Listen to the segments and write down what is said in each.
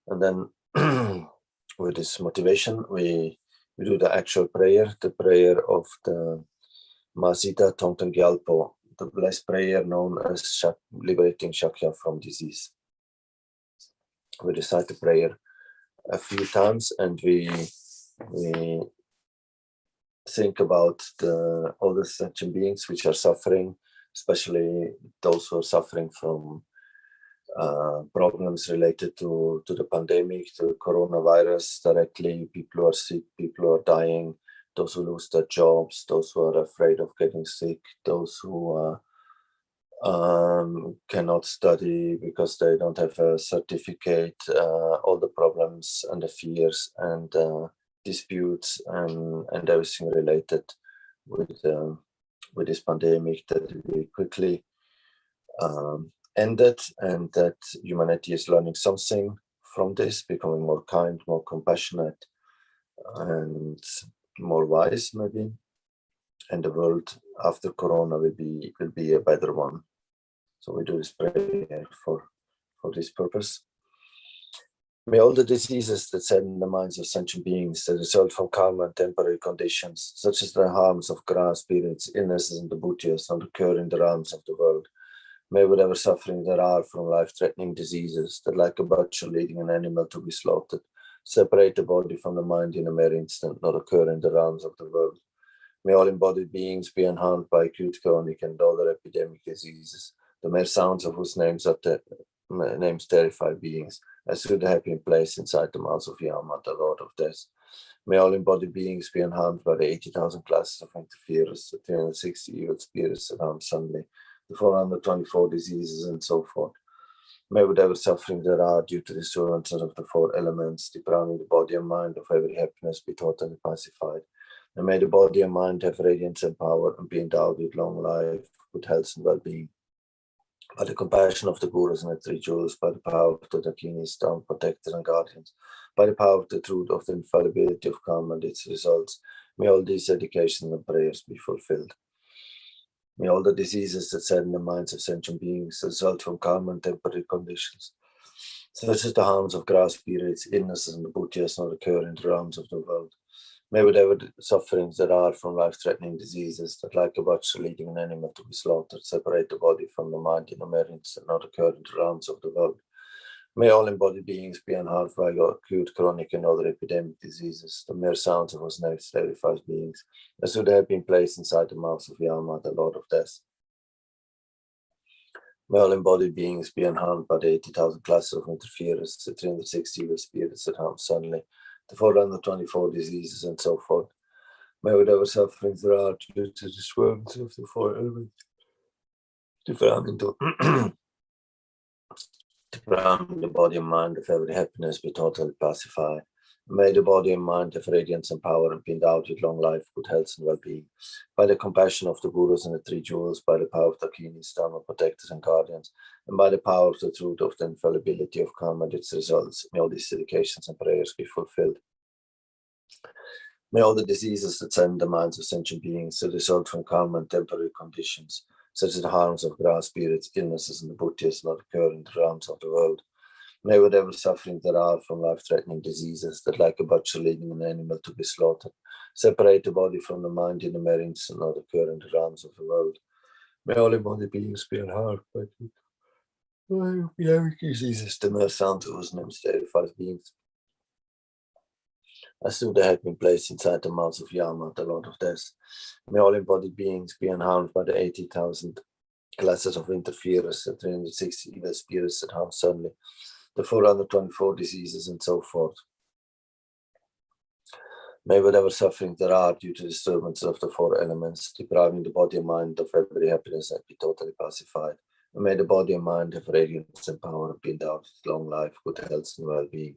And then with this motivation, we do the actual prayer, the prayer of the Masita Thangtong Gyalpo, the blessed prayer known as liberating Shakya from disease. We recite the prayer a few times, and we think about all the sentient beings which are suffering, especially those who are suffering from problems related to the pandemic, to the coronavirus directly. People who are sick, people who are dying, those who lose their jobs, those who are afraid of getting sick, those who cannot study because they don't have a certificate, all the problems and the fears and disputes and everything related with this pandemic, that we quickly ended, and that humanity is learning something from this, becoming more kind, more compassionate, and more wise maybe, and the world after Corona will be a better one. So we do this prayer for this purpose. May all the diseases that set in the minds of sentient beings that result from karma and temporary conditions, such as the harms of grass, spirits, illnesses, and the bhutyas, not occur in the realms of the world. May whatever suffering there are from life-threatening diseases that, like a butcher leading an animal to be slaughtered, separate the body from the mind in a mere instant, not occur in the realms of the world. May all embodied beings be unharmed by acute, chronic, and other epidemic diseases, the mere sounds of whose names terrify beings, as should have been placed inside the mouths of Yama, the Lord of Death. May all embodied beings be unharmed by the 80,000 classes of interferers, the 360 evil spirits that harm suddenly, the 424 diseases, and so forth. May whatever suffering there are due to the disturbances of the four elements, depriving the body and mind of every happiness, be totally pacified. And may the body and mind have radiance and power and be endowed with long life, good health and well-being. By the compassion of the Gurus and the Three Jewels, by the power of the Dakinis, down protectors and guardians, by the power of the truth of the infallibility of karma and its results, may all these dedications and prayers be fulfilled. May all the diseases that set in the minds of sentient beings result from karma and temporary conditions, such as the harms of grass, spirits, illnesses, and the bhutyas, not occur in the realms of the world. May whatever sufferings there are from life-threatening diseases that, like a butcher leading an animal to be slaughtered, separate the body from the mind in a mere instant, not occur in the realms of the world. May all embodied beings be unharmed by acute, chronic, and other epidemic diseases, the mere sounds of whose names terrifies beings, as should have been placed inside the mouths of Yama, the Lord of Death. May all embodied beings be unharmed by the 80,000 classes of interferers, the 360 evil spirits that harm suddenly, the 424 diseases, and so forth. May whatever sufferings there are due to the disturbance of the four elements, depriving the body and mind of every happiness, be totally pacified. May the body and mind have radiance and power and be endowed with long life, good health, and well-being. By the compassion of the Gurus and the Three Jewels, by the power of the Dakinis, Dharma protectors and guardians, and by the power of the truth of the infallibility of karma and its results, may all these dedications and prayers be fulfilled. May all the diseases that send the minds of sentient beings that result from karma and temporary conditions, such as the harms of grass, spirits, illnesses, and the bhutyas, not occur in the realms of the world. May whatever suffering there are from life-threatening diseases that, like a butcher leading an animal to be slaughtered, separate the body from the mind in a mere instant, not occur in the realms of the world. May all embodied beings be unharmed by epidemic diseases, the mere sound of whose names terrifies beings, as though they had been placed inside the mouths of Yama, the Lord of Death. May all embodied beings be unharmed by the 80,000 classes of interferers, the 360 evil spirits that harm suddenly, the 424 diseases, and so forth. May whatever suffering there are due to disturbances of the four elements, depriving the body and mind of every happiness, be totally pacified. And may the body and mind have radiance and power and be endowed with long life, good health, and well-being.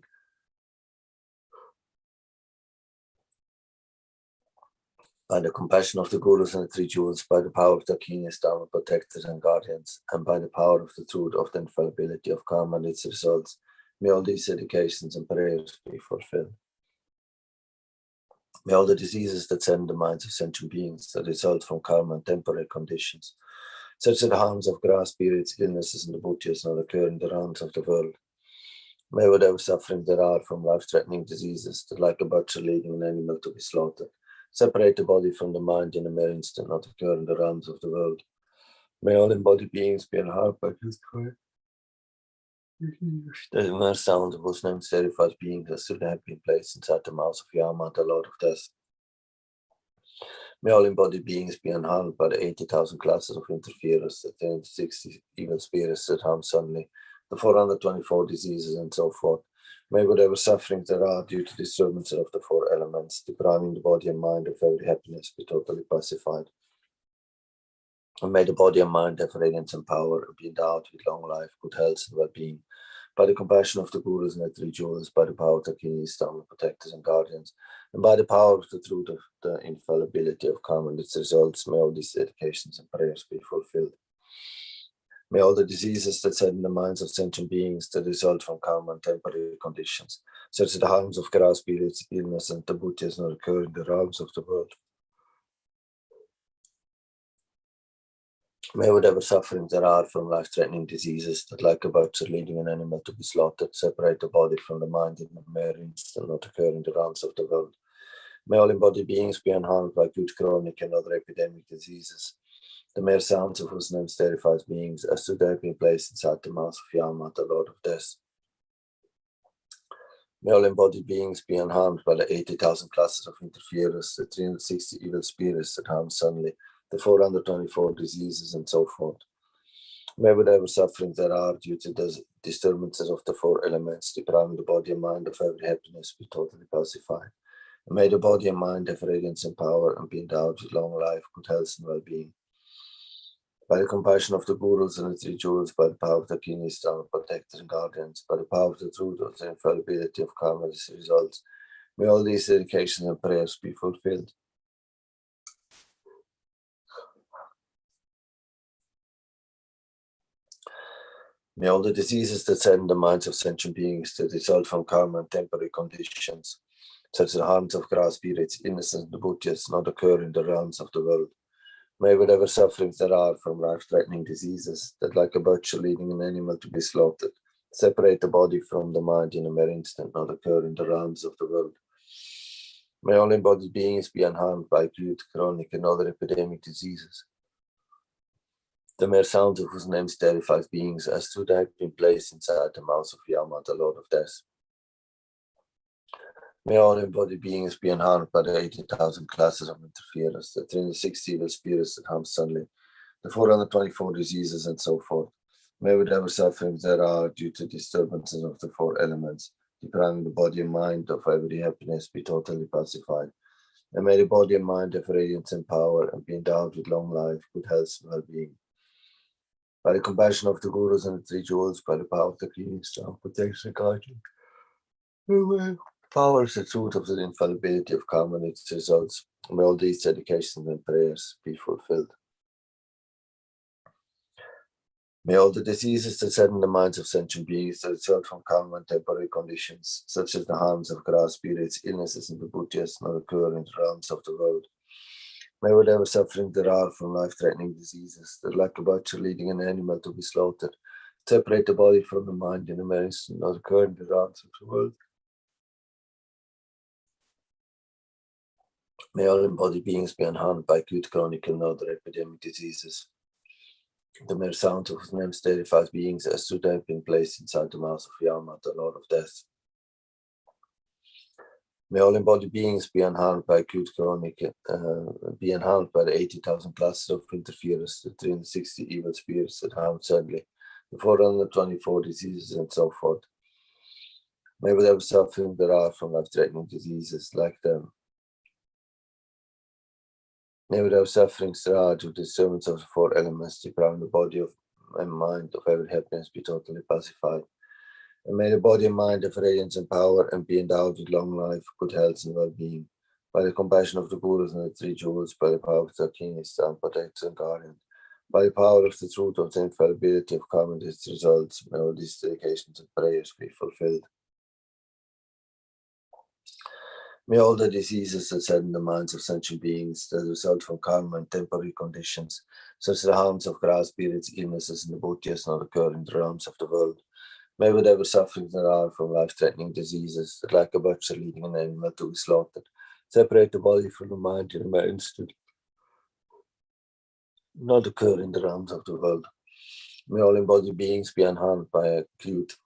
By the compassion of the Gurus and the Three Jewels, by the power of the keenest Dharma protectors and guardians, and by the power of the truth of the infallibility of karma and its results, may all these dedications and prayers be fulfilled. May all the diseases that send the minds of sentient beings that result from karma and temporary conditions, such as the harms of grass, spirits, illnesses, and the bhutyas, not occur in the realms of the world. May whatever suffering there are from life-threatening diseases that, like a butcher leading an animal to be slaughtered, separate the body from the mind in a mere instant, not occur in the realms of the world. May all embodied beings be unharmed by this cry. The mere sound of whose name terrifies beings as to the happy place inside the mouth of Yama, the Lord of Death. May all embodied beings be unharmed by the 80,000 classes of interferers, the 360 evil spirits that harm suddenly, the 424 diseases, and so forth. May whatever suffering there are due to disturbances of the four elements, depriving the body and mind of every happiness, be totally pacified. And may the body and mind have radiance and power and be endowed with long life, good health, and well-being. By the compassion of the Gurus and the Three Jewels, by the power of the keenest Dharma protectors and guardians, and by the power of the truth of the infallibility of karma and its results, may all these dedications and prayers be fulfilled. May all the diseases that set in the minds of sentient beings that result from karma and temporary conditions, such as the harms of grass, spirits, illness, and the bhutyas, not occur in the realms of the world. May whatever suffering there are from life-threatening diseases that, like a butcher leading an animal to be slaughtered, separate the body from the mind in a mere instant, not occur in the realms of the world. May all embodied beings be unharmed by acute, chronic, and other epidemic diseases, the mere sounds of whose names terrifies beings, as to they be placed inside the mouth of Yama, the Lord of Death. May all embodied beings be unharmed by the 80,000 classes of interferers, the 360 evil spirits that harm suddenly, the 424 diseases, and so forth. May whatever suffering there are due to the disturbances of the four elements, depriving the body and mind of every happiness, be totally pacified. And may the body and mind have radiance and power and be endowed with long life, good health, and well-being. By the compassion of the Gurus and the Three Jewels, by the power of the keenest Dharma protectors and guardians, by the power of the truth of the infallibility of karma and its results, may all these dedications and prayers be fulfilled. May all the diseases that set in the minds of sentient beings that result from karma and temporary conditions, such as the harms of grass, spirits, illnesses, and the bhutyas, not occur in the realms of the world. May whatever sufferings there are from life-threatening diseases that, like a butcher leading an animal to be slaughtered, separate the body from the mind in a mere instant, not occur in the realms of the world. May all embodied beings be unharmed by acute, chronic, and other epidemic diseases, the mere sound of whose names terrifies beings, as to they have been placed inside the mouth of Yama, the Lord of Death. May all embodied beings be unharmed by the 80,000 classes of interferers, the 360 evil spirits that harm suddenly, the 424 diseases, and so forth. May whatever sufferings there are due to disturbances of the four elements, depriving the body and mind of every happiness, be totally pacified. And may the body and mind have radiance and power and be endowed with long life, good health, and well-being. By the compassion of the Gurus and the Three Jewels, by the power of the keenest Dharma protectors and guardians, power is the truth of the infallibility of karma and its results. May all these dedications and prayers be fulfilled. May all the diseases that set in the minds of sentient beings that result from karma and temporary conditions, such as the harms of grass, spirits, illnesses, and the bhutyas, not occur in the realms of the world. May whatever suffering there are from life-threatening diseases that, like a butcher leading an animal to be slaughtered, separate the body from the mind in a mere instant, not occur in the realms of the world. May all embodied beings be unharmed by acute, chronic, and other epidemic diseases, the mere sound of whose names terrifies beings, as to they have been placed inside the mouth of Yama, the Lord of Death. May all embodied beings be unharmed by acute, chronic, be unharmed by the 80,000 classes of interferers, the 360 evil spirits that harm suddenly, the 424 diseases, and so forth. May whatever suffering there are from life-threatening diseases, like the May without sufferings there are to the servants of the four elements, depriving the body of and mind of every happiness be totally pacified. And may the body and mind have radiance and power and be endowed with long life, good health and well-being. By the compassion of the Gurus and the three jewels, by the power of the Kings and protectors and guardians, by the power of the truth of the infallibility of karma and its results, may all these dedications and prayers be fulfilled. May all the diseases that set in the minds of sentient beings that result from karma and temporary conditions, such as the harms of grass, spirits, illnesses, and the bhutyas, not occur in the realms of the world. May whatever sufferings there are from life-threatening diseases that, like a butcher leading an animal to be slaughtered, separate the body from the mind in an instant, not occur in the realms of the world. May all embodied beings be unharmed by acute,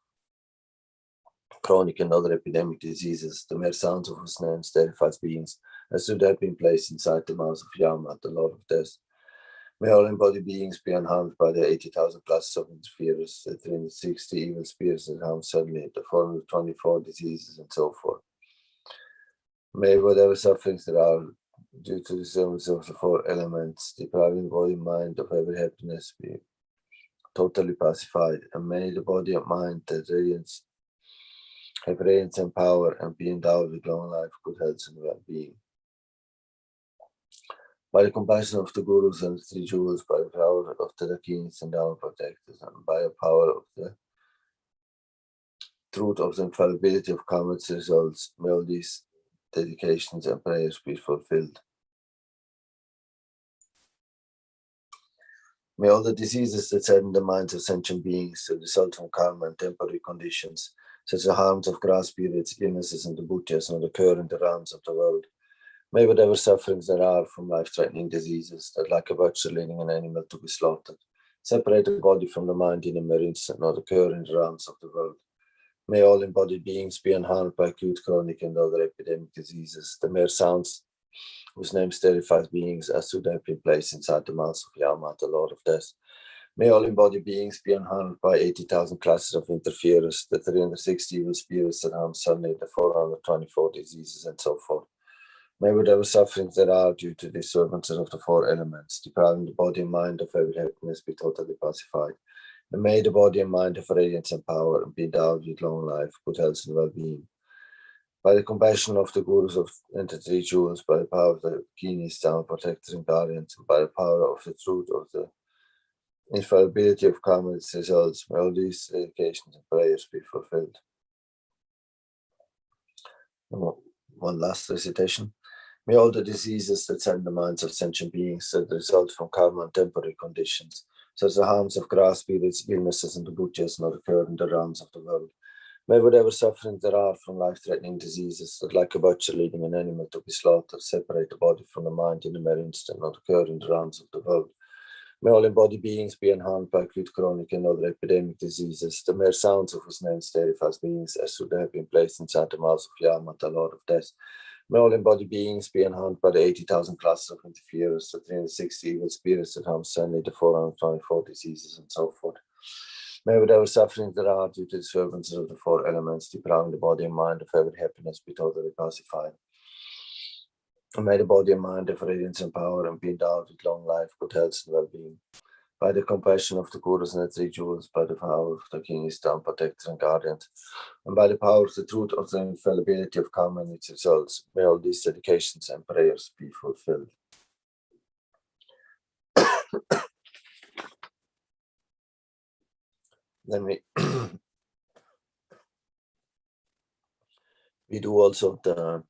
chronic, and other epidemic diseases. The mere sounds of whose names terrifies beings, as should have been placed inside the mouth of Yama, the Lord of Death. May all embodied beings be unharmed by the 80,000 classes of interferers, the 360 evil spirits that harm suddenly, the 424 diseases, and so forth. May whatever sufferings there are due to the service of the four elements, depriving body and mind of every happiness, be totally pacified, and may the body and mind that have radiance and power and be endowed with long life, good health, and well-being. By the compassion of the Gurus and the three jewels, by the power of the Kings and down protectors, and by the power of the truth of the infallibility of karma's results, may all these dedications and prayers be fulfilled. May all the diseases that set in the minds of sentient beings that result from karma and temporary conditions, such as the harms of grass spirits, illnesses, and the bhutyas, not occur in the realms of the world. May whatever sufferings there are from life-threatening diseases that, like a butcher leading an animal to be slaughtered, separate the body from the mind in a mere instant, not occur in the realms of the world. May all embodied beings be unharmed by acute, chronic, and other epidemic diseases. The mere sounds whose names terrifies beings as should have been placed inside the mouth of Yama, the Lord of Death. May all embodied beings be unharmed by 80,000 classes of interferers, the 360 evil spirits that harm suddenly, the 424 diseases, and so forth. May whatever sufferings there are due to the disturbances of the four elements, depriving the body and mind of every happiness, be totally pacified. And may the body and mind have radiance and power and be endowed with long life, good health, and well-being. By the compassion of the Gurus and the three jewels, by the power of the Kings, down protectors and guardians, and by the power of the truth of the infallibility of karma and its results, may all these dedications and prayers be fulfilled. One last recitation. May all the diseases that set in the minds of sentient beings that result from karma and temporary conditions, such as the harms of grass spirits, illnesses, and the bhutyas, not occur in the realms of the world. May whatever sufferings there are from life-threatening diseases that, like a butcher leading an animal to be slaughtered, separate the body from the mind in a mere instant, not occur in the realms of the world. May all embodied beings be unharmed by acute, chronic, and other epidemic diseases. The mere sounds of whose names terrifies beings as should have been placed inside the mouth of Yama, the Lord of Death. May all embodied beings be unharmed by the 80,000 classes of interferers, the 360 evil spirits that harm suddenly, the 424 diseases, and so forth. May whatever sufferings there are due to disturbances of the four elements, depriving the body and mind of every happiness, be totally pacified. And may the body and mind have radiance and power and be endowed with long life, good health, and well-being. By the compassion of the Gurus and the three jewels, by the power of the Kings, down protectors and guardians, and by the power of the truth of the infallibility of karma and its results, may all these dedications and prayers be fulfilled. Then we do also the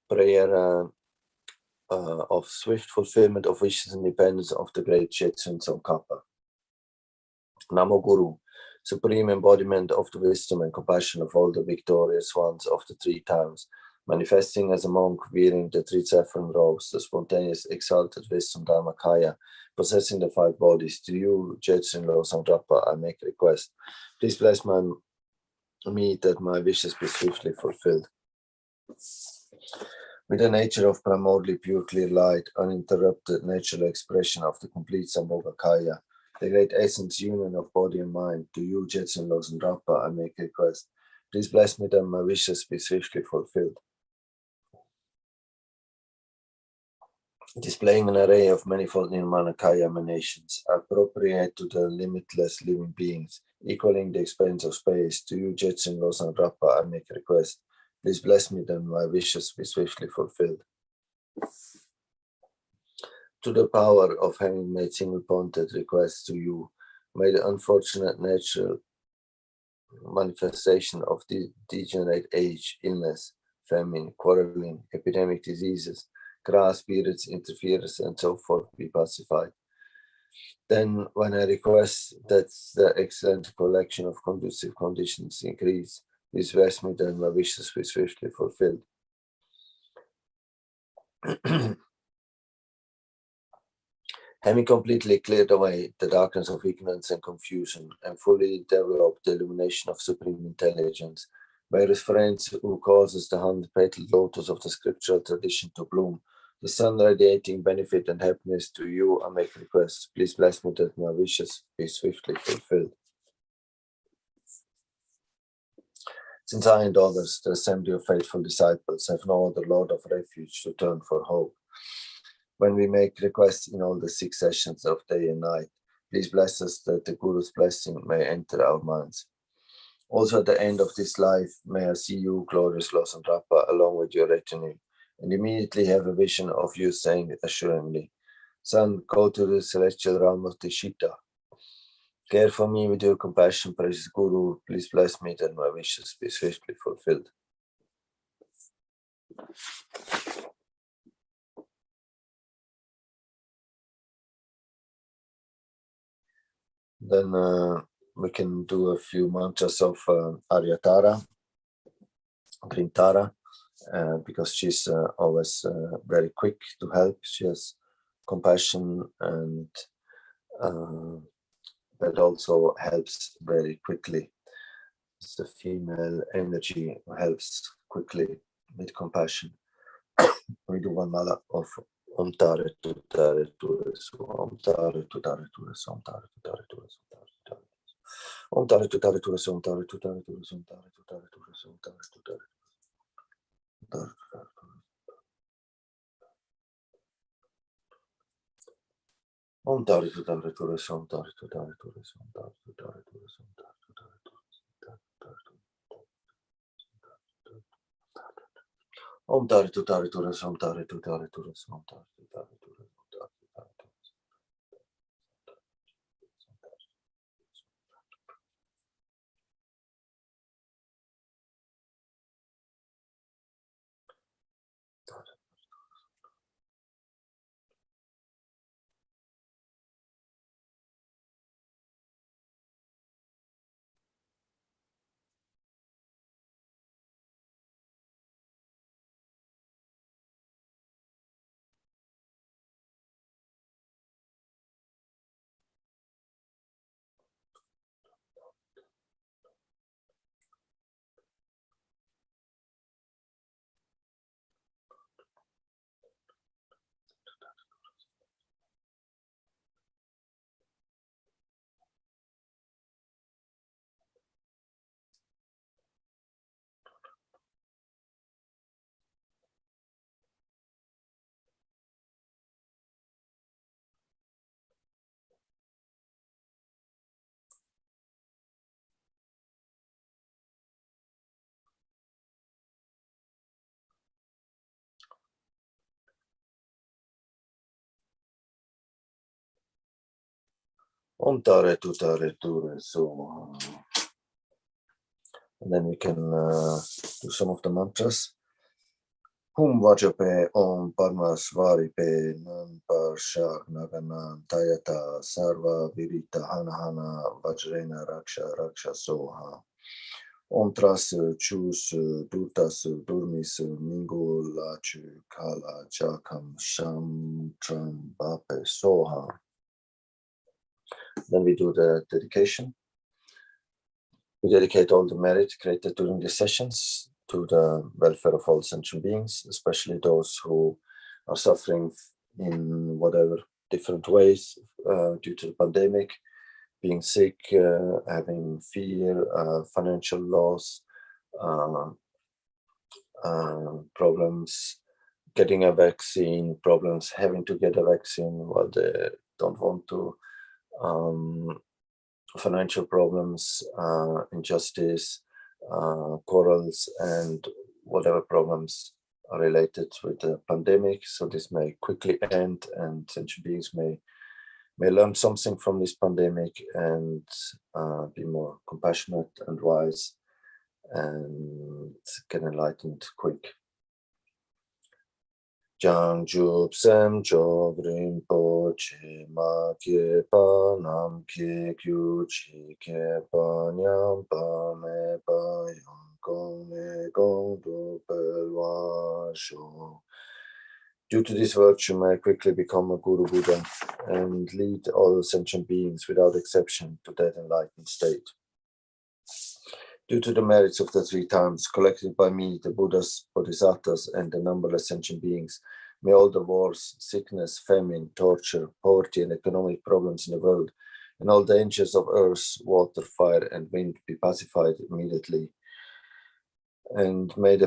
prayer of swift fulfillment of wishes and independence of the great Jetsun Tsongkhapa. Namo Guru, supreme embodiment of the wisdom and compassion of all the victorious ones of the three times, manifesting as a monk wearing the three saffron robes, the spontaneous exalted wisdom Dharmakaya, possessing the five bodies. To you, Jetsun Losang, I make request. Please bless me that my wishes be swiftly fulfilled. With the nature of primordially pure clear light, uninterrupted natural expression of the complete Sambhogakaya, the great essence union of body and mind, to you, Jetsun Losang, I make request. Please bless me that my wishes be swiftly fulfilled. displaying an array of manifold Nirmanakaya emanations, appropriate to the limitless living beings, equaling the expense of space. To you, Jetsun Losan Rappa, I make a request. Please bless me that my wishes be swiftly fulfilled. To the power of having made single-pointed requests to you, may the unfortunate natural manifestation of the degenerate age, illness, famine, quarreling, epidemic diseases, grass periods, interference, and so forth be pacified. Then, when I request that the excellent collection of conducive conditions increase, please bless me that my wishes be swiftly fulfilled. Having completely cleared away the darkness of ignorance and confusion and fully developed the illumination of supreme intelligence, various friends who causes the 100-petaled lotus of the scriptural tradition to bloom, the sun radiating benefit and happiness to you, I make requests. Please bless me that my wishes be swiftly fulfilled. Since I and others, the assembly of faithful disciples, have no other Lord of refuge to turn for hope, when we make requests in all the 6 sessions of day and night, please bless us that the Guru's blessing may enter our minds. Also at the end of this life, may I see you, glorious Losam Rappa, along with your retinue, and immediately have a vision of you saying assuringly, Son, go to the celestial realm of the Shita. Care for me with your compassion, precious Guru. Please bless me that my wishes be swiftly fulfilled. Then we can do a few mantras of Aryatara, Grintara, because she's always very quick to help. She has compassion, and that also helps very quickly. It's the female energy helps quickly with compassion. We do one mala of Om Tare Tutare Tures, Om Tare Tutare Tures, Om Tare Tutare Tures, Om Tare Tutare Tures, Om Tare Tutare Tures, Om Tare Tutare Tures, Om Tare Tutare Tures. Om Tare Tutare Tures, Om Tare Tutare Tures, Om Tare Tutare Tures, Om Tare Tutare Tures, Om Tare Tutare Tures, Om Tare Tutare Tures, Om Tare Tutare Tures, Om Tare Tutare Tures. So, and then we can do some of the mantras. Hum Vajape Om Parmasvari Pe Nan Parshak Naganan Tayata Sarva Virita Hanahana Vajrena Raksha Raksha Soha. Om Tras Chus Durtas Durmis Mingo Lachu Kala Jakam Sham Tram Bape Soha. Then we do the dedication. We dedicate all the merit created during the sessions to the welfare of all sentient beings, especially those who are suffering in whatever different ways due to the pandemic, being sick, having fear, financial loss, problems getting a vaccine problems, having to get a vaccine while they don't want to, financial problems, injustice, quarrels, and whatever problems are related with the pandemic. So this may quickly end, and sentient beings may learn something from this pandemic and be more compassionate and wise and get enlightened quick. Jang Jup Sem Job Rinpoche Ma Kye Pa Nam Kye Kyu Chi Kye Pa Nyam Pa Me Pa Yang Gong Me Gong Du Pel Wa Sho. Due to this virtue, may I quickly become a Guru Buddha and lead all sentient beings without exception to that enlightened state. Due to the merits of the 3 times collected by me, the Buddhas, Bodhisattvas, and the numberless sentient beings, may all the wars, sickness, famine, torture, poverty, and economic problems in the world, and all dangers of earth, water, fire, and wind be pacified immediately. And may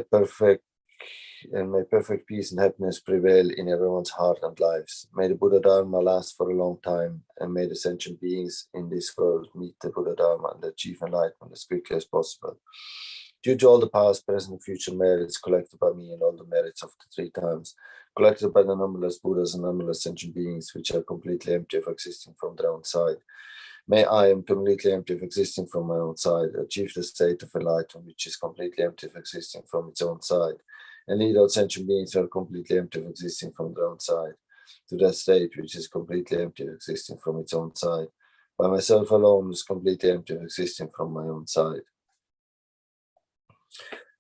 perfect peace and happiness prevail in everyone's heart and lives. May the Buddha Dharma last for a long time, and may the sentient beings in this world meet the Buddha Dharma and achieve enlightenment as quickly as possible. Due to all the past, present, and future merits collected by me and all the merits of the 3 times, collected by the numberless Buddhas and numberless sentient beings which are completely empty of existing from their own side, may I am completely empty of existing from my own side, achieve the state of enlightenment which is completely empty of existing from its own side, and lead all sentient beings who are completely empty of existing from their own side to that state which is completely empty of existing from its own side. By myself alone is completely empty of existing from my own side.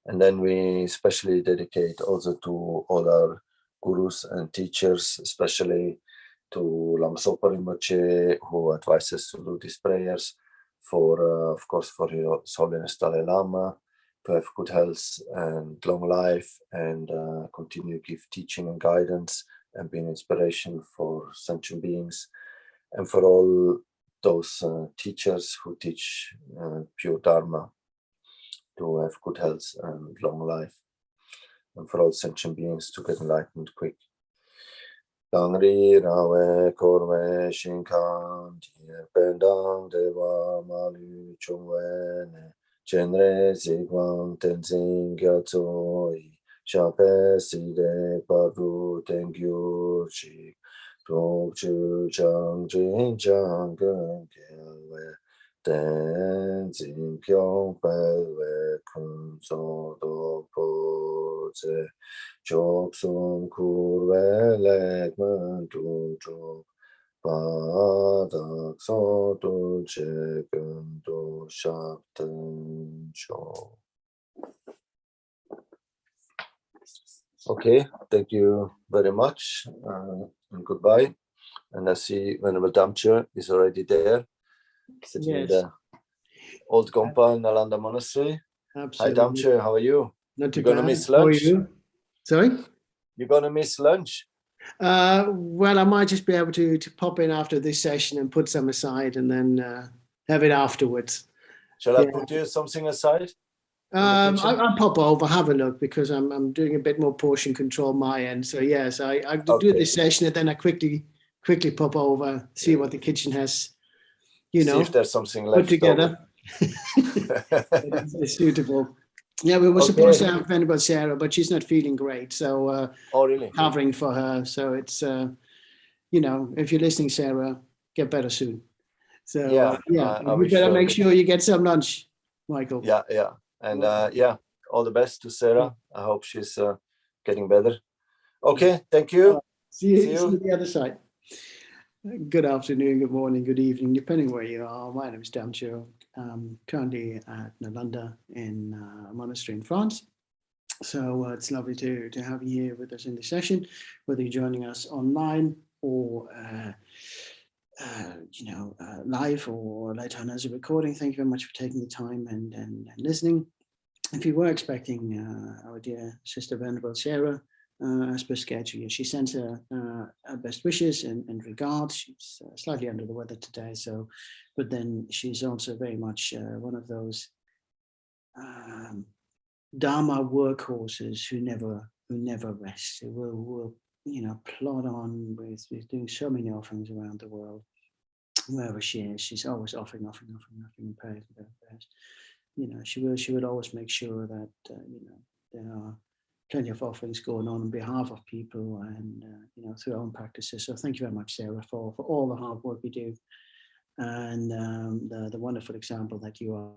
And then we especially dedicate also to all our gurus and teachers, especially to Lama Zopa Rinpoche, who advises to do these prayers, for of course for His Holiness Dalai Lama, to have good health and long life, and continue to give teaching and guidance and be an inspiration for sentient beings, and for all those teachers who teach pure Dharma to have good health and long life, and for all sentient beings to get enlightened quick. Dangri rawe korwe shinkan diye pendang dewa malu chungwe ne Chenrezig Gyalpo Shape Side Paru Tengyu Chi Chu Chang Jin Chang Gelwe Tenzin Pyong Pelwe Kun So Do Po Ze Chok Sum Kurwe Lek Man Tu Chok Padak So Tu Che Gun Tu Shak Ten Cho. Okay, thank you very much, and goodbye. And I see Venerable Damche is already there, sitting in the old compound, Nalanda Monastery. Absolutely. Hi Damche, how are you? Not too You're gonna bad. miss lunch? How are you? Sorry? You're gonna miss lunch? Well, I might just be able to pop in after this session and put some aside and then have it afterwards. Shall I put you something aside? I'll pop over, have a look, because I'm doing a bit more portion control my end. So yes, I do this session and then I quickly pop over, see what the kitchen has, see if there's something left put together. It's suitable. Yeah, we were supposed to have Venerable Sarah, but she's not feeling great, so really? Covering for her. So it's if you're listening, Sarah, get better soon. So you better make sure you get some lunch, Michael. Yeah. And all the best to Sarah. I hope she's getting better. Okay, thank you. See you on the other side. Good afternoon, good morning, good evening, depending where you are. My name is Damche. I'm currently at Nalanda in a monastery in France. So it's lovely to have you here with us in this session, whether you're joining us online or live or later on as a recording. Thank you very much for taking the time and listening. If you were expecting our dear sister Venerable Sarah, as per schedule, she sends her best wishes and regards. She's slightly under the weather today, but then she's also very much one of those Dharma workhorses who never never rests, who will plod on with doing so many offerings around the world. Wherever she is, she's always offering prayers. She would always make sure that there are plenty of offerings going on behalf of people and through our own practices. So thank you very much, Sarah, for all the hard work we do and the wonderful example that you are.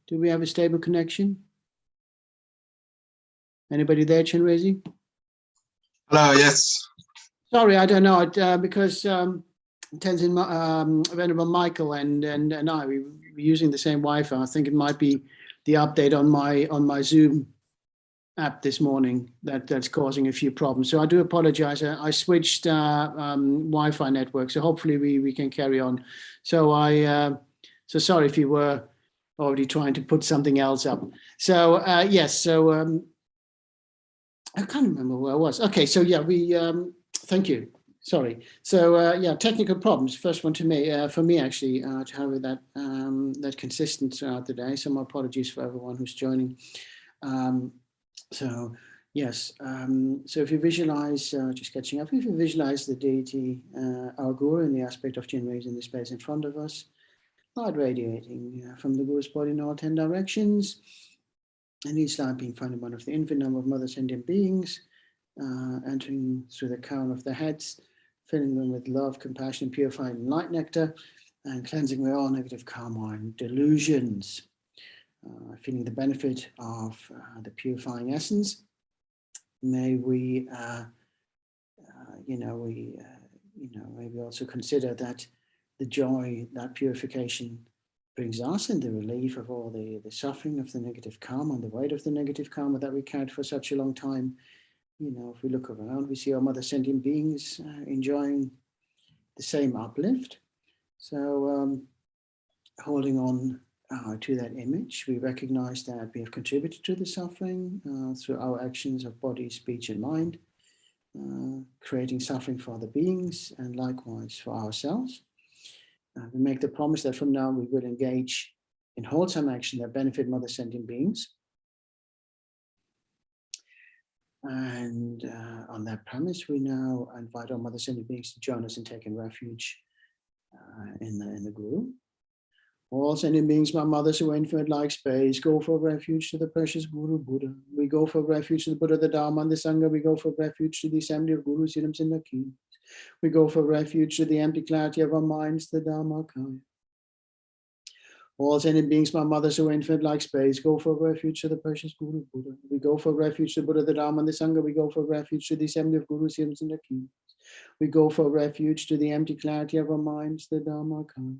Do we have a stable connection? Anybody there, Chenrezig? Hello, yes. Sorry, I don't know, because Tenzin, Venerable Michael and I, we were using the same Wi-Fi. I think it might be the update on my Zoom. app this morning that's causing a few problems. So I do apologize. I switched Wi-Fi network, so hopefully we can carry on. So so sorry if you were already trying to put something else up. So yes, so I can't remember where I was. Okay, so yeah, thank you. Sorry. So yeah, technical problems. First one to me, for me actually, to have that consistent throughout the day. So my apologies for everyone who's joining. So yes, so if you visualize, just catching up, if you visualize the deity, our guru, in the aspect of Chenrezig in the space in front of us, light radiating from the guru's body in all 10 directions, and each light being found in one of the infinite number of mother sentient beings, entering through the crown of their heads, filling them with love, compassion, purifying light nectar, and cleansing away all negative karma and delusions. Feeling the benefit of the purifying essence, may we, maybe also consider that the joy that purification brings us and the relief of all the suffering of the negative karma and the weight of the negative karma that we carried for such a long time. If we look around, we see our mother sentient beings enjoying the same uplift. So holding on to that image, we recognize that we have contributed to the suffering through our actions of body, speech, and mind, creating suffering for other beings and likewise for ourselves. We make the promise that from now we will engage in wholesome action that benefit mother sentient beings. And on that premise, we now invite our mother sentient beings to join us in taking refuge in the guru. All sentient beings, my mothers who are infinite like space, go for refuge to the precious Guru Buddha. We go for refuge to the Buddha, the Dharma, and the Sangha. We go for refuge to the assembly of Gurus, Yidams, and Nakins. We go for refuge to the empty clarity of our minds, the Dharmakaya. All sentient beings, my mothers who are infinite like space, go for refuge to the precious Guru Buddha. We go for refuge to the Buddha, the Dharma, and the Sangha. We go for refuge to the assembly of Gurus, Yidams, and Nakins. We go for refuge to the empty clarity of our minds, the Dharmakaya.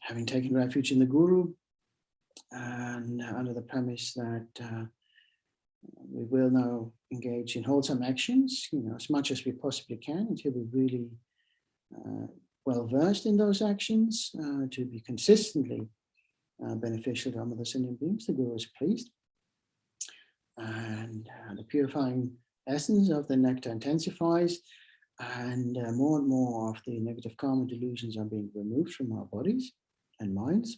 Having taken refuge in the Guru, and under the premise that we will now engage in wholesome actions, as much as we possibly can, until we're really well versed in those actions, to be consistently beneficial to our mother sentient beings. The Guru is pleased, and the purifying essence of the nectar intensifies, and more of the negative karma delusions are being removed from our bodies and minds.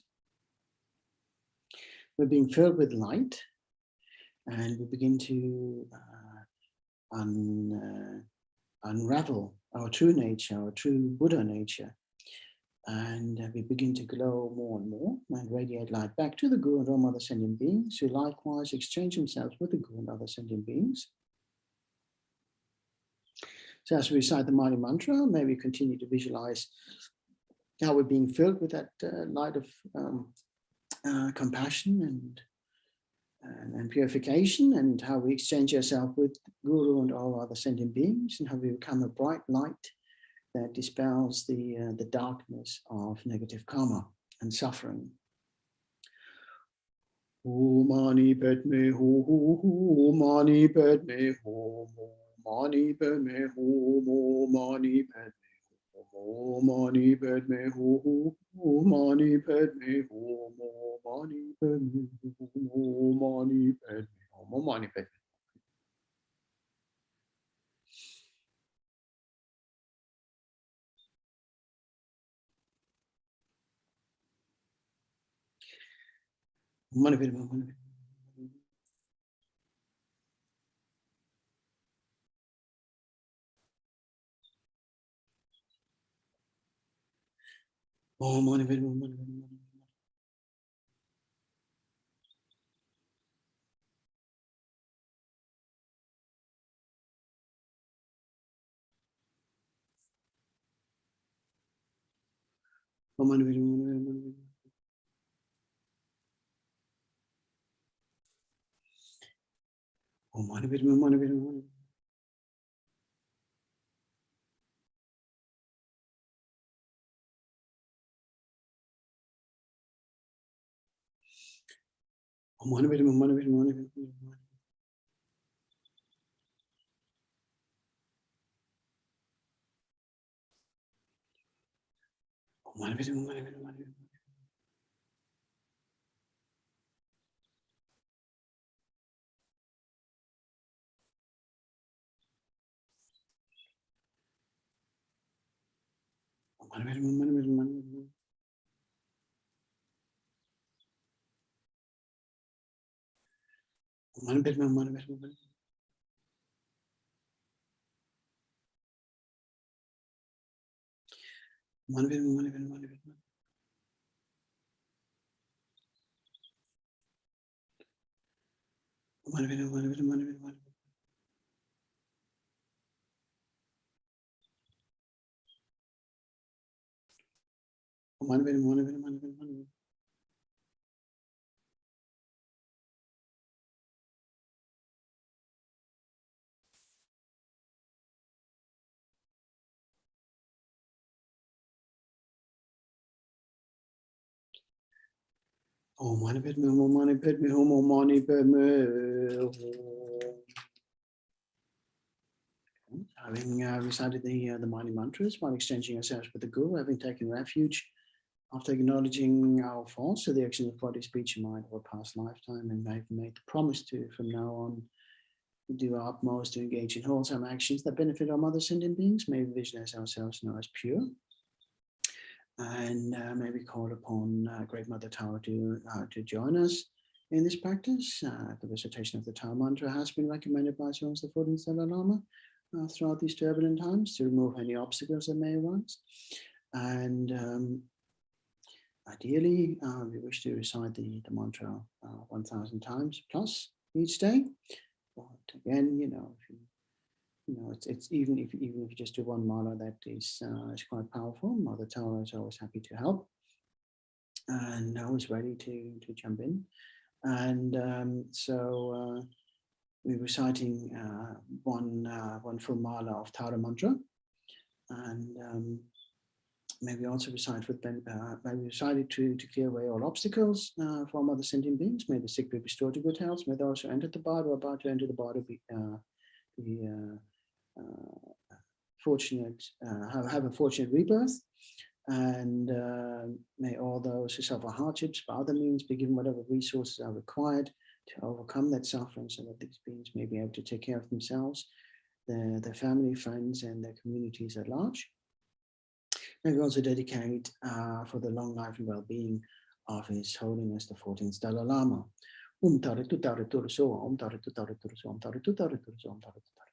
We're being filled with light, and we begin to unravel our true nature, our true Buddha nature, and we begin to glow more and more and radiate light back to the Guru and all mother sentient beings, who likewise exchange themselves with the Guru and other sentient beings. So as we recite the mighty mantra, may we continue to visualize how we're being filled with that light of compassion and purification, and how we exchange ourselves with Guru and all other sentient beings, and how we become a bright light that dispels the darkness of negative karma and suffering. Om mani padme hum, mani padme hum, mani padme hum, mani padme. Om mani padme hum, mani padme hum, mani padme hum, mani padme hum, mani padme. Mani padme hum. Om mani padme hum, mani padme hum. Om mani padme hum, mani padme hum. Om mani padme hum, mani padme hum. Having recited the morning mantras while exchanging ourselves with the Guru, having taken refuge after acknowledging our faults to the action of body, speech, and mind of our past lifetime, and have made the promise to, from now on, do our utmost to engage in wholesome actions that benefit our mother sentient beings. May we visualize ourselves now as pure, and may we call upon Great Mother Tower to join us in this practice. The recitation of the Tower mantra has been recommended by His Holiness the 14th Dalai Lama throughout these turbulent times to remove any obstacles that may arise. And ideally, we wish to recite the mantra 1,000 times plus each day. But again, it's even if you just do one mala, that is quite powerful. Mother Tara is always happy to help, and always ready to jump in. And so we're reciting one full mala of Tara mantra, and maybe also recite maybe recited to clear away all obstacles for other sentient beings. May the sick be restored to good health. May those who entered the body or about to enter the body be fortunate, have a fortunate rebirth. And may all those who suffer hardships by other means be given whatever resources are required to overcome that suffering, so that these beings may be able to take care of themselves, their family, friends, and their communities at large. May we also dedicate for the long life and well-being of His Holiness the 14th Dalai Lama. Tare tu tare tu so, tare tu tare tu so, tare tu tare tu so, tare tu tare.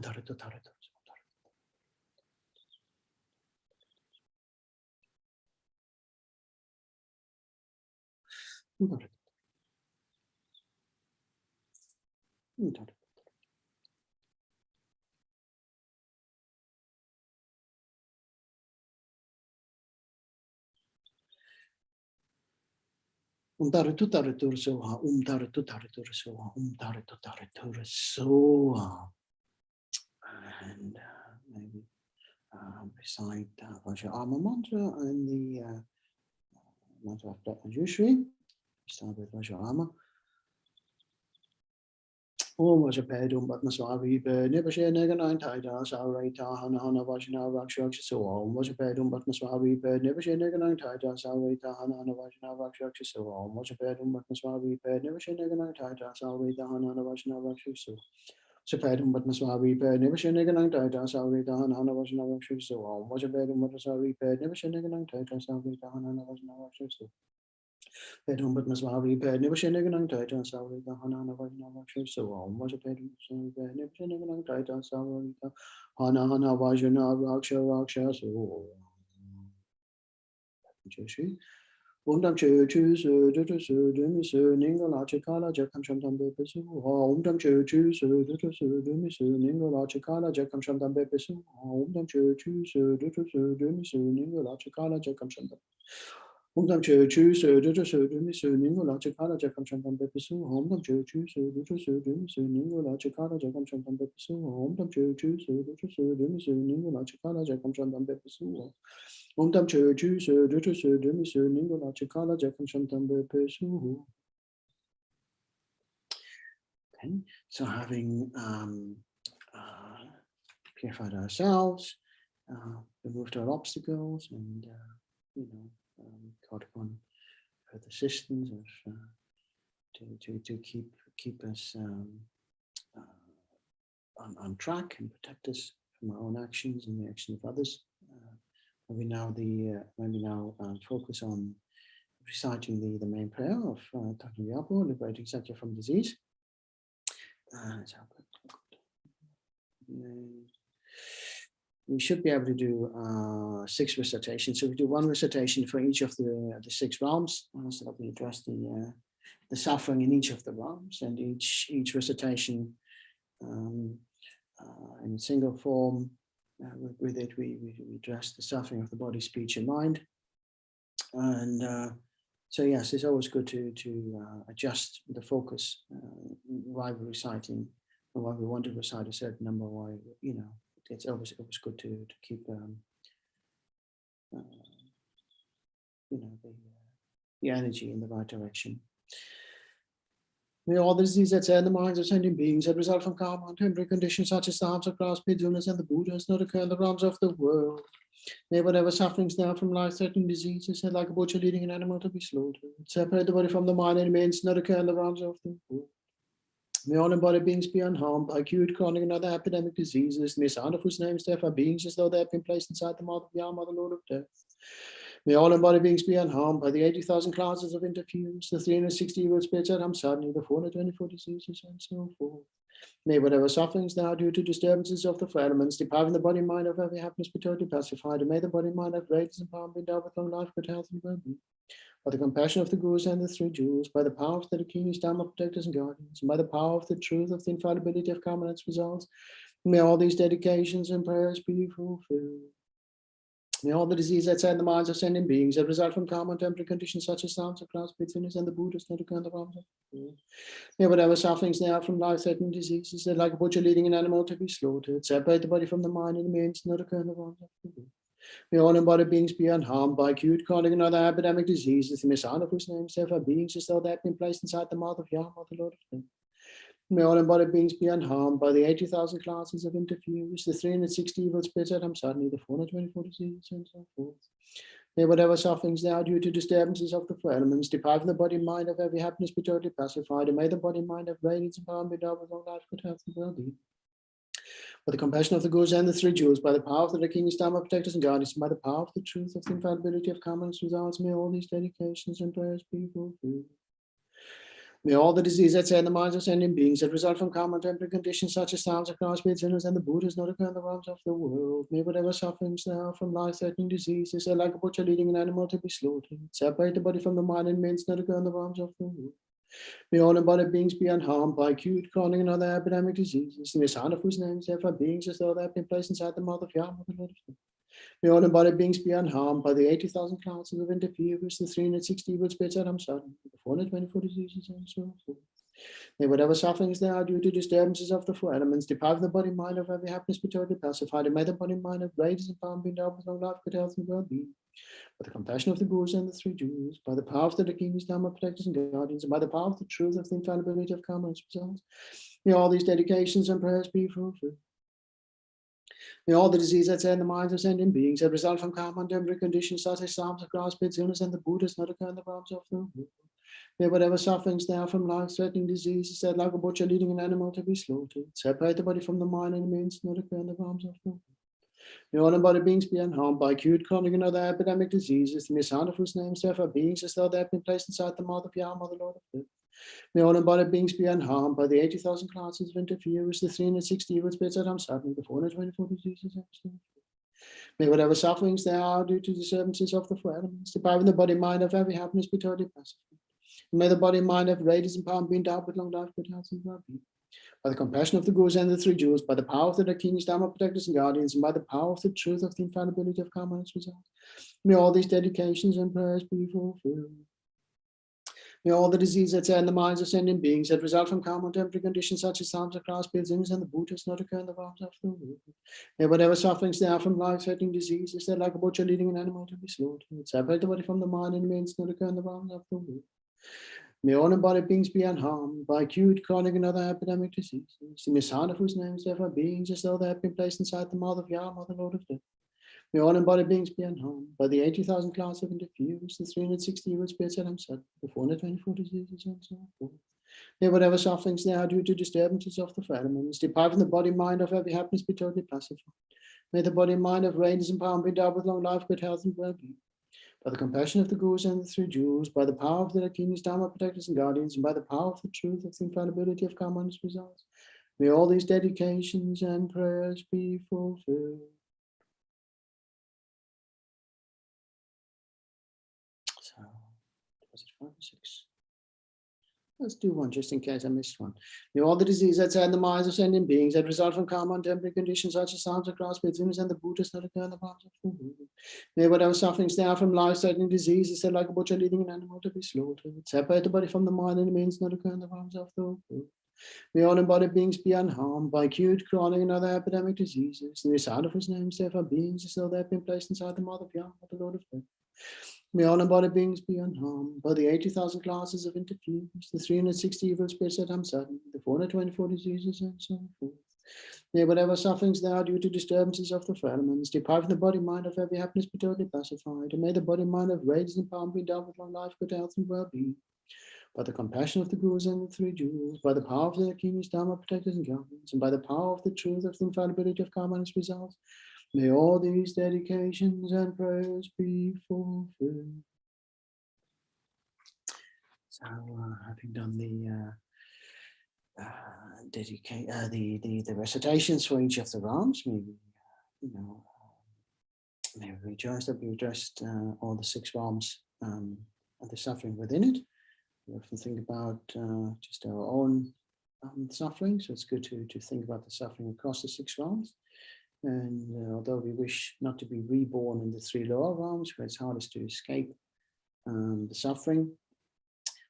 Tare tu tare tu so, tare. Tare. Tare. Tare tu tare tu so, tare tu tare tu so, tare tu tare tu so. And maybe recite Vajrayana mantra and the mantra of Dr. Yusri. We start with Vajrayana. Om Vajrapedum Batmaswari Nipashe Neganine Taida Saureta Hana Hana Vajna Rakshak So Om Vajrapedum Batmaswari Nipashe Neganine Taida Saureta Hana Hana Vajna Rakshak So Om Vajrapedum Batmaswari Nipashe Neganine Taida Saureta Hana Hana Vajna Rakshak So Sapadum Batmaswari Nipashe Neganine Taida Saureta Hana Hana Vajna Rakshak So Om Vajrapedum Batmaswari Nipashe Neganine Taida Saureta Hana Hana Vajna Rakshak So Pedum but Maswari Ped never Shenegan Titan Saurita Hanana Vajna Vakshu so on was a pedum never Shenegan Titan Saurita Hanana Vajna Raksha Raksha so Joshi Om Dam Chu Chu Su Du Du Su Du Mi Su Ningo La Chikala Jakam Sham Dam Bepe Su Om Dam Chu Chu Su Du Du Su Du Mi Su Ningo La Chikala Jakam Sham Dam Bepe Su Om Dam Chu Chu Su Du Du Su Du Mi Su Ningo La Chikala Jakam Sham Dam Om Dam Chu Chu Su Du Du Su Du Mi Su Ningo La Chikala Jakam Sham Dam Bepe Su Om Dam Chu Chu Su Du Du Su Du Mi Su Ningo La Chikala Jakam Sham Dam Bepe Su Om Dam Chu Chu Su Du Du Su Du Mi Su Ningo La Chikala Jakam Sham Dam Bepe Su Om Dam Chu Chu Su Du Du Su Du Mi Su Ningo La Chikala Jakam Sham Dam Bepe Su. Okay, so having purified ourselves, removed our obstacles, and called upon further assistance to keep us on track and protect us from our own actions and the action of others. When we now focus on reciting the main prayer of Thangtong Gyalpo, liberating Satya from disease. We should be able to do 6 recitations. So we do 1 recitation for each of the 6 realms, so that we address the suffering in each of the realms, and each recitation in single form. With it, we address the suffering of the body, speech, and mind. And so yes, it's always good to adjust the focus while we're reciting, or while we want to recite a certain number. Why it's always good to keep the energy in the right direction. May all the diseases that in the minds of sentient beings that result from karma and temporary conditions such as the harms of grass, illness, and the Buddhas not occur in the realms of the world. May whatever sufferings now from life-threatening diseases, and like a butcher leading an animal to be slaughtered, separate the body from the mind and remains not occur in the realms of the world. May all embodied beings be unharmed by acute, chronic, and other epidemic diseases. May sound of whose names therefore beings as though they have been placed inside the mouth of Yama, the Lord of Death. May all embodied beings be unharmed by the 80,000 classes of interviews, the 360 evil spirits at Hamsadni, the 424 diseases, and so forth. May whatever sufferings now due to disturbances of the four elements, depriving the body and mind of every happiness, be totally pacified, and may the body and mind have greatness and power, be endowed with long life, good health, and well-being. By the compassion of the Gurus and the 3 jewels, by the power of the Kings, Dharma protectors, and guardians, and by the power of the truth of the infallibility of karma and its results, may all these dedications and prayers be fulfilled. May all the diseases outside in the minds of sentient beings that result from karma and temporary conditions such as sounds of clouds, bitterness, and the Buddhas not occur in the realms of the world. May whatever sufferings they are from life-threatening diseases, that like a butcher leading an animal to be slaughtered, separate the body from the mind and the means not occur in the realms of the world. May all embodied beings be unharmed by acute, chronic, and other epidemic diseases, the sound of whose names therefore beings as though they have been placed inside the mouth of Yama, the Lord of Death. May all embodied beings be unharmed by the 80,000 classes of interviews, the 360 evil spirits at Hamsadni, the 424 diseases, and so forth. May whatever sufferings they are due to disturbances of the four elements, depriving the body and mind of every happiness, be totally pacified, and may the body and mind have radiance and power, and be endowed with long life, good health, and well-being. By the compassion of the Gurus and the 3 jewels, by the power of the Kings, Dharma protectors, and guardians, and by the power of the truth of the infallibility of karma and its results, may all these dedications and prayers be fulfilled. May all the diseases that in the minds of sentient beings that result from karma and temporary conditions such as sounds of grass, sinners, and the Buddhas not occur in the realms of the world. May whatever sufferings there are from life-threatening diseases, that like a butcher leading an animal to be slaughtered, separate the body from the mind and means not occur in the realms of the world. May all embodied beings be unharmed by acute, chronic, and other epidemic diseases, the sound of whose names therefore beings as though they have been placed inside the mouth of Yama, the Lord of Death. May all embodied beings be unharmed by the 80,000 classes of interference, the 360 evil spirits at Hamsadni, the 424 diseases, and so forth. May whatever sufferings there are due to disturbances of the 4 elements, depriving the body and mind of every happiness, be totally pacified, and may the body and mind have radiance and power, be endowed with long life, good health, and well-being. By the compassion of the Gurus and the 3 jewels, by the power of the Kings, Dharma protectors, and guardians, and by the power of the truth of the infallibility of karma and its results, may all these dedications and prayers be fulfilled. May all the diseases that in the minds of sentient beings that result from karma and temporary conditions such as psalms of grass, pits, illness, and the Buddhas not occur in the realms of the world. May whatever sufferings there are from life-threatening diseases that like a butcher leading an animal to be slaughtered, separate the body from the mind and means not occur in the realms of the world. May all embodied beings be unharmed by acute, chronic, and other epidemic diseases, the sound of whose names therefore beings as though they have been placed inside the mouth of Yama, the Lord of Death. May all embodied beings be unharmed by the 80,000 classes of interference, the 360 evil spirits at Hamsadni, the 424 diseases, and so forth. May whatever sufferings there are due to disturbances of the four elements, depriving the body mind of every happiness, be totally pacified. May the body and mind have radiance and power and be endowed with long life, good health, and well-being. By the compassion of the Gurus and the three jewels, by the power of the Dakinis, Dharma protectors and guardians, and by the power of the truth of the infallibility of karma and its results, may all these dedications and prayers be fulfilled. May all the diseases that are in the minds of sentient beings that result from karma and temporary conditions such as Samsa, class, Pilsins, and the Buddhas not occur in the realms of the world. May whatever sufferings there are from life-threatening diseases that like a butcher leading an animal to be slaughtered, separate the body from the mind and means not occur in the realms of the world. May all embodied beings be unharmed by acute, chronic, and other epidemic diseases, the Messiah of whose names therefore beings as though they have been placed inside the mouth of Yama, the Lord of Death. May all embodied beings be unharmed by the 80,000 classes of interviews, the 360 evil spirits at himself, the 424 diseases, and so forth. May whatever sufferings there are due to disturbances of the four elements, depriving the body mind of every happiness, be totally pacified. May the body and mind have radiance and power and be endowed with long life, good health, and well-being. By the compassion of the Gurus and the three jewels, by the power of the Dakinis, Dharma protectors and guardians, and by the power of the truth of the infallibility of karma and its results, may all these dedications and prayers be fulfilled. So, was it 5 or 6? Let's do one just in case I missed one. May all the diseases that are in the minds of sentient beings that result from karma and temporary conditions such as Samsa, class, Pilsins, and the Buddhas not occur in the realms of the world. May whatever sufferings there are from life-threatening diseases that like a butcher leading an animal to be slaughtered, separate the body from the mind and the means not occur in the realms of the world. May all embodied beings be unharmed by acute, chronic, and other epidemic diseases, the Messiah of whose names therefore beings as though they have been placed inside the mouth of Yama, the Lord of Death. May all embodied beings be unharmed by the 80,000 classes of interviews, the 360 evil spirits at Hamsatan, the 424 diseases, and so forth. May whatever sufferings there are due to disturbances of the four elements, depriving the body mind of every happiness, be totally pacified, and may the body mind have radiance and power be endowed with long life, good health, and well-being. By the compassion of the Gurus and the three jewels, by the power of the Dakinis, Dharma protectors and guardians, and by the power of the truth of the infallibility of karma and its results, may all these dedications and prayers be fulfilled. So, having done the recitations for each of the realms, maybe may we rejoice that we addressed all the 6 realms and the suffering within it. We often think about just our own suffering, so it's good to think about the suffering across the 6 realms. And although we wish not to be reborn in the 3 lower realms, where it's hardest to escape the suffering,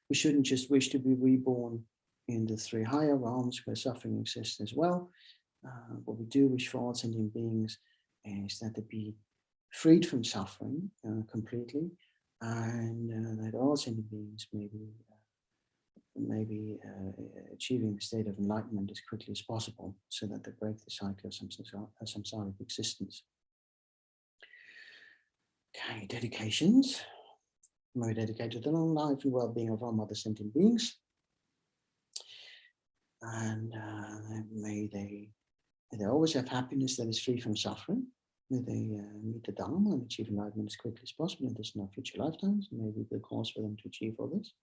we shouldn't just wish to be reborn in the 3 higher realms where suffering exists as well. What we do wish for all sentient beings is that they be freed from suffering completely, and that all sentient beings may be achieving the state of enlightenment as quickly as possible, so that they break the cycle of samsaric existence. Okay, dedications. May we dedicate to the long life and well-being of all mother sentient beings, and may they always have happiness that is free from suffering. May they meet the Dharma and achieve enlightenment as quickly as possible in this and our future lifetimes. May we be the cause for them to achieve all this.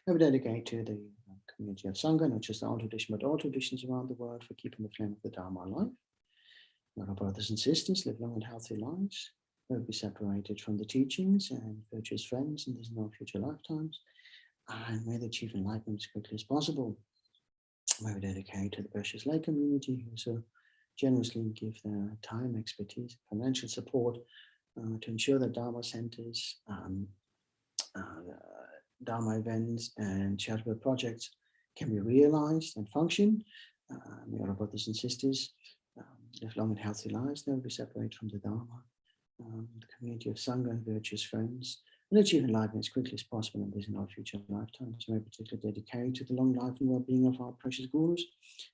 May we dedicate to the community of Sangha, not just our tradition, but all traditions around the world, for keeping the flame of the Dharma alive. May our brothers and sisters live long and healthy lives. May we be separated from the teachings and virtuous friends in this and our future lifetimes. And may they achieve enlightenment as quickly as possible. May we dedicate to the precious lay community who so generously give their time, expertise, financial support to ensure that Dharma centers, Dharma events and charitable projects can be realized and function. May our brothers and sisters live long and healthy lives, never be separated from the Dharma, the community of Sangha and virtuous friends, and achieve enlightenment as quickly as possible in this and our future lifetimes. May particularly dedicate to the long life and well-being of our precious Gurus,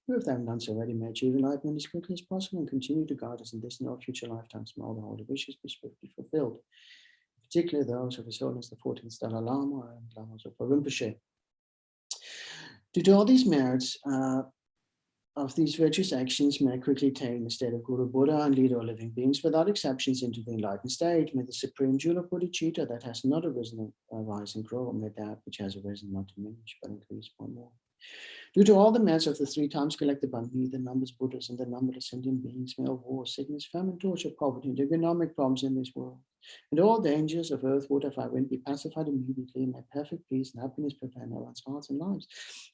who, if they haven't done so already, may achieve enlightenment as quickly as possible and continue to guide us in this and our future lifetimes. May all the holy wishes be swiftly fulfilled, particularly those of His Holiness the 14th Dalai Lama and Lama Zopa Rinpoche. Due to all these merits of these virtuous actions, may quickly attain the state of Guru Buddha and lead all living beings without exceptions into the enlightened state. May the supreme jewel of bodhicitta that has not arisen arise and grow. May that which has arisen not diminish but increase more and more. Due to all the merits of the 3 times collected by me, the numberless Buddhas and the numberless sentient beings, may all war, sickness, famine, torture, poverty, and economic problems in this world, and all dangers of earth, water, fire, wind be pacified immediately. May perfect peace and happiness prevail in everyone's hearts and lives.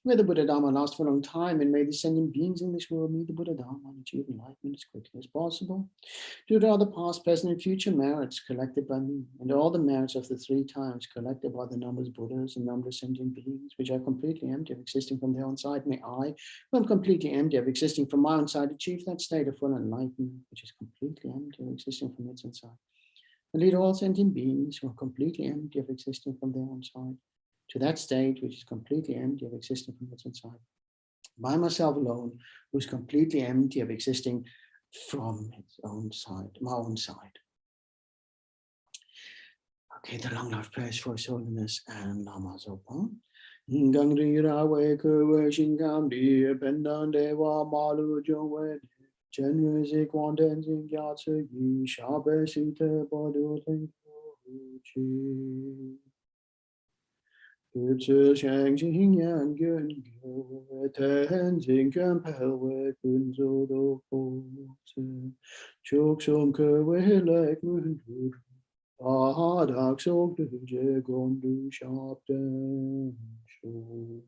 May the Buddha Dharma last for a long time, and may the sentient beings in this world meet the Buddha Dharma and achieve enlightenment as quickly as possible. Due to all the past, present, and future merits collected by me, and all the merits of the 3 times collected by the numberless Buddhas and numberless sentient beings, which are completely empty of existing from their own side, may I, who am completely empty of existing from my own side, achieve that state of full enlightenment, which is completely empty of existing from its own side. And lead all sentient beings who are completely empty of existing from their own side to that state which is completely empty of existing from its own side. By myself alone, who is completely empty of existing from its own side, my own side. Okay, the long life prayers for His Holiness and Lama Zopa. Gangri Rawe Kurwe Shingam Di Bendan Dewa Malu Jongwe Chenrezig Tenzing Gyatso Yi Shabe Sita Bodu Tenkochi Utsu Shang Jing Yang Gun Tenzing Kampelwe Kunzo Do Kotsu Chok Som Kerwe Lek Mundu Adak Sok Duje Gondu Shabden Shu.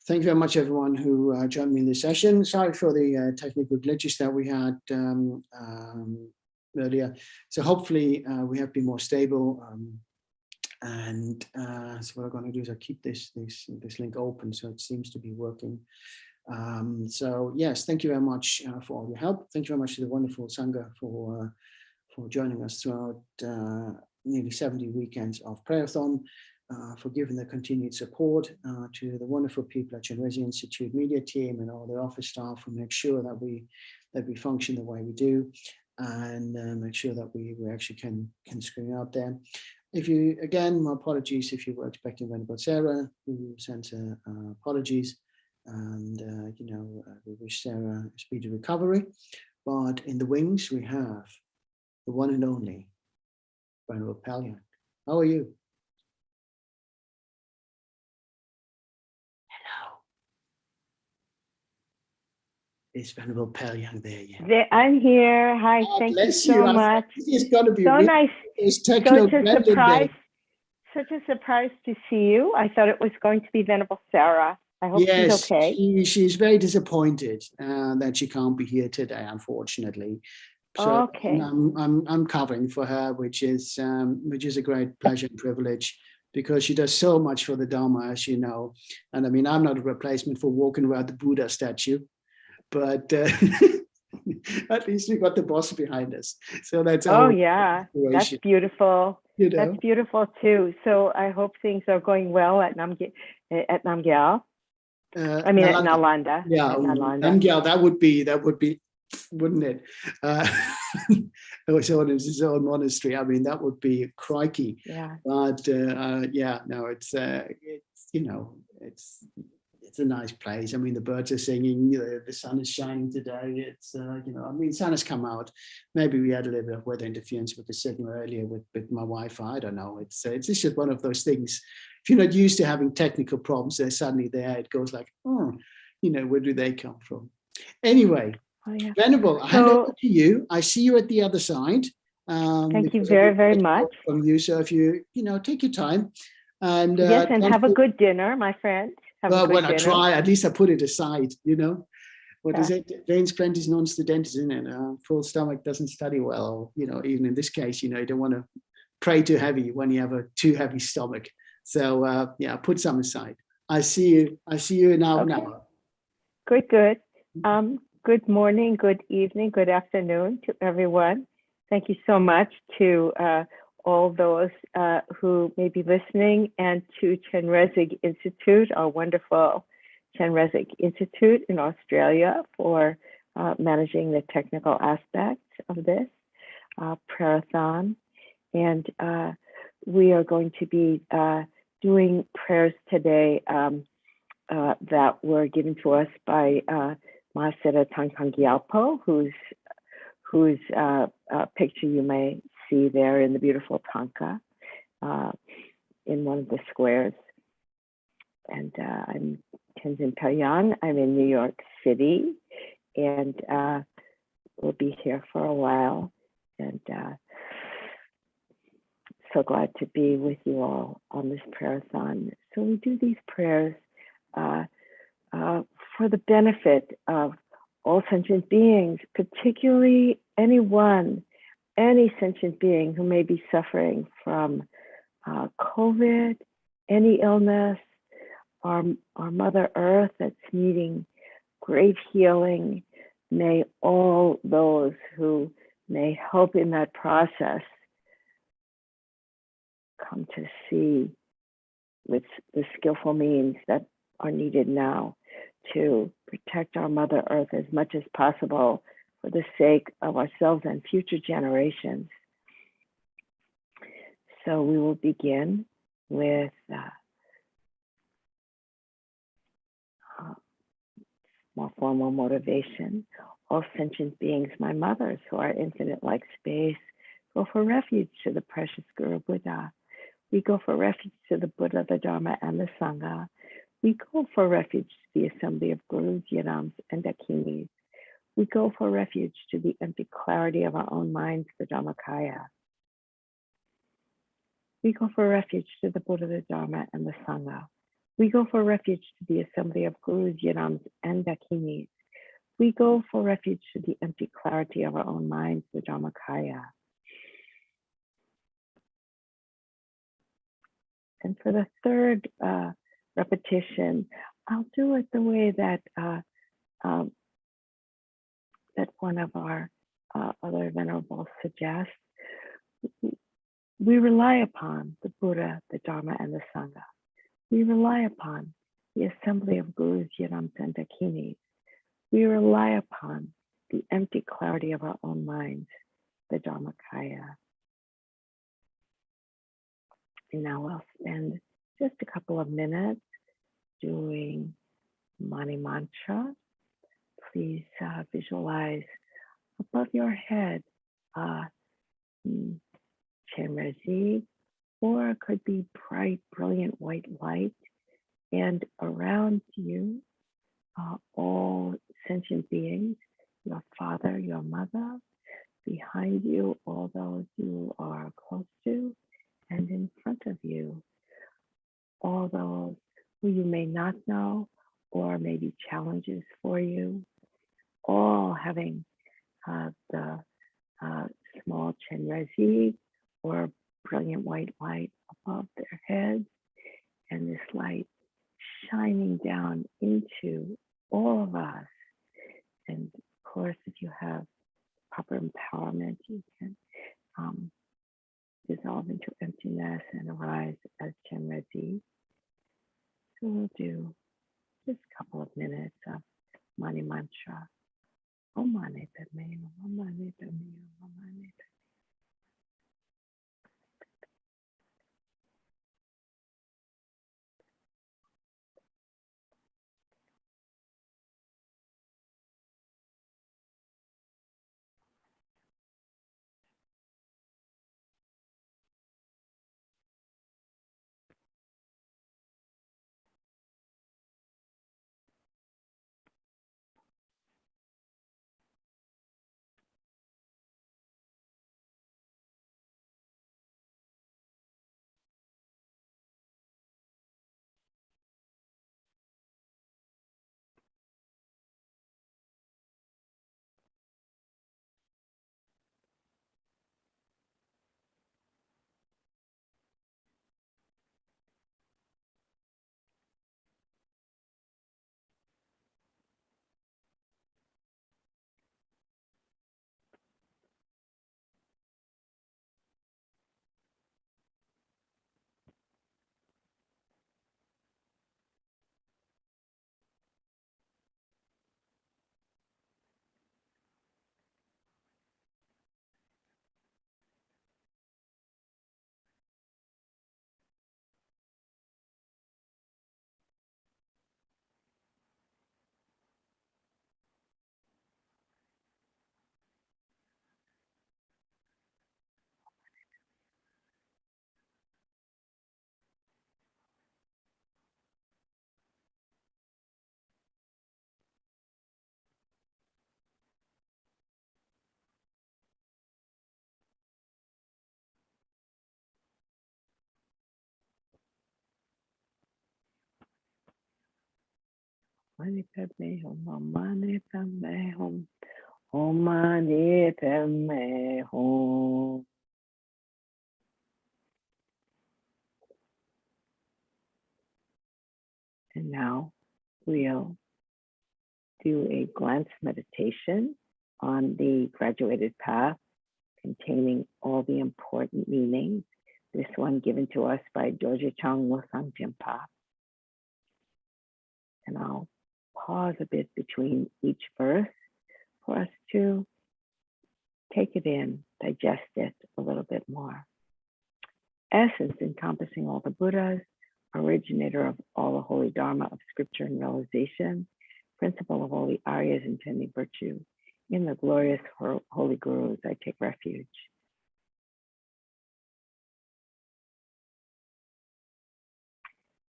Thank you very much, everyone who joined me in this session. Sorry for the technical glitches that we had earlier. So hopefully we have been more stable. So what I'm going to do is I'll keep this link open, so it seems to be working. So yes, thank you very much for all your help. Thank you very much to the wonderful Sangha for joining us throughout nearly 70 weekends of prayerathon. For giving the continued support to the wonderful people at Chenrezig Institute Media Team and all the office staff who make sure that we function the way we do, and make sure that we actually can screen out there. If you, again, my apologies if you were expecting Venerable Sarah, who sent her apologies, and we wish Sarah a speedy recovery. But in the wings we have the one and only Venerable Palyang. How are you? Is Venerable Palyang there yet? I'm here. Hi, thank you so much. It's going to be so really nice. Such a surprise to see you. I thought it was going to be Venerable Sarah. I hope she's okay. She's very disappointed that she can't be here today, unfortunately. So okay. I'm covering for her, which is a great pleasure and privilege, because she does so much for the Dharma, as you know. And I mean, I'm not a replacement for walking around the Buddha statue, but at least we got the boss behind us. So that's yeah, that's beautiful. That's beautiful too. So I hope things are going well at Nam Gyal. I mean, at Nalanda. Yeah, Nam Gyal. That would be, wouldn't it? So it's his own monastery. I mean, that would be crikey. Yeah. But no, it's it's a nice place. I mean, the birds are singing, the sun is shining today. It's, I mean, sun has come out. Maybe we had a little bit of weather interference with the signal earlier with my Wi-Fi. I don't know. It's just one of those things. If you're not used to having technical problems, they're suddenly there. It goes like, where do they come from? Anyway, Venerable, I hand over to you. I see you at the other side. Thank you very, very much. From you. So if you, take your time. And yes, and have a good dinner, my friend. Well, when I try, at least I put it aside, What is it? Vain plentis non studentis, isn't it? Full stomach doesn't study well. Even in this case, you don't want to pray too heavy when you have a too heavy stomach. So put some aside. I see you now. Okay. Now. Good. Good morning, good evening, good afternoon to everyone. Thank you so much to all those who may be listening, and to Chenrezig Institute, our wonderful Chenrezig Institute in Australia, for managing the technical aspects of this prayerathon. And we are going to be doing prayers today that were given to us by Mahasera Thangtong Gyalpo, whose picture you may see there in the beautiful Thangka in one of the squares. And I'm Tenzin Paoyang. I'm in New York City, and we'll be here for a while. And so glad to be with you all on this prayer-a-thon. So we do these prayers for the benefit of all sentient beings, particularly any sentient being who may be suffering from COVID, any illness, our Mother Earth that's needing great healing. May all those who may help in that process come to see with the skillful means that are needed now to protect our Mother Earth as much as possible for the sake of ourselves and future generations. So we will begin with more formal motivation. All sentient beings, my mothers, who are infinite like space, go for refuge to the precious Guru Buddha. We go for refuge to the Buddha, the Dharma, and the Sangha. We go for refuge to the assembly of Gurus, Yadams, and Dakinis. We go for refuge to the empty clarity of our own minds, the Dharmakaya. We go for refuge to the Buddha, the Dharma, and the Sangha. We go for refuge to the assembly of Gurus, Yadams, and Dakinis. We go for refuge to the empty clarity of our own minds, the Dharmakaya. And for the third repetition, I'll do it the way that that one of our other venerables suggests. We rely upon the Buddha, the Dharma, and the Sangha. We rely upon the assembly of Gurus, Yadams, and Dakinis. We rely upon the empty clarity of our own minds, the Dharmakaya. And now we'll spend just a couple of minutes doing Mani Mantra. Please visualize above your head Chenrezig, or it could be bright, brilliant white light. And around you, all sentient beings, your father, your mother, behind you, all those you are close to, and in front of you, all those who you may not know or maybe challenges for you, all having the small Chenrezig or brilliant white light above their heads, and this light shining down into all of us. And of course, if you have proper empowerment, you can dissolve into emptiness and arise as Chenrezig. So we'll do just a couple of minutes of Mani Mantra. Om Mani Padme, Om Mani Padme, Om Mani Padme. Mani Padme Hum, Om Mani Padme Hum, Om Mani Padme Hum. And now we'll do a glance meditation on the graduated path containing all the important meanings. This one given to us by Dorje Chang Losang Jimpa. And I'll pause a bit between each verse for us to take it in, digest it a little bit more. Essence encompassing all the Buddhas, originator of all the holy Dharma of scripture and realization, principle of all the Aryas intending virtue. In the glorious holy gurus, I take refuge.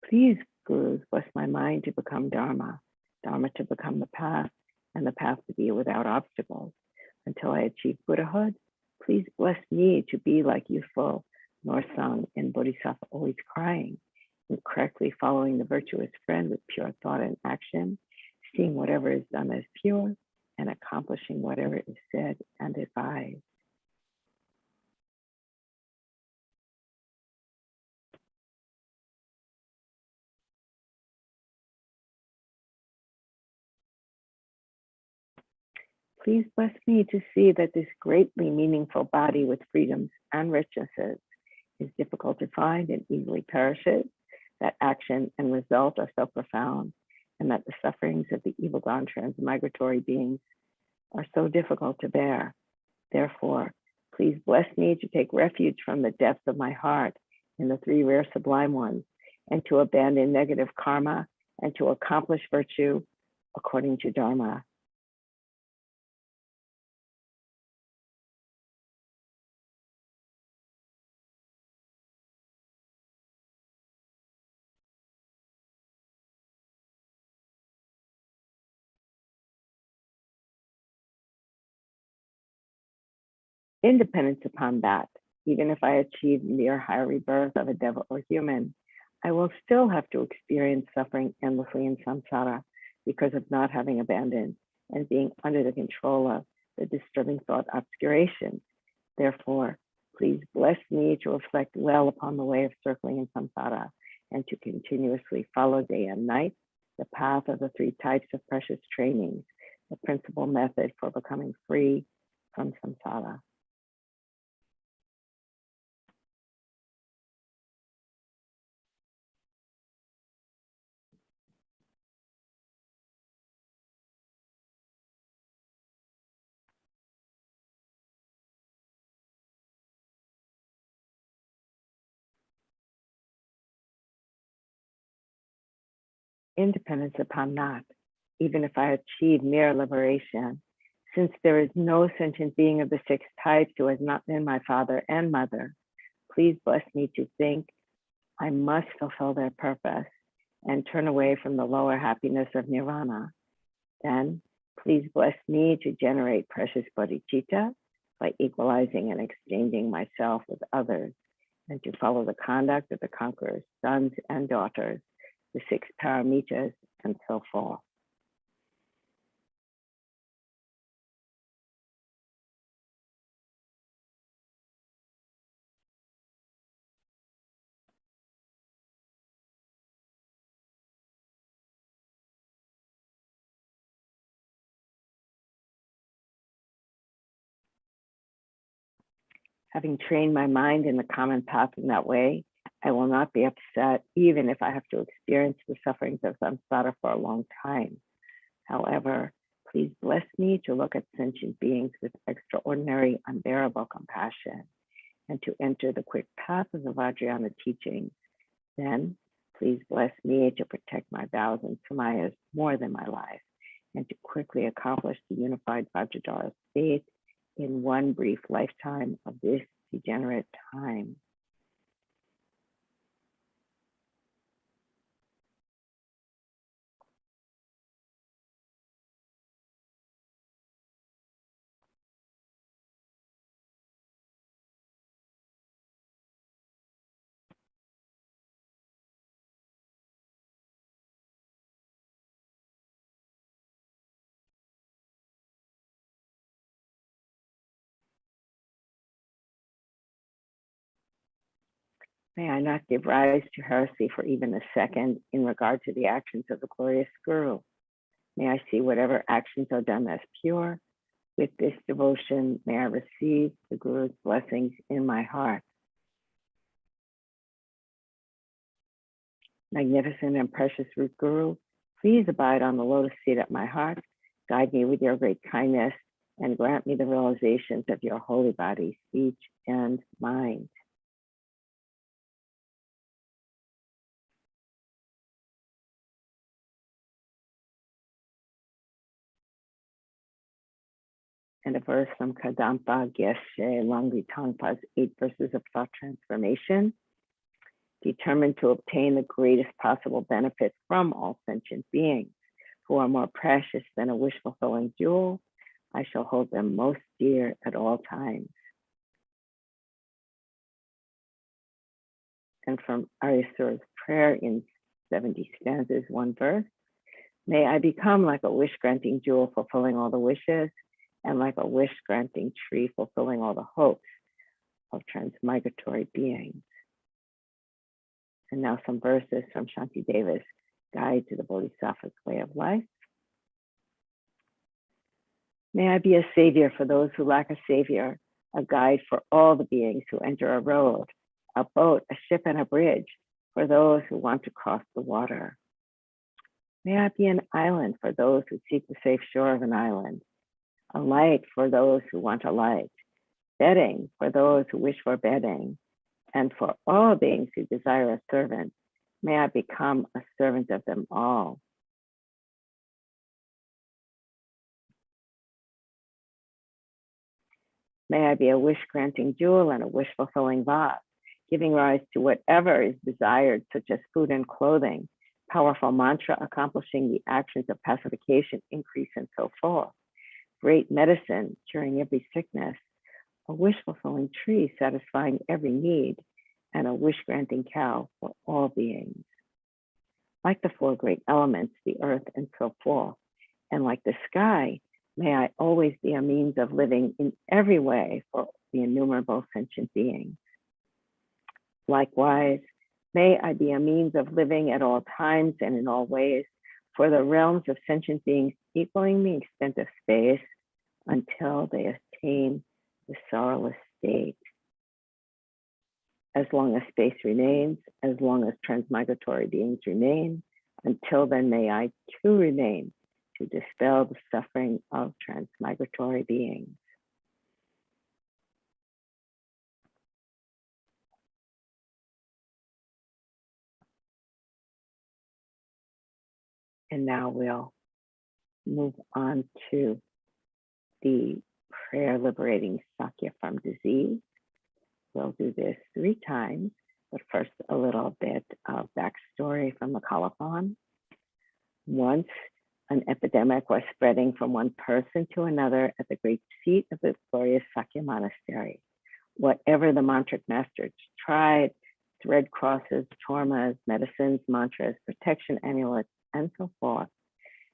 Please, gurus, bless my mind to become Dharma, Dharma to become the path, and the path to be without obstacles. Until I achieve Buddhahood, please bless me to be like youthful Norsang in Bodhisattva, always crying, and correctly following the virtuous friend with pure thought and action, seeing whatever is done as pure, and accomplishing whatever is said and advised. Please bless me to see that this greatly meaningful body with freedoms and richnesses is difficult to find and easily perishes, that action and result are so profound, and that the sufferings of the evil-gone transmigratory beings are so difficult to bear. Therefore, please bless me to take refuge from the depths of my heart in the three rare sublime ones, and to abandon negative karma and to accomplish virtue according to Dharma. Independence upon that, even if I achieve mere higher rebirth of a devil or human, I will still have to experience suffering endlessly in samsara because of not having abandoned and being under the control of the disturbing thought obscurations. Therefore, please bless me to reflect well upon the way of circling in samsara and to continuously follow day and night the path of the three types of precious trainings, the principal method for becoming free from samsara. Independence upon that, even if I achieve mere liberation, since there is no sentient being of the six types who has not been my father and mother, please bless me to think I must fulfill their purpose and turn away from the lower happiness of nirvana. Then, please bless me to generate precious bodhicitta by equalizing and exchanging myself with others, and to follow the conduct of the conqueror's sons and daughters, the six paramitas, and so forth. Having trained my mind in the common path in that way, I will not be upset even if I have to experience the sufferings of samsara for a long time. However, please bless me to look at sentient beings with extraordinary, unbearable compassion and to enter the quick path of the Vajrayana teachings. Then, please bless me to protect my vows and samayas more than my life and to quickly accomplish the unified Vajradhara state in one brief lifetime of this degenerate time. May I not give rise to heresy for even a second in regard to the actions of the glorious Guru. May I see whatever actions are done as pure. With this devotion, may I receive the Guru's blessings in my heart. Magnificent and precious root Guru, please abide on the lotus seat at my heart. Guide me with your great kindness and grant me the realizations of your holy body, speech, and mind. And a verse from Kadampa Geshe Langri Tangpa's 8 verses of thought transformation. Determined to obtain the greatest possible benefit from all sentient beings who are more precious than a wish-fulfilling jewel, I shall hold them most dear at all times. And from Aryasura's prayer in 70 stanzas, 1 verse. May I become like a wish-granting jewel fulfilling all the wishes, and like a wish-granting tree fulfilling all the hopes of transmigratory beings. And now some verses from Shanti Deva's Guide to the Bodhisattva's Way of Life. May I be a savior for those who lack a savior, a guide for all the beings who enter a road, a boat, a ship, and a bridge for those who want to cross the water. May I be an island for those who seek the safe shore of an island, a light for those who want a light, bedding for those who wish for bedding, and for all beings who desire a servant, may I become a servant of them all. May I be a wish-granting jewel and a wish-fulfilling vase, giving rise to whatever is desired, such as food and clothing, powerful mantra accomplishing the actions of pacification, increase, and so forth. Great medicine curing every sickness, a wish-fulfilling tree satisfying every need, and a wish-granting cow for all beings. Like the 4 great elements, the earth and so forth, and like the sky, may I always be a means of living in every way for the innumerable sentient beings. Likewise, may I be a means of living at all times and in all ways for the realms of sentient beings equaling the extent of space until they attain the sorrowless state. As long as space remains, as long as transmigratory beings remain, until then may I too remain to dispel the suffering of transmigratory beings. And now we'll move on to the prayer liberating Sakya from disease. We'll do this 3 times, but first a little bit of backstory from the colophon. Once an epidemic was spreading from one person to another at the great seat of the glorious Sakya monastery. Whatever the mantric master tried, thread crosses, tormas, medicines, mantras, protection amulets, and so forth,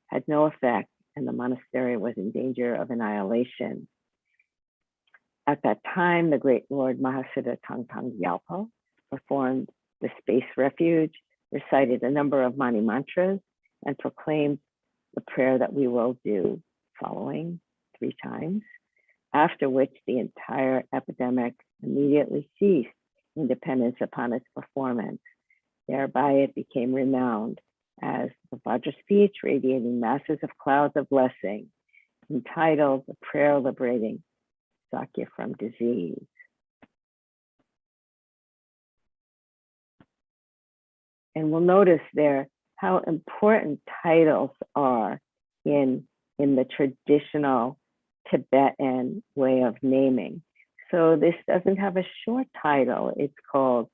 had no effect, and the monastery was in danger of annihilation. At that time, the great Lord Mahasiddha Thangtong Gyalpo performed the space refuge, recited a number of Mani mantras, and proclaimed the prayer that we will do following 3 times, after which the entire epidemic immediately ceased in dependence upon its performance. Thereby it became renowned as the Vajra speech radiating masses of clouds of blessing, entitled The Prayer Liberating Sakya from Disease. And we'll notice there how important titles are in the traditional Tibetan way of naming. So this doesn't have a short title. It's called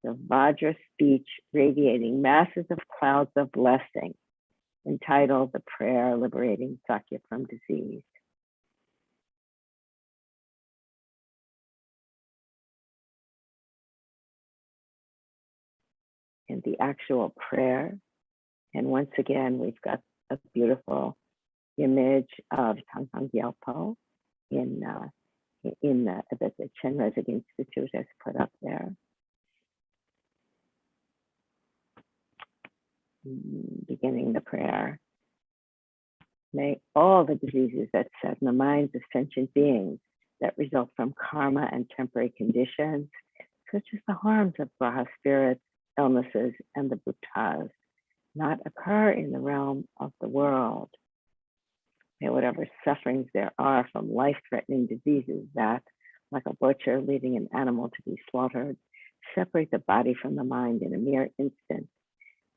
The Vajra Speech Radiating Masses of Clouds of Blessing, entitled The Prayer Liberating Sakya from Disease. And the actual prayer. And once again, we've got a beautiful image of Thangtong Gyalpo that the Chenrezig Institute has put up there. Beginning the prayer. May all the diseases that set in the minds of sentient beings that result from karma and temporary conditions, such as the harms of graha spirits, illnesses, and the bhutas, not occur in the realm of the world. May whatever sufferings there are from life-threatening diseases that, like a butcher leading an animal to be slaughtered, separate the body from the mind in a mere instant,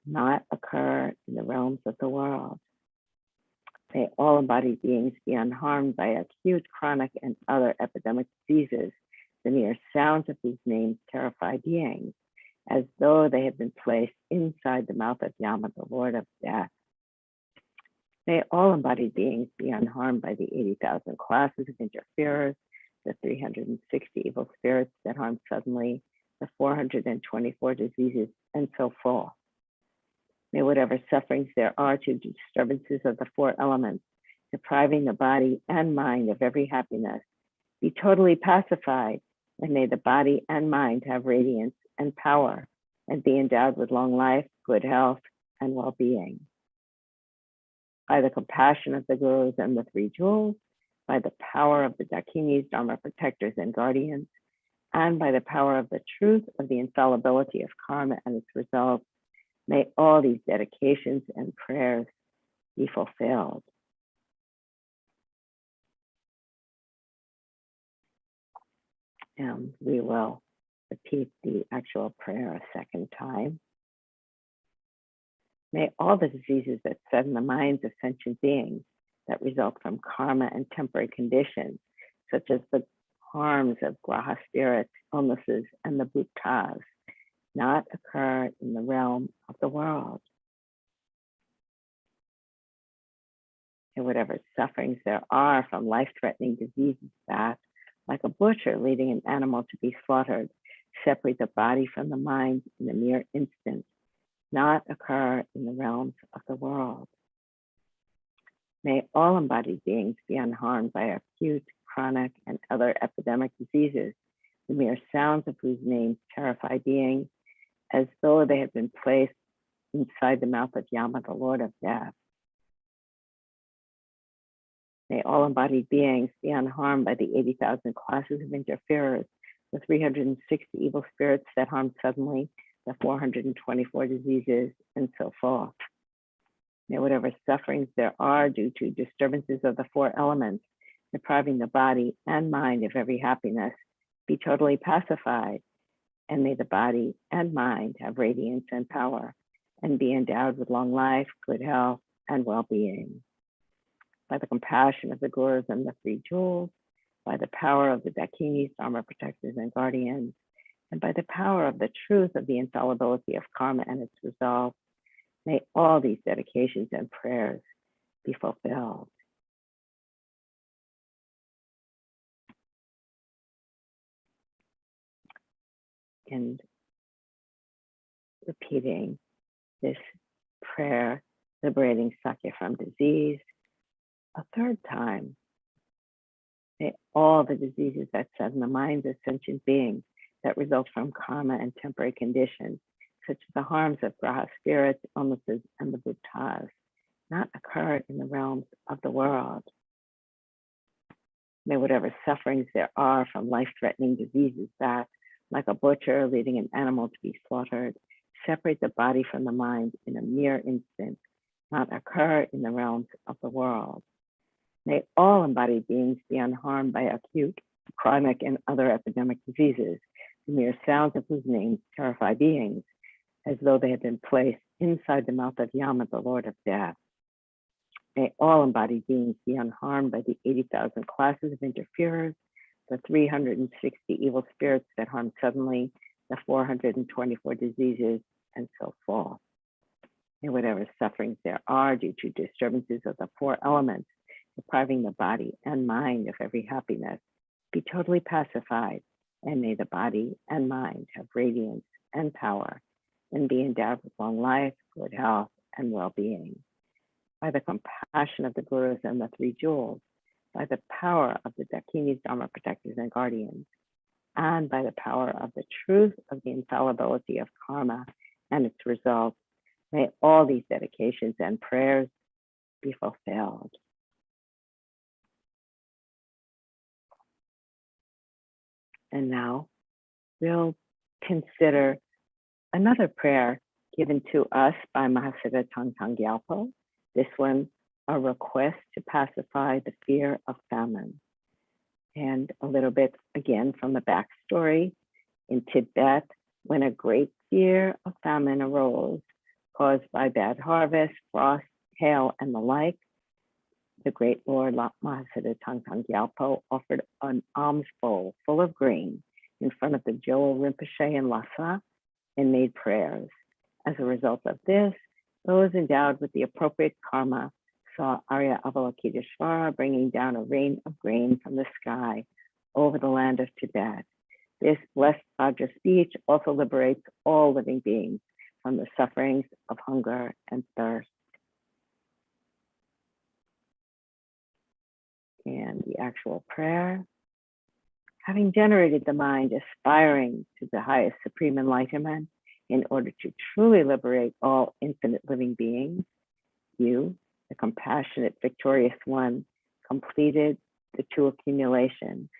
not occur in the realms of the world. May all embodied beings be unharmed by acute, chronic, and other epidemic diseases, the mere sounds of whose names terrify beings, as though they had been placed inside the mouth of Yama, the Lord of Death. May all embodied beings be unharmed by the 80,000 classes of interferers, the 360 evil spirits that harm suddenly, the 424 diseases, and so forth. May whatever sufferings there are to disturbances of the four elements, depriving the body and mind of every happiness, be totally pacified, and may the body and mind have radiance and power, and be endowed with long life, good health, and well-being. By the compassion of the gurus and the three jewels, by the power of the dakinis, dharma protectors, and guardians, and by the power of the truth of the infallibility of karma and its results, may all these dedications and prayers be fulfilled. And we will repeat the actual prayer a second time. May all the diseases that set in the minds of sentient beings that result from karma and temporary conditions, such as the harms of graha spirits, illnesses, and the bhutas, not occur in the realm of the world. And whatever sufferings there are from life-threatening diseases that, like a butcher leading an animal to be slaughtered, separate the body from the mind in a mere instant, not occur in the realms of the world. May all embodied beings be unharmed by acute, chronic, and other epidemic diseases, the mere sounds of whose names terrify beings, as though they had been placed inside the mouth of Yama, the Lord of Death. May all embodied beings be unharmed by the 80,000 classes of interferers, the 360 evil spirits that harm suddenly, the 424 diseases, and so forth. May whatever sufferings there are due to disturbances of the four elements, depriving the body and mind of every happiness, be totally pacified, and may the body and mind have radiance and power, and be endowed with long life, good health, and well-being. By the compassion of the gurus and the three jewels, by the power of the dakinis, dharma protectors, and guardians, and by the power of the truth of the infallibility of karma and its results, may all these dedications and prayers be fulfilled. And repeating this prayer, liberating Sakya from disease, a third time. May all the diseases that set in the minds of sentient beings that result from karma and temporary conditions, such as the harms of graha spirits, illnesses, and the bhutas, not occur in the realms of the world. May whatever sufferings there are from life-threatening diseases that, like a butcher leading an animal to be slaughtered, separate the body from the mind in a mere instant, not occur in the realms of the world. May all embodied beings be unharmed by acute, chronic, and other epidemic diseases, the mere sounds of whose names terrify beings, as though they had been placed inside the mouth of Yama, the Lord of Death. May all embodied beings be unharmed by the 80,000 classes of interferers, the 360 evil spirits that harm suddenly, the 424 diseases, and so forth. May whatever sufferings there are due to disturbances of the four elements, depriving the body and mind of every happiness, be totally pacified, and may the body and mind have radiance and power, and be endowed with long life, good health, and well-being. By the compassion of the gurus and the three jewels, by the power of the dakinis, dharma protectors, and guardians, and by the power of the truth of the infallibility of karma and its results, May all these dedications and prayers be fulfilled. And now we'll consider another prayer given to us by Mahasiddha Thangtong Gyalpo. This one, a request to pacify the fear of famine. And a little bit again from the backstory. In Tibet, when a great fear of famine arose, caused by bad harvest, frost, hail, and the like, the great Lord Mahasiddha Thangtong Gyalpo offered an alms bowl full of grain in front of the Gyalpo Rinpoche in Lhasa and made prayers. As a result of this, those endowed with the appropriate karma saw Arya Avalokiteshvara bringing down a rain of grain from the sky over the land of Tibet. This blessed Vajra speech also liberates all living beings from the sufferings of hunger and thirst. And the actual prayer. Having generated the mind aspiring to the highest supreme enlightenment in order to truly liberate all infinite living beings, you, the compassionate, victorious one, completed the two accumulations.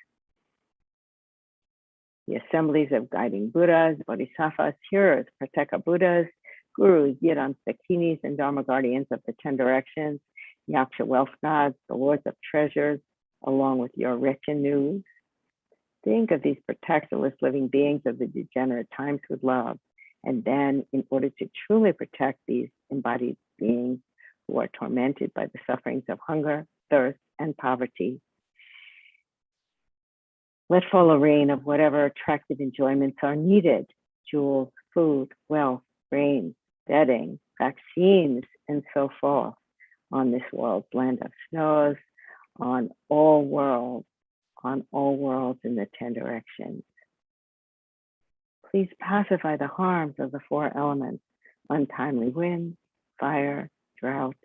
The assemblies of guiding Buddhas, Bodhisattvas, hearers, Prateka Buddhas, Gurus, Yidams, Dakinis, and Dharma guardians of the 10 directions, Yaksha wealth gods, the lords of treasures, along with your retinues. Think of these protectorless living beings of the degenerate times with love. And then, in order to truly protect these embodied beings who are tormented by the sufferings of hunger, thirst, and poverty, let fall a rain of whatever attractive enjoyments are needed: jewels, food, wealth, rain, bedding, vaccines, and so forth on this world's land of snows, on all worlds in the 10 directions. Please pacify the harms of the 4 elements: untimely wind, fire, drought,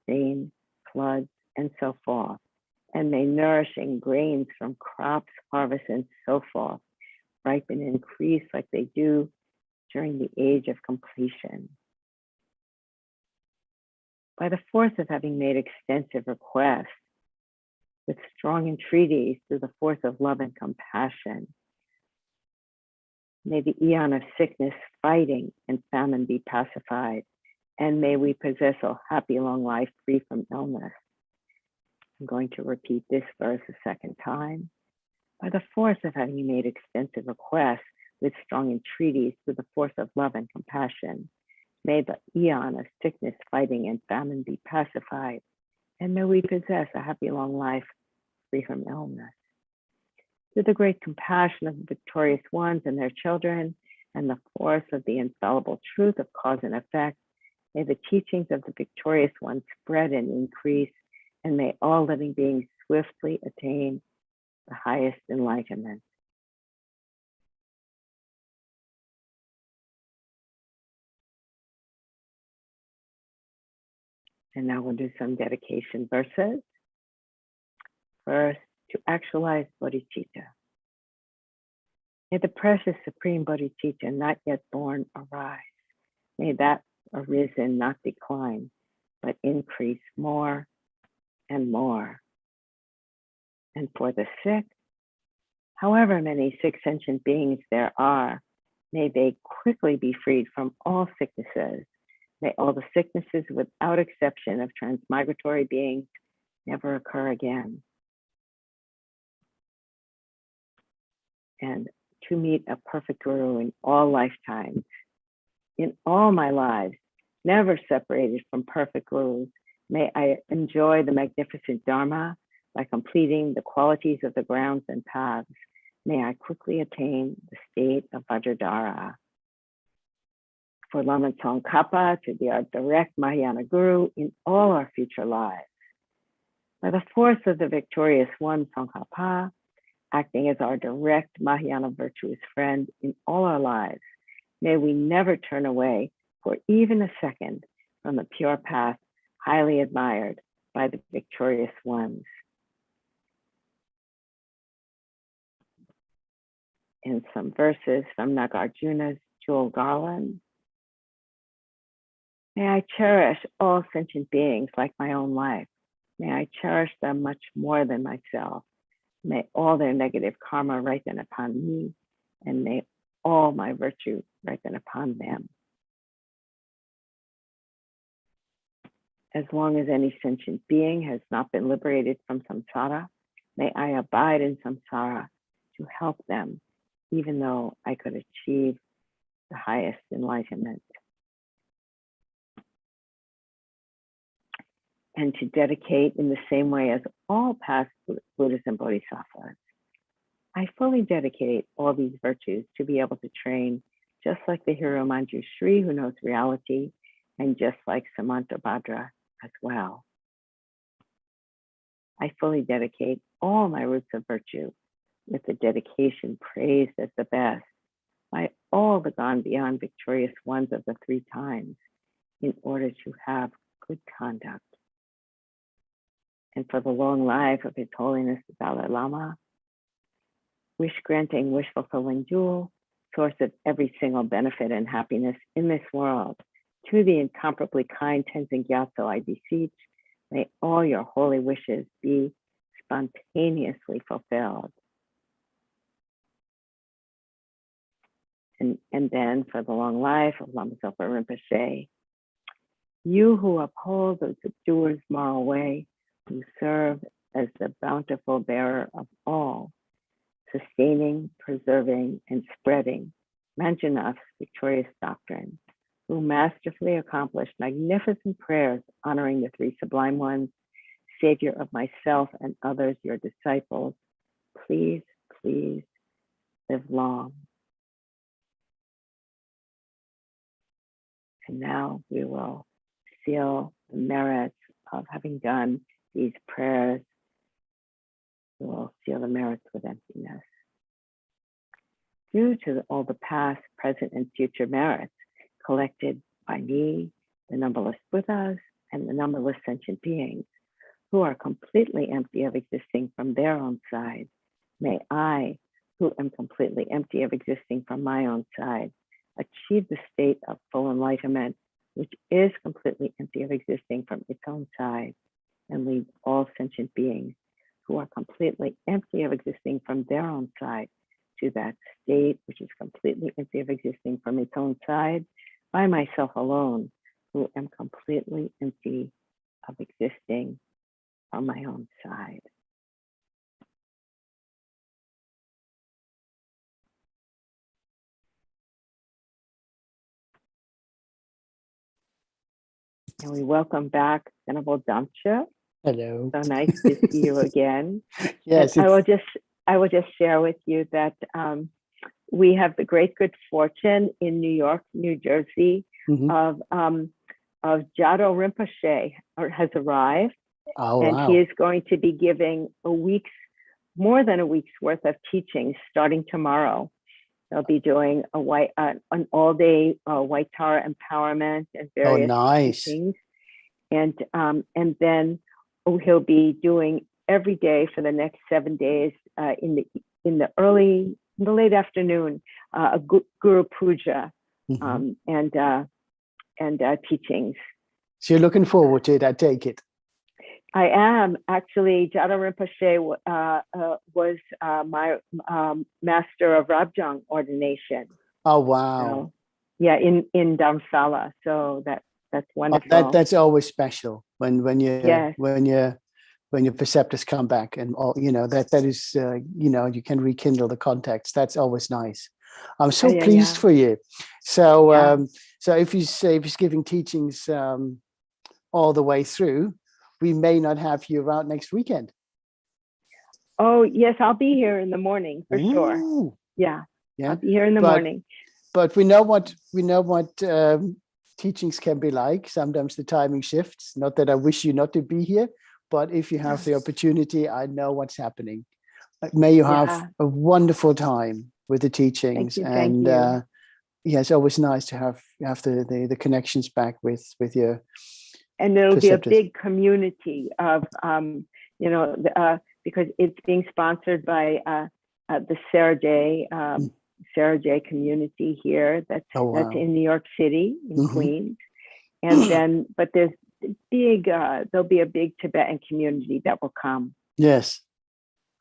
rain, floods, and so forth. And may nourishing grains from crops, harvest, and so forth ripen and increase like they do during the age of completion. By the force of having made extensive requests with strong entreaties through the force of love and compassion, may the eon of sickness, fighting, and famine be pacified, and may we possess a happy long life free from illness. I'm going to repeat this verse a second time. By the force of having made extensive requests with strong entreaties through the force of love and compassion, may the eon of sickness, fighting, and famine be pacified, and may we possess a happy long life free from illness. Through the great compassion of the victorious ones and their children, and the force of the infallible truth of cause and effect, may the teachings of the victorious ones spread and increase, and may all living beings swiftly attain the highest enlightenment. And now we'll do some dedication verses. First, to actualize bodhicitta. May the precious supreme bodhicitta not yet born arise. May that arisen not decline, but increase more and more. And for the sick, however many sick sentient beings there are, may they quickly be freed from all sicknesses. May all the sicknesses without exception of transmigratory beings never occur again. And to meet a perfect guru in all lifetimes, in all my lives, never separated from perfect gurus, may I enjoy the magnificent Dharma by completing the qualities of the grounds and paths. May I quickly attain the state of Vajradhara. For Lama Tsongkhapa to be our direct Mahayana Guru in all our future lives. By the force of the victorious one Tsongkhapa, acting as our direct Mahayana virtuous friend in all our lives, may we never turn away for even a second from the pure path highly admired by the victorious ones. And some verses from Nagarjuna's Jewel Garland. May I cherish all sentient beings like my own life. May I cherish them much more than myself. May all their negative karma ripen upon me, and may all my virtue ripen upon them. As long as any sentient being has not been liberated from samsara, may I abide in samsara to help them, even though I could achieve the highest enlightenment. And to dedicate in the same way as all past Buddhas and Bodhisattvas. I fully dedicate all these virtues to be able to train just like the hero Manjushri who knows reality, and just like Samantabhadra as well. I fully dedicate all my roots of virtue with the dedication praised as the best by all the gone beyond victorious ones of the 3 times in order to have good conduct. And for the long life of His Holiness the Dalai Lama, wish-granting, wish-fulfilling jewel, source of every single benefit and happiness in this world, to the incomparably kind Tenzin Gyatso, I beseech, may all your holy wishes be spontaneously fulfilled. And then for the long life of Lama Zopa Rinpoche, you who uphold the doer's moral way, who serve as the bountiful bearer of all, sustaining, preserving, and spreading Manjunat's victorious doctrine, who masterfully accomplished magnificent prayers honoring the 3 sublime ones, Savior of myself and others, your disciples, please, please live long. And now we will seal the merits of having done these prayers. We will seal the merits with emptiness. Due to all the past, present, and future merits collected by me, the numberless Buddhas, and the numberless sentient beings who are completely empty of existing from their own side, may I, who am completely empty of existing from my own side, achieve the state of full enlightenment, which is completely empty of existing from its own side, and lead all sentient beings who are completely empty of existing from their own side to that state which is completely empty of existing from its own side by myself alone, who am completely empty of existing from my own side. And we welcome back Venerable Damcha. Hello. So nice to see you again. Yes. I will just share with you that we have the great good fortune in New York, New Jersey, of Gyalpo Rinpoche has arrived. Oh, and wow. he is going to be giving more than a week's worth of teachings starting tomorrow. They'll be doing an all-day White Tara empowerment and various teachings, and then he'll be doing every day for the next 7 days in the late afternoon a Guru Puja and teachings. So you're looking forward to it, I take it. I am actually. Gyalpo Rinpoche was my master of Rabjang ordination. Oh wow! So, yeah, in Dharamsala. So that's wonderful. Oh, that's always special when your preceptors come back and all. That is you can rekindle the contacts. That's always nice. I'm so pleased for you. So so if he's giving teachings all the way through, we may not have you around next weekend. Oh, yes, I'll be here in the morning for sure. Yeah, I'll be here in the morning. But we know what teachings can be like. Sometimes the timing shifts. Not that I wish you not to be here, but if you have the opportunity, I know what's happening. May you have a wonderful time with the teachings. Thank you. It's always nice to have the connections back with your. And there'll be a big community of, because it's being sponsored by the Sarah J community here. That's in New York City, in Queens. And then, but there'll be a big Tibetan community that will come. Yes.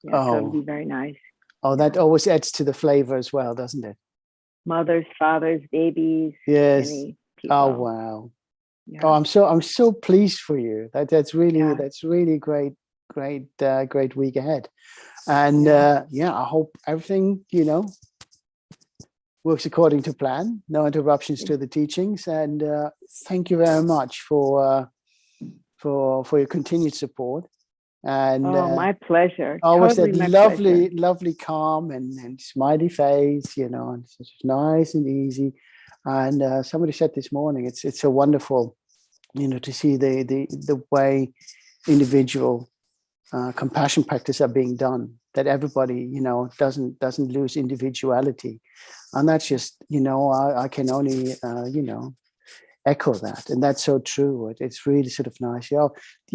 Yeah, so it'll be very nice. Oh, that always adds to the flavor as well, doesn't it? Mothers, fathers, babies. Yes. Many people. Oh, wow. Yeah. Oh, I'm so pleased for you. That's really great week ahead. And I hope everything, works according to plan. No interruptions to the teachings. And thank you very much for your continued support. And my pleasure. Always totally that lovely calm and smiley face, and it's just nice and easy. And somebody said this morning, it's so wonderful, to see the way individual compassion practice are being done. That everybody, doesn't lose individuality, and that's just, I can only, echo that, and that's so true. It's really sort of nice. You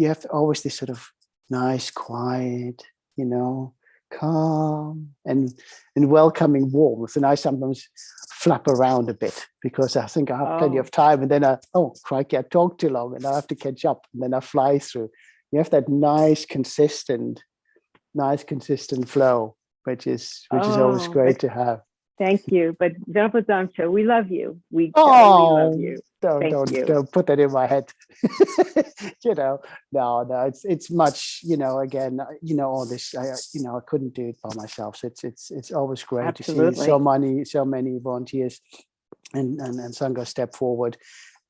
have always this sort of nice, quiet, calm and welcoming warmth. And I sometimes flap around a bit because I think I have plenty of time, and then crikey, I talk too long and I have to catch up, and then I fly through. You have that nice consistent flow, which is always great to have. Thank you. But Venerable Damcho, we love you. We totally love you. Don't put that in my head. No, it's much, again, all this, I couldn't do it by myself. So it's always great Absolutely. to see so many volunteers and Sangha step forward.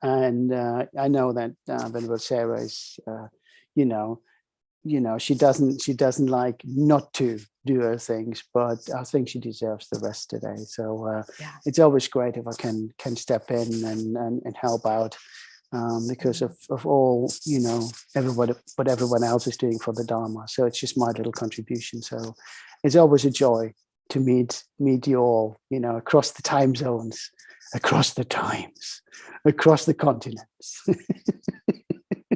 And I know that Venerable Sarah is, she doesn't like not to do her things, but I think she deserves the rest today. So it's always great if I can step in and help out, because of all, what everyone else is doing for the Dharma. So it's just my little contribution. So it's always a joy to meet you all, across the time zones, across the times, across the continents.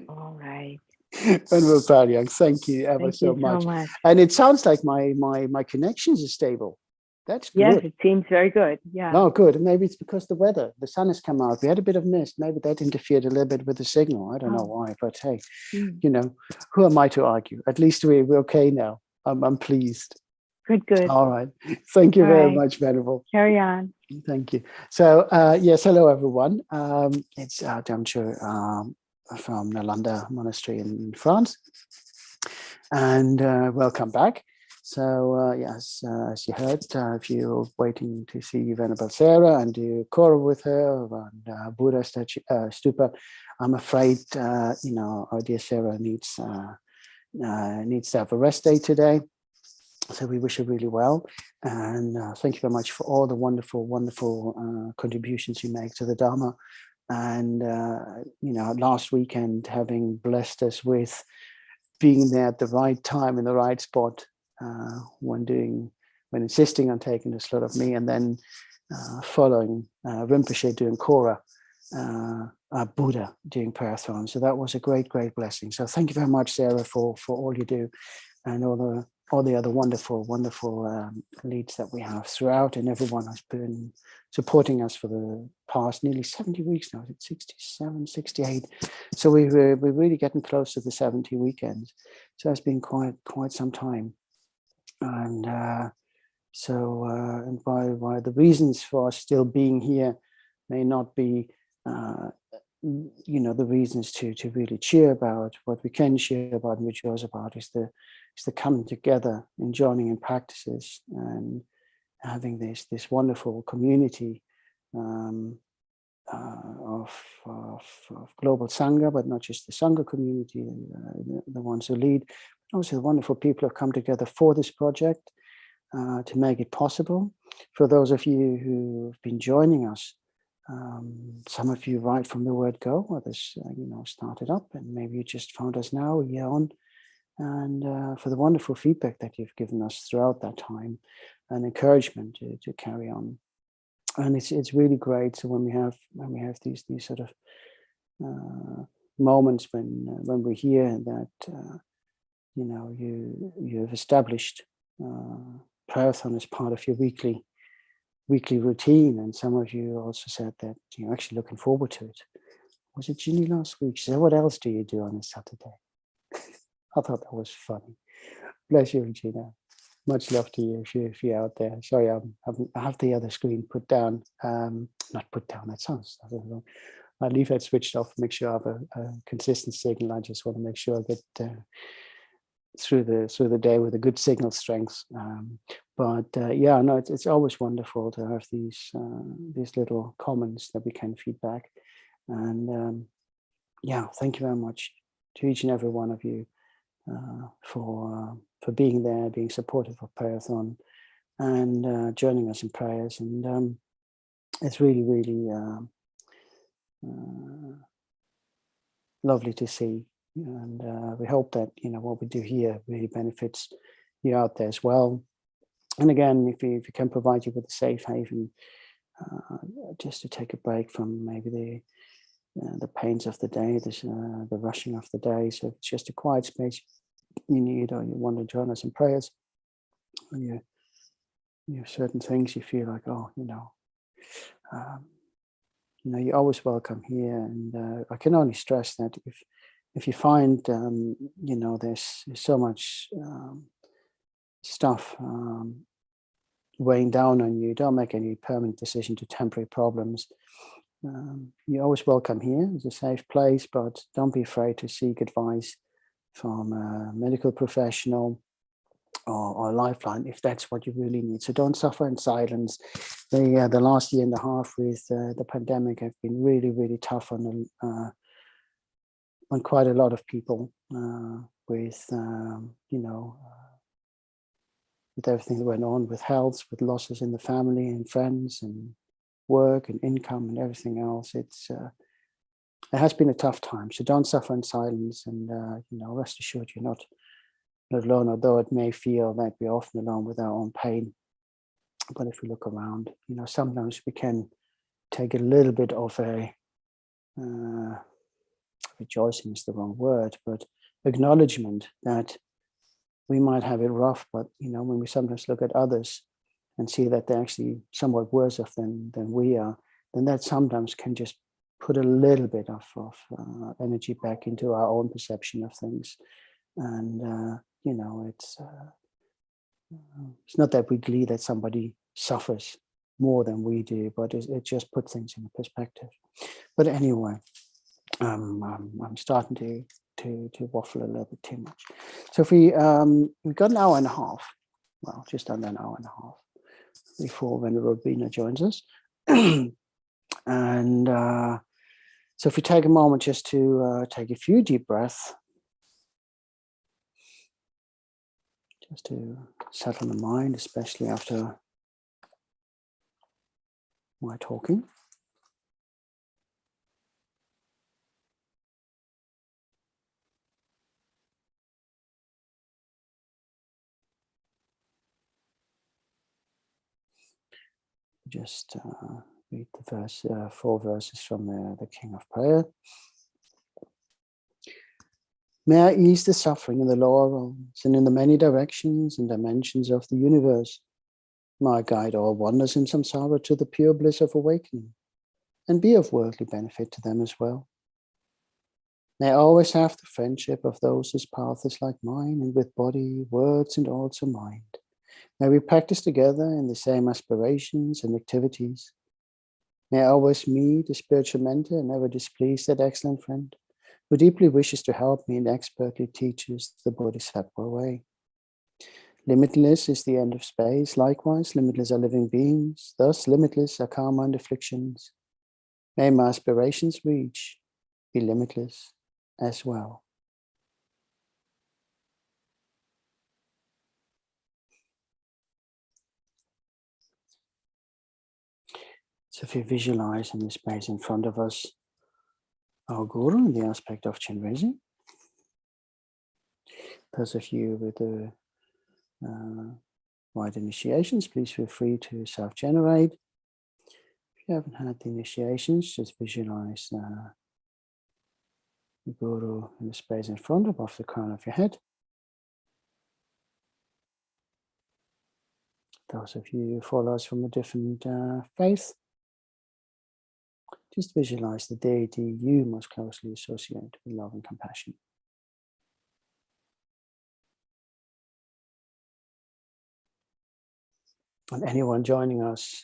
All right. Venerable Paryang, thank you ever so much. And it sounds like my connections are stable. That's good. Yes, it seems very good. Yeah. Oh, good. And maybe it's because the sun has come out. We had a bit of mist. Maybe that interfered a little bit with the signal. I don't know why, but hey, who am I to argue? At least we're okay now. I'm pleased. Good. All right. Thank you very much, Venerable. Carry on. Thank you. So, yes, hello, everyone. It's Damcho from Nalanda Monastery in France. And welcome back. So, yes, as you heard, if you're waiting to see Venerable Sarah and do Kora with her and Buddha stupa, I'm afraid, our dear Sarah needs to have a rest day today. So we wish her really well. And thank you very much for all the wonderful contributions you make to the Dharma. And, last weekend, having blessed us with being there at the right time in the right spot, when insisting on taking the slot of me, and then following Rinpoche doing Kora, Buddha doing prayerathon. So that was a great blessing. So thank you very much, Sarah, for all you do, and all the other wonderful leads that we have throughout, and everyone has been supporting us for the past nearly 70 weeks now. It's 67, 68. So we're really getting close to the 70 weekends. So it's been quite some time. And and why the reasons for us still being here may not be, the reasons to really cheer about. What we can cheer about and rejoice about is the coming together and joining in practices and having this wonderful community of global Sangha, but not just the Sangha community, the ones who lead, but also the wonderful people who have come together for this project to make it possible. For those of you who've been joining us, some of you right from the word go, others started up, and maybe you just found us now a year on. And for the wonderful feedback that you've given us throughout that time, and encouragement to carry on. And it's really great. So when we have these sort of moments when we hear that you have established prayerathon as part of your weekly routine, and some of you also said that you're actually looking forward to it. was it Ginny last week? She said, what else do you do on a Saturday? I thought that was funny. Bless you, Regina. Much love to you if you're out there. Sorry, I have the other screen put down. Not put down, that sounds wrong. I leave that switched off, make sure I have a consistent signal. I just want to make sure I get through the day with a good signal strength. Yeah, no, it's always wonderful to have these little comments that we can feedback. And yeah, thank you very much to each and every one of you for being there, being supportive of Prayerathon, and joining us in prayers. And it's really, really lovely to see. And we hope that what we do here really benefits you out there as well. And again, if we can provide you with a safe haven, just to take a break from maybe the pains of the day, the rushing of the day. So if it's just a quiet space you need, or you want to join us in prayers, and you have certain things you feel like, you're always welcome here. And I can only stress that if you find there's so much stuff weighing down on you, don't make any permanent decision to temporary problems. You're always welcome here. It's a safe place, but don't be afraid to seek advice from a medical professional or a lifeline if that's what you really need. So don't suffer in silence. The last year and a half with the pandemic have been really, really tough on quite a lot of people with everything that went on with health, with losses in the family and friends and work and income and everything else. It has been a tough time. So don't suffer in silence, and rest assured you're not alone, although it may feel that we're often alone with our own pain. But if we look around, sometimes we can take a little bit of a rejoicing is the wrong word, but acknowledgement that we might have it rough, but when we sometimes look at others and see that they're actually somewhat worse off than we are, then that sometimes can just put a little bit of energy back into our own perception of things. And it's not that we glee that somebody suffers more than we do, but it just puts things in perspective. But anyway, I'm starting to waffle a little bit too much. So if we've got an hour and a half, well, just under an hour and a half before Venerable Bina joins us. And so if we take a moment just to take a few deep breaths, just to settle the mind, especially after my talking. Just read the 4 verses from the King of Prayer. May I ease the suffering in the lower realms and in the many directions and dimensions of the universe. May I guide all wanderers in samsara to the pure bliss of awakening and be of worldly benefit to them as well. May I always have the friendship of those whose path is like mine, and with body, words, and also mind. May we practice together in the same aspirations and activities. May I always meet a spiritual mentor and never displease that excellent friend who deeply wishes to help me and expertly teaches the Bodhisattva way. Limitless is the end of space. Likewise, limitless are living beings. Thus, limitless are karma and afflictions. May my aspirations reach be limitless as well. So if you visualize in the space in front of us our Guru in the aspect of Chenrezig. Those of you with the wide initiations, please feel free to self-generate. If you haven't had the initiations, just visualize the Guru in the space in front above the crown of your head. Those of you who follow us from a different faith, just visualize the deity you most closely associate with love and compassion. And anyone joining us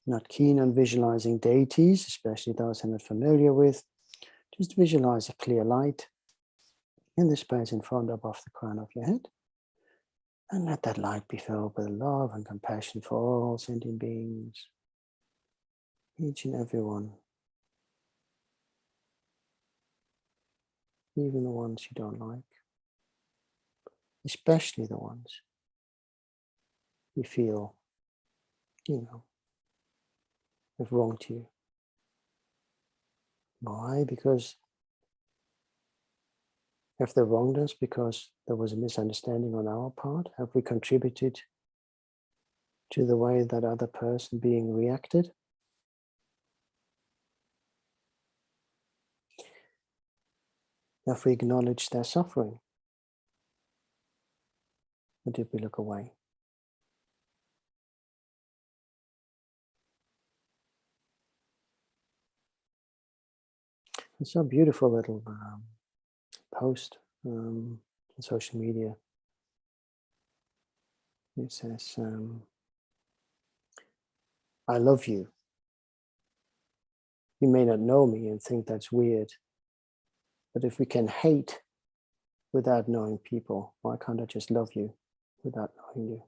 not keen on visualizing deities, especially those I'm not familiar with, just visualize a clear light in the space in front above the crown of your head. And let that light be filled with love and compassion for all sentient beings, each and every one, even the ones you don't like, especially the ones you feel, have wronged you. Why? Because have they wronged us because there was a misunderstanding on our part? Have we contributed to the way that other person being reacted? Have we acknowledged their suffering? Or did we look away? It's a beautiful little post on social media. It says, I love you. You may not know me and think that's weird, but if we can hate without knowing people, why can't I just love you without knowing you?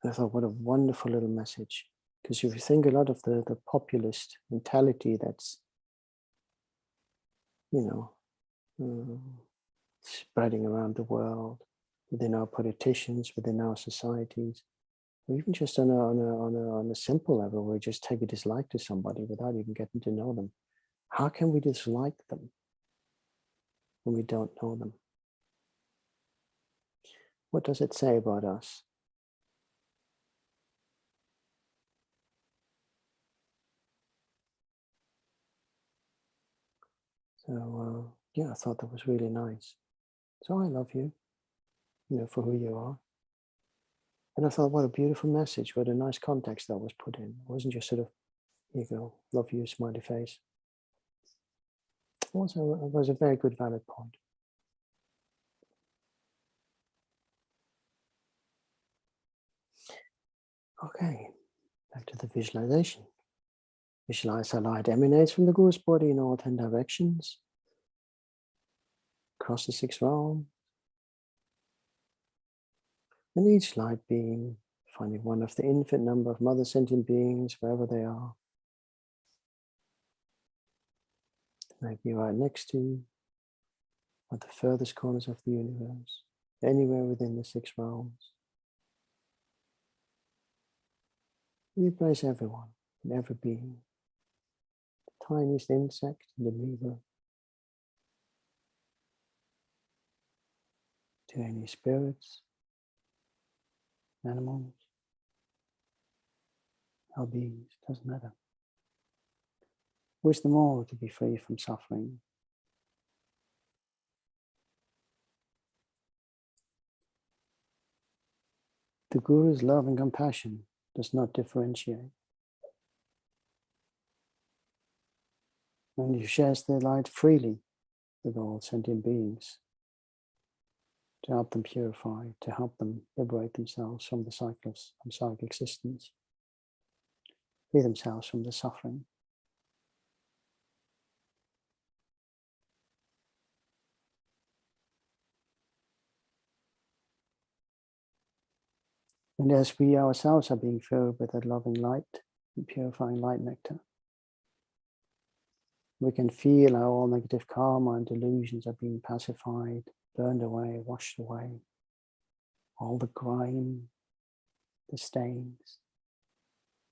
And I thought, what a wonderful little message. Because if you think a lot of the populist mentality that's, spreading around the world, within our politicians, within our societies, or even just on a simple level where we just take a dislike to somebody without even getting to know them. How can we dislike them when we don't know them? What does it say about us? So, I thought that was really nice. So I love you, for who you are. And I thought, what a beautiful message, what a nice context that was put in. It wasn't just sort of, here you go, love you, smiley face. Also, it was a very good, valid point. Okay, back to the visualization. Visualize how light emanates from the Guru's body in all 10 directions, across the 6 realms. And each light being finding one of the infinite number of mother sentient beings, wherever they are. They may be right next to you, at the furthest corners of the universe, anywhere within the 6 realms. We embrace everyone and every being, the tiniest insect and amoeba, to any spirits, animals, our beings, doesn't matter. Wish them all to be free from suffering. The Guru's love and compassion does not differentiate. And he shares their light freely with all sentient beings to help them purify, to help them liberate themselves from the cycles of psychic existence, free themselves from the suffering. And as we ourselves are being filled with that loving light and purifying light nectar, we can feel how all negative karma and delusions are being pacified, burned away, washed away. All the grime, the stains,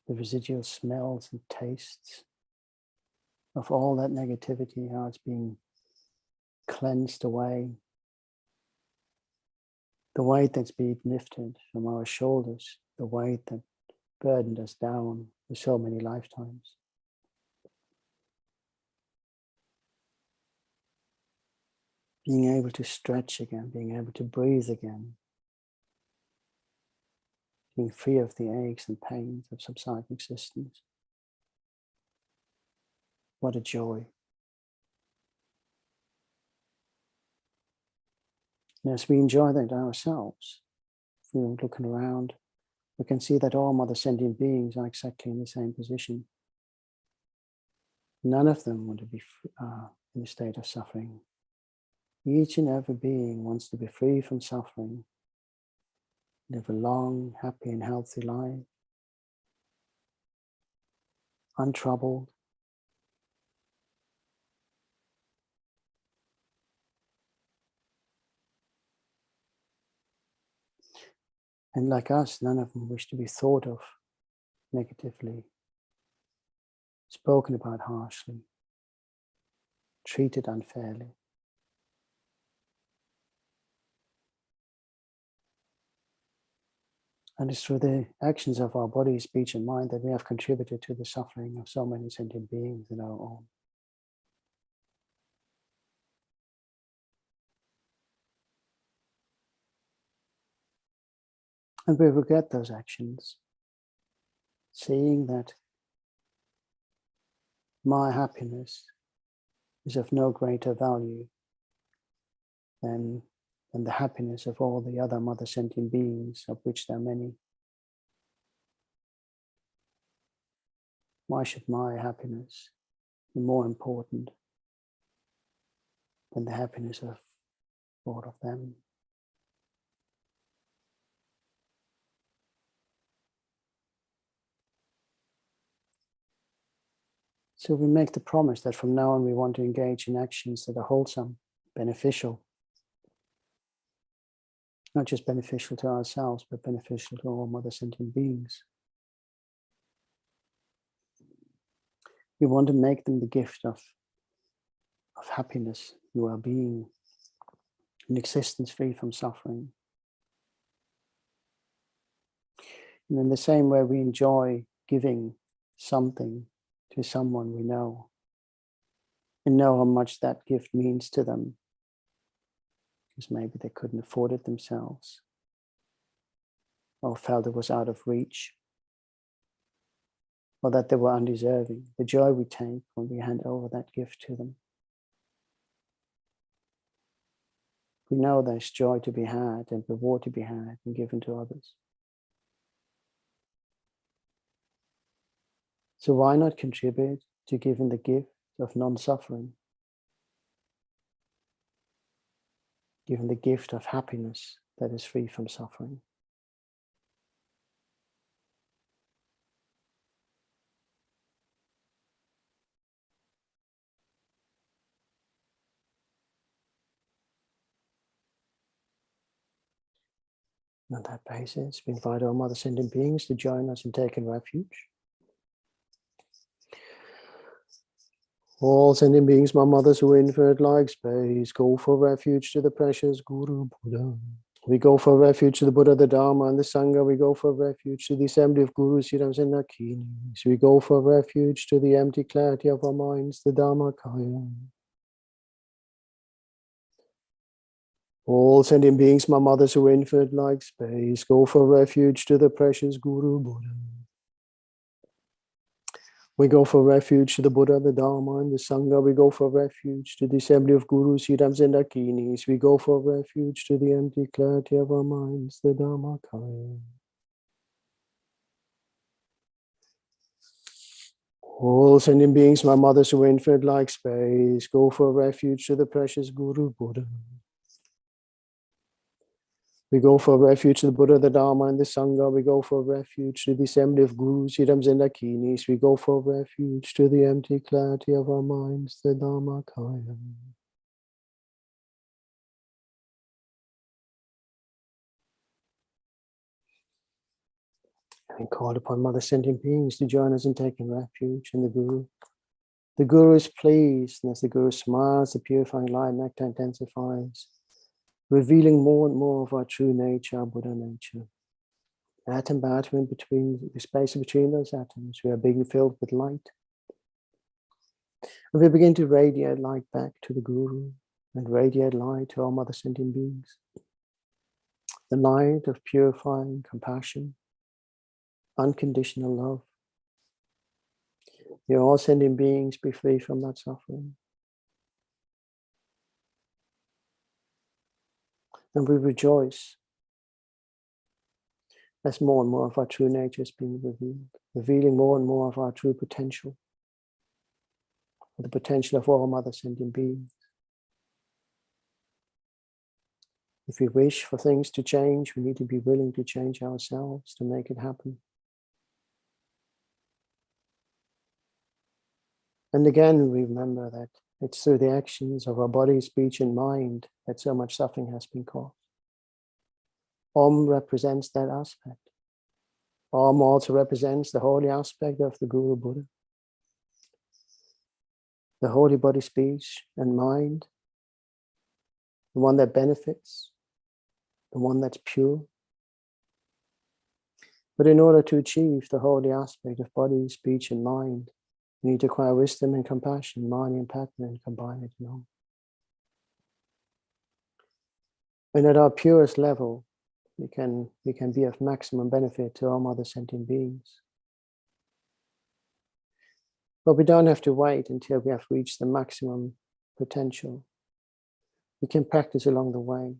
the residual smells and tastes of all that negativity, how it's being cleansed away. The weight that's being lifted from our shoulders, the weight that burdened us down for so many lifetimes. Being able to stretch again, being able to breathe again, being free of the aches and pains of subsiding existence. What a joy. And as we enjoy that ourselves, if we're looking around, we can see that all Mother Sentient Beings are exactly in the same position. None of them want to be in a state of suffering. Each and every being wants to be free from suffering, live a long, happy and healthy life, untroubled. And like us, none of them wish to be thought of negatively, spoken about harshly, treated unfairly. And it's through the actions of our body, speech and mind that we have contributed to the suffering of so many sentient beings in our own. And we regret those actions, seeing that my happiness is of no greater value than the happiness of all the other mother sentient beings, of which there are many. Why should my happiness be more important than the happiness of all of them? So we make the promise that from now on we want to engage in actions that are wholesome, beneficial. Not just beneficial to ourselves, but beneficial to all mother sentient beings. We want to make them the gift of happiness, well-being, an existence free from suffering. And in the same way we enjoy giving something to someone we know and know how much that gift means to them, because maybe they couldn't afford it themselves or felt it was out of reach or that they were undeserving. The joy we take when we hand over that gift to them. We know there's joy to be had and reward to be had and given to others. So why not contribute to giving the gift of non-suffering? Giving the gift of happiness that is free from suffering. On that basis, we invite all mother sentient beings to join us in taking refuge. All sentient beings, my mothers who infinite like space, go for refuge to the precious Guru Buddha. We go for refuge to the Buddha, the Dharma, and the Sangha. We go for refuge to the assembly of Gurus, Siddhams, and Nakinis. We go for refuge to the empty clarity of our minds, the Dharmakaya. All sentient beings, my mothers who infinite like space, go for refuge to the precious Guru Buddha. We go for refuge to the Buddha, the Dharma, and the Sangha. We go for refuge to the assembly of Gurus, Siddhams, and Nakinis. We go for refuge to the empty clarity of our minds, the Dharmakaya. All sentient beings, my mothers who infinite like space, go for refuge to the precious Guru Buddha. We go for refuge to the Buddha, the Dharma, and the Sangha. We go for refuge to the assembly of Gurus, Siddhams, and Nakinis. We go for refuge to the empty clarity of our minds, the Dharmakaya. And call upon mother sentient beings to join us in taking refuge in the Guru. The Guru is pleased, and as the Guru smiles, the purifying light nectar intensifies, revealing more and more of our true nature, our Buddha nature. Atom by atom, in between the space between those atoms, we are being filled with light. And we begin to radiate light back to the Guru and radiate light to all mother sentient beings. The light of purifying compassion, unconditional love, You're all sentient beings, be free from that suffering. And we rejoice as more and more of our true nature is being revealed, revealing more and more of our true potential, the potential of all other sentient beings. If we wish for things to change, we need to be willing to change ourselves to make it happen. And again, we remember that it's through the actions of our body, speech, and mind that so much suffering has been caused. Om represents that aspect. Om also represents the holy aspect of the Guru Buddha. The holy body, speech, and mind, the one that benefits, the one that's pure. But in order to achieve the holy aspect of body, speech, and mind, we need to acquire wisdom and compassion, mani and padma, and combine it in Om. And at our purest level, we can be of maximum benefit to all other sentient beings. But we don't have to wait until we have reached the maximum potential. We can practice along the way,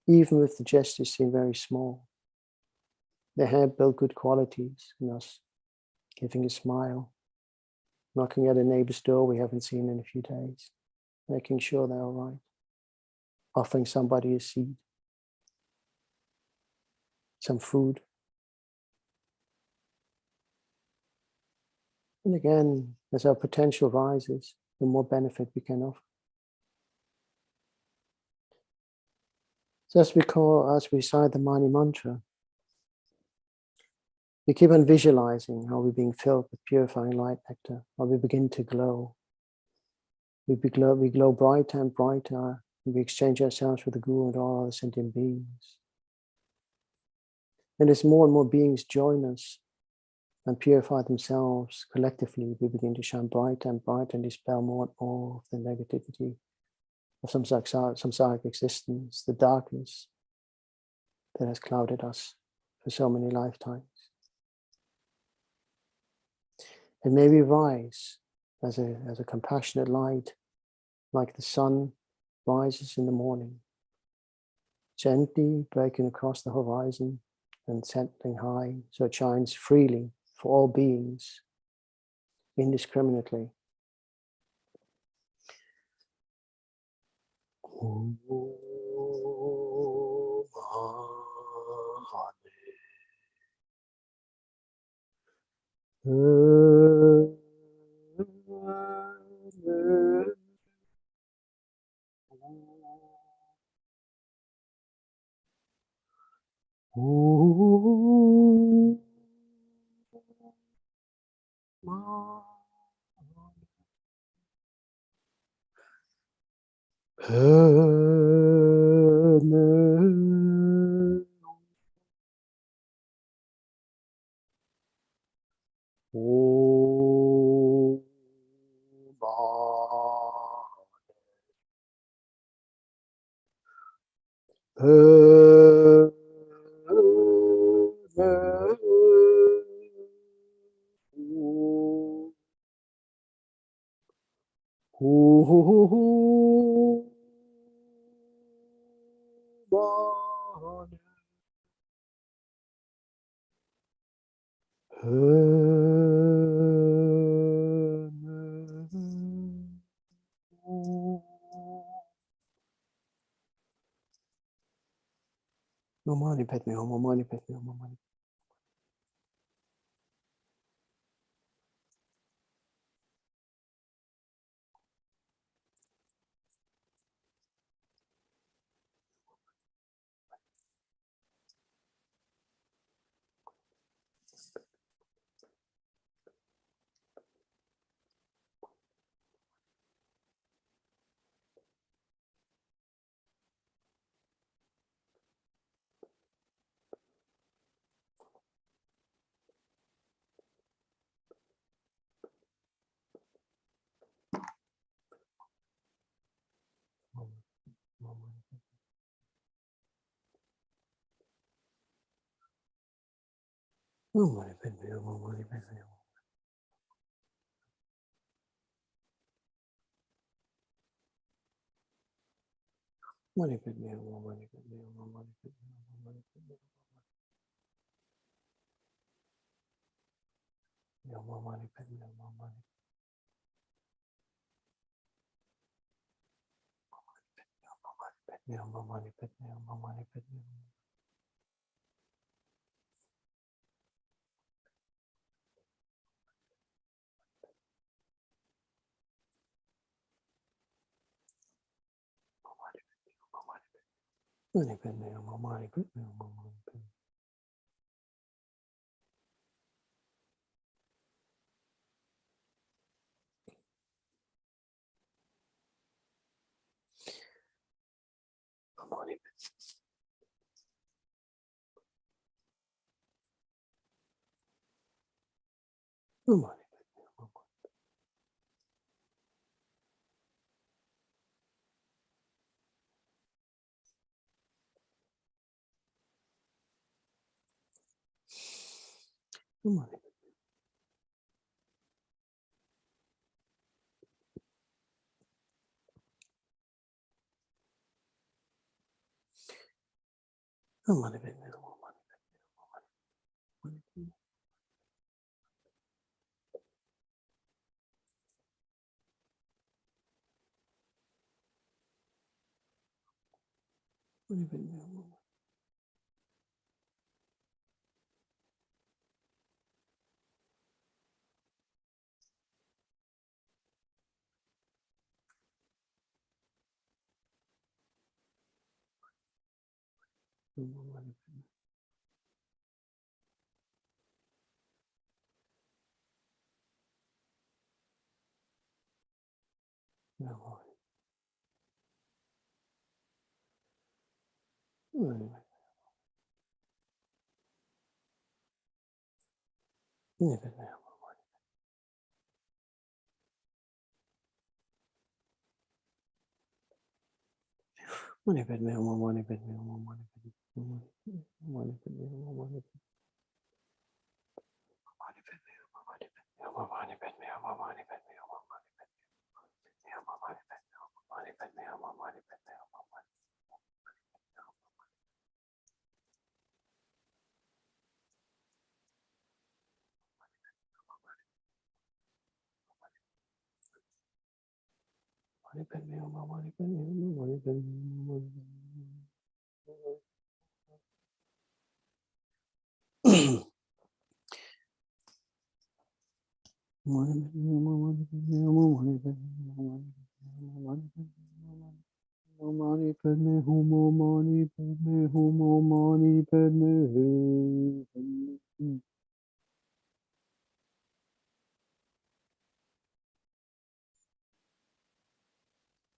even if the gestures seem very small. They have built good qualities in us, giving a smile, knocking at a neighbor's door we haven't seen in a few days, making sure they're all right, offering somebody a seat, some food. And again, as our potential rises, the more benefit we can offer. So as we recite the Mani mantra, we keep on visualizing how we're being filled with purifying light nectar, how we begin to glow. We glow brighter and brighter, and we exchange ourselves with the Guru and all other sentient beings. And as more and more beings join us and purify themselves collectively, we begin to shine brighter and brighter and dispel more and more of the negativity of samsaric existence, the darkness that has clouded us for so many lifetimes. And may we rise as a compassionate light, like the sun rises in the morning, gently breaking across the horizon and settling high, so it shines freely for all beings, indiscriminately. Mani padme hum, mani padme hum, mani.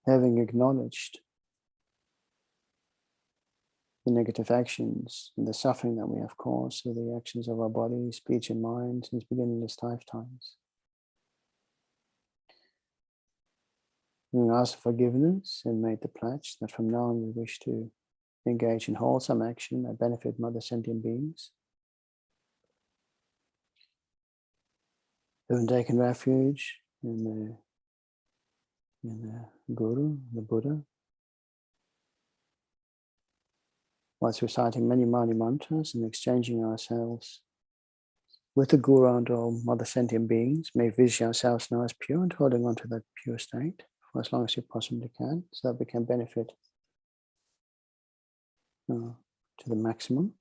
Having acknowledged the negative actions and the suffering that we have caused through the actions of our body, speech, and mind since beginningless lifetimes, we ask forgiveness and made the pledge that from now on we wish to engage in wholesome action that benefit mother sentient beings. We have taken refuge in the Guru, the Buddha, whilst reciting many mantras and exchanging ourselves with the Guru and all mother sentient beings. May we vision ourselves now as pure and holding on to that pure state for as long as we possibly can, so that we can benefit to the maximum,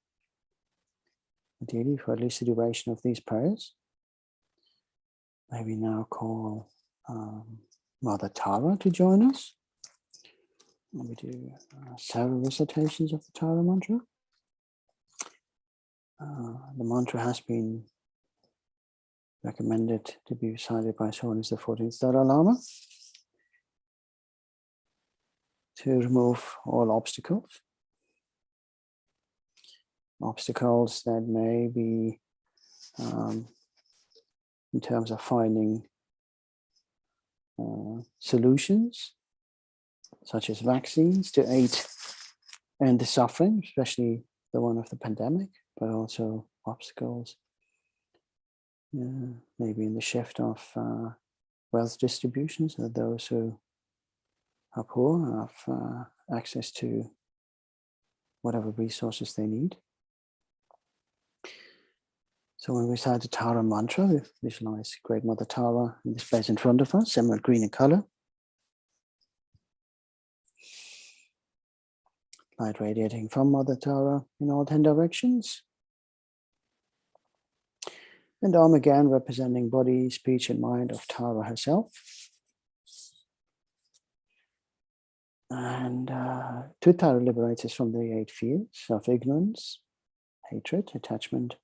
ideally for at least the duration of these prayers. May we now call Mother Tara to join us. And we do several recitations of the Tara mantra. The mantra has been recommended to be recited by His Holiness the 14th Dalai Lama to remove all obstacles that may be in terms of finding solutions, such as vaccines, to aid end the suffering, especially the one of the pandemic, but also obstacles, maybe in the shift of wealth distribution, so that those who are poor have access to whatever resources they need. So when we recite the Tara mantra, we visualize Great Mother Tara in the space in front of us, emerald green in color. Light radiating from Mother Tara in all 10 directions. And Om again representing body, speech, and mind of Tara herself. And two Tara liberates us from the 8 fears of ignorance, hatred, attachment,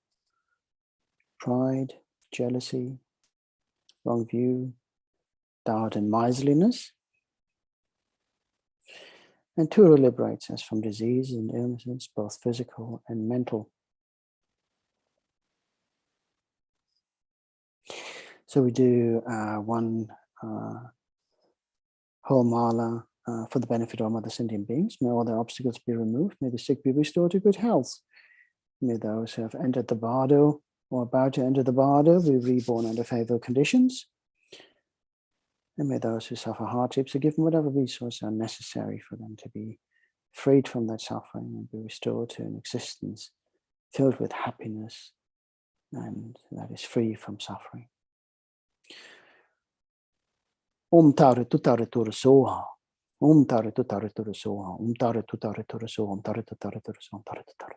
pride, jealousy, wrong view, doubt, and miserliness. And Tura liberates us from disease and illnesses, both physical and mental. So we do one whole mala for the benefit of all other sentient beings. May all their obstacles be removed. May the sick be restored to good health. May those who have entered the bardo or about to enter the bardo be reborn under favorable conditions. And may those who suffer hardships be given whatever resources are necessary for them to be freed from that suffering and be restored to an existence filled with happiness and that is free from suffering. Om Tara Tutara Tura Soha. Om Tara Tutara Tura Soha. Om Tara Tutara Tura Soha. Om Tara Tutara Tura Soha. Om Tara Tutara.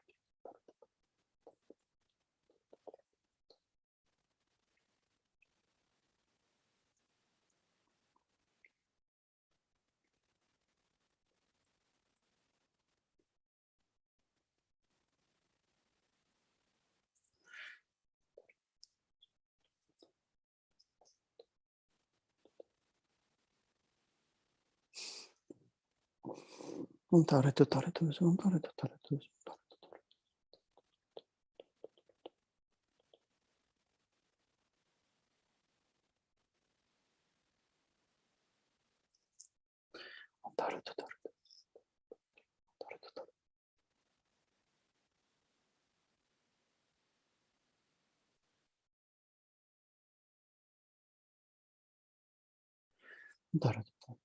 Om Tara Tutara Tura Soha. Om Tara Tutara Tura Soha. Om Tara Tutara.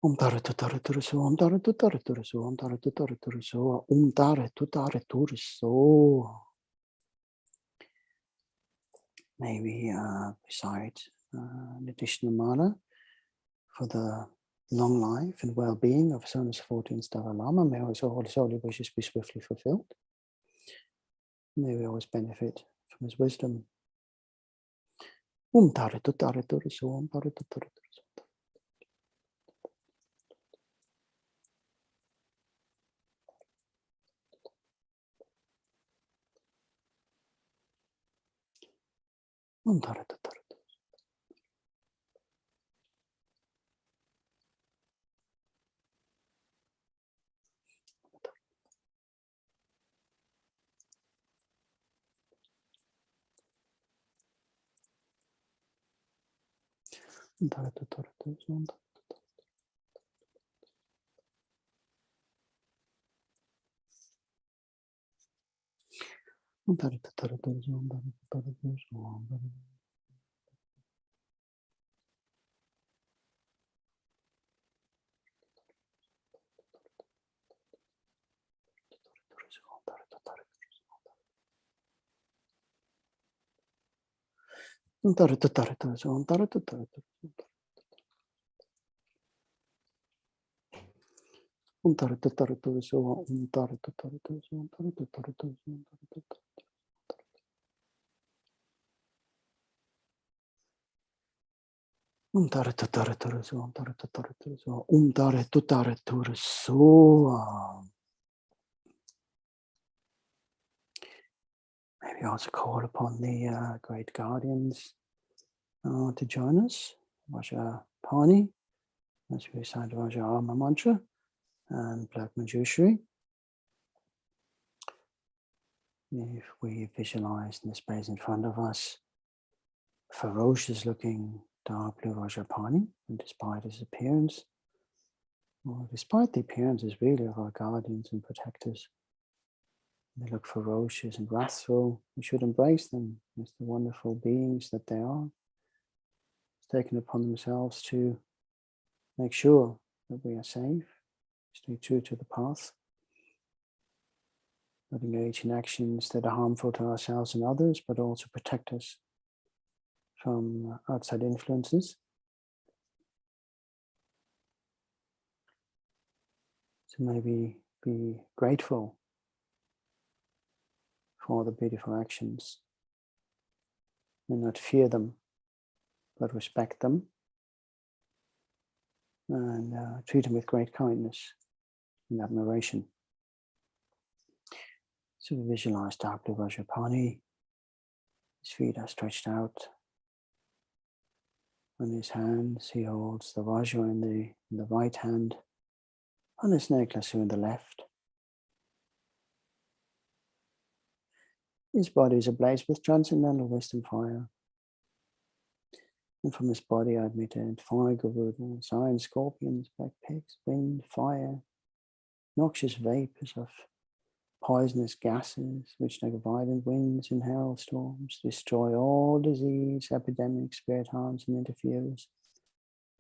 Om Tara Tutara Tura Soha. Om Tara Tutara Tura Soha. Om Tara Tutara Tura Soha. Om Tara Tutara Tura Soha. May we recite an additional mala for the long life and well-being of His Holiness 14th Dalai Lama. May also his holy wishes be swiftly fulfilled. May we always benefit from his wisdom. Om Tara Tutara Tura Soha. Om Tara Tutara Tura Soha. Om Tara Tutara. Om Tara Tutara Tura Soha. Om Tara Tutara Tura Soha. Om Tara Tutara Tura Soha. Om Tara Tutara Tura Soha. Om Tara Tutara Tura Soha. Om Tara Tutara Tura Soha. Om Tara Tutara Tura Soha. Om Tara Tutara Tura Soha. Om Tara Tutara Tura Soha. Om Tara Tutara Tura Soha. Om Tara Tutara Tura Soha. Maybe also call upon the great guardians to join us. Raja Pani, as we recite Raja Alma Mantra and Black Manjushri. If we visualize in the space in front of us, ferocious looking dark blue Rajapani, and despite his appearance, or despite the appearances really of our guardians and protectors, they look ferocious and wrathful. We should embrace them as the wonderful beings that they are. taken upon themselves to make sure that we are safe, stay true to the path, not engage in actions that are harmful to ourselves and others, but also protect us from outside influences. So maybe be grateful for the beautiful actions and not fear them, but respect them and treat them with great kindness and admiration. So we visualize dark blue Vajrapani. His feet are stretched out. On his hands, he holds the Vajra in the right hand, on his necklace in the left. His body is ablaze with transcendental wisdom fire. And from his body are admitted fire, Garudas, iron scorpions, black pigs, wind, fire, noxious vapors of poisonous gases, which like violent winds and hailstorms destroy all disease, epidemics, spirit harms, and interferers.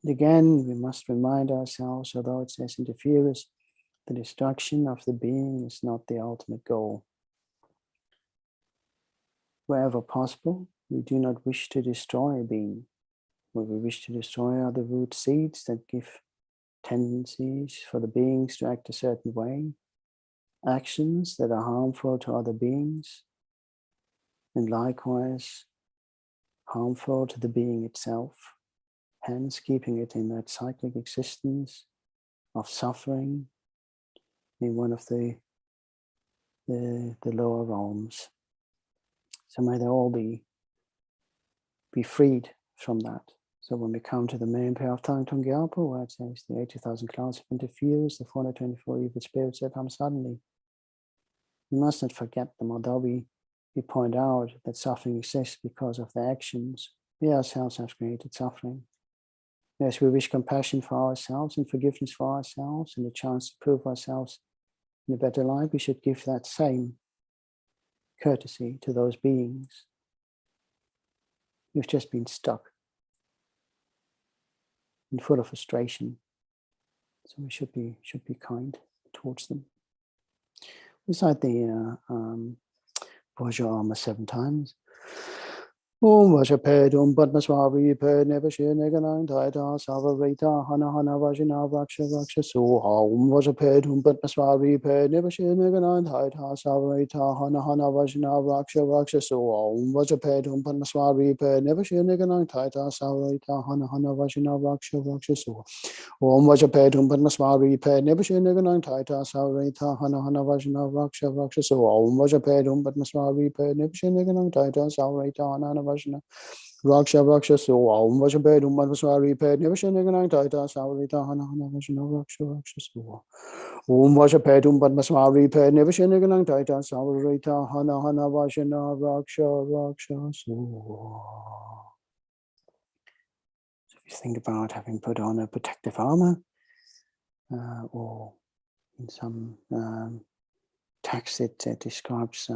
And again, we must remind ourselves, although it says interferers, the destruction of the being is not the ultimate goal. Wherever possible, we do not wish to destroy a being. What we wish to destroy are the root seeds that give tendencies for the beings to act a certain way, actions that are harmful to other beings, and likewise harmful to the being itself, hence keeping it in that cyclic existence of suffering in one of the lower realms. So may they all be freed from that. So when we come to the main prayer of Thangtong Gyalpo, where it says the 80,000 clouds of interferers, the 424 evil spirits that come suddenly, we must not forget them, although we point out that suffering exists because of their actions. We ourselves have created suffering. Yes, we wish compassion for ourselves and forgiveness for ourselves and a chance to prove ourselves in a better life. We should give that same courtesy to those beings who've just been stuck and full of frustration. So we should be kind towards them. Recite the Vajra 7 times. Om Vajapedum Padmaswari Ped Nevashir Neganang Taita Savarita Hana Hana Vajina Vaksha Vaksha Soha Om Vajapedum Padmaswari Ped Nevashir Neganang Taita Savarita Hana Hana Vajina Vaksha Vaksha Soha Om Vajapedum Padmaswari Ped Nevashir Neganang Taita Savarita Hana Hana Vajina Vaksha Vaksha Soha Om Vajapedum Padmaswari Ped Nevashir Neganang Taita Savarita Hana Hana Vajina Vaksha Vaksha Soha Om Vajapedum Padmaswari Ped Nevashir Neganang Taita Savarita Hana Hana Vajna Raksha Raksha So Om Vajapedum Padmaswari Ped Nevashir Neganang Taita Savarita Hana Hana Vajna Raksha Raksha So Om Vajapedum Padmaswari Ped Nevashir Neganang Taita Savarita Hana Hana Vajna Raksha Raksha So. So if you think about having put on a protective armor, or in some text it describes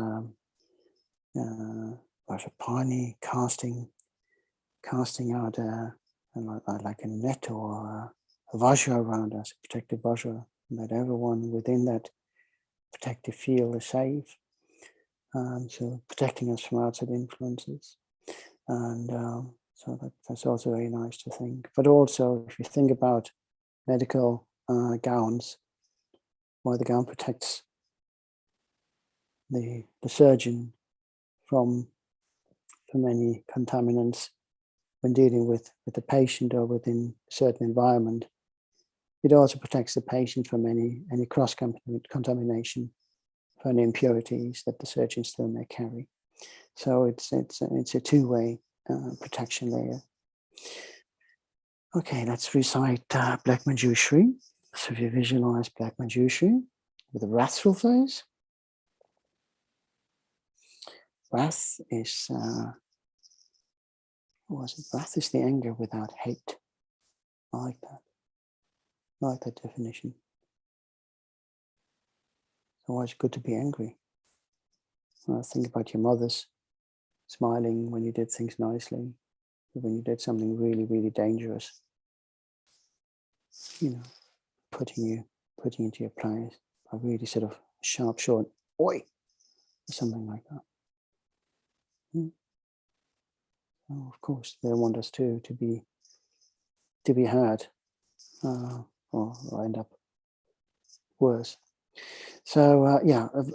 Vajrapani casting out like a net or a Vajra around us, a protective Vajra, that everyone within that protective field is safe. So protecting us from outside influences. And so that's also very nice to think. But also, if you think about medical gowns, why the gown protects the surgeon from any contaminants when dealing with the patient or within a certain environment. It also protects the patient from any cross-contamination, for any impurities that the surgeon still may carry. So it's a two-way protection layer. Okay, let's recite Black Manjushri. So if you visualize Black Manjushri with a wrathful face, wrath is wrath is the anger without hate. I like that. I like that definition. So why it's good to be angry? Well, think about your mothers smiling when you did things nicely, when you did something really, really dangerous, you know, putting you into your place, a really sort of sharp, short, oi, or something like that. Oh, of course, they want us to be heard, or end up worse. So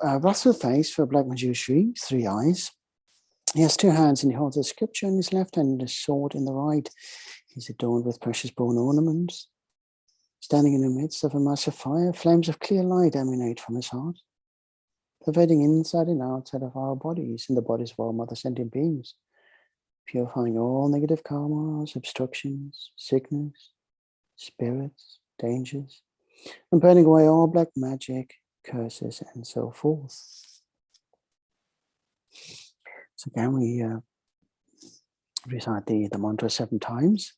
a Russell face for a black Manjushri, 3 eyes. He has 2 hands and he holds a scripture in his left hand and a sword in the right. He's adorned with precious bone ornaments. Standing in the midst of a mass of fire, flames of clear light emanate from his heart, pervading inside and outside of our bodies and the bodies of all mother sentient beings, purifying all negative karmas, obstructions, sickness, spirits, dangers, and burning away all black magic, curses, and so forth. So again, we recite the mantra 7 times.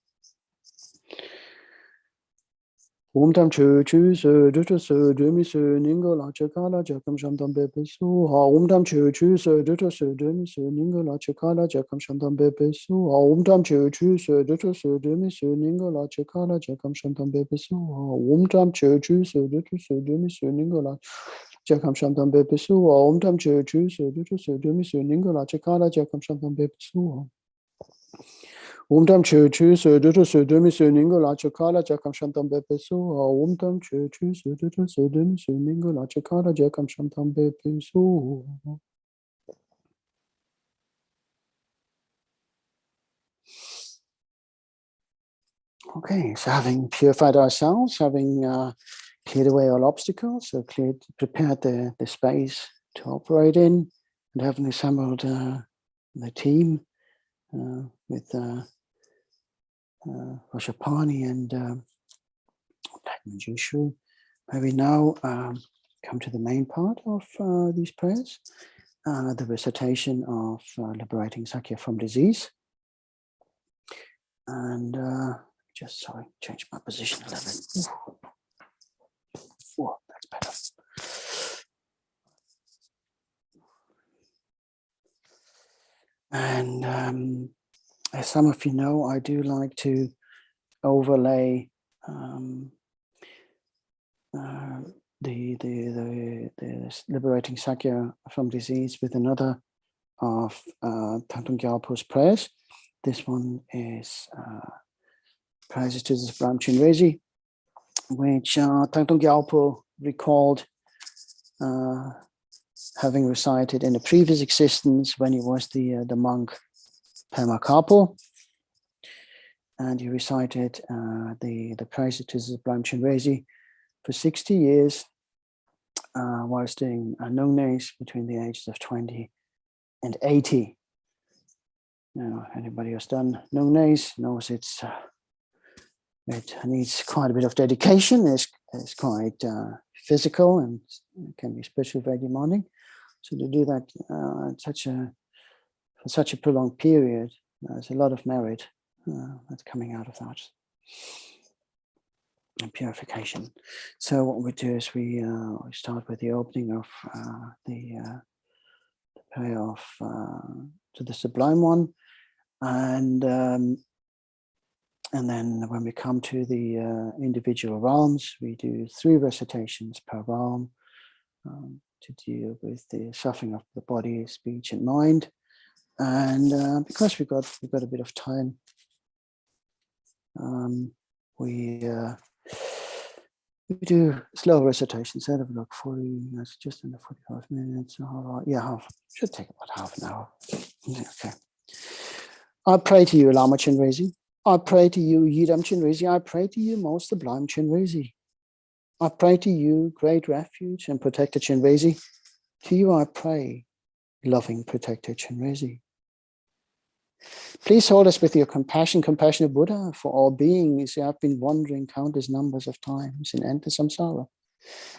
Om tam chu chu se duta se demi se ningo la chakala jakam shantam bebe su ha. Om tam chu chu se duta se demi se ningo la chakala jakam shantam bebe su ha. Om tam chu chu se duta se demi se ningo la chakala jakam shantam bebe su ha. Om tam chu chu se duta se demi se ningo la jakam shantam bebe su ha. Om tam chu chu se duta se demi se ningo la chakala jakam shantam bebe su ha. Om tam chu chu se duta se demi se ningo la chakala jakam shantam bebe su ha. Om tam chu chu se duta se demi se ningo la chakala jakam shantam bebe su ha. Okay, so having purified ourselves, having cleared away all obstacles, so prepared the space to operate in, and having assembled the team with Roshapani and Black Manjushri, where we now come to the main part of these prayers, the recitation of liberating Sakya from disease. And change my position a little bit. Oh, that's better. And as some of you know, I do like to overlay the liberating Sakya from disease with another of Thangtong Gyalpo's prayers. This one is praises to the Supreme Chenrezig, which Thangtong Gyalpo recalled having recited in a previous existence when he was the monk Pema Kapo, and he recited the praises to the Supreme Chenrezig for 60 years whilst doing no-nays between the ages of 20 and 80. Now, anybody who's done no-nays knows it needs quite a bit of dedication. It's quite physical and it can be spiritually very demanding. So to do that for such a prolonged period, there's a lot of merit that's coming out of that. And purification. So what we do is we start with the opening of the prayer of to the Sublime One, and then when we come to the individual realms, we do 3 recitations per realm to deal with the suffering of the body, speech, and mind. And because we've got a bit of time, we do slow recitations. Instead of like 40, that's just under 45 minutes. Should take about half an hour. Okay. I pray to you, Lama Chenrezig. I pray to you, Yidam Chenrezig. I pray to you, most sublime Chenrezig. I pray to you, great refuge and protector Chenrezig. To you I pray, loving protector Chenrezig. Please hold us with your compassion, compassionate Buddha, for all beings who have been wandering countless numbers of times in endless samsara,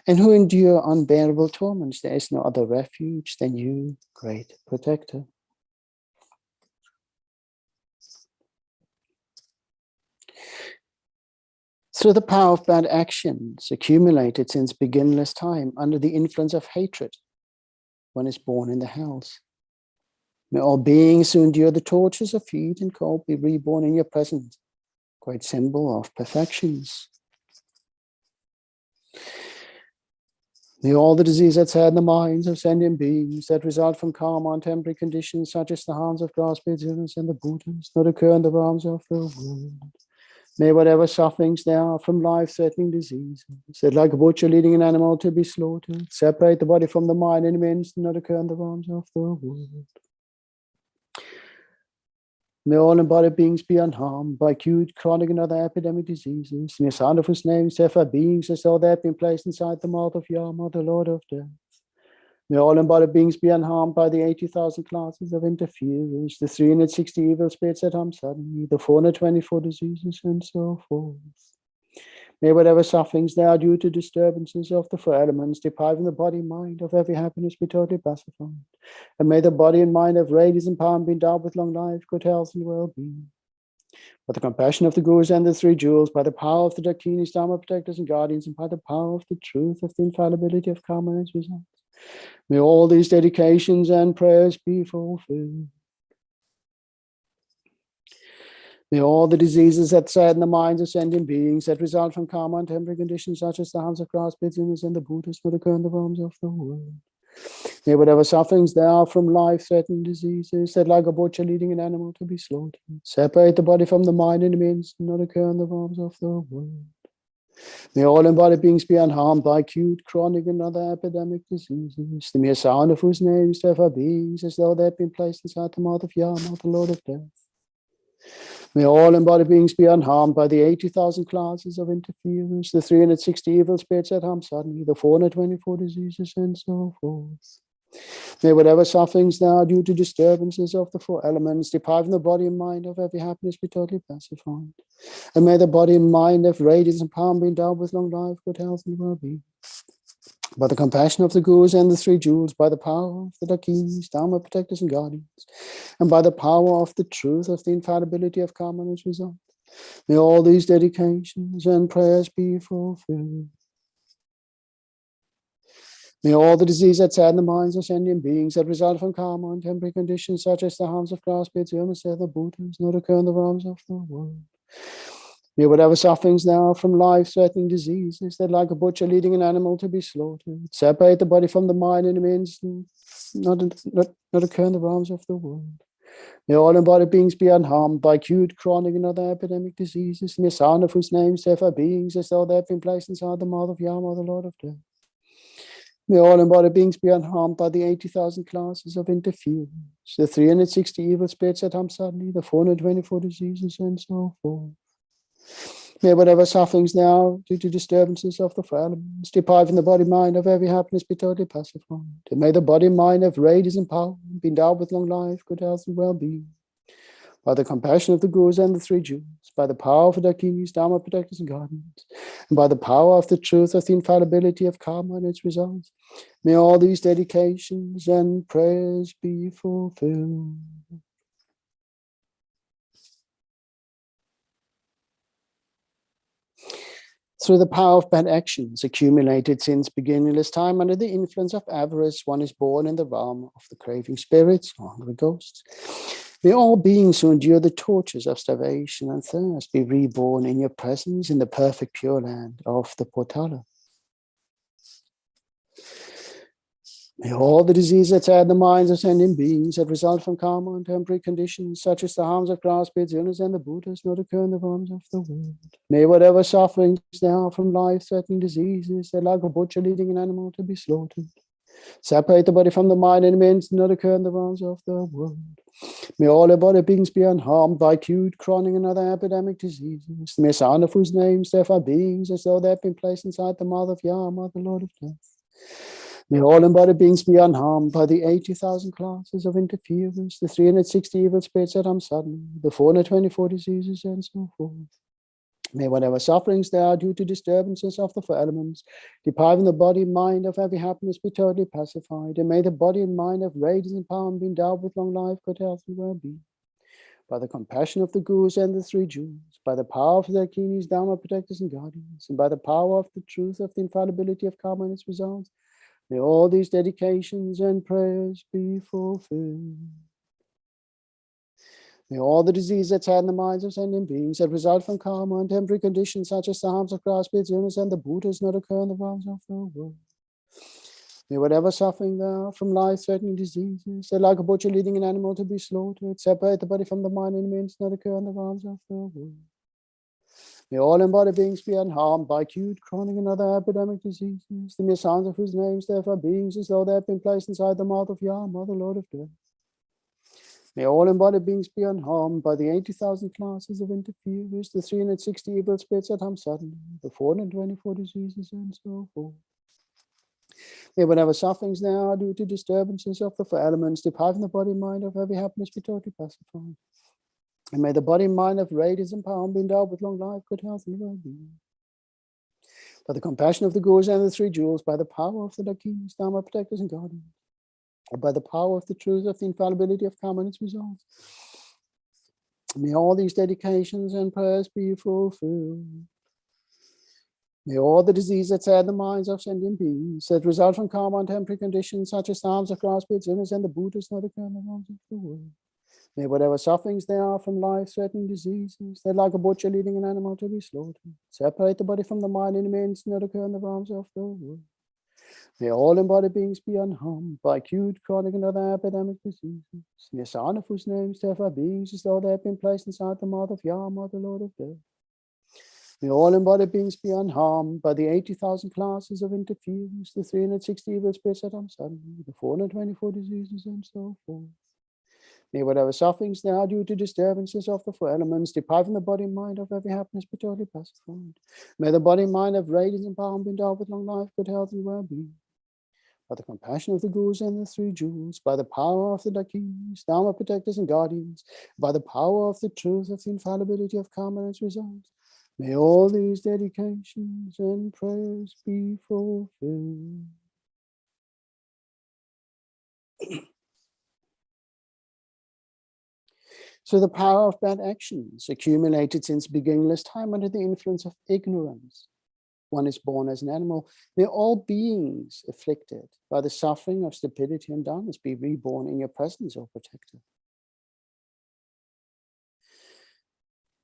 and who endure unbearable torments. There is no other refuge than you, great protector. Through the power of bad actions accumulated since beginningless time under the influence of hatred, one is born in the hells. May all beings who endure the tortures of heat and cold be reborn in your presence, great symbol of perfections. May all the disease that sadden the minds of sentient beings that result from karma and temporary conditions such as the harms of grasping illness and the Buddhas not occur in the realms of the world. May whatever sufferings there are from life-threatening diseases, that like a butcher leading an animal to be slaughtered, separate the body from the mind and means not occur in the realms of the world. May all embodied beings be unharmed by acute, chronic, and other epidemic diseases. May sound of whose names therefore beings as though they have been placed inside the mouth of Yama, the Lord of Death. May all embodied beings be unharmed by the 80,000 classes of interferers, the 360 evil spirits that harm suddenly, the 424 diseases, and so forth. May whatever sufferings there are due to disturbances of the four elements depriving the body and mind of every happiness be totally pacified. And may the body and mind have radiance and power and be endowed with long life, good health, and well-being. By the compassion of the Gurus and the three jewels, by the power of the Dakinis, Dharma protectors and guardians, and by the power of the truth of the infallibility of karma and its results, may all these dedications and prayers be fulfilled. May all the diseases that sadden the minds of sentient beings that result from karma and temporary conditions such as the harms of grass, bitterness, and the Buddhas not occur in the realms of the world. May whatever sufferings there are from life-threatening diseases that like a butcher leading an animal to be slaughtered, separate the body from the mind and means not occur in the realms of the world. May all embodied beings be unharmed by acute, chronic, and other epidemic diseases, the mere sound of whose names therefore beings as though they had been placed inside the mouth of Yama, the Lord of Death. May all embodied beings be unharmed by the 80,000 classes of interference, the 360 evil spirits that harm suddenly, the 424 diseases, and so forth. May whatever sufferings now due to disturbances of the four elements depriving the body and mind of every happiness be totally pacified. And may the body and mind have radiance and power be endowed with long life, good health, and well-being. By the compassion of the Gurus and the three jewels, by the power of the Dakinis, Dharma protectors and guardians, and by the power of the truth of the infallibility of karma and its result, may all these dedications and prayers be fulfilled. May all the disease that sadden the minds of sentient beings that result from karma and temporary conditions such as the harms of grass, pits, illness, death, the Buddhas not occur in the realms of the world. May whatever sufferings now from life-threatening diseases that like a butcher leading an animal to be slaughtered, separate the body from the mind and means not occur in the realms of the world. May all embodied beings be unharmed by acute, chronic, and other epidemic diseases, the mere sound of whose names therefore beings as though they have been placed inside the mouth of Yama, the Lord of Death. May all embodied beings be unharmed by the 80,000 classes of interference, the 360 evil spirits that harm suddenly, the 424 diseases, and so forth. May whatever sufferings now due to disturbances of the four elements depriving the body mind of every happiness be totally pacified. And may the body and mind have radiance and power, be endowed with long life, good health, and well-being. By the compassion of the Gurus and the three jewels, by the power of the Dakinis, Dharma protectors and guardians, and by the power of the truth of the infallibility of karma and its results, may all these dedications and prayers be fulfilled. Through the power of bad actions accumulated since beginningless time under the influence of avarice, one is born in the realm of the craving spirits, or hungry ghosts. May all beings who endure the tortures of starvation and thirst be reborn in your presence in the perfect pure land of the Potala. May all the diseases that sadden the minds of sentient beings that result from karma and temporary conditions, such as the harms of grass, pits, illness, and the Buddhas, not occur in the realms of the world. May whatever sufferings there are from life-threatening diseases that like a butcher leading an animal to be slaughtered, separate the body from the mind and means not occur in the realms of the world. May all embodied beings be unharmed by acute, chronic, and other epidemic diseases. May sound of whose names therefore beings as though they have been placed inside the mouth of Yama, the Lord of Death. May all embodied beings be unharmed by the 80,000 classes of interference, the 360 evil spirits that harm suddenly, the 424 diseases, and so forth. May whatever sufferings there are due to disturbances of the four elements, depriving the body and mind of every happiness, be totally pacified. And may the body and mind have radiance and power and be endowed with long life, good health, and well-being. By the compassion of the Gurus and the three jewels, by the power of the Dakinis, Dharma protectors and guardians, and by the power of the truth of the infallibility of karma and its results, may all these dedications and prayers be fulfilled. May all the diseases that sadden the minds of sentient beings that result from karma and temporary conditions such as the harms of grass, spirits, illness, and the Buddhas not occur in the realms of the world. May whatever suffering there are from life-threatening diseases that like a butcher leading an animal to be slaughtered, separate the body from the mind and means not occur in the realms of the world. May all embodied beings be unharmed by acute, chronic, and other epidemic diseases, the mere sounds of whose names therefore beings as though they have been placed inside the mouth of Yama, the Lord of Death. May all embodied beings be unharmed by the 80,000 classes of interferers, the 360 evil spirits that harm suddenly, the 424 diseases, and so forth. May whatever sufferings there are due to disturbances of the four elements depriving the body and mind of every happiness be totally pacified. And may the body and mind of radiance and power be endowed with long life, good health, and well-being. By the compassion of the Gurus and the three jewels, by the power of the Dakins, Dharma protectors and guardians, and by the power of the truth of the infallibility of karma and its results, may all these dedications and prayers be fulfilled. May all the diseases that sadden the minds of sentient beings that result from karma and temporary conditions such as the harms of grass, spirits, illness, and the Buddhas not occur in the realms of the world. May whatever sufferings there are from life-threatening diseases that like a butcher leading an animal to be slaughtered, separate the body from the mind and means not occur in the realms of the world. May all embodied beings be unharmed by acute, chronic, and other epidemic diseases, the son of whose names therefore beings as though they have been placed inside the mouth of Yama, the Lord of Death. May all embodied beings be unharmed by the 80,000 classes of interference, the 360 evil spirits that harm suddenly, the 424 diseases, and so forth. May whatever sufferings there are due to disturbances of the four elements depriving the body and mind of every happiness be totally pacified. May the body and mind have radiance and power and be endowed with long life, good health, and well-being. By the compassion of the Gurus and the three jewels, by the power of the Dakins, Dharma protectors and guardians, by the power of the truth of the infallibility of karma and its results, may all these dedications and prayers be fulfilled. So the power of bad actions accumulated since beginningless time under the influence of ignorance. One is born as an animal. May all beings afflicted by the suffering of stupidity and darkness be reborn in your presence, O protector.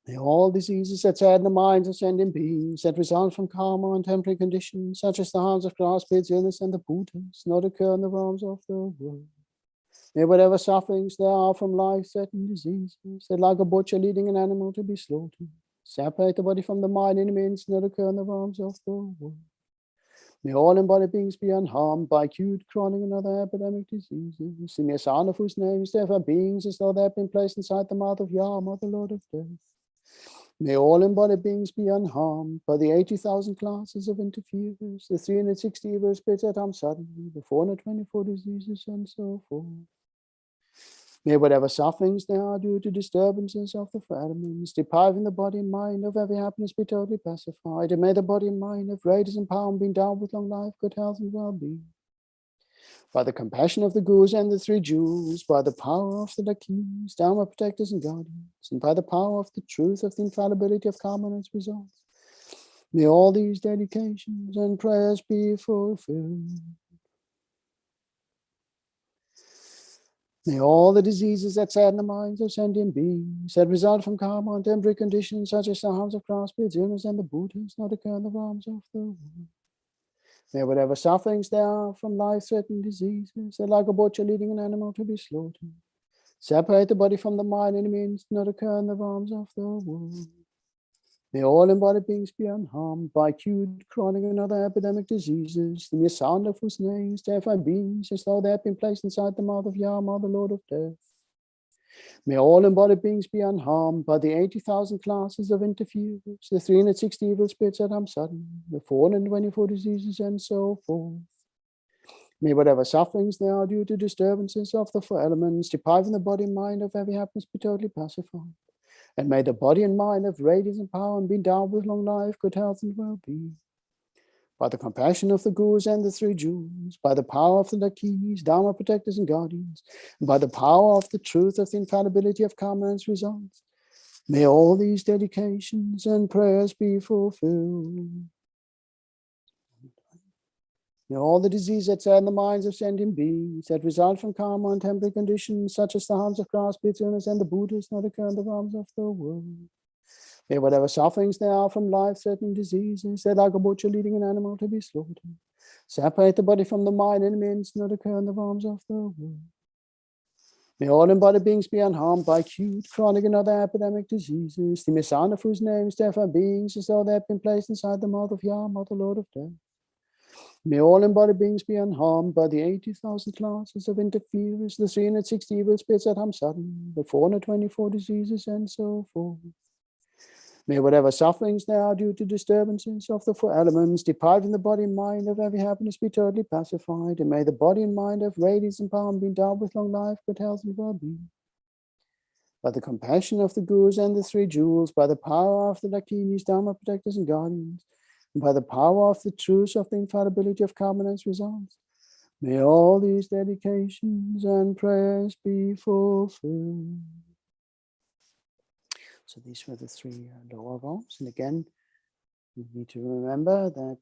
May all diseases that sadden the minds of sentient beings that result from karma and temporary conditions, such as the harms of grass, spirits, illness, and the Buddhas, not occur in the realms of the world. May whatever sufferings there are from life-threatening diseases that like a butcher leading an animal to be slaughtered, separate the body from the mind and means not occur in the realms of the world. May all embodied beings be unharmed by acute, chronic, and other epidemic diseases, the mere sound of whose names therefore beings as though they have been placed inside the mouth of Yama, the Lord of Death. May all embodied beings be unharmed by the 80,000 classes of interferers, the 360 evil spirits that harm suddenly, the 424 diseases, and so forth. May whatever sufferings there are due to disturbances of the four elements depriving the body and mind of every happiness be totally pacified, and may the body and mind have radiance and power and be endowed with long life, good health, and well-being. By the compassion of the Gurus and the three jewels, by the power of the Dakins, Dharma protectors and guardians, and by the power of the truth of the infallibility of karma and its results, may all these dedications and prayers be fulfilled. May all the diseases that sadden the minds of sentient beings that result from karma and temporary conditions such as the harms of grass, spirits, illness, and the Buddhas not occur in the realms of the world. May whatever sufferings there are from life-threatening diseases that like a butcher leading an animal to be slaughtered, separate the body from the mind and means not occur in the realms of the world. May all embodied beings be unharmed by acute, chronic, and other epidemic diseases, the mere sound of whose names terrify beings as though they had been placed inside the mouth of Yama, the Lord of Death. May all embodied beings be unharmed by the 80,000 classes of interferers, the 360 evil spirits that harm suddenly, the 424 diseases, and so forth. May whatever sufferings there are due to disturbances of the four elements depriving the body and mind of every happiness be totally pacified. And may the body and mind have radiance and power and be endowed with long life, good health, and well-being. By the compassion of the Gurus and the three jewels, by the power of the Dakins, Dharma protectors and guardians, and by the power of the truth of the infallibility of karma and its results, may all these dedications and prayers be fulfilled. May all the diseases that tear in the minds of sentient beings that result from karma and temporary conditions, such as the harms of class, bitterness, and the Buddhas, not occur in the realms of the world. May whatever sufferings there are from life-threatening diseases that are butcher leading an animal to be slaughtered, separate the body from the mind and means not occur in the realms of the world. May all embodied beings be unharmed by acute, chronic, and other epidemic diseases, the Messiah of whose names therefore beings as though they have been placed inside the mouth of Yama, the Lord of Death. May all embodied beings be unharmed by the 80,000 classes of interferers, the 360 evil spirits at Hamsadan, the 424 diseases, and so forth. May whatever sufferings there are due to disturbances of the four elements depriving the body and mind of every happiness be totally pacified, and may the body and mind of radiance and power be endowed with long life, good health, and well-being. By the compassion of the Gurus and the three jewels, by the power of the Dakinis, Dharma protectors and guardians, and by the power of the truth of the infallibility of karma and its results, may all these dedications and prayers be fulfilled. So these were the three lower realms. And again, we need to remember that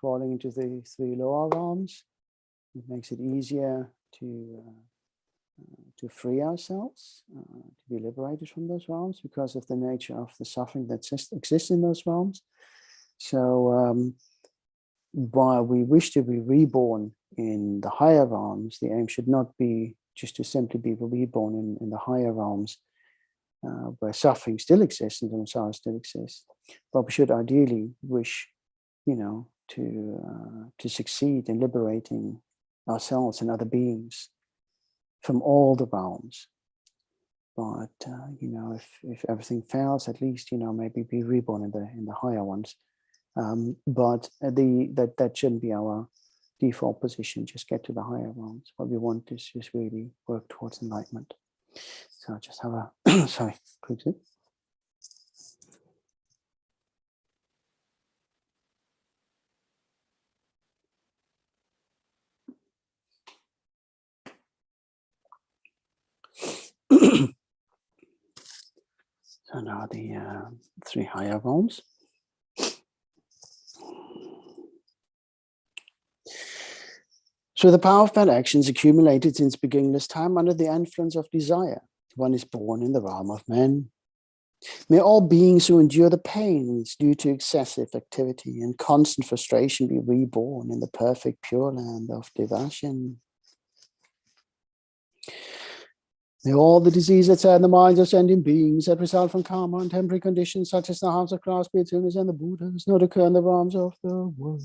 falling into the three lower realms, it makes it easier to free ourselves, to be liberated from those realms because of the nature of the suffering that exists in those realms. So while we wish to be reborn in the higher realms, the aim should not be just to simply be reborn in the higher realms, where suffering still exists and samsara still exists, but we should ideally wish, to succeed in liberating ourselves and other beings from all the realms. But if everything fails, at least maybe be reborn in the higher ones. But that shouldn't be our default position. Just get to the higher realms. What we want is just really work towards enlightenment. So I just have a sorry, quick sip. So now the three higher realms. So the power of bad actions accumulated since beginningless time under the influence of desire. One is born in the realm of men. May all beings who endure the pains due to excessive activity and constant frustration be reborn in the perfect pure land of devotion. May all the diseases that tear in the minds of sentient beings that result from karma and temporary conditions such as the harms of class, bitterness, and the Buddhas not occur in the realms of the world.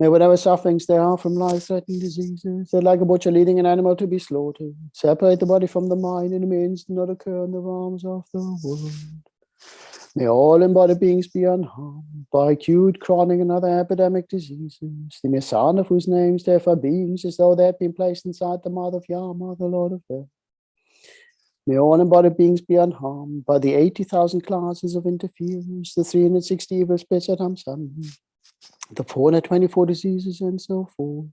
May whatever sufferings there are from life-threatening diseases that like a butcher leading an animal to be slaughtered, separate the body from the mind and the means not occur in the realms of the world. May all embodied beings be unharmed by acute, chronic, and other epidemic diseases, the Messiah of whose names therefore beings as though they had been placed inside the mouth of Yama, the Lord of Death. May all embodied beings be unharmed by the 80,000 classes of interferers, the 360 evil spirits at Hamsan, the 424 diseases, and so forth.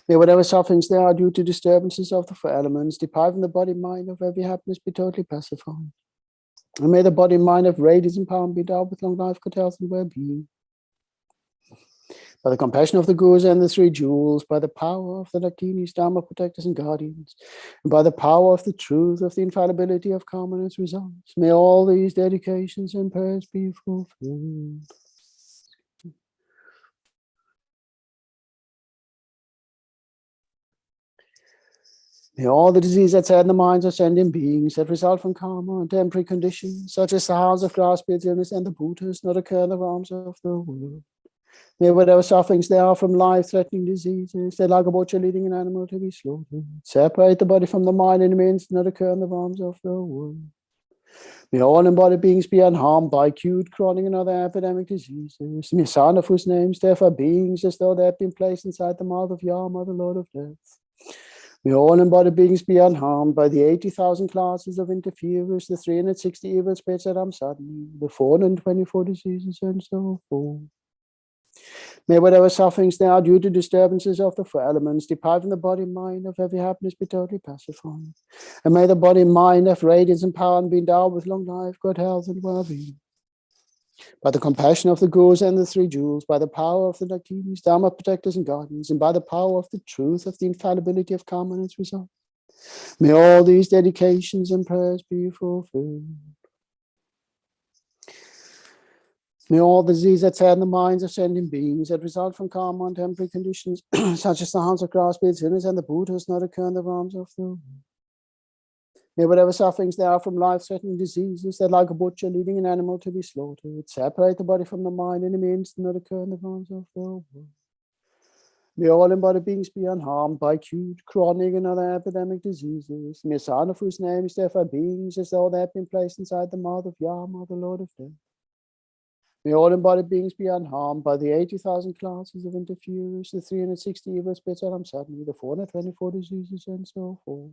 May whatever sufferings there are due to disturbances of the four elements depriving the body and mind of every happiness be totally pacified. And may the body and mind of radiance and power be endowed with long life, good health, and well-being. By the compassion of the Gurus and the three jewels, by the power of the Dakinis, Dharma protectors and guardians, and by the power of the truth of the infallibility of karma and its results, may all these dedications and prayers be fulfilled. May all the diseases that tear in the minds of sentient beings that result from karma and temporary conditions, such as the harms of class, bitterness, and the Buddhas, not occur in the realms of the world. May whatever sufferings there are from life-threatening diseases that like a butcher leading an animal to be slaughtered, separate the body from the mind and means not occur in the realms of the world. May all embodied beings be unharmed by acute, chronic, and other epidemic diseases, the Messiah of whose names therefore beings as though they had been placed inside the mouth of Yama, the Lord of Death. May all embodied beings be unharmed by the 80,000 classes of interferers, the 360 evil spirits at Amsadni, the 424 diseases, and so forth. May whatever sufferings there are due to disturbances of the four elements depriving the body and mind of every happiness be totally pacified. And may the body and mind have radiance and power and be endowed with long life, good health, and well-being. By the compassion of the Gurus and the Three Jewels, by the power of the Dakinis, Dharma protectors and guardians, and by the power of the truth of the infallibility of karma and its result, may all these dedications and prayers be fulfilled. May all the disease that sadden the minds of sentient beings that result from karma and temporary conditions, such as the harms of grass, sinners, and the Buddhas, not occur in the realms of the world. May whatever sufferings there are from life-threatening diseases that, like a butcher leading an animal to be slaughtered, separate the body from the mind in an instant, not occur in the realms of the world. May all embodied beings be unharmed by acute, chronic, and other epidemic diseases. May a son of whose name is therefore beings as though they have been placed inside the mouth of Yama, the Lord of Death. May all embodied beings be unharmed by the 80,000 classes of interferers, the 360 evil spirits of suddenly, the 424 diseases, and so forth.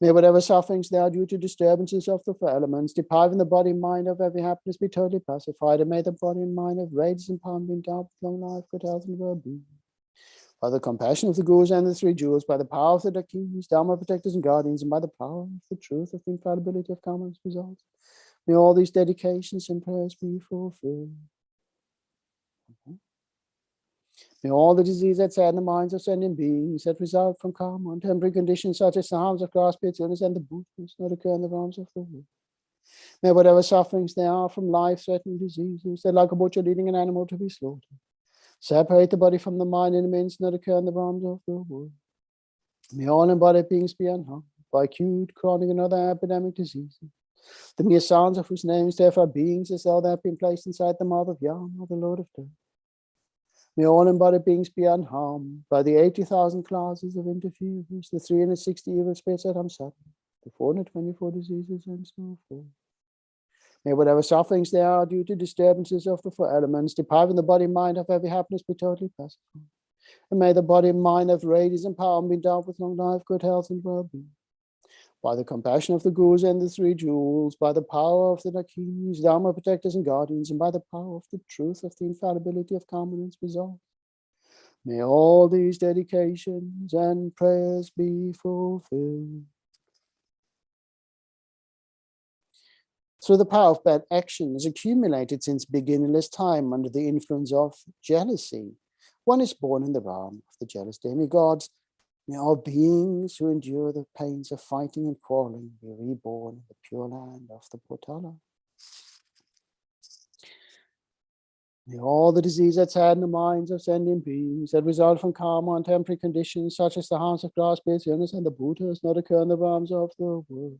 May whatever sufferings there are due to disturbances of the four elements, depriving the body and mind of every happiness, be totally pacified, and may the body and mind of rage and power be endowed with long life, good health, and well-being. By the compassion of the Gurus and the Three Jewels, by the power of the Dakinis, Dharma protectors and guardians, and by the power of the truth of the infallibility of karma's results, may all these dedications and prayers be fulfilled. May all the disease that sadden the minds of sentient beings that result from karma and temporary conditions such as the harms of grass, pits, illness, and the Buddhas not occur in the realms of the world. May whatever sufferings there are from life-threatening diseases that, like a butcher leading an animal to be slaughtered, separate the body from the mind in a means not occur in the realms of the world. May all embodied beings be unharmed by acute, chronic, and other epidemic diseases, the mere sounds of whose names therefore beings as though they have been placed inside the mouth of Yama, the Lord of Death. May all embodied beings be unharmed by the 80,000 classes of interferers, the 360 evil spirits that sudden, the 424 diseases, and so forth. May whatever sufferings there are due to disturbances of the four elements, depriving the body and mind of every happiness, be totally pacified. And may the body and mind of radiance and power be endowed with long life, good health, and well-being. By the compassion of the Gurus and the Three Jewels, by the power of the Dakinis, Dharma protectors and guardians, and by the power of the truth of the infallibility of karma and its result, may all these dedications and prayers be fulfilled. Through the power of bad actions accumulated since beginningless time under the influence of jealousy, one is born in the realm of the jealous demigods. May all beings who endure the pains of fighting and quarreling be reborn in the pure land of the Potala. May all the disease that sadden the minds of sentient beings that result from karma and temporary conditions such as the harms of grass, pits, illness, and the Buddhas not occur in the realms of the world.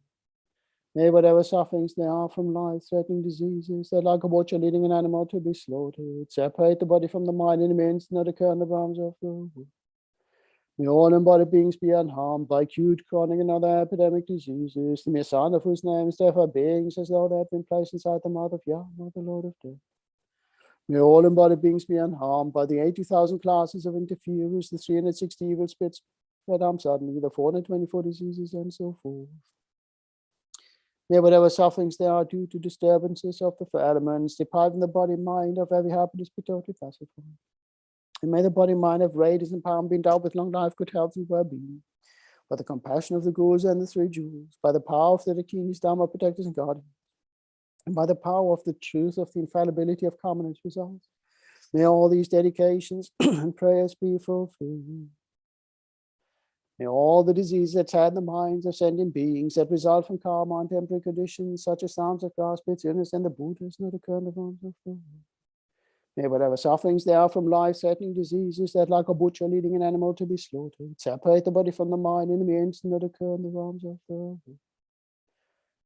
May whatever sufferings there are from life-threatening diseases that, like a butcher leading an animal to be slaughtered, separate the body from the mind in a means not occur in the realms of the world. May all embodied beings be unharmed by acute, chronic, and other epidemic diseases, the mere sound of whose names therefore beings as though they had been placed inside the mouth of Yama, the Lord of Death. May all embodied beings be unharmed by the 80,000 classes of interferers, the 360 evil spirits that suddenly, the 424 diseases, and so forth. May whatever sufferings there are due to disturbances of the four elements, depriving the body and mind of every happiness, be totally pacified. And may the body and mind of radiance and power be endowed with long life, good health, and well-being. By the compassion of the Gurus and the Three Jewels, by the power of the Dakinis, Dharma protectors and guardians, and by the power of the truth of the infallibility of karma and its results, may all these dedications and prayers be fulfilled. May all the diseases that sadden the minds of sentient beings that result from karma and temporary conditions, such as sounds of grass, pits, illness, and the Buddhas, not occur in the realms of the world. May whatever sufferings there are from life-threatening diseases that, like a butcher leading an animal to be slaughtered, separate the body from the mind in the instant that occur in the realms of the world.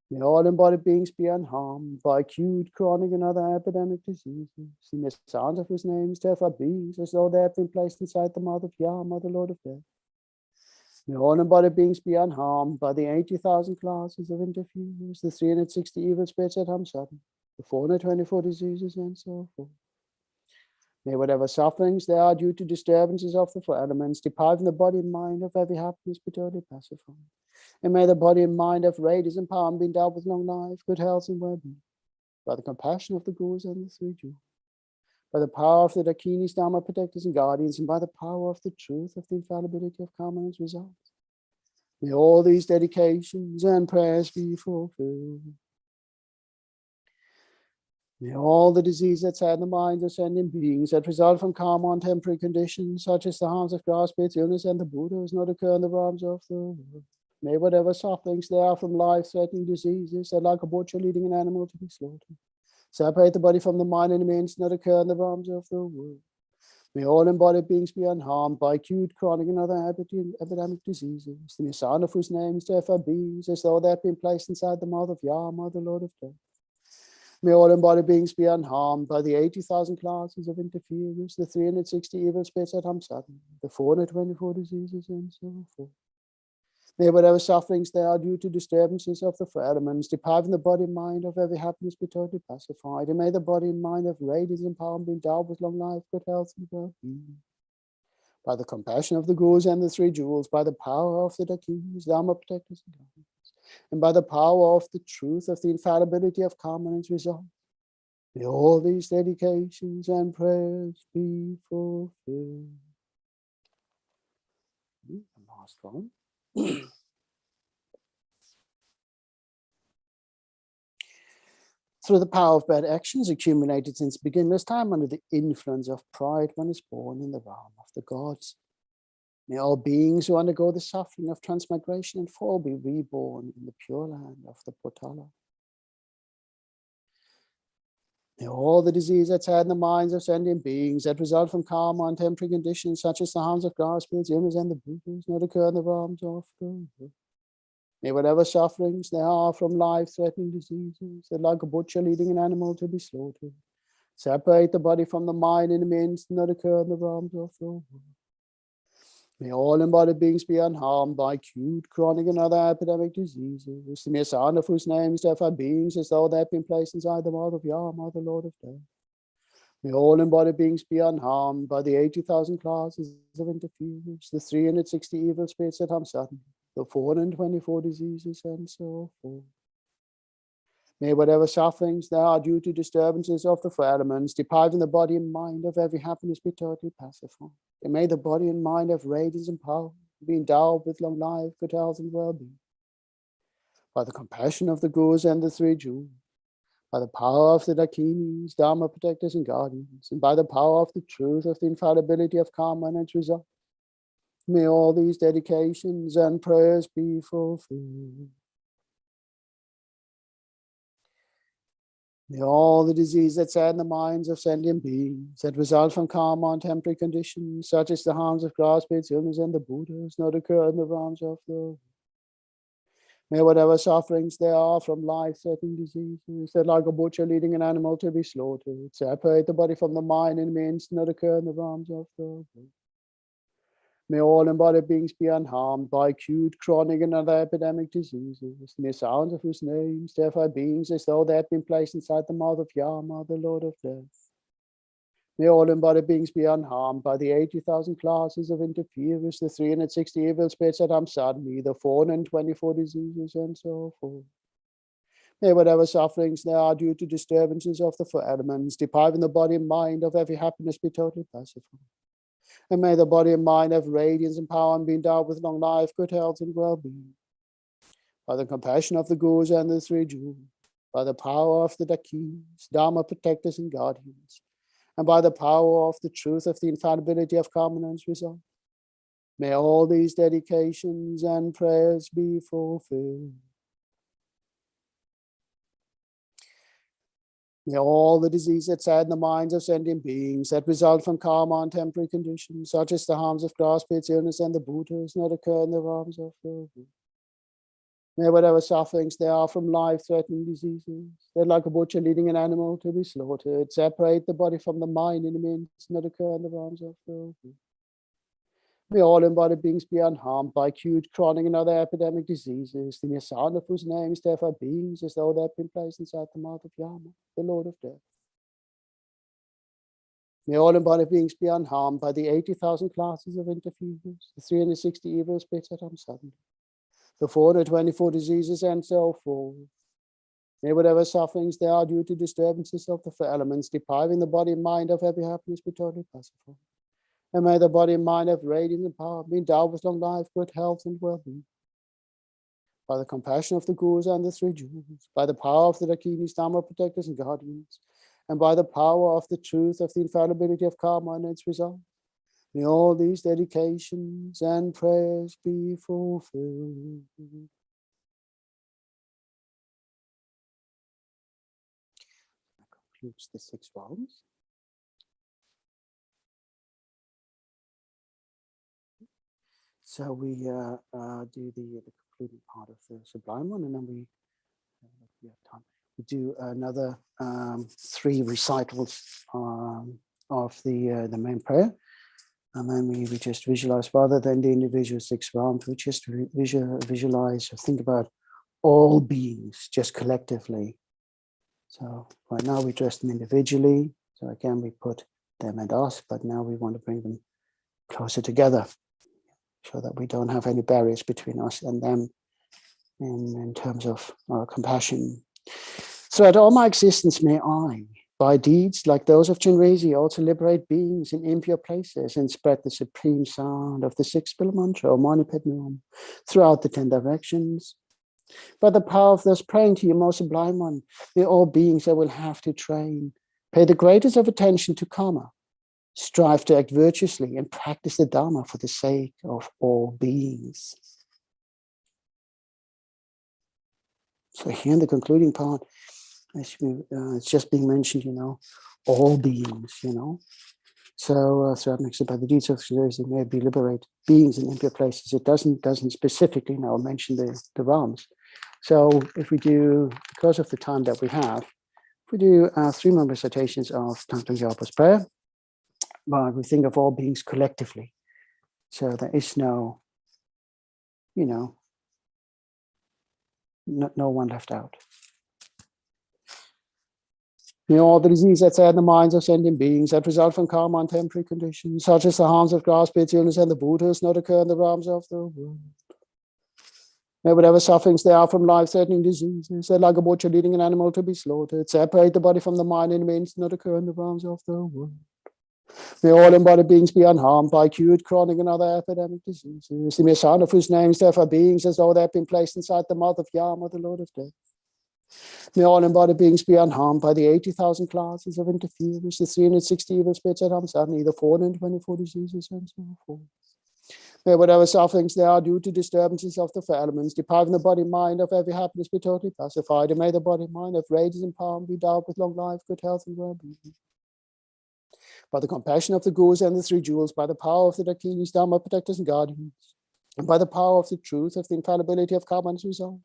May all embodied beings be unharmed by acute, chronic, and other epidemic diseases. See the sounds of whose names therefore beings as though they have been placed inside the mouth of Yama, the Lord of Death. May all embodied beings be unharmed by the 80,000 classes of interferers, the 360 evil spirits at sudden, the 424 diseases, and so forth. May whatever sufferings there are due to disturbances of the four elements, depriving the body and mind of every happiness, be totally pacified. And may the body and mind of radiance and power be endowed with long life, good health, and well-being. By the compassion of the Gurus and the Three Jewels, by the power of the Dakinis, Dharma protectors and guardians, and by the power of the truth of the infallibility of karma and its results, may all these dedications and prayers be fulfilled. May all the disease that's had in the minds of sentient beings that result from karma and temporary conditions, such as the harms of grass, pits, illness, and the Buddhas, not occur in the realms of the world. May whatever sufferings there are from life-threatening diseases that, like a butcher leading an animal to be slaughtered, separate the body from the mind and means not occur in the realms of the world. May all embodied beings be unharmed by acute, chronic, and other epidemic diseases, the mere sound of whose names therefore beings, as though they had been placed inside the mouth of Yama, the Lord of Death. May all embodied beings be unharmed by the 80,000 classes of interferers, the 360 evil spirits at Hamsatan, the 424 diseases, and so forth. May whatever sufferings there are due to disturbances of the four elements, depriving the body and mind of every happiness, be totally pacified. And may the body and mind have radiance and power and be endowed with long life, good health, and well-being. By the compassion of the Gurus and the three jewels, by the power of the Dakinis, Dharma protectors and guardians, and by the power of the truth of the infallibility of karma and its result, may all these dedications and prayers be fulfilled. The last one. Through the power of bad actions accumulated since beginner's time under the influence of pride, one is born in the realm of the gods. May all beings who undergo the suffering of transmigration and fall be reborn in the pure land of the Potala. May all the disease that's had in the minds of sentient beings that result from karma and temporary conditions, such as the harms of grass, pits, illness, and the Buddhas, not occur in the realms of the world. May whatever sufferings there are from life-threatening diseases, that like a butcher leading an animal to be slaughtered, separate the body from the mind in the instant, not occur in the realms of the world. May all embodied beings be unharmed by acute, chronic, and other epidemic diseases, the mere sound of whose names therefore beings, as though they had been placed inside the mouth of Yama, the Lord of Death. May all embodied beings be unharmed by the 80,000 classes of interferers, the 360 evil spirits at Hamsatan, the 424 diseases, and so forth. May whatever sufferings there are due to disturbances of the four elements, depriving the body and mind of every happiness, be totally pacified. And may the body and mind have radiance and power, be endowed with long life, good health, and well-being. By the compassion of the Gurus and the three jewels, by the power of the Dakinis, Dharma protectors and guardians, and by the power of the truth of the infallibility of karma and its result, may all these dedications and prayers be fulfilled. May all the disease that's had in the minds of sentient beings that result from karma and temporary conditions, such as the harms of grass, pits, illness, and the Buddhas, not occur in the realms of the world. May whatever sufferings there are from life-threatening diseases, that like a butcher leading an animal to be slaughtered, separate the body from the mind and means not occur in the realms of the world. May all embodied beings be unharmed by acute, chronic, and other epidemic diseases, mere sounds of whose names therefore beings, as though they had been placed inside the mouth of Yama, the Lord of Death. May all embodied beings be unharmed by the 80,000 classes of interferers, the 360 evil spirits at Hamsatan, the 424 diseases, and so forth. May whatever sufferings there are due to disturbances of the four elements, depriving the body and mind of every happiness, be totally pacified. And may the body and mind have radiance and power and be endowed with long life, good health, and well-being. By the compassion of the Gurus and the three jewels, by the power of the Dakinis, Dharma protectors and guardians, and by the power of the truth of the infallibility of karma and its result, may all these dedications and prayers be fulfilled. May all the disease that's had in the minds of sentient beings that result from karma and temporary conditions, such as the harms of grass, pits, illness, and the Buddhas, not occur in the realms of the world. May whatever sufferings there are from life-threatening diseases, that like a butcher leading an animal to be slaughtered, separate the body from the mind in the means not occur in the realms of the world. May all embodied beings be unharmed by acute, chronic, and other epidemic diseases, the mere sound of whose names therefore beings, as though they had been placed inside the mouth of Yama, the Lord of Death. May all embodied beings be unharmed by the 80,000 classes of interferers, the 360 evil spirits at Hamsatan, the 424 diseases, and so forth. May whatever sufferings there are due to disturbances of the four elements, depriving the body and mind of every happiness, be totally pacified. And may the body and mind have radiance and power, be endowed with long life, good health, and well-being. By the compassion of the Gurus and the three jewels, by the power of the Dakinis, Dharma protectors and guardians, and by the power of the truth of the infallibility of karma and its result, may all these dedications and prayers be fulfilled. That concludes the 6 rounds. So we do the concluding part of the Sublime one, and then we have time. We do another 3 recitals of the main prayer, and then we just visualize, rather than the individual 6 rounds, we just visualize or think about all beings just collectively. So right now we address them individually. So again, we put them and us, but now we want to bring them closer together, so that we don't have any barriers between us and them in terms of compassion. Throughout all my existence, may I, by deeds like those of Chenrezig, also liberate beings in impure places and spread the supreme sound of the 6th mantra, or Mani Padme Hum, throughout the 10 directions. By the power of thus praying to you, most sublime one, may all beings I will have to train pay the greatest of attention to karma, strive to act virtuously, and practice the Dharma for the sake of all beings. So here in the concluding part, it's just being mentioned, all beings, So throughout next by the deeds of Chenrezig may be liberate beings in impure places. It doesn't specifically now mention the realms. So if we do, because of the time that we have, if we do 3 more recitations of Thangtong Gyalpo's prayer, but we think of all beings collectively. So there is no, no one left out. All the disease that's in the minds of sentient beings that result from karma and temporary conditions, such as the harms of grass, pits, illness, and the Buddhas, not occur in the realms of the world. May whatever sufferings there are from life-threatening diseases, that like a butcher leading an animal to be slaughtered, separate the body from the mind and means not occur in the realms of the world. May all embodied beings be unharmed by acute, chronic, and other epidemic diseases. The mere sound of whose names therefore beings as though they have been placed inside the mouth of Yama, the Lord of Death. May all embodied beings be unharmed by the 80,000 classes of interference, the 360 evil spirits at Hamsani, the 424 diseases, and so forth. May whatever sufferings there are due to disturbances of the four elements, depriving the body mind of every happiness, be totally pacified, and may the body mind of radiance and power be endowed with long life, good health, and well-being. By the compassion of the Gurus and the 3 jewels, by the power of the Dakinis, Dharma protectors and guardians, and by the power of the truth of the infallibility of karma and its result,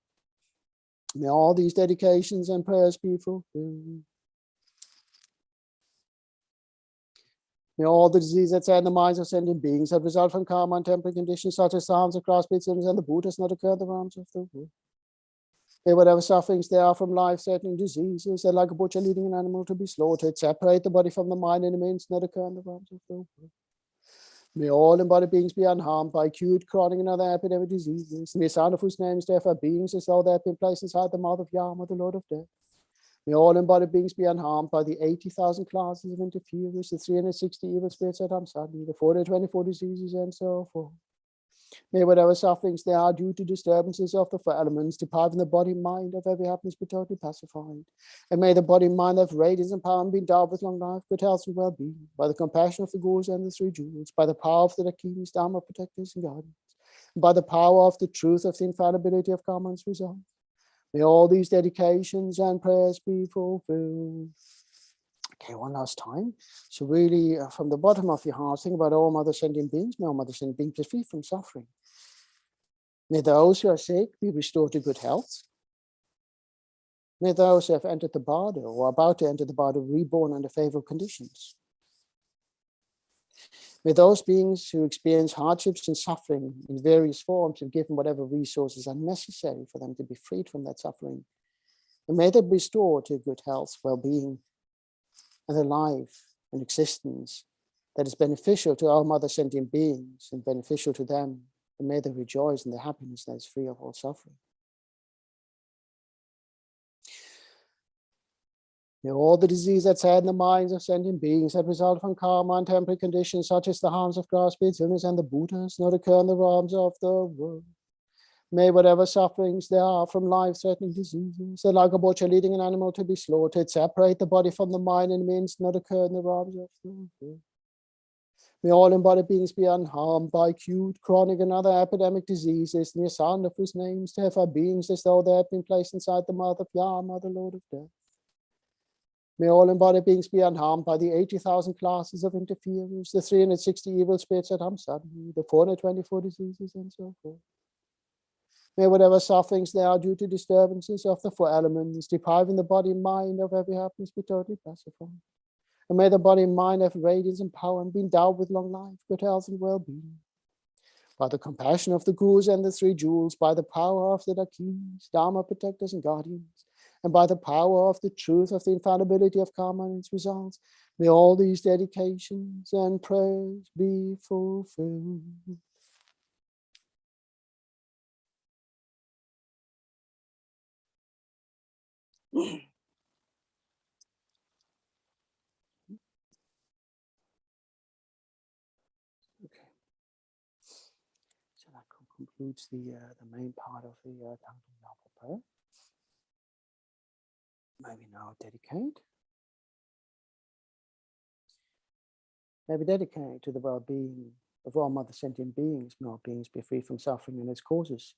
may all these dedications and prayers be fulfilled. May all the disease that's in the minds of sentient beings that result from karma and temporary conditions, such as the harms of grass, pits, illness, and the Buddhas, not occur in the realms of the world. May whatever sufferings there are from life-threatening diseases, that like a butcher leading an animal to be slaughtered, separate the body from the mind and the means, not occur in the realms of the world. May all embodied beings be unharmed by acute, chronic, and other epidemic diseases. May the sound of whose names therefore beings as though they have been placed inside the mouth of Yama, the Lord of Death. May all embodied beings be unharmed by the 80,000 classes of interferers, the 360 evil spirits at Hamsani, the 424 diseases, and so forth. May whatever sufferings there are due to disturbances of the four elements, depriving the body mind of every happiness, be totally pacified. And may the body mind have radiance and power and be endowed with long life, good health, and well-being, by the compassion of the Gurus and the 3 jewels, by the power of the Dakinis, Dharma protectors and guardians, and by the power of the truth of the infallibility of karma and its result. May all these dedications and prayers be fulfilled. Okay, one last time. So really, from the bottom of your heart, think about all mother sentient beings. May all mother sentient beings be free from suffering. May those who are sick be restored to good health. May those who have entered the bardo or are about to enter the bardo reborn under favorable conditions. May those beings who experience hardships and suffering in various forms be given whatever resources are necessary for them to be freed from that suffering. And may they be restored to good health, well-being, and a life and existence that is beneficial to our mother sentient beings and beneficial to them. And may they rejoice in the happiness that is free of all suffering. May all the disease that's had in the minds of sentient beings that result from karma and temporary conditions, such as the harms of grass, pits, illness, and the Buddhas, not occur in the realms of the world. May whatever sufferings there are from life-threatening diseases, that like a butcher leading an animal to be slaughtered, separate the body from the mind and means not occur in the realms of the. May all embodied beings be unharmed by acute, chronic, and other epidemic diseases, in the sound of whose names terrify beings as though they had been placed inside the mouth of Yama, the Lord of Death. May all embodied beings be unharmed by the 80,000 classes of interferers, the 360 evil spirits at Hamsadi, the 424 diseases, and so forth. May whatever sufferings there are due to disturbances of the four elements, depriving the body and mind of every happiness, be totally pacified. And may the body and mind have radiance and power and be endowed with long life, good health, and well-being. By the compassion of the Gurus and the three jewels, by the power of the Dakis, Dharma protectors and guardians, and by the power of the truth of the infallibility of karma and its results, may all these dedications and prayers be fulfilled. So that concludes the main part of the Thangtong Gyalpo Prayer. Maybe now dedicate. Maybe dedicate to the well-being of all mother sentient beings. May all beings be free from suffering and its causes.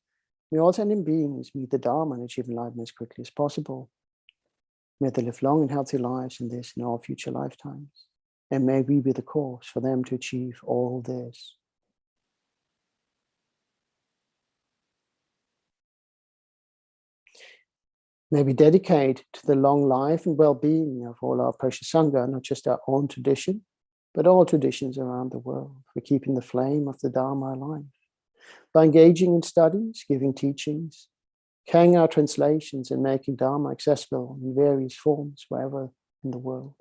May all sentient beings meet the Dharma and achieve enlightenment as quickly as possible. May they live long and healthy lives in this and all future lifetimes. And may we be the cause for them to achieve all this. May we dedicate to the long life and well-being of all our precious Sangha, not just our own tradition, but all traditions around the world, for keeping the flame of the Dharma alive. By engaging in studies, giving teachings, carrying out translations, and making Dharma accessible in various forms wherever in the world,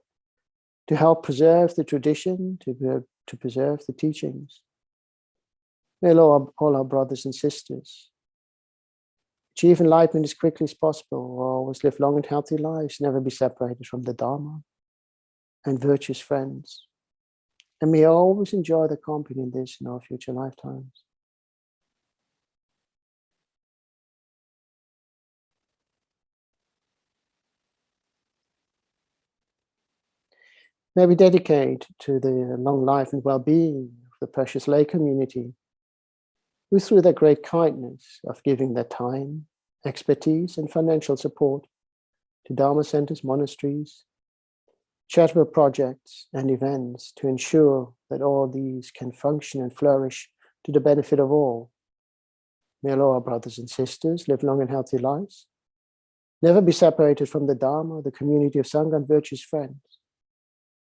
to help preserve the tradition, to preserve the teachings. May all our brothers and sisters achieve enlightenment as quickly as possible, always live long and healthy lives, never be separated from the Dharma and virtuous friends. And may always enjoy the company in this and all future lifetimes. May we dedicate to the long life and well-being of the precious lay community, who through their great kindness of giving their time, expertise, and financial support to Dharma centers, monasteries, charitable projects, and events to ensure that all these can function and flourish to the benefit of all. May all our brothers and sisters live long and healthy lives, never be separated from the Dharma, the community of Sangha, and virtuous friends.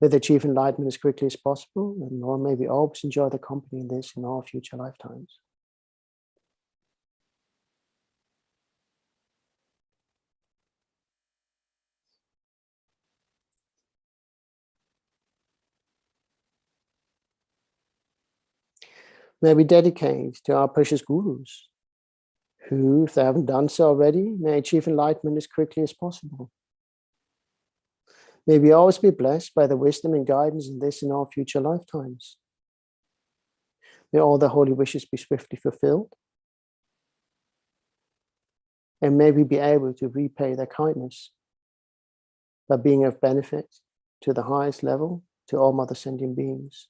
May they achieve enlightenment as quickly as possible, and Lord, may we always enjoy the company in this in all future lifetimes. May we dedicate to our precious Gurus, who, if they haven't done so already, may achieve enlightenment as quickly as possible. May we always be blessed by the wisdom and guidance in this and all future lifetimes. May all their holy wishes be swiftly fulfilled. And may we be able to repay their kindness by being of benefit to the highest level to all mother sentient beings.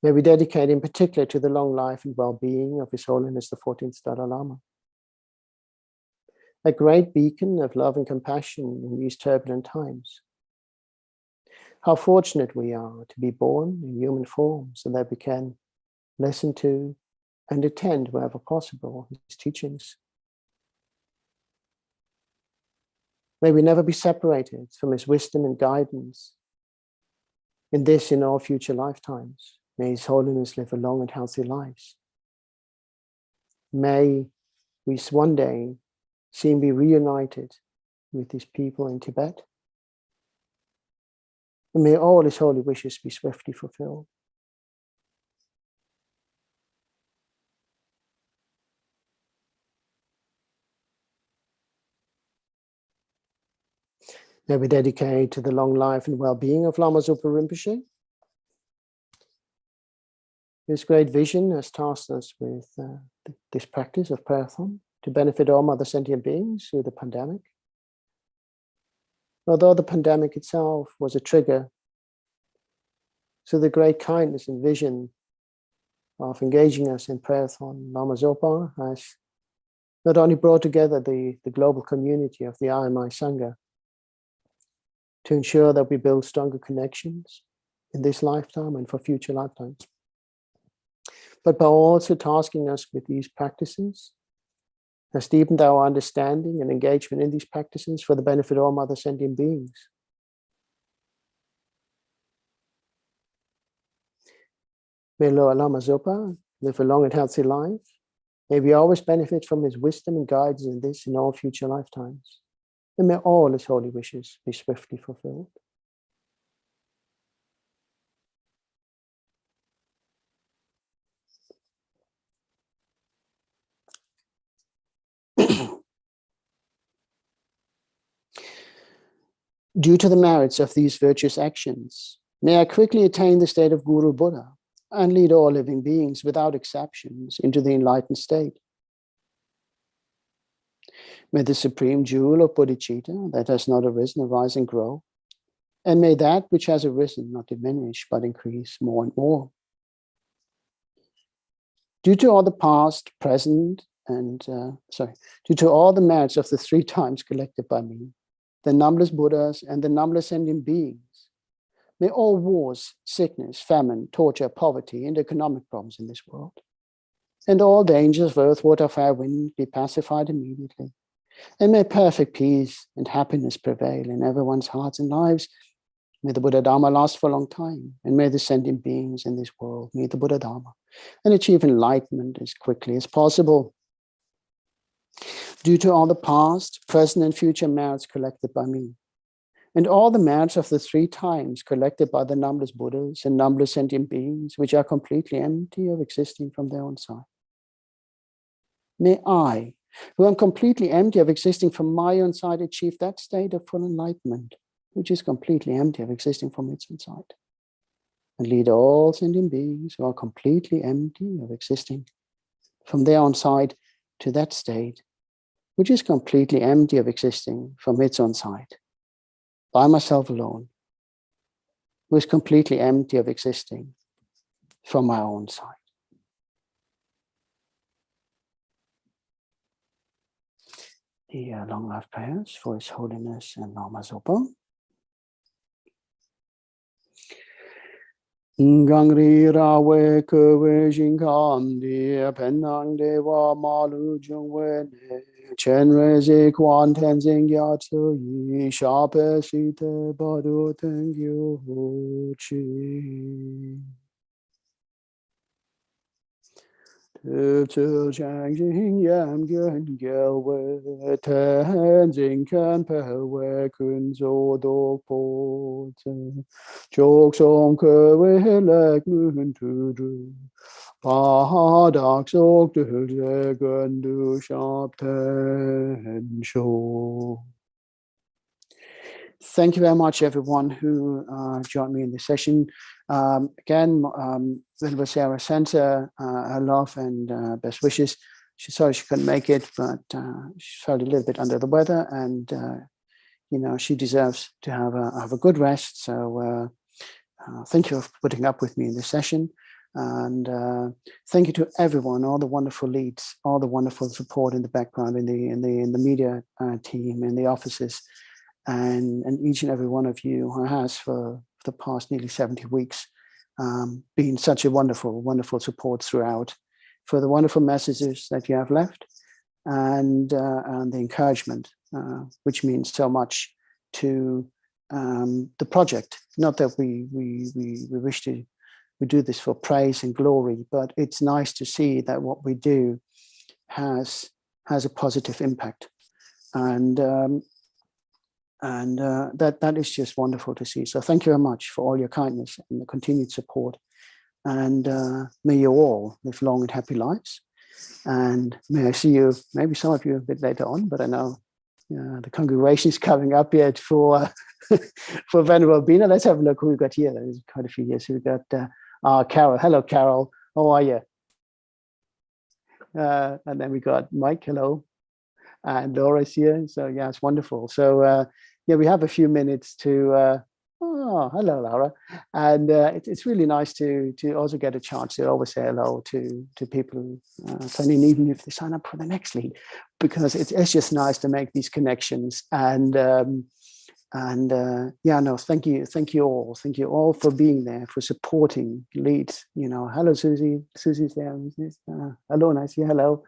May we dedicate in particular to the long life and well-being of His Holiness the 14th Dalai Lama, a great beacon of love and compassion in these turbulent times. How fortunate we are to be born in human form so that we can listen to and attend wherever possible His teachings. May we never be separated from His wisdom and guidance in this and all future lifetimes. May His Holiness live a long and healthy lives. May we one day see Him be reunited with His people in Tibet. And may all His holy wishes be swiftly fulfilled. May we dedicate to the long life and well-being of Lama Zopa Rinpoche. His great vision has tasked us with this practice of prayerathon to benefit all other sentient beings through the pandemic. Although the pandemic itself was a trigger, through the great kindness and vision of engaging us in prayerathon, Lama Zopa has not only brought together the global community of the IMI Sangha to ensure that we build stronger connections in this lifetime and for future lifetimes, but by also tasking us with these practices, has deepened our understanding and engagement in these practices for the benefit of all other sentient beings. May Lord Lama Zopa live a long and healthy life. May we always benefit from his wisdom and guidance in this and all future lifetimes. And may all his holy wishes be swiftly fulfilled. Due to the merits of these virtuous actions, may I quickly attain the state of Guru Buddha and lead all living beings without exceptions into the enlightened state. May the supreme jewel of bodhicitta that has not arisen arise and grow, and may that which has arisen not diminish but increase more and more. Due to all the past, present, and due to all the merits of the 3 times collected by me, the numberless Buddhas and the numberless sentient beings, may all wars, sickness, famine, torture, poverty, and economic problems in this world, and all dangers of earth, water, fire, wind be pacified immediately, and may perfect peace and happiness prevail in everyone's hearts and lives. May the Buddha Dharma last for a long time, and may the sentient beings in this world meet the Buddha Dharma and achieve enlightenment as quickly as possible. Due to all the past, present, and future merits collected by me, and all the merits of the 3 times collected by the numberless Buddhas and numberless sentient beings, which are completely empty of existing from their own side. May I, who am completely empty of existing from my own side, achieve that state of full enlightenment, which is completely empty of existing from its own side, and lead all sentient beings who are completely empty of existing from their own side to that state, which is completely empty of existing from its own side, by myself alone, who is completely empty of existing from my own side. The long life prayers for His Holiness and Lama Zopa. Gangri rawe kewe jinkan di penang dewa malu jungwe ne Chenrezig Thangtong Gyalpo Prayer shape sita badu tengyu chi to changing yam gun gelwe tenzing kan pewe kun zo dog po jok song kewe lek mun to do padak sok to gun do sharp ten show. Thank you very much, everyone who joined me in this session. Again, Venerable Sarah sent her love and best wishes. She's sorry she couldn't make it, but she felt a little bit under the weather, and you know, she deserves to have a good rest. So thank you for putting up with me in this session, and thank you to everyone, all the wonderful leads, all the wonderful support in the background, in the media team, in the offices. And each and every one of you who has for the past nearly 70 weeks been such a wonderful support throughout, for the wonderful messages that you have left, and the encouragement, which means so much to the project. Not that we wish to do this for praise and glory, but it's nice to see that what we do has a positive impact, and that is just wonderful to see. So thank you very much for all your kindness and the continued support. And may you all live long and happy lives. And may I see you, maybe some of you a bit later on, but I know the congregation is coming up yet for for Venerable Bina. Let's have a look who we got here. There's quite a few years. So we got Carol. Hello, Carol. How are you? And then we got Mike. Hello. And Laura's here. So yeah, it's wonderful. So yeah, we have a few minutes to. Oh, hello, Laura. And it's really nice to also get a chance to always say hello to people, even if they sign up for the next lead, because it's just nice to make these connections. And yeah, no, thank you all for being there, for supporting leads. You know, hello, Susie. Susie's there. Hello, nice. Yeah, hello.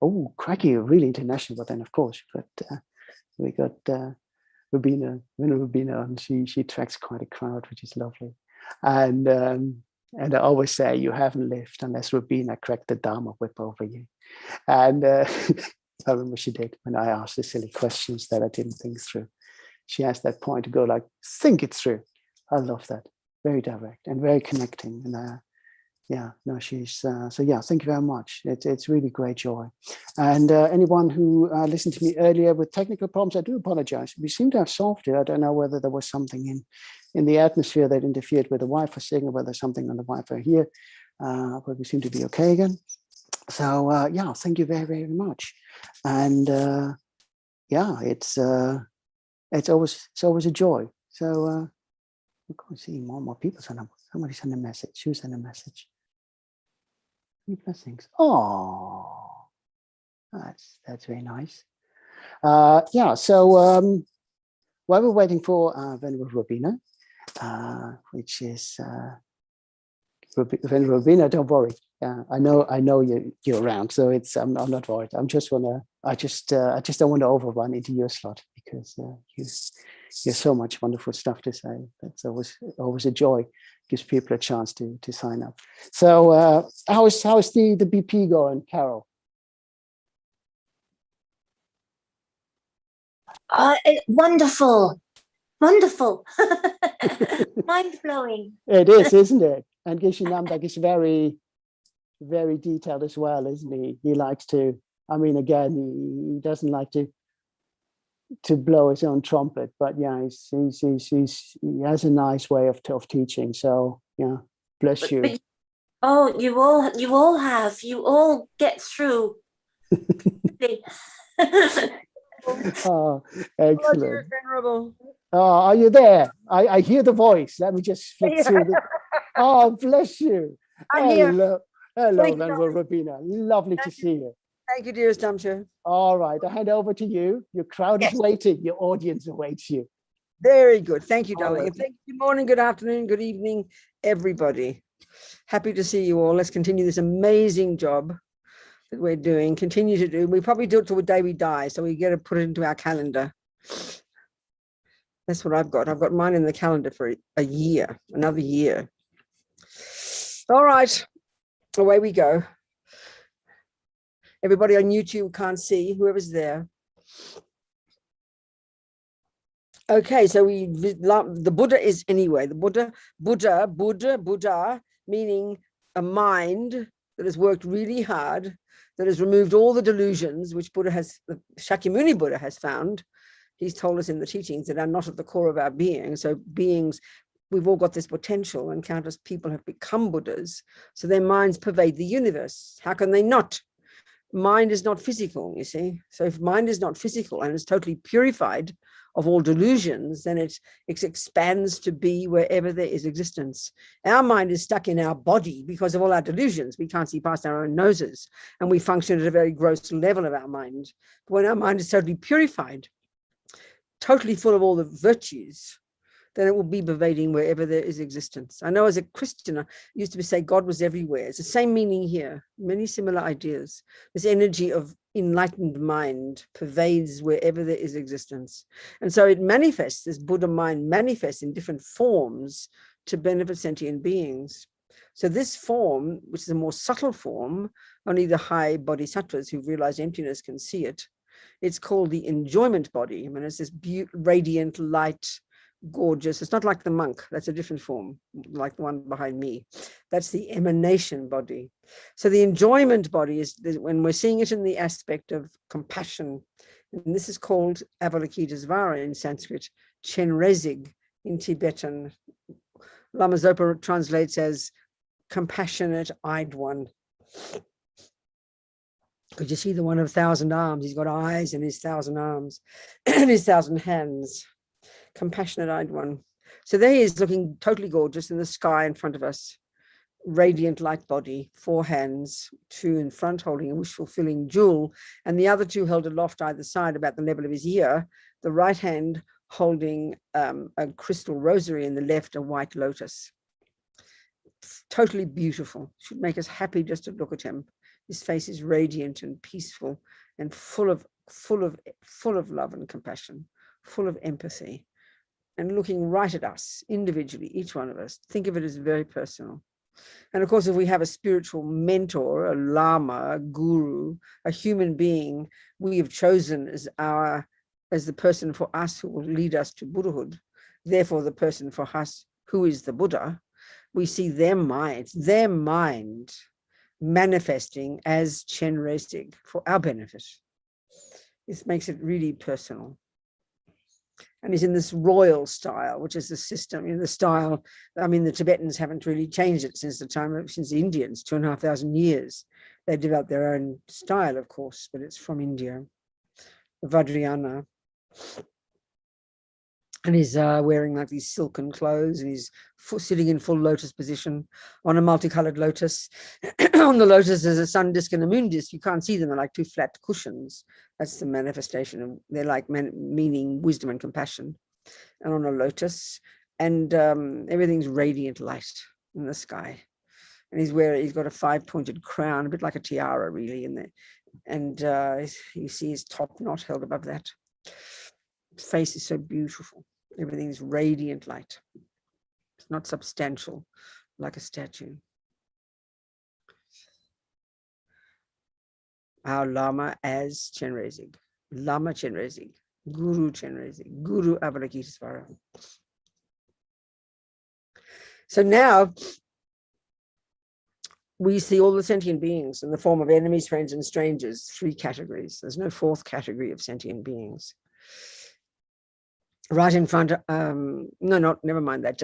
Oh, cracky, really international. But then, of course, we got. Rubina, and she attracts quite a crowd, which is lovely. And I always say you haven't lived unless Rubina cracked the Dharma whip over you. And I remember she did when I asked the silly questions that I didn't think through. She has that point to go like, think it through. I love that. Very direct and very connecting. And yeah, no, she's so yeah, thank you very much. It's really great joy. And anyone who listened to me earlier with technical problems, I do apologize. We seem to have solved it. I don't know whether there was something in the atmosphere that interfered with the Wi-Fi signal, whether something on the Wi-Fi here, but we seem to be okay again. So yeah, thank you very, very much. And yeah, it's always a joy. So we can't see more people send up. Somebody send a message. Who sent a message? Blessings. Oh, that's very nice. Yeah. So while we're waiting for Venerable Rubina, which is Venerable Rubina, don't worry. I know you're around, so I'm not worried. I just don't want to overrun into your slot because you have so much wonderful stuff to say. That's always a joy. Gives people a chance to sign up. So how is the BP going, Carol? Wonderful. Mind-blowing. It is, isn't it? And Geshe Namdak is very, very detailed as well, isn't he? He likes to, I mean, again, he doesn't like to blow his own trumpet, but yeah, he has a nice way of teaching. So yeah, bless you. But, oh, you all get through. Oh, excellent. Dear Venerable. Oh, are you there? I hear the voice. Let me just flick through the. Oh, bless you. I'm here. Hello, Thank you, Venerable Rubina. Lovely to see you. Thank you, dearest Damsha. All right, I hand over to you. Your crowd is waiting. Your audience awaits you. Very good. Thank you, darling. right. And thank you. Good morning, good afternoon, good evening, everybody. Happy to see you all. Let's continue this amazing job that we're doing. Continue to do. We probably do it till the day we die, so we got to put it into our calendar. That's what I've got. I've got mine in the calendar for a year, another year. All right, away we go. Everybody on YouTube can't see, whoever's there. Okay, so the Buddha is anyway, the Buddha, meaning a mind that has worked really hard, that has removed all the delusions, which Shakyamuni Buddha has found. He's told us in the teachings that are not at the core of our being. So beings, we've all got this potential, and countless people have become Buddhas. So their minds pervade the universe. How can they not? Mind is not physical, you see. So if mind is not physical and is totally purified of all delusions, then it expands to be wherever there is existence. Our mind is stuck in our body because of all our delusions. We can't see past our own noses, and we function at a very gross level of our mind. But when our mind is totally purified, totally full of all the virtues, then it will be pervading wherever there is existence. I know as a Christian, I used to say God was everywhere. It's the same meaning here, many similar ideas. This energy of enlightened mind pervades wherever there is existence. And so it manifests, this Buddha mind manifests in different forms to benefit sentient beings. So this form, which is a more subtle form, only the high bodhisattvas who realize emptiness can see it. It's called the enjoyment body. I mean, it's this radiant light, gorgeous. It's not like the monk. That's a different form, like the one behind me. That's the emanation body. So the enjoyment body is when we're seeing it in the aspect of compassion And this is called Avalokitesvara in Sanskrit, Chenrezig in Tibetan. Lama Zopa translates as compassionate-eyed one. Could you see the one of 1,000 arms? He's got eyes in his 1,000 arms and his 1,000 hands. Compassionate-eyed one. So there he is, looking totally gorgeous in the sky in front of us. Radiant light body, 4 hands, 2 in front holding a wish-fulfilling jewel, and the other 2 held aloft either side about the level of his ear, the right hand holding a crystal rosary and the left a white lotus. Totally beautiful. Should make us happy just to look at him. His face is radiant and peaceful and full of love and compassion, full of empathy, and looking right at us individually, each one of us. Think of it as very personal. And of course, if we have a spiritual mentor, a lama, a guru, a human being we have chosen as the person for us who will lead us to Buddhahood, therefore the person for us who is the Buddha, we see their mind manifesting as Chenrezig for our benefit. This makes it really personal. And he's in this royal style, which is the system, the style. I mean, the Tibetans haven't really changed it since the Indians, 2,500 years. They developed their own style, of course, but it's from India, the Vajrayana. And he's wearing like these silken clothes, and he's sitting in full lotus position on a multicolored lotus. On the lotus there's a sun disk and a moon disk. You can't see them, they're like 2 flat cushions. That's the manifestation of, they're like meaning wisdom and compassion. And on a lotus, and everything's radiant light in the sky. And he's got a 5-pointed crown, a bit like a tiara really in there. And you see his top knot held above that. His face is so beautiful. Everything's radiant light. It's not substantial like a statue. Our Lama as Chenrezig, Lama Chenrezig, Guru Chenrezig, Guru Avalokitesvara. So now we see all the sentient beings in the form of enemies, friends, and strangers, 3 categories. There's no 4th category of sentient beings. Right in front, never mind that,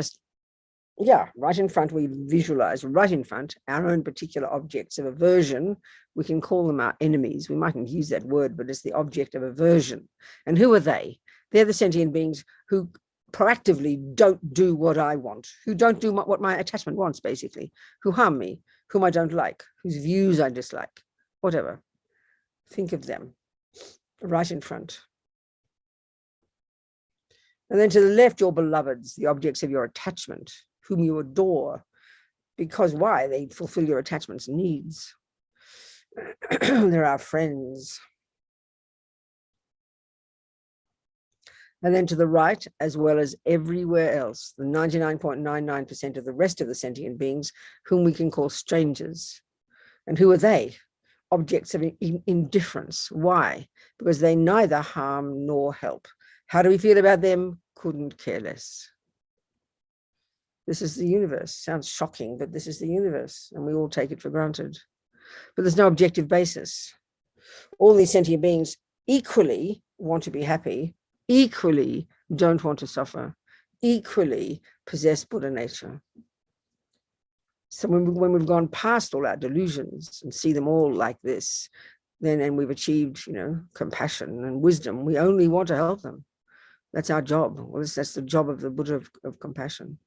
right in front, we visualize right in front our own particular objects of aversion. We can call them our enemies. We mightn't use that word, but it's the object of aversion. And who are they? They're the sentient beings who proactively don't do what I want, who don't do what my attachment wants, basically, who harm me, whom I don't like, whose views I dislike, whatever. Think of them right in front. And then to the left, your beloveds, the objects of your attachment, whom you adore. Because why? They fulfill your attachment's needs. They're our friends. And then to the right, as well as everywhere else, the 99.99% of the rest of the sentient beings, whom we can call strangers. And who are they? Objects of indifference. Why? Because they neither harm nor help. How do we feel about them? Couldn't care less. This is the universe. Sounds shocking, but this is the universe, and we all take it for granted. But there's no objective basis. All these sentient beings equally want to be happy, equally don't want to suffer, equally possess Buddha nature. So when we've gone past all our delusions and see them all like this, then and we've achieved, compassion and wisdom, we only want to help them. That's our job. Well, that's the job of the Buddha of compassion.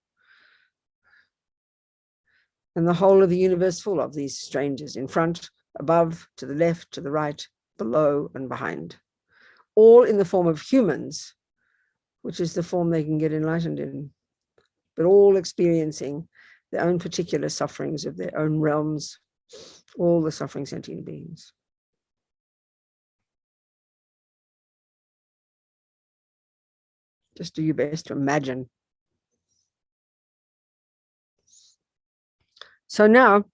And the whole of the universe full of these strangers, in front, above, to the left, to the right, below, and behind. All in the form of humans, which is the form they can get enlightened in, but all experiencing their own particular sufferings of their own realms, all the suffering sentient beings. Just do your best to imagine. So now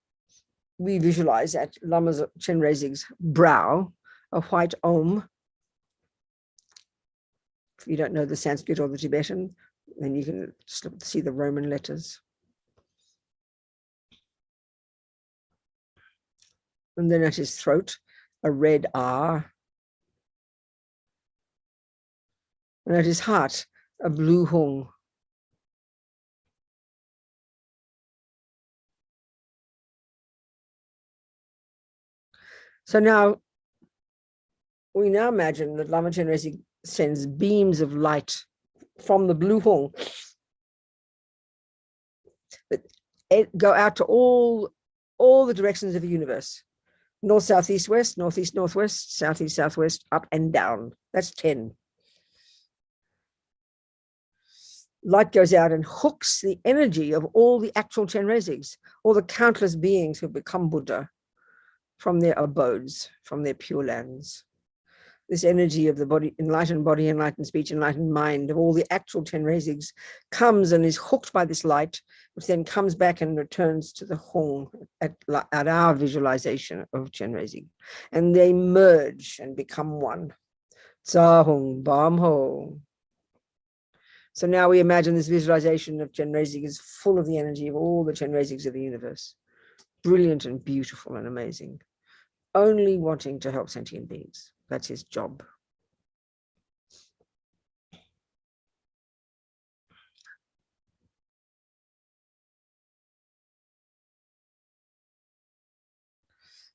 we visualize at Lama Chenrezig's brow a white Om. If you don't know the Sanskrit or the Tibetan, then you can see the Roman letters. And then at his throat, a red R. and at his heart, a blue hong. So now, we now imagine that Lama Chenrezig sends beams of light from the blue hong that go out to all the directions of the universe. North, south, east, west, northeast, northwest, southeast, southwest, up and down. That's 10. Light goes out and hooks the energy of all the actual Chenrezigs, all the countless beings who become Buddha from their abodes, from their pure lands. This energy of the body, enlightened speech, enlightened mind, of all the actual Chenrezigs comes and is hooked by this light, which then comes back and returns to the hong at our visualization of Chenrezig. And they merge and become one. Tsa hong bam ho. So now we imagine this visualization of Chenrezig is full of the energy of all the Chenrezigs of the universe. Brilliant and beautiful and amazing. Only wanting to help sentient beings. That's his job.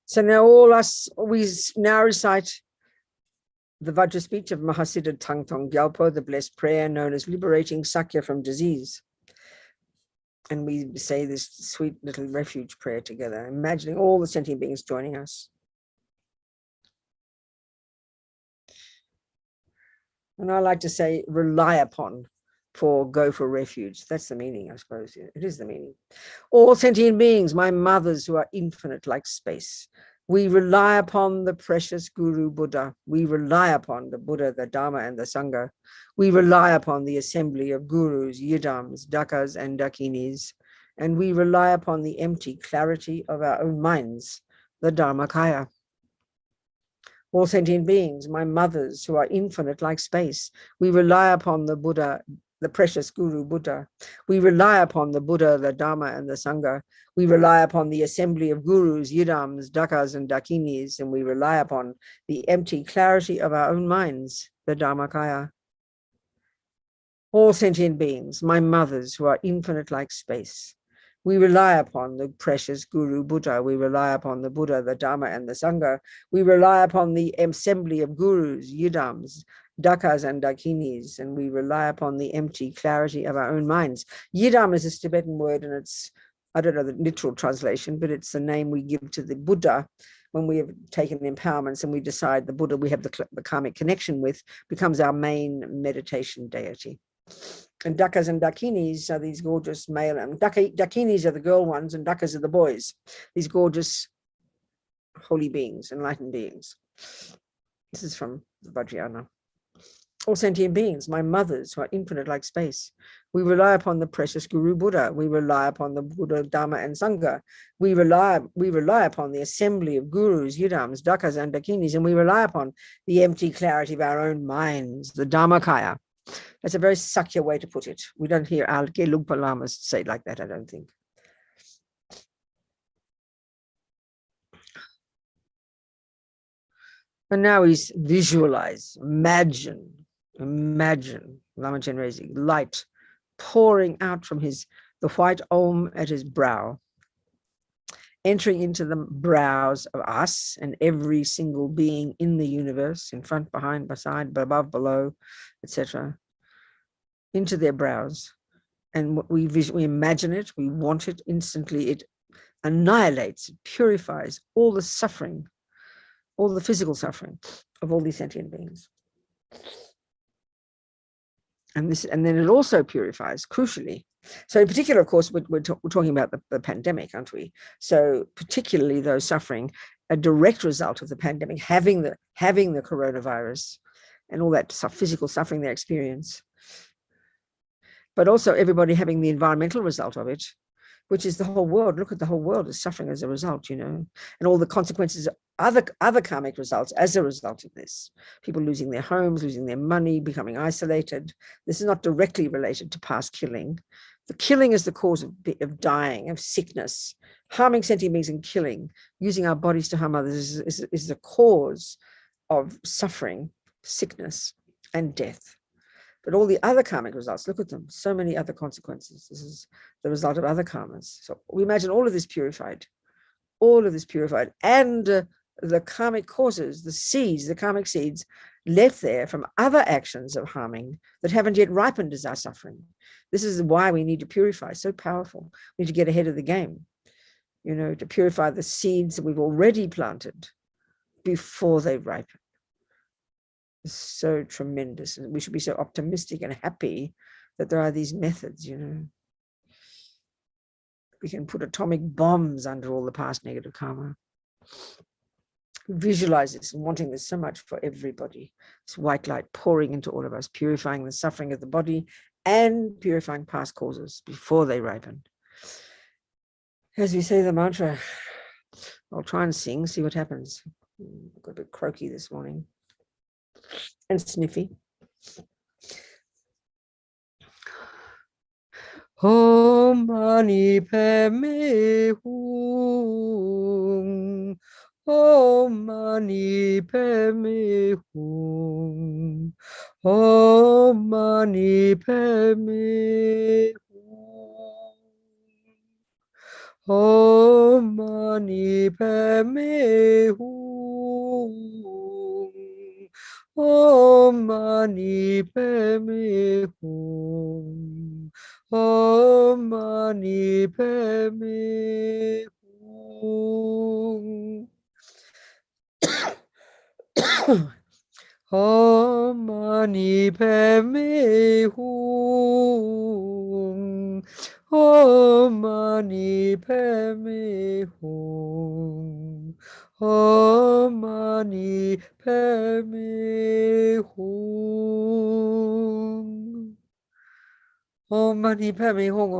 So now we now recite the Vajra speech of Mahasiddha Thangtong Gyalpo, the blessed prayer known as liberating Sakya from disease. And we say this sweet little refuge prayer together, imagining all the sentient beings joining us. And I like to say, rely upon for go for refuge. That's the meaning, I suppose. It is the meaning. All sentient beings, my mothers who are infinite like space. We rely upon the precious Guru Buddha. We rely upon the Buddha, the Dharma, and the Sangha. We rely upon the assembly of gurus, yidams, dakas, and dakinis. And we rely upon the empty clarity of our own minds, the Dharmakaya. All sentient beings, my mothers who are infinite like space. We rely upon the Buddha, the precious Guru Buddha. We rely upon the Buddha, the Dharma, and the Sangha. We rely upon the assembly of gurus, yidams, dakas, and dakinis, and we rely upon the empty clarity of our own minds, the Dharmakaya. All sentient beings, my mothers who are infinite like space. We rely upon the precious Guru Buddha. We rely upon the Buddha, the Dharma, and the Sangha. We rely upon the assembly of gurus, yidams, dakas, and dakinis, and we rely upon the empty clarity of our own minds. Yidam is a Tibetan word, and it's, I don't know the literal translation, but it's the name we give to the Buddha when we have taken empowerments and we decide the Buddha we have the karmic connection with becomes our main meditation deity. And dakas and dakinis are these gorgeous male, and dakinis are the girl ones and dakas are the boys, these gorgeous holy beings, enlightened beings. This is from the Vajrayana. All sentient beings, my mothers who are infinite like space. We rely upon the precious Guru Buddha. We rely upon the Buddha, Dharma, and Sangha. We rely upon the assembly of gurus, yidams, dakas, and dakinis, and we rely upon the empty clarity of our own minds, the Dharmakaya. That's a very Sakya way to put it. We don't hear Alge Lugpa Lamas say it like that, I don't think. And now he's visualize, imagine Lama Chenrezig, light pouring out from the white Om at his brow, entering into the brows of us and every single being in the universe, in front, behind, beside, above, below, etc., into their brows. And we imagine it, we want it instantly. It annihilates, it purifies all the suffering, all the physical suffering of all these sentient beings. And then it also purifies, crucially. So in particular, of course, we're talking about the pandemic, aren't we? So particularly those suffering, a direct result of the pandemic, having the coronavirus and all that physical suffering they experience. But also everybody having the environmental result of it, which is the whole world. Look at the whole world is suffering as a result, and all the consequences of other karmic results as a result of this. People losing their homes, losing their money, becoming isolated. This is not directly related to past killing. The killing is the cause of dying, of sickness. Harming sentient beings and killing, using our bodies to harm others is the cause of suffering, sickness, and death. But all the other karmic results, look at them, so many other consequences. This is the result of other karmas. So we imagine all of this purified, and the karmic causes, the seeds, the karmic seeds left there from other actions of harming that haven't yet ripened as our suffering. This is why we need to purify, so powerful. We need to get ahead of the game, you know, to purify the seeds that we've already planted before they ripen. It's so tremendous. And we should be so optimistic and happy that there are these methods, you know. We can put atomic bombs under all the past negative karma. Visualize this and wanting this so much for everybody. This white light pouring into all of us, purifying the suffering of the body and purifying past causes before they ripen. As we say the mantra, I'll try and sing, see what happens. Got a bit croaky this morning and sniffy. Om Mani Padme Hum. Om Mani Padme Hum. Om Mani Padme Hum. Om Mani Padme Hum. Om Mani Padme Hum. Om Mani Padme Hum. Om Mani Padme Hum. Om Mani Padme Hum. Om Mani Padme Hum. Om Mani Padme Hum. Om Mani Padme Hum. Om Mani Padme Hum.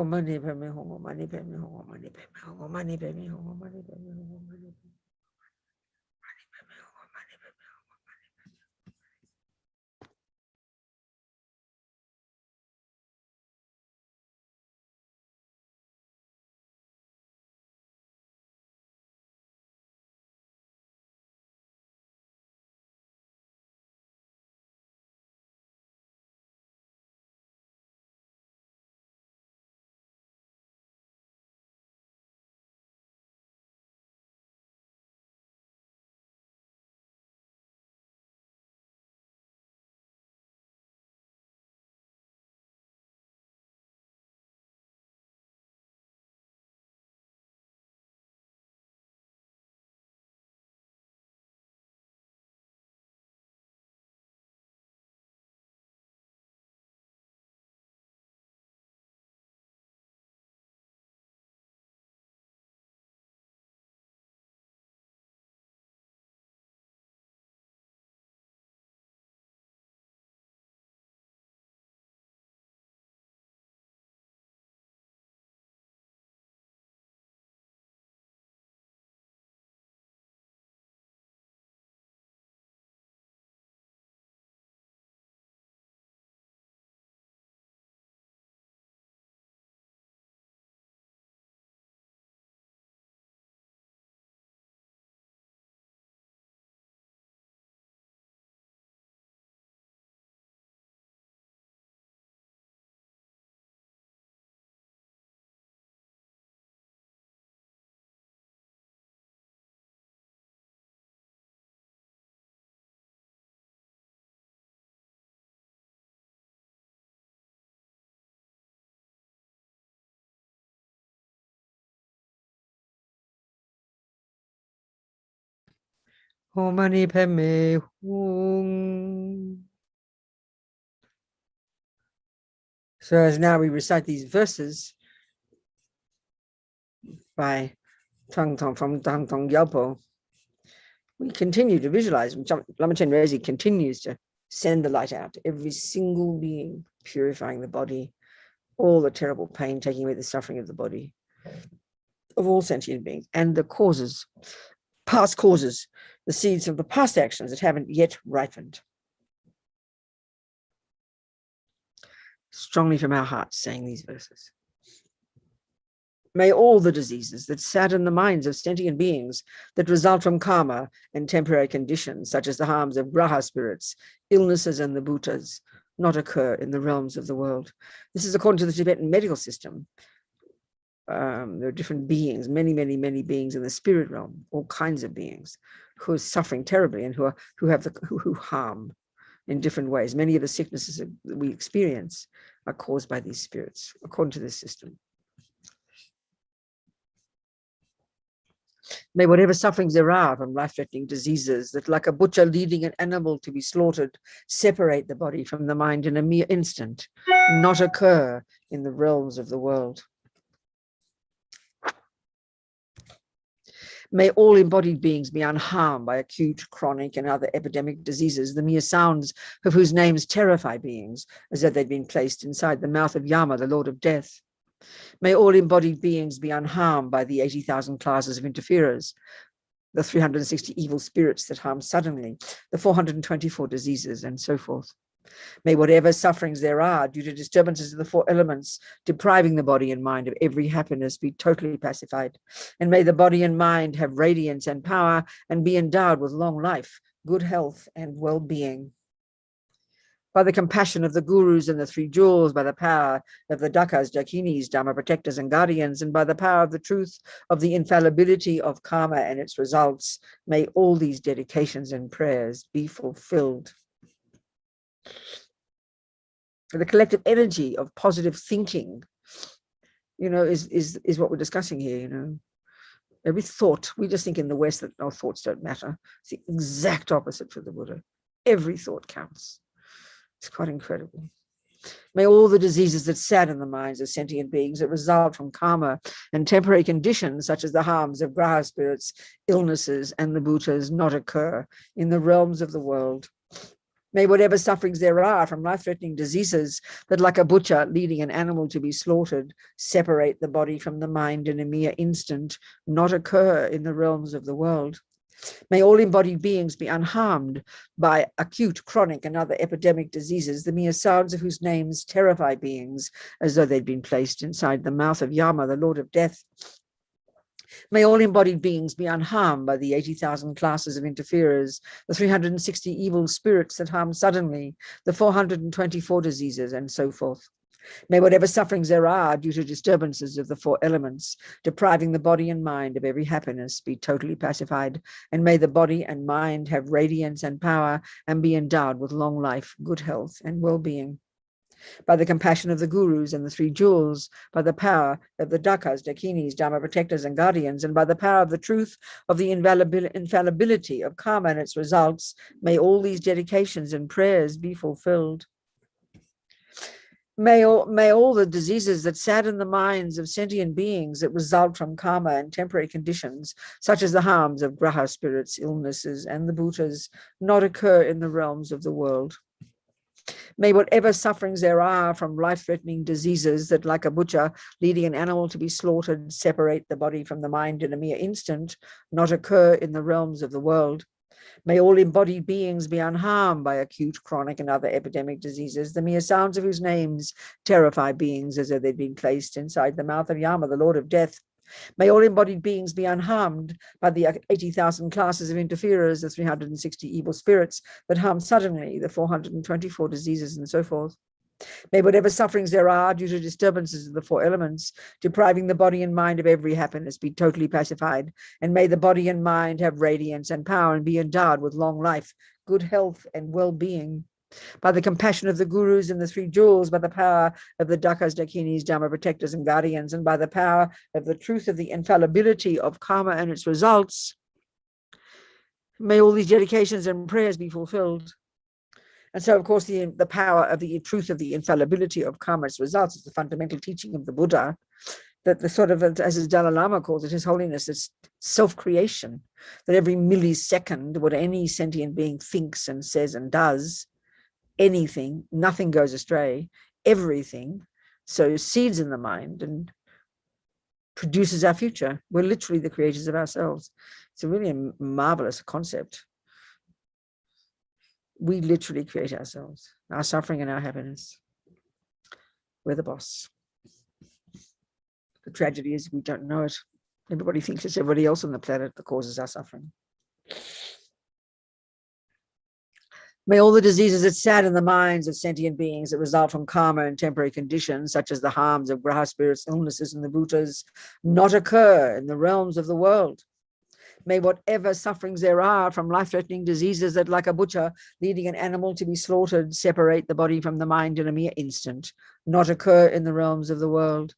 Om Mani Padme Hum. Om Mani Padme Hum. Om Mani Padme Hum. Om Mani Padme Hum. So as now we recite these verses by Thangtong from Thangtong Gyalpo, we continue to visualize. Lama Chenrezig continues to send the light out to every single being, purifying the body, all the terrible pain, taking away the suffering of the body, of all sentient beings, and the causes, past causes, the seeds of the past actions that haven't yet ripened. Strongly from our hearts saying these verses. May all the diseases that sadden the minds of sentient beings that result from karma and temporary conditions, such as the harms of graha spirits, illnesses and the bhutas, not occur in the realms of the world. This is according to the Tibetan medical system. There are different beings, many beings in the spirit realm, all kinds of beings who are suffering terribly and who harm in different ways. Many of the sicknesses that we experience are caused by these spirits, according to this system. May whatever sufferings there are from life-threatening diseases that, like a butcher leading an animal to be slaughtered, separate the body from the mind in a mere instant, not occur in the realms of the world. May all embodied beings be unharmed by acute, chronic, and other epidemic diseases, the mere sounds of whose names terrify beings, as though they'd been placed inside the mouth of Yama, the Lord of Death. May all embodied beings be unharmed by the 80,000 classes of interferers, the 360 evil spirits that harm suddenly, the 424 diseases, and so forth. May whatever sufferings there are due to disturbances of the four elements, depriving the body and mind of every happiness, be totally pacified. And may the body and mind have radiance and power and be endowed with long life, good health, and well-being. By the compassion of the gurus and the three jewels, by the power of the dakas, dakinis, dharma protectors and guardians, and by the power of the truth of the infallibility of karma and its results, may all these dedications and prayers be fulfilled. The collective energy of positive thinking, is what we're discussing here, Every thought, we just think in the West that no thoughts don't matter. It's the exact opposite for the Buddha. Every thought counts. It's quite incredible. May all the diseases that sadden the minds of sentient beings that result from karma and temporary conditions, such as the harms of graha spirits, illnesses, and the bhutas, not occur in the realms of the world. May whatever sufferings there are from life-threatening diseases that, like a butcher leading an animal to be slaughtered, separate the body from the mind in a mere instant, not occur in the realms of the world. May all embodied beings be unharmed by acute, chronic, and other epidemic diseases, the mere sounds of whose names terrify beings, as though they'd been placed inside the mouth of Yama, the Lord of Death. May all embodied beings be unharmed by the 80,000 classes of interferers, the 360 evil spirits that harm suddenly, the 424 diseases, and so forth. May whatever sufferings there are due to disturbances of the four elements, depriving the body and mind of every happiness, be totally pacified, and may the body and mind have radiance and power and be endowed with long life, good health, and well-being. By the compassion of the gurus and the three jewels, by the power of the dakas, dakinis, dharma protectors and guardians, and by the power of the truth of the infallibility of karma and its results, may all these dedications and prayers be fulfilled. May all the diseases that sadden the minds of sentient beings that result from karma and temporary conditions, such as the harms of graha spirits, illnesses, and the bhutas, not occur in the realms of the world. May whatever sufferings there are from life-threatening diseases that, like a butcher leading an animal to be slaughtered, separate the body from the mind in a mere instant, not occur in the realms of the world. May all embodied beings be unharmed by acute, chronic, and other epidemic diseases, the mere sounds of whose names terrify beings as though they'd been placed inside the mouth of Yama, the Lord of Death. May all embodied beings be unharmed by the 80,000 classes of interferers, the 360 evil spirits that harm suddenly, the 424 diseases, and so forth. May whatever sufferings there are due to disturbances of the four elements, depriving the body and mind of every happiness, be totally pacified, and may the body and mind have radiance and power and be endowed with long life, good health, and well-being. By the compassion of the gurus and the three jewels, by the power of the dakas, dakinis, dharma protectors and guardians, and by the power of the truth of the infallibility of karma and its results, may all these dedications and prayers be fulfilled. And so, of course, the power of the truth of the infallibility of karma's results is the fundamental teaching of the Buddha, that the sort of, as his Dalai Lama calls it, His Holiness, it's self-creation, that every millisecond, what any sentient being thinks and says and does, anything, nothing goes astray, everything, so seeds in the mind and produces our future. We're literally the creators of ourselves. It's a really marvelous concept. We literally create ourselves, our suffering and our happiness. We're the boss. The tragedy is we don't know it. Everybody thinks it's everybody else on the planet that causes our suffering. May all the diseases that sadden the minds of sentient beings that result from karma and temporary conditions, such as the harms of graha spirits, illnesses, and the bhutas, not occur in the realms of the world. May whatever sufferings there are from life-threatening diseases that, like a butcher leading an animal to be slaughtered, separate the body from the mind in a mere instant, not occur in the realms of the world.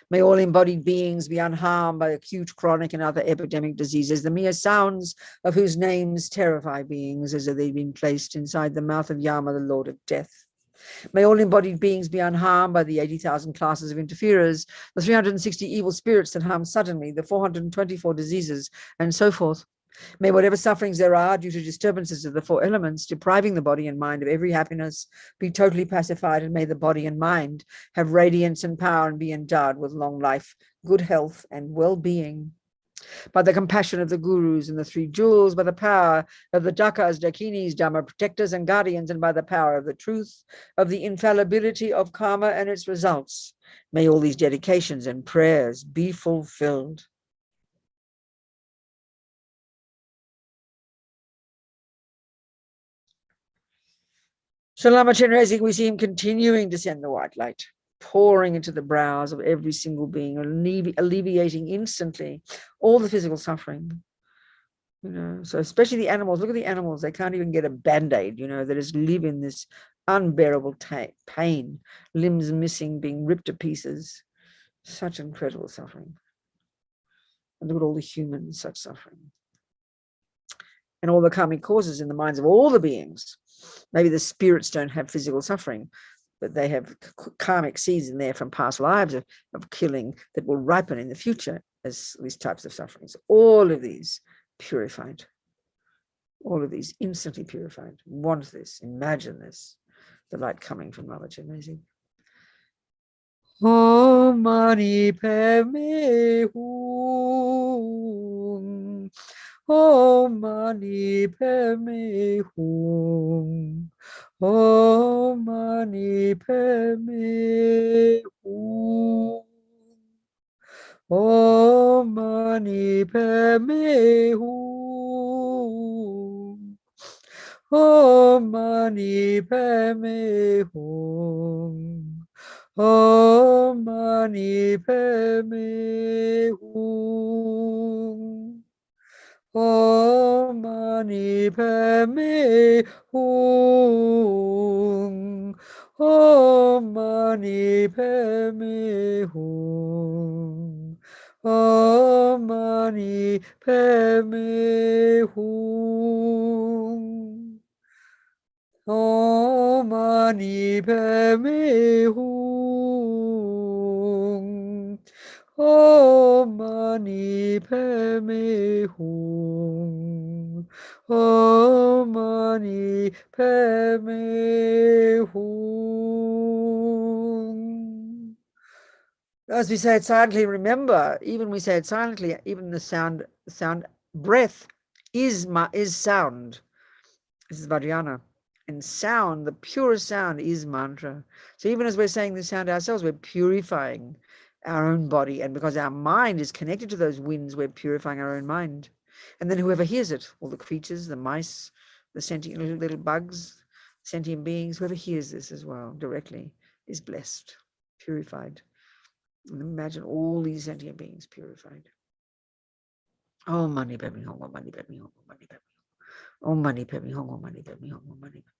May all embodied beings be unharmed by acute, chronic, and other epidemic diseases, the mere sounds of whose names terrify beings as if they've been placed inside the mouth of Yama, the Lord of Death. May all embodied beings be unharmed by the 80,000 classes of interferers, the 360 evil spirits that harm suddenly, the 424 diseases, and so forth. May whatever sufferings there are due to disturbances of the four elements, depriving the body and mind of every happiness, be totally pacified, and may the body and mind have radiance and power and be endowed with long life, good health, and well-being. By the compassion of the gurus and the three jewels, by the power of the dakas, dakinis, dharma protectors and guardians, and by the power of the truth of the infallibility of karma and its results, may all these dedications and prayers be fulfilled. So Lama Chenrezig, we see him continuing to send the white light, pouring into the brows of every single being, alleviating instantly all the physical suffering. You know, so especially the animals. Look at the animals; they can't even get a band-aid. You know, they just live in this unbearable pain, limbs missing, being ripped to pieces. Such incredible suffering. And look at all the humans, such suffering, and all the karmic causes in the minds of all the beings. Maybe the spirits don't have physical suffering, but they have karmic seeds in there from past lives of killing that will ripen in the future as these types of sufferings. All of these purified. All of these instantly purified. Want this, imagine this, the light coming from Lama Chenrezig. Om Mani Padme Hum. Om Mani Padme Hum. Om Mani Padme Hum. Om Mani Padme Hum. Om Mani Padme Hum. Om Mani Padme Hum. Om Mani Padme Hum. Om Mani Padme Hum. Om Mani Padme Hum. Om Mani Padme Hum. Om Mani Padme Hum. Om Mani Padme Hum. As we say it silently, remember, even we say it silently, even the sound breath is sound. This is Vajrayana. And sound, the purest sound is mantra. So even as we're saying this sound ourselves, we're purifying our own body. And because our mind is connected to those winds, we're purifying our own mind. And then whoever hears it, all the creatures, the mice, the sentient little bugs, sentient beings, whoever hears this as well directly is blessed, purified. And imagine all these sentient beings purified. Oh, Mani Padme Hum, oh, Mani Padme Hum, oh, Mani Padme Hum. Om Mani Padme Hum, Om Mani Padme Hum, Om Mani Padme Hum.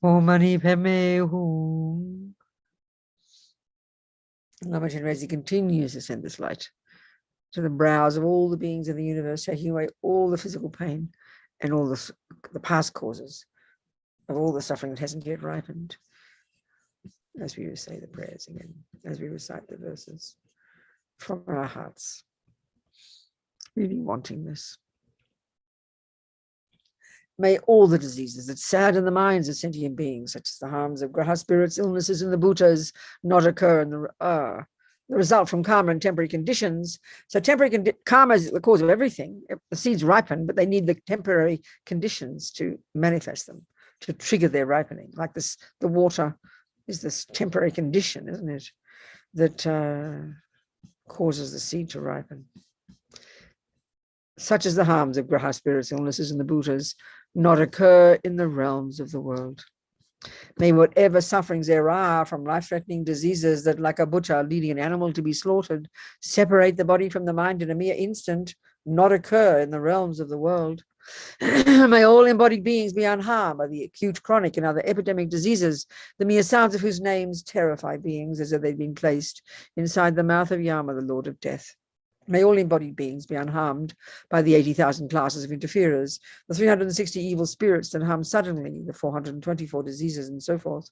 Om Mani Padme Hum. Lama Chenrezig continues to send this light to the brows of all the beings in the universe, taking away all the physical pain and all the past causes of all the suffering that hasn't yet ripened. As we say the prayers again, as we recite the verses from our hearts, really wanting this. May all the diseases that sadden the minds of sentient beings, such as the harms of graha spirits, illnesses, and the bhutas, not occur in the result from karma and temporary conditions. So temporary karma is the cause of everything. The seeds ripen, but they need the temporary conditions to manifest them, to trigger their ripening. Like this, the water is this temporary condition, isn't it, that causes the seed to ripen. Such as the harms of graha spirits, illnesses, and the bhutas not occur in the realms of the world. May whatever sufferings there are from life-threatening diseases that, like a butcher leading an animal to be slaughtered, separate the body from the mind in a mere instant, not occur in the realms of the world. May all embodied beings be unharmed by the acute, chronic, and other epidemic diseases, the mere sounds of whose names terrify beings as if they'd been placed inside the mouth of Yama, the Lord of Death. May all embodied beings be unharmed by the 80,000 classes of interferers, the 360 evil spirits that harm suddenly, the 424 diseases, and so forth.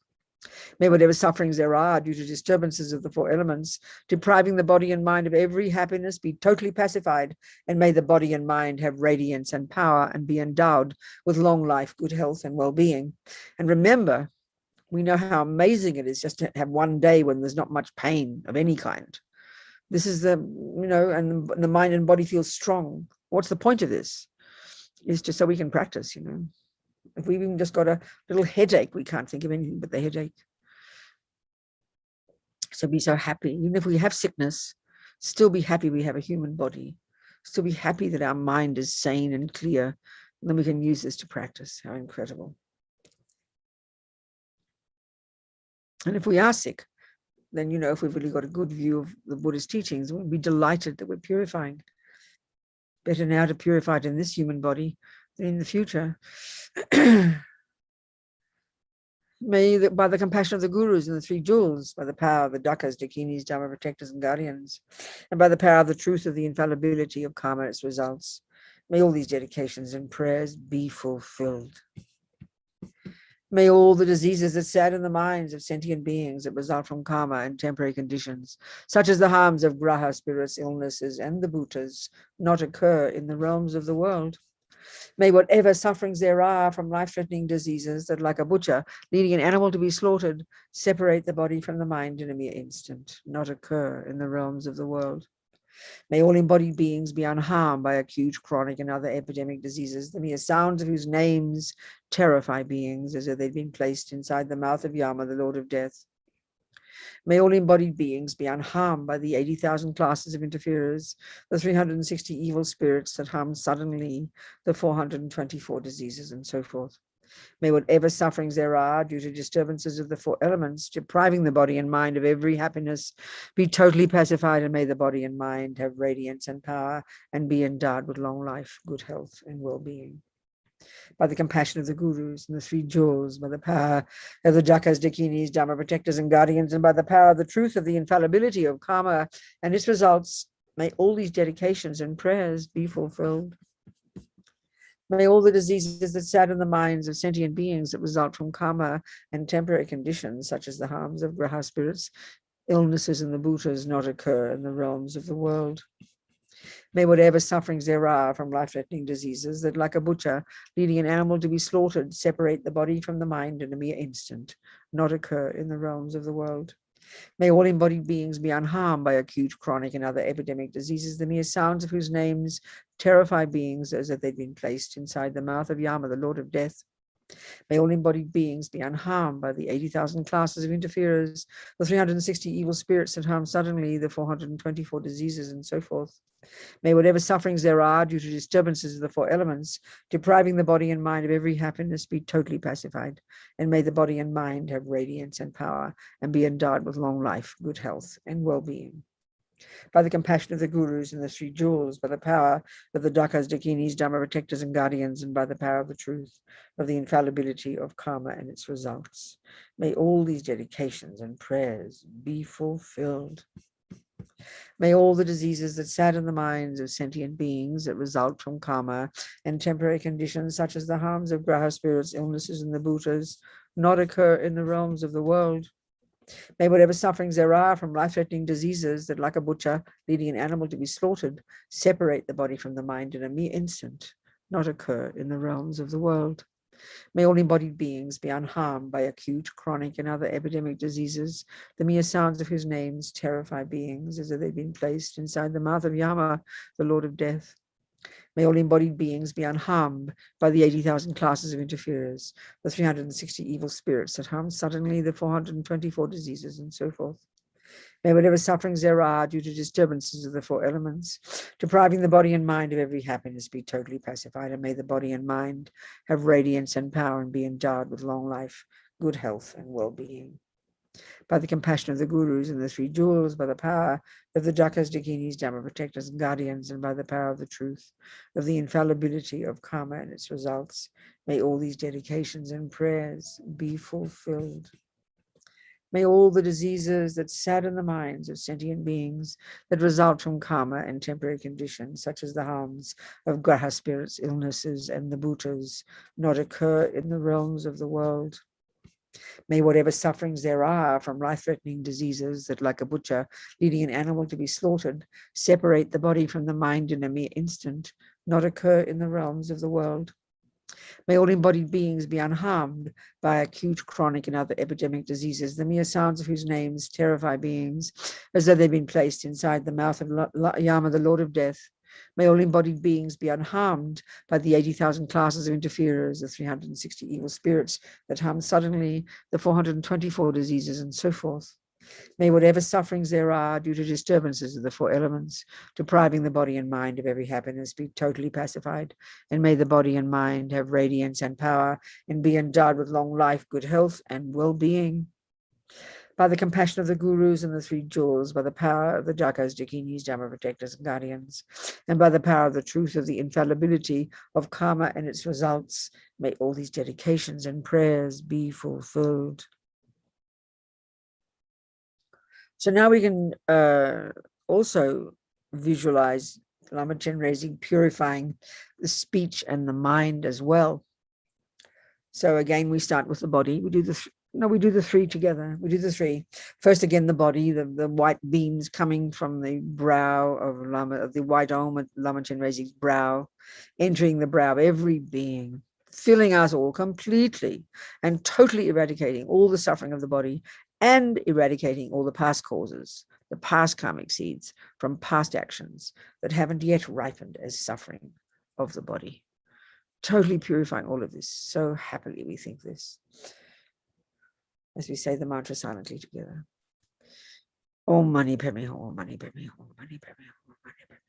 May whatever sufferings there are due to disturbances of the four elements, depriving the body and mind of every happiness, be totally pacified, and may the body and mind have radiance and power and be endowed with long life, good health, and well-being. And remember, we know how amazing it is just to have one day when there's not much pain of any kind. This is the, and the mind and body feels strong. What's the point of this? It's just so we can practice, If we've even just got a little headache, we can't think of anything but the headache. So be so happy. Even if we have sickness, still be happy we have a human body. Still be happy that our mind is sane and clear. And then we can use this to practice. How incredible. And if we are sick, then, if we've really got a good view of the Buddha's teachings, we'll be delighted that we're purifying. Better now to purify it in this human body than in the future. May, by the compassion of the gurus and the three jewels, by the power of the dakas, dakinis, dharma protectors, and guardians, and by the power of the truth of the infallibility of karma and its results, may all these dedications and prayers be fulfilled. May all the diseases that sadden the minds of sentient beings that result from karma and temporary conditions, such as the harms of graha spirits, illnesses, and the bhutas, not occur in the realms of the world. May whatever sufferings there are from life-threatening diseases that, like a butcher leading an animal to be slaughtered, separate the body from the mind in a mere instant, not occur in the realms of the world. May all embodied beings be unharmed by acute, chronic, and other epidemic diseases, the mere sounds of whose names terrify beings as if they'd been placed inside the mouth of Yama, the Lord of Death. May all embodied beings be unharmed by the 80,000 classes of interferers, the 360 evil spirits that harm suddenly, the 424 diseases, and so forth. May whatever sufferings there are due to disturbances of the four elements, depriving the body and mind of every happiness, be totally pacified, and may the body and mind have radiance and power and be endowed with long life, good health, and well-being. By the compassion of the gurus and the three jewels, by the power of the dakas, dakinis, dharma protectors, and guardians, and by the power of the truth of the infallibility of karma and its results, may all these dedications and prayers be fulfilled. May all the diseases that sadden the minds of sentient beings that result from karma and temporary conditions, such as the harms of graha spirits, illnesses, and the bhutas, not occur in the realms of the world. May whatever sufferings there are from life-threatening diseases that, like a butcher leading an animal to be slaughtered, separate the body from the mind in a mere instant, not occur in the realms of the world. May all embodied beings be unharmed by acute, chronic, and other epidemic diseases, the mere sounds of whose names terrify beings as if they'd been placed inside the mouth of Yama, the Lord of Death. May all embodied beings be unharmed by the 80,000 classes of interferers, the 360 evil spirits that harm suddenly, the 424 diseases, and so forth. May whatever sufferings there are due to disturbances of the four elements, depriving the body and mind of every happiness, be totally pacified, and may the body and mind have radiance and power and be endowed with long life, good health, and well-being. By the compassion of the gurus and the three jewels, by the power of the dakas, dakinis, dharma protectors and guardians, and by the power of the truth of the infallibility of karma and its results. May all these dedications and prayers be fulfilled. May all the diseases that sadden the minds of sentient beings that result from karma and temporary conditions, such as the harms of graha spirits, illnesses, and the bhutas, not occur in the realms of the world. May whatever sufferings there are from life-threatening diseases that, like a butcher leading an animal to be slaughtered, separate the body from the mind in a mere instant, not occur in the realms of the world. May all embodied beings be unharmed by acute, chronic, and other epidemic diseases, the mere sounds of whose names terrify beings as if they've been placed inside the mouth of Yama, the Lord of Death. May all embodied beings be unharmed by the 80,000 classes of interferers, the 360 evil spirits that harm suddenly, the 424 diseases, and so forth. May whatever sufferings there are due to disturbances of the four elements, depriving the body and mind of every happiness, be totally pacified, and may the body and mind have radiance and power and be endowed with long life, good health, and well-being. By the compassion of the gurus and the three jewels, by the power of the dakas, dakinis, dharma protectors and guardians, and by the power of the truth of the infallibility of karma and its results, may all these dedications and prayers be fulfilled. May all the diseases that sadden the minds of sentient beings that result from karma and temporary conditions, such as the harms of graha spirits, illnesses, and the bhutas, not occur in the realms of the world. May whatever sufferings there are from life-threatening diseases that, like a butcher leading an animal to be slaughtered, separate the body from the mind in a mere instant, not occur in the realms of the world. May all embodied beings be unharmed by acute, chronic, and other epidemic diseases, the mere sounds of whose names terrify beings as though they've been placed inside the mouth of Yama, the Lord of Death. May all embodied beings be unharmed by the 80,000 classes of interferers, the 360 evil spirits that harm suddenly, the 424 diseases, and so forth. May whatever sufferings there are due to disturbances of the four elements, depriving the body and mind of every happiness, be totally pacified, and may the body and mind have radiance and power and be endowed with long life, good health, and well-being. By the compassion of the gurus and the three jewels, by the power of the dakas, dakinis, dharma protectors and guardians, and by the power of the truth of the infallibility of karma and its results, may all these dedications and prayers be fulfilled. So now we can also visualize Lama Chenrezig purifying the speech and the mind as well. So again, we start with the body. We do the three together. We do the three. First, again, the body, the white beams coming from the brow of the white Om at Lama Chenrezig's brow, entering the brow of every being, filling us all completely and totally eradicating all the suffering of the body and eradicating all the past causes, the past karmic seeds from past actions that haven't yet ripened as suffering of the body. Totally purifying all of this. So happily we think this as we say the mantra silently together. Om Mani Padme Hum, Om Mani Padme Hum, Om Mani Padme Hum, Om Mani Padme Hum.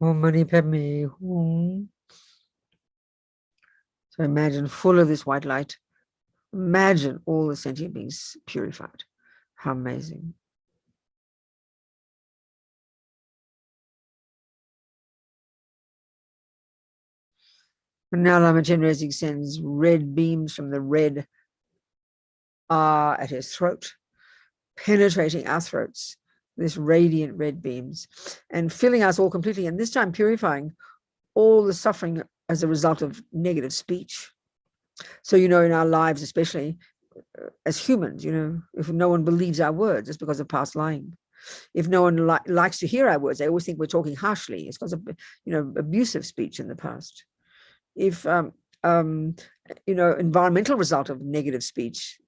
Om Mani Padme Hum. So imagine full of this white light. Imagine all the sentient beings purified. How amazing. And now Lama Chenrezig sends red beams from the red R at his throat, penetrating our throats, this radiant red beams, and filling us all completely, and this time purifying all the suffering as a result of negative speech. So, in our lives, especially as humans, if no one believes our words, it's because of past lying. If no one likes to hear our words, they always think we're talking harshly. It's because of, abusive speech in the past. If, environmental result of negative speech,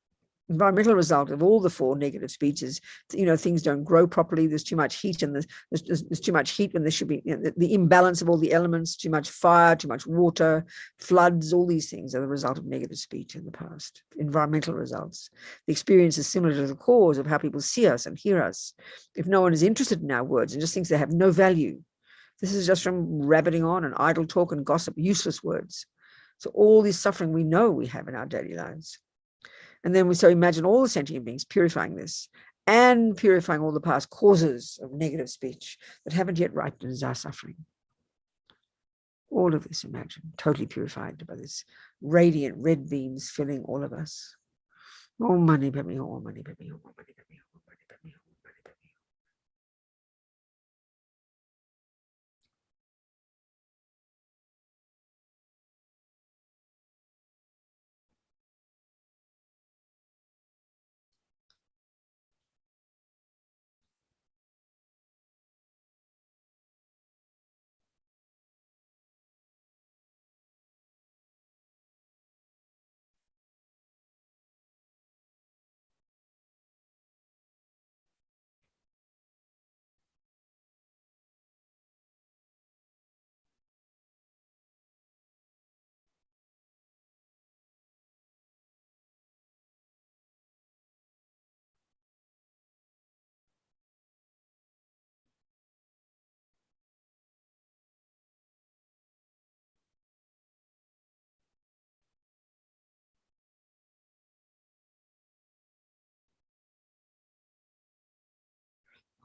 environmental result of all the 4 negative speeches, things don't grow properly. There's too much heat, and there's too much heat when there should be the imbalance of all the elements, too much fire, too much water, floods. All these things are the result of negative speech in the past. Environmental results. The experience is similar to the cause of how people see us and hear us. If no one is interested in our words and just thinks they have no value, this is just from rabbiting on and idle talk and gossip, useless words. So all this suffering we know we have in our daily lives. And then so imagine all the sentient beings purifying this and purifying all the past causes of negative speech that haven't yet ripened as our suffering. All of this, imagine, totally purified by this radiant red beams filling all of us. Om Mani Padme Hum, Om Mani Padme Hum, Om Mani Padme Hum, Om Mani Padme Hum, Om Mani Padme Hum.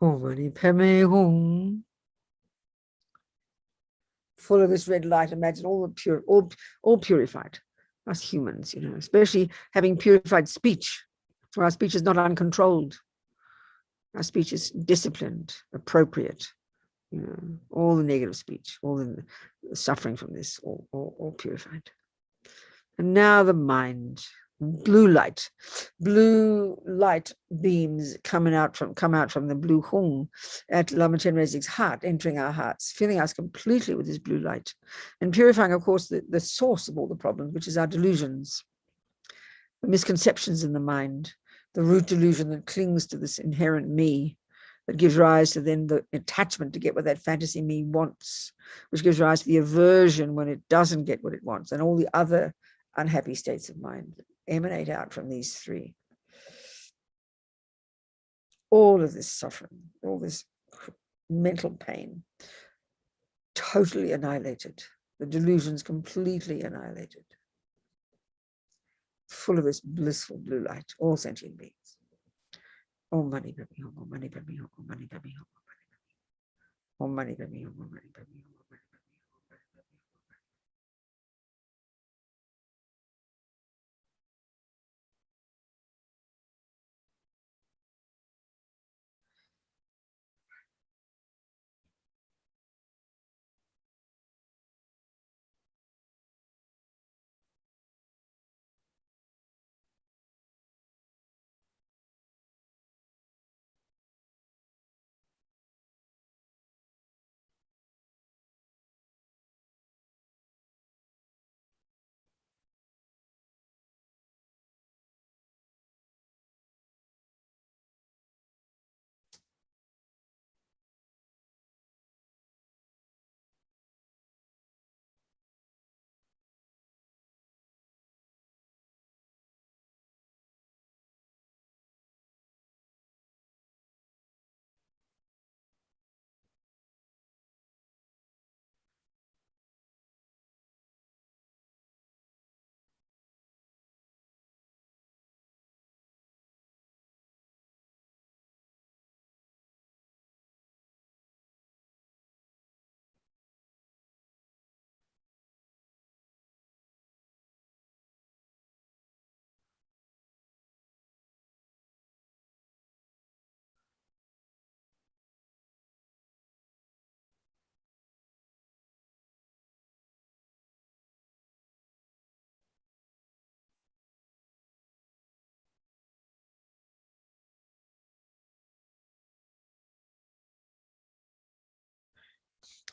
Om Mani Padme Hum. Full of this red light, imagine all the pure, all purified, us humans, especially having purified speech. For our speech is not uncontrolled. Our speech is disciplined, appropriate. All the negative speech, all the suffering from this, all purified. And now the mind, blue light beams come out from the blue hung at Lama Chenrezig's heart, entering our hearts, filling us completely with this blue light, and purifying, of course, the source of all the problems, which is our delusions, the misconceptions in the mind, the root delusion that clings to this inherent me, that gives rise to then the attachment to get what that fantasy me wants, which gives rise to the aversion when it doesn't get what it wants, and all the other unhappy states of mind that emanate out from these 3. All of this suffering, all this mental pain, totally annihilated. The delusions completely annihilated. Full of this blissful blue light, all sentient beings. Om Mani Padme Hum, Om Mani Padme Hum, Om Mani Padme Hum, Om Mani Padme Hum, Om Mani Padme Hum.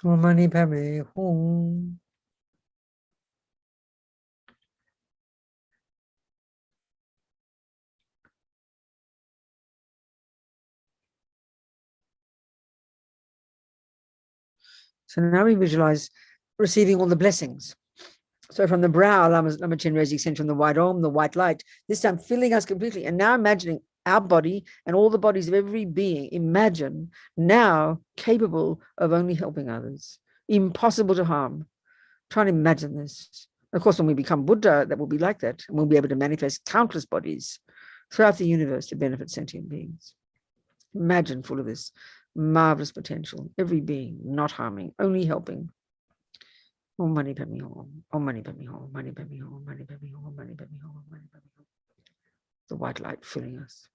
Om Mani Padme Hum. So now we visualize receiving all the blessings. So from the brow, Lama Chenrezig sent from the white arm, the white light, this time filling us completely. And now imagining our body and all the bodies of every being, imagine now capable of only helping others, impossible to harm. Try and imagine this. Of course, when we become Buddha, that will be like that. And we'll be able to manifest countless bodies throughout the universe to benefit sentient beings. Imagine full of this marvelous potential, every being not harming, only helping. Om Mani Padme Hum, Om Mani Padme Hum, Om Mani Padme Hum, Om Mani Padme Hum, Om Mani Padme Hum, Om Mani Padme Hum. The white light filling us.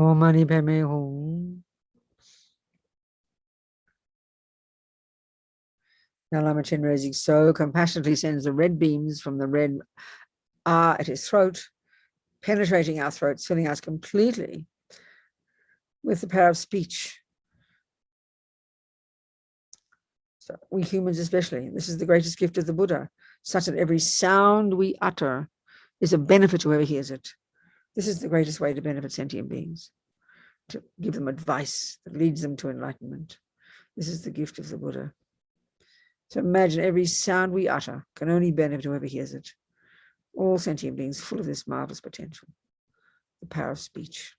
Om Mani Padme Hum. Now Lama Chenrezig so compassionately sends the red beams from the red R at his throat, penetrating our throats, filling us completely with the power of speech. So we humans especially, this is the greatest gift of the Buddha, such that every sound we utter is a benefit to whoever hears it. This is the greatest way to benefit sentient beings, to give them advice that leads them to enlightenment. This is the gift of the Buddha. So imagine every sound we utter can only benefit whoever hears it. All sentient beings full of this marvelous potential, the power of speech.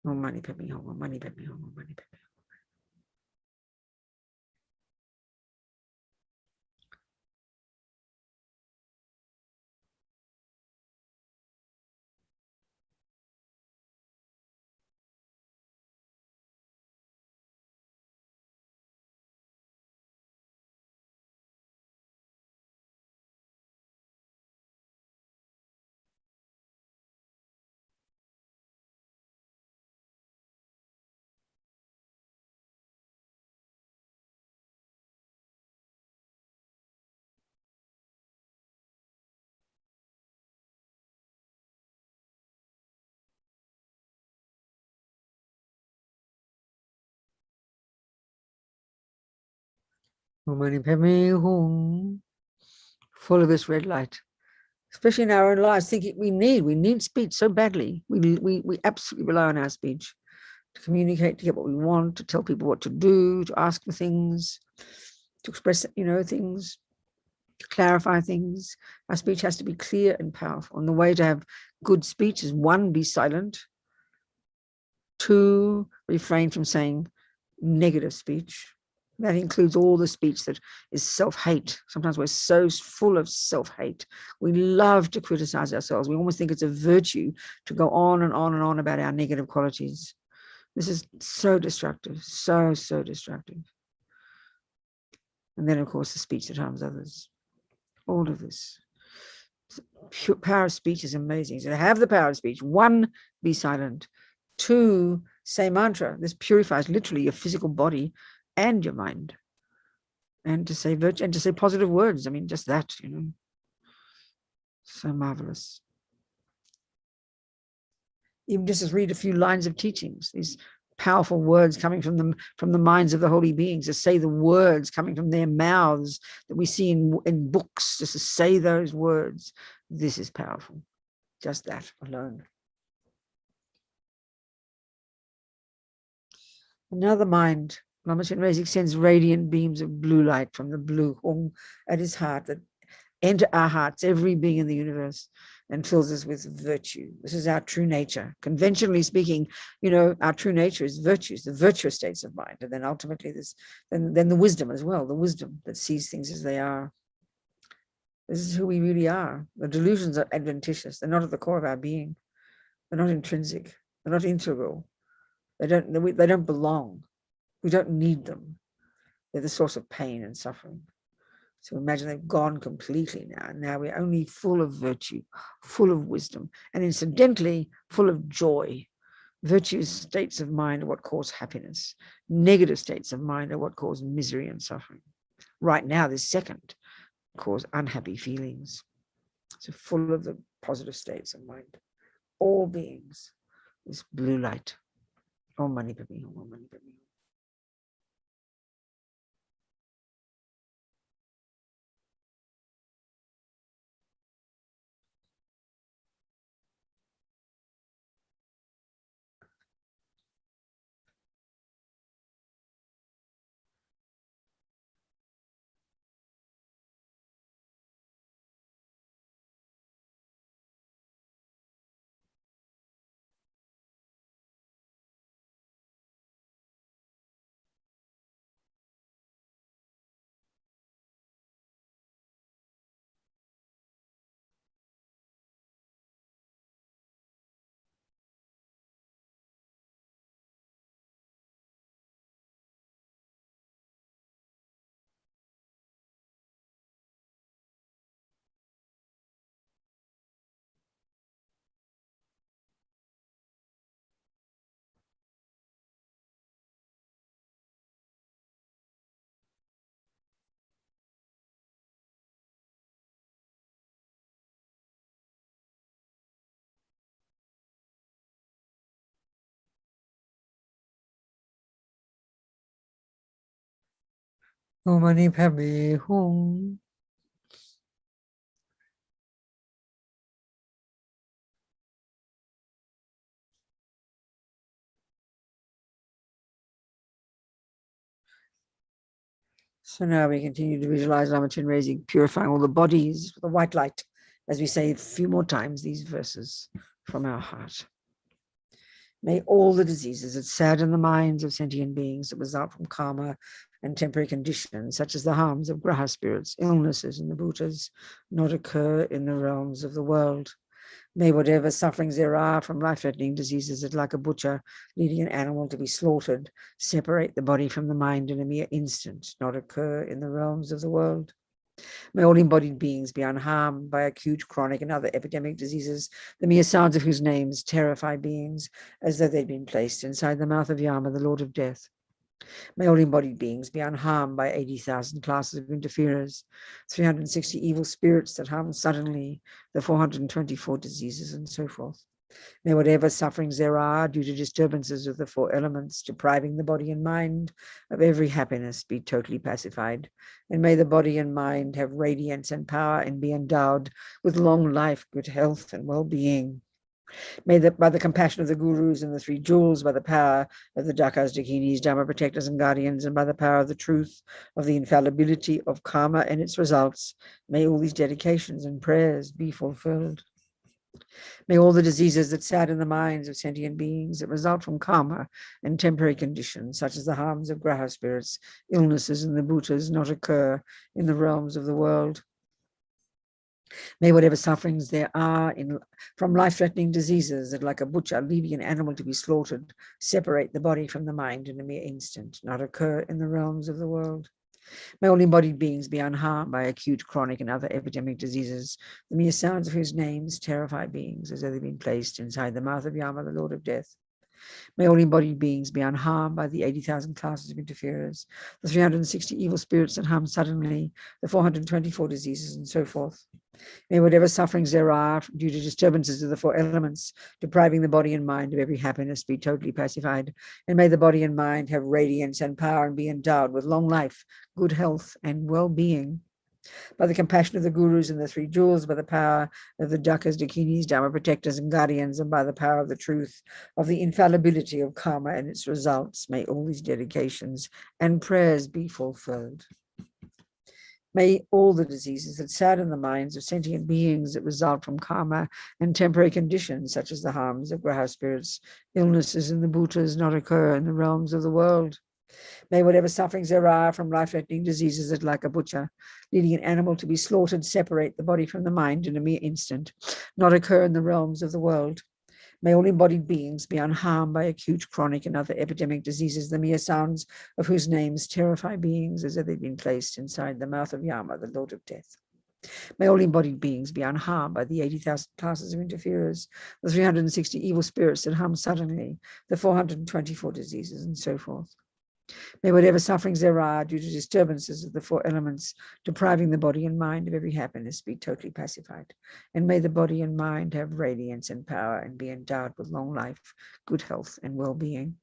Om Mani Padme Hum, Om Mani Padme Hum, Om Mani Padme Hum. Om Mani Padme Hum. Full of this red light, especially in our own lives, thinking we need speech so badly. We absolutely rely on our speech to communicate, to get what we want, to tell people what to do, to ask for things, to express, things, to clarify things. Our speech has to be clear and powerful. And the way to have good speech is 1, be silent. 2, refrain from saying negative speech. That includes all the speech that is self-hate. Sometimes we're so full of self-hate. We love to criticize ourselves. We almost think it's a virtue to go on and on and on about our negative qualities. This is so destructive, so destructive. And then, of course, the speech that harms others. All of this. Pure power of speech is amazing. So to have the power of speech, 1, be silent. 2, say mantra. This purifies literally your physical body and your mind. And to say virtue and to say positive words. I mean, just that, So marvelous. Even just to read a few lines of teachings, these powerful words coming from the minds of the holy beings, to say the words coming from their mouths that we see in books, just to say those words. This is powerful. Just that alone. And now the mind. Lama Chenrezig sends radiant beams of blue light from the blue hung at his heart that enter our hearts, every being in the universe, and fills us with virtue. This is our true nature. Conventionally speaking, you know, our true nature is virtues, the virtuous states of mind. And then ultimately then the wisdom as well, the wisdom that sees things as they are. This is who we really are. The delusions are adventitious. They're not at the core of our being. They're not intrinsic. They're not integral. They don't belong. We don't need them. They're the source of pain and suffering. So imagine they've gone completely now. Now we're only full of virtue, full of wisdom, and incidentally, full of joy. Virtuous states of mind are what cause happiness. Negative states of mind are what cause misery and suffering. Right now, this second cause unhappy feelings. So full of the positive states of mind. All beings, this blue light. Om Mani Padme Hum, Om Mani Padme Hum. Om Mani Padme Hum. So now we continue to visualize Lama Chenrezig purifying all the bodies with the white light, as we say a few more times these verses from our heart. May all the diseases that sadden the minds of sentient beings that result from karma and temporary conditions, such as the harms of graha spirits, illnesses, and the bhutas, not occur in the realms of the world. May whatever sufferings there are from life-threatening diseases that, like a butcher leading an animal to be slaughtered, separate the body from the mind in a mere instant, not occur in the realms of the world. May all embodied beings be unharmed by acute, chronic, and other epidemic diseases, the mere sounds of whose names terrify beings as though they'd been placed inside the mouth of Yama, the Lord of Death. May all embodied beings be unharmed by 80,000 classes of interferers, 360 evil spirits that harm suddenly, the 424 diseases, and so forth. May whatever sufferings there are due to disturbances of the four elements, depriving the body and mind of every happiness, be totally pacified. And may the body and mind have radiance and power and be endowed with long life, good health, and well-being. May by the compassion of the gurus and the three jewels, by the power of the Dakas, Dakinis, Dharma protectors and guardians, and by the power of the truth of the infallibility of karma and its results, may all these dedications and prayers be fulfilled. May all the diseases that sadden the minds of sentient beings that result from karma and temporary conditions, such as the harms of graha spirits, illnesses, and the bhutas, not occur in the realms of the world. May whatever sufferings there are from life-threatening diseases that, like a butcher leaving an animal to be slaughtered, separate the body from the mind in a mere instant, not occur in the realms of the world. May all embodied beings be unharmed by acute, chronic, and other epidemic diseases, the mere sounds of whose names terrify beings as though they've been placed inside the mouth of Yama, the Lord of Death. May all embodied beings be unharmed by the 80,000 classes of interferers, the 360 evil spirits that harm suddenly, the 424 diseases, and so forth. May whatever sufferings there are due to disturbances of the four elements, depriving the body and mind of every happiness, be totally pacified. And may the body and mind have radiance and power and be endowed with long life, good health, and well-being. By the compassion of the gurus and the three jewels, by the power of the dakas, dakinis, dharma protectors and guardians, and by the power of the truth of the infallibility of karma and its results, may all these dedications and prayers be fulfilled. May all the diseases that sadden the minds of sentient beings that result from karma and temporary conditions, such as the harms of graha spirits, illnesses in the bhutas, not occur in the realms of the world. May whatever sufferings there are from life-threatening diseases that, like a butcher leading an animal to be slaughtered, separate the body from the mind in a mere instant, not occur in the realms of the world. May all embodied beings be unharmed by acute, chronic, and other epidemic diseases, the mere sounds of whose names terrify beings as if they'd been placed inside the mouth of Yama, the Lord of Death. May all embodied beings be unharmed by the 80,000 classes of interferers, the 360 evil spirits that hum suddenly, the 424 diseases, and so forth. May whatever sufferings there are due to disturbances of the four elements, depriving the body and mind of every happiness, be totally pacified. And may the body and mind have radiance and power and be endowed with long life, good health, and well-being.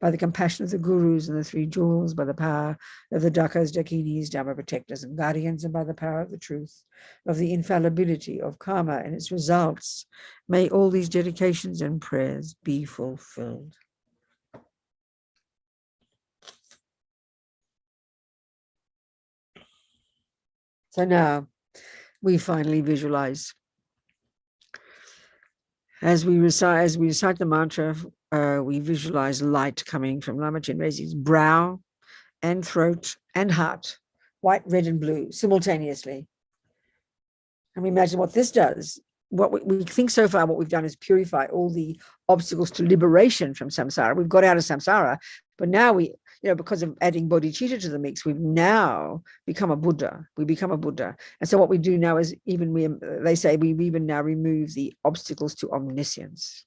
By the compassion of the gurus and the three jewels, by the power of the dakas, dakinis, dharma protectors and guardians, and by the power of the truth of the infallibility of karma and its results, may all these dedications and prayers be fulfilled. So now we finally visualize. As we recite the mantra, we visualize light coming from Lama Chenrezig's brow and throat and heart, white, red, and blue, simultaneously. And we imagine what this does. What we think so far, what we've done is purify all the obstacles to liberation from samsara. We've got out of samsara, but now we, because of adding bodhicitta to the mix, we've now become a Buddha. We become a Buddha. And so what we do now is they say we even now remove the obstacles to omniscience,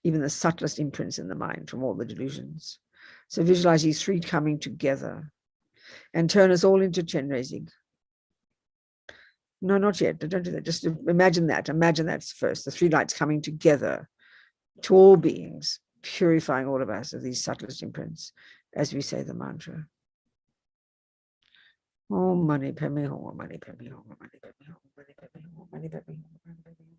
even the subtlest imprints in the mind from all the delusions. So visualize these three coming together and turn us all into Chenrezig. No, not yet. Don't do that. Just imagine that. Imagine that's first. The three lights coming together to all beings, purifying all of us of these subtlest imprints as we say the mantra. Om Mani Padme Hum, Om Mani Padme Hum, Om Mani Padme Hum, Om Mani Padme Hum, Om Mani Padme Hum, Om Mani Padme Hum.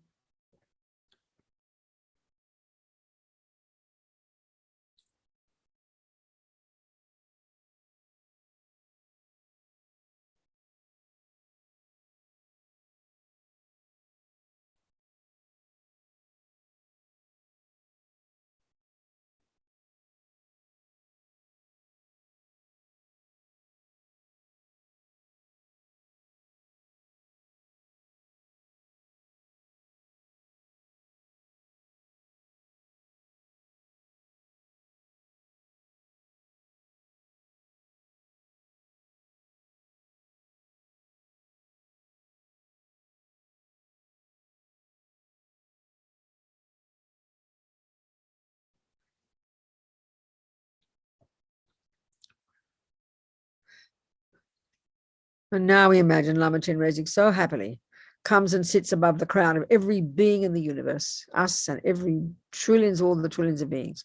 And now we imagine Lama Chenrezig so happily comes and sits above the crown of every being in the universe, us and every all the trillions of beings.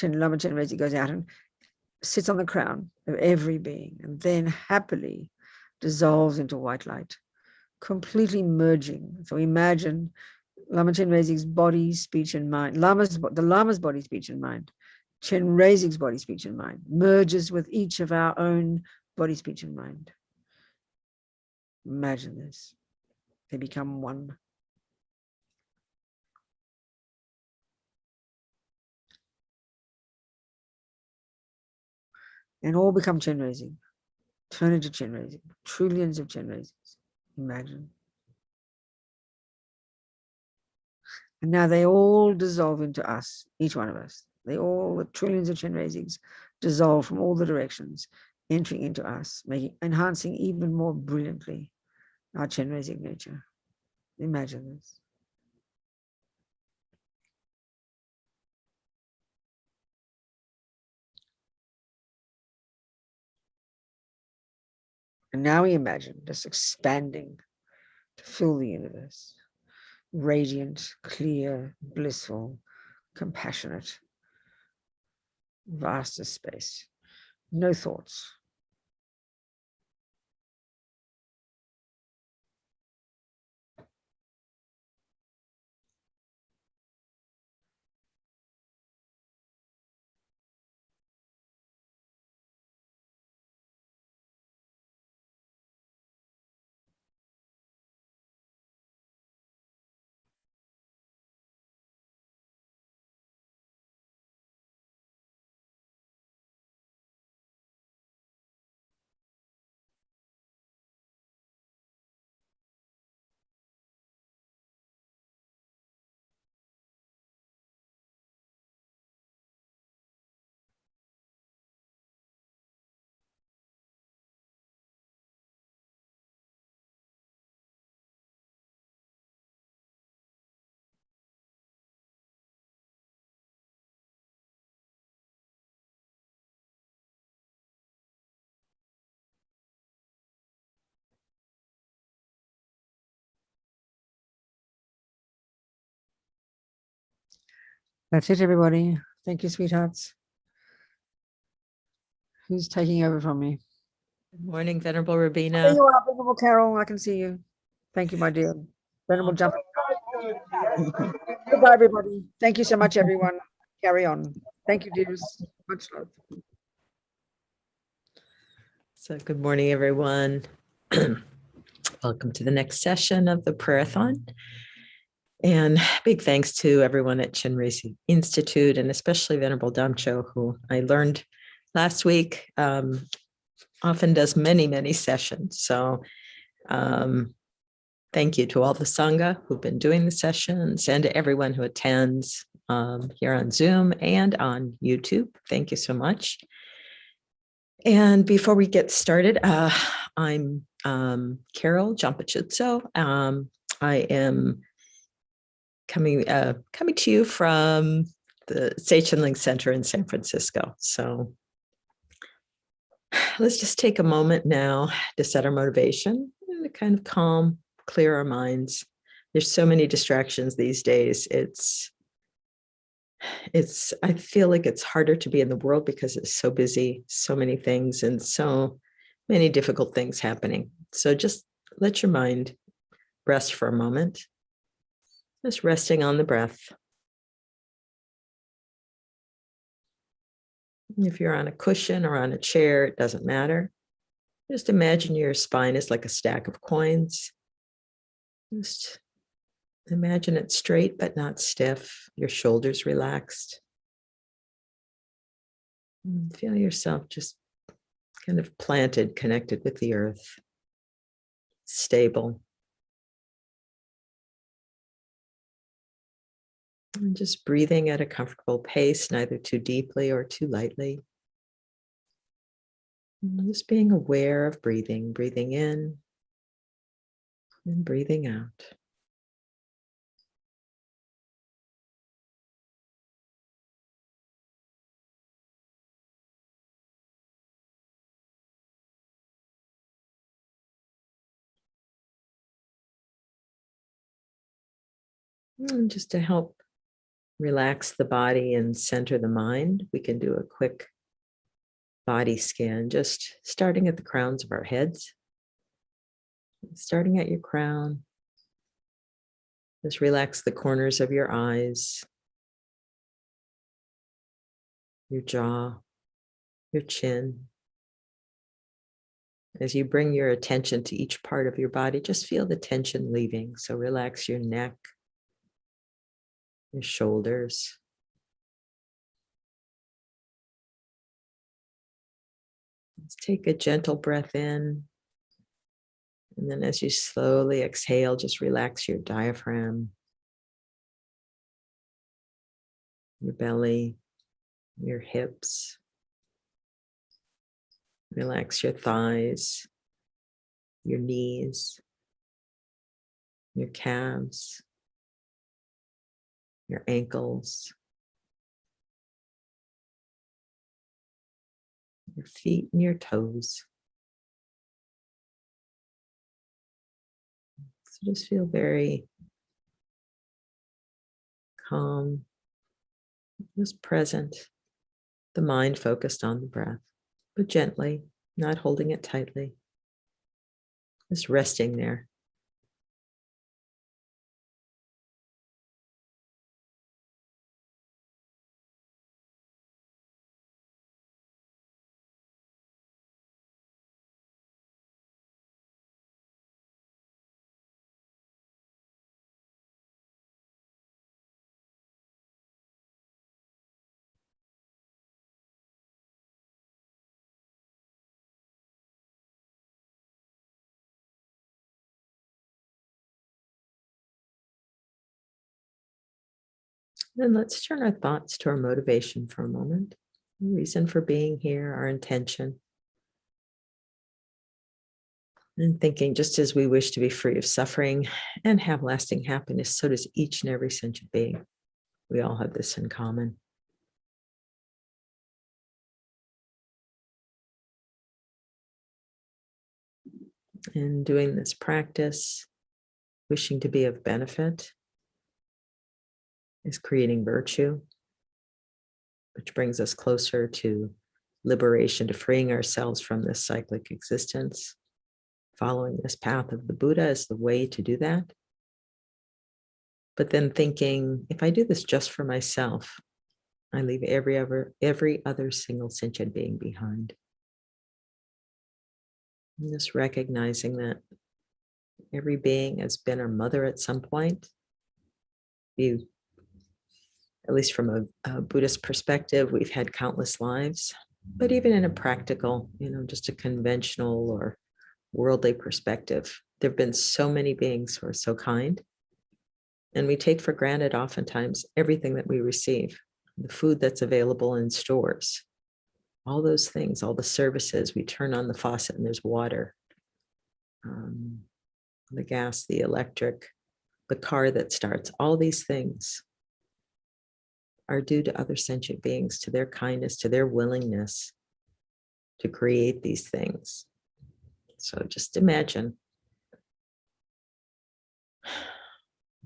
Lama Chenrezig goes out and sits on the crown of every being and then happily dissolves into white light, completely merging. So imagine Lama Chenrezig's body, speech, and mind, the Lama's body, speech, and mind, Chenrezig's body, speech, and mind, merges with each of our own body, speech, and mind. Imagine this. They become one. And all become Chenrezig. Turn into Chenrezig. Trillions of Chenrezigs. Imagine. And now they all dissolve into us, each one of us. The trillions of Chenrezigs dissolve from all the directions, entering into us, enhancing even more brilliantly our Chenrezig nature. Imagine this. And now we imagine this expanding to fill the universe. Radiant, clear, blissful, compassionate, vastest space. No thoughts. That's it, everybody. Thank you, sweethearts. Who's taking over from me? Good morning, Venerable There Rabina. you are, Venerable Carol. I can see you. Thank you, my dear. Venerable Jump. Goodbye, everybody. Thank you so much, everyone. Carry on. Thank you, dears. Much love. So good morning, everyone. Welcome to the next session of the prayerathon. And big thanks to everyone at Chenrezig Institute, and especially Venerable Damcho, who I learned last week, often does many, many sessions. So thank you to all the Sangha who've been doing the sessions, and to everyone who attends here on Zoom and on YouTube. Thank you so much. And before we get started, I'm Carol Jampachutso. I am coming to you from the Seychenling Center in San Francisco. So let's just take a moment now to set our motivation and to kind of calm, clear our minds. There's so many distractions these days. I feel like it's harder to be in the world because it's so busy, so many things, and so many difficult things happening. So just let your mind rest for a moment. Just resting on the breath. If you're on a cushion or on a chair, it doesn't matter. Just imagine your spine is like a stack of coins. Just imagine it straight but not stiff. Your shoulders relaxed. And feel yourself just kind of planted, connected with the earth. Stable. And just breathing at a comfortable pace, neither too deeply or too lightly. And just being aware of breathing in and breathing out. And just to help relax the body and center the mind, we can do a quick body scan, just starting at the crowns of our heads. Starting at your crown, just relax the corners of your eyes, your jaw, your chin. As you bring your attention to each part of your body, just feel the tension leaving. So relax your neck, your shoulders. Let's take a gentle breath in. And then as you slowly exhale, just relax your diaphragm, your belly, your hips. Relax your thighs, your knees, your calves, your ankles, your feet and your toes. So just feel very calm, just present, the mind focused on the breath, but gently, not holding it tightly, just resting there. Then let's turn our thoughts to our motivation for a moment. The reason for being here, our intention. And thinking, just as we wish to be free of suffering and have lasting happiness, so does each and every sentient being. We all have this in common. In doing this practice, wishing to be of benefit is creating virtue, which brings us closer to liberation, to freeing ourselves from this cyclic existence. Following this path of the Buddha is the way to do that. But then thinking, if I do this just for myself, I leave every other single sentient being behind. And just recognizing that every being has been our mother at some point. At least from a Buddhist perspective, we've had countless lives, but even in a practical, just a conventional or worldly perspective, there have been so many beings who are so kind. And we take for granted oftentimes everything that we receive, the food that's available in stores, all those things, all the services. We turn on the faucet and there's water, the gas, the electric, the car that starts, all these things are due to other sentient beings, to their kindness, to their willingness to create these things. So just imagine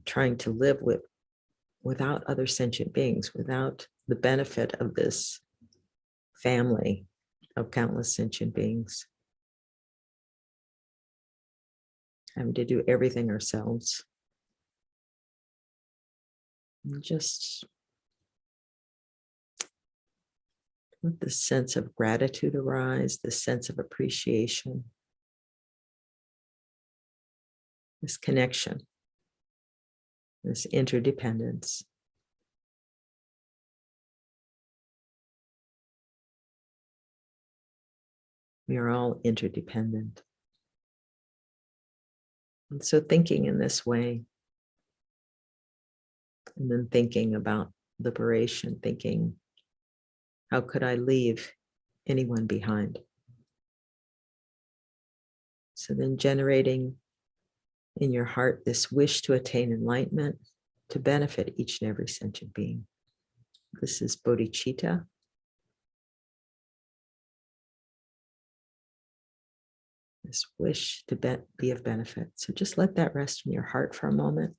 trying to live without other sentient beings, without the benefit of this family of countless sentient beings, having to do everything ourselves. And just let this sense of gratitude arise, this sense of appreciation, this connection, this interdependence. We are all interdependent. And so thinking in this way, and then thinking about liberation, thinking, how could I leave anyone behind? So then generating in your heart this wish to attain enlightenment, to benefit each and every sentient being. This is bodhicitta. This wish to be of benefit. So just let that rest in your heart for a moment.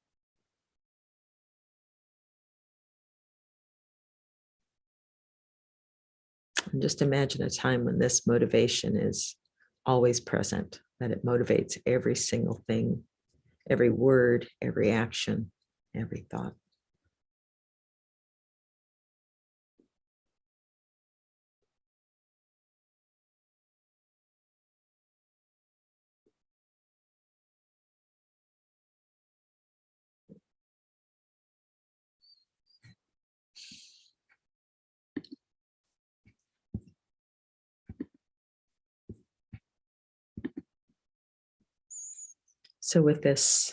And just imagine a time when this motivation is always present, that it motivates every single thing, every word, every action, every thought. So with this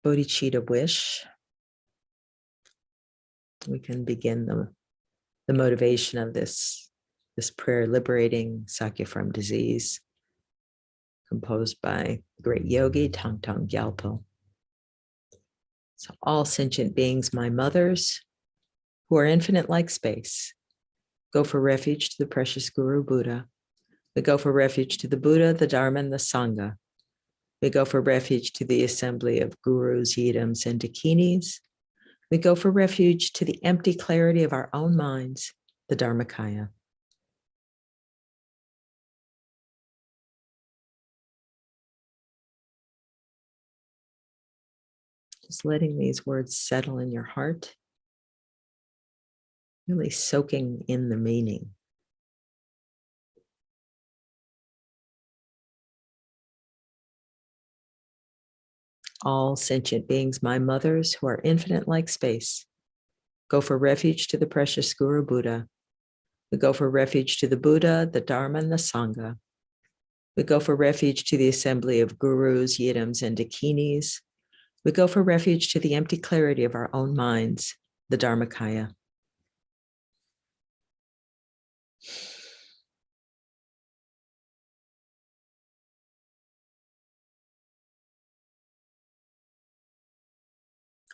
bodhicitta wish, we can begin the motivation of this prayer, liberating Sakya from disease, composed by the great yogi Thangtong Gyalpo. So all sentient beings, my mothers, who are infinite like space, go for refuge to the precious Guru Buddha. We go for refuge to the Buddha, the Dharma, and the Sangha. We go for refuge to the assembly of gurus, yidams, and dakinis. We go for refuge to the empty clarity of our own minds, the Dharmakaya. Just letting these words settle in your heart, really soaking in the meaning. All sentient beings, my mothers, who are infinite like space, go for refuge to the precious Guru Buddha. We go for refuge to the Buddha, the Dharma, and the Sangha. We go for refuge to the assembly of gurus, yidams, and dakinis. We go for refuge to the empty clarity of our own minds, the Dharmakaya.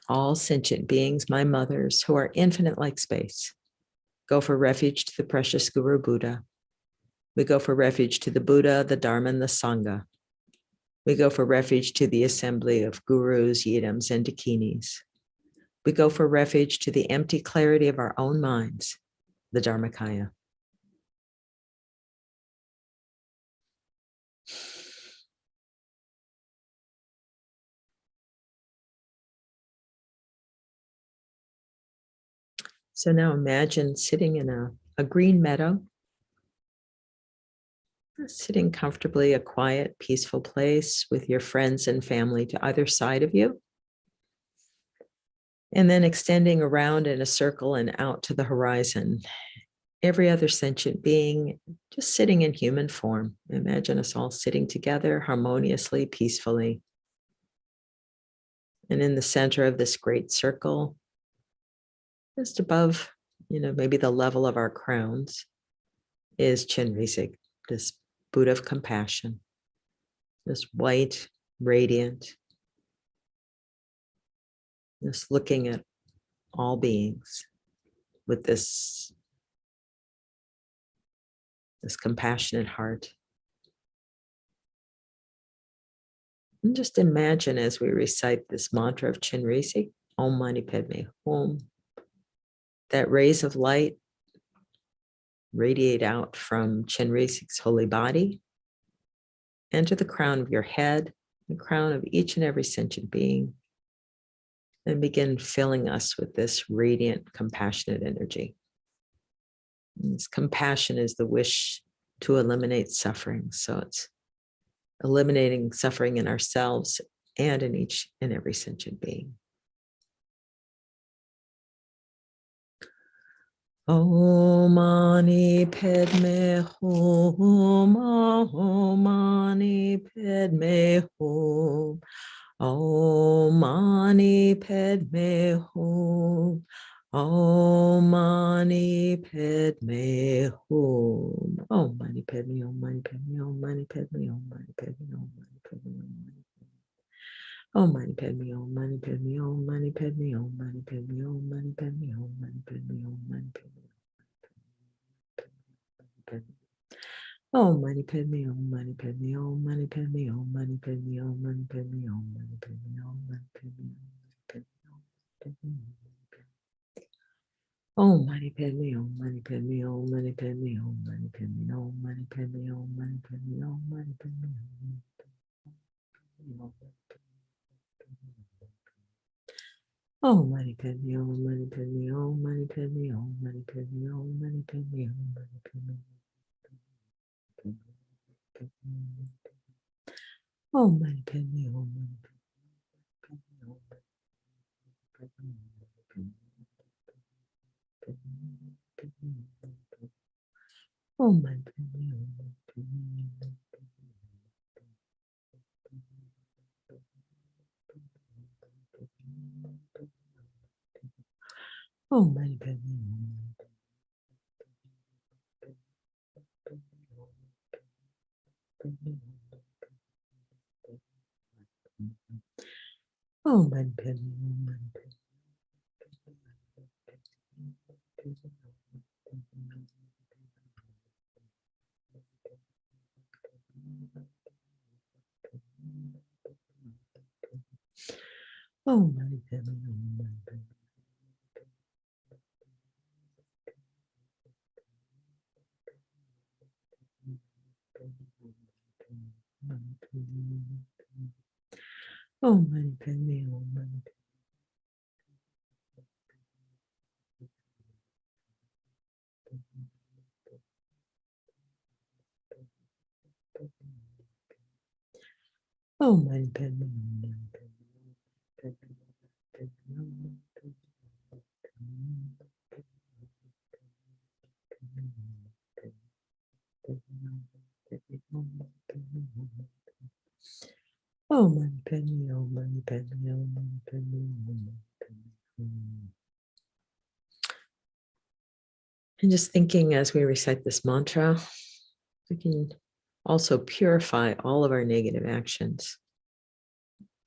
All sentient beings, my mothers, who are infinite like space, go for refuge to the precious Guru Buddha. We go for refuge to the Buddha, the Dharma, and the Sangha. We go for refuge to the assembly of gurus, yidams, and dakinis. we go for refuge to the empty clarity of our own minds, the Dharmakaya. So now imagine sitting in a green meadow, sitting comfortably, a quiet, peaceful place with your friends and family to either side of you. And then extending around in a circle and out to the horizon. Every other sentient being just sitting in human form. Imagine us all sitting together harmoniously, peacefully. And in the center of this great circle, just above, maybe the level of our crowns, is Chenrezig, this Buddha of compassion, this white, radiant, just looking at all beings with this compassionate heart. And just imagine as we recite this mantra of Chenrezig, Om Mani Padme Hum, that rays of light radiate out from Chenrezig's holy body, enter the crown of your head, the crown of each and every sentient being, and begin filling us with this radiant, compassionate energy. And this compassion is the wish to eliminate suffering. So it's eliminating suffering in ourselves and in each and every sentient being. Om Mani Padme Hum, Om Mani Padme Hum, Om Mani Padme Hum, Om Mani Padme Hum, Om Mani Padme, Om Mani Padme, Om Mani Padme, Om Mani Padme, Om Mani Padme, Om Mani Padme, Om Mani Padme, Om Mani Padme, Om Mani Padme, Om Mani Padme, Om Mani Padme, Om Mani Padme. Om Mani Padme, Om Mani Padme, Om Mani Padme, Om Mani Padme, Om Mani Padme, Om Mani Padme, Om Mani Padme, Om Mani Padme, Om Mani Padme, Om Mani Padme, Om Mani Padme, Om Mani Padme, Om Mani Padme, Om Mani Padme. Om Mani Padme, Om Mani Padme, Om Mani Padme, Om Mani Padme, Om Mani Padme, Om Mani Padme. Om Mani Padme, Om Mani Padme, Om Mani Padme. Om Mani Padme. Om Mani Padme, Om Mani Padme. Om Mani Padme, Om Mani Padme. Om Mani Padme, Om Mani Padme. Om Mani Padme, Om Mani Padme. Om Mani Padme, Om Mani Padme, Om Mani Padme, Om Mani Padme. And just thinking as we recite this mantra, we can also purify all of our negative actions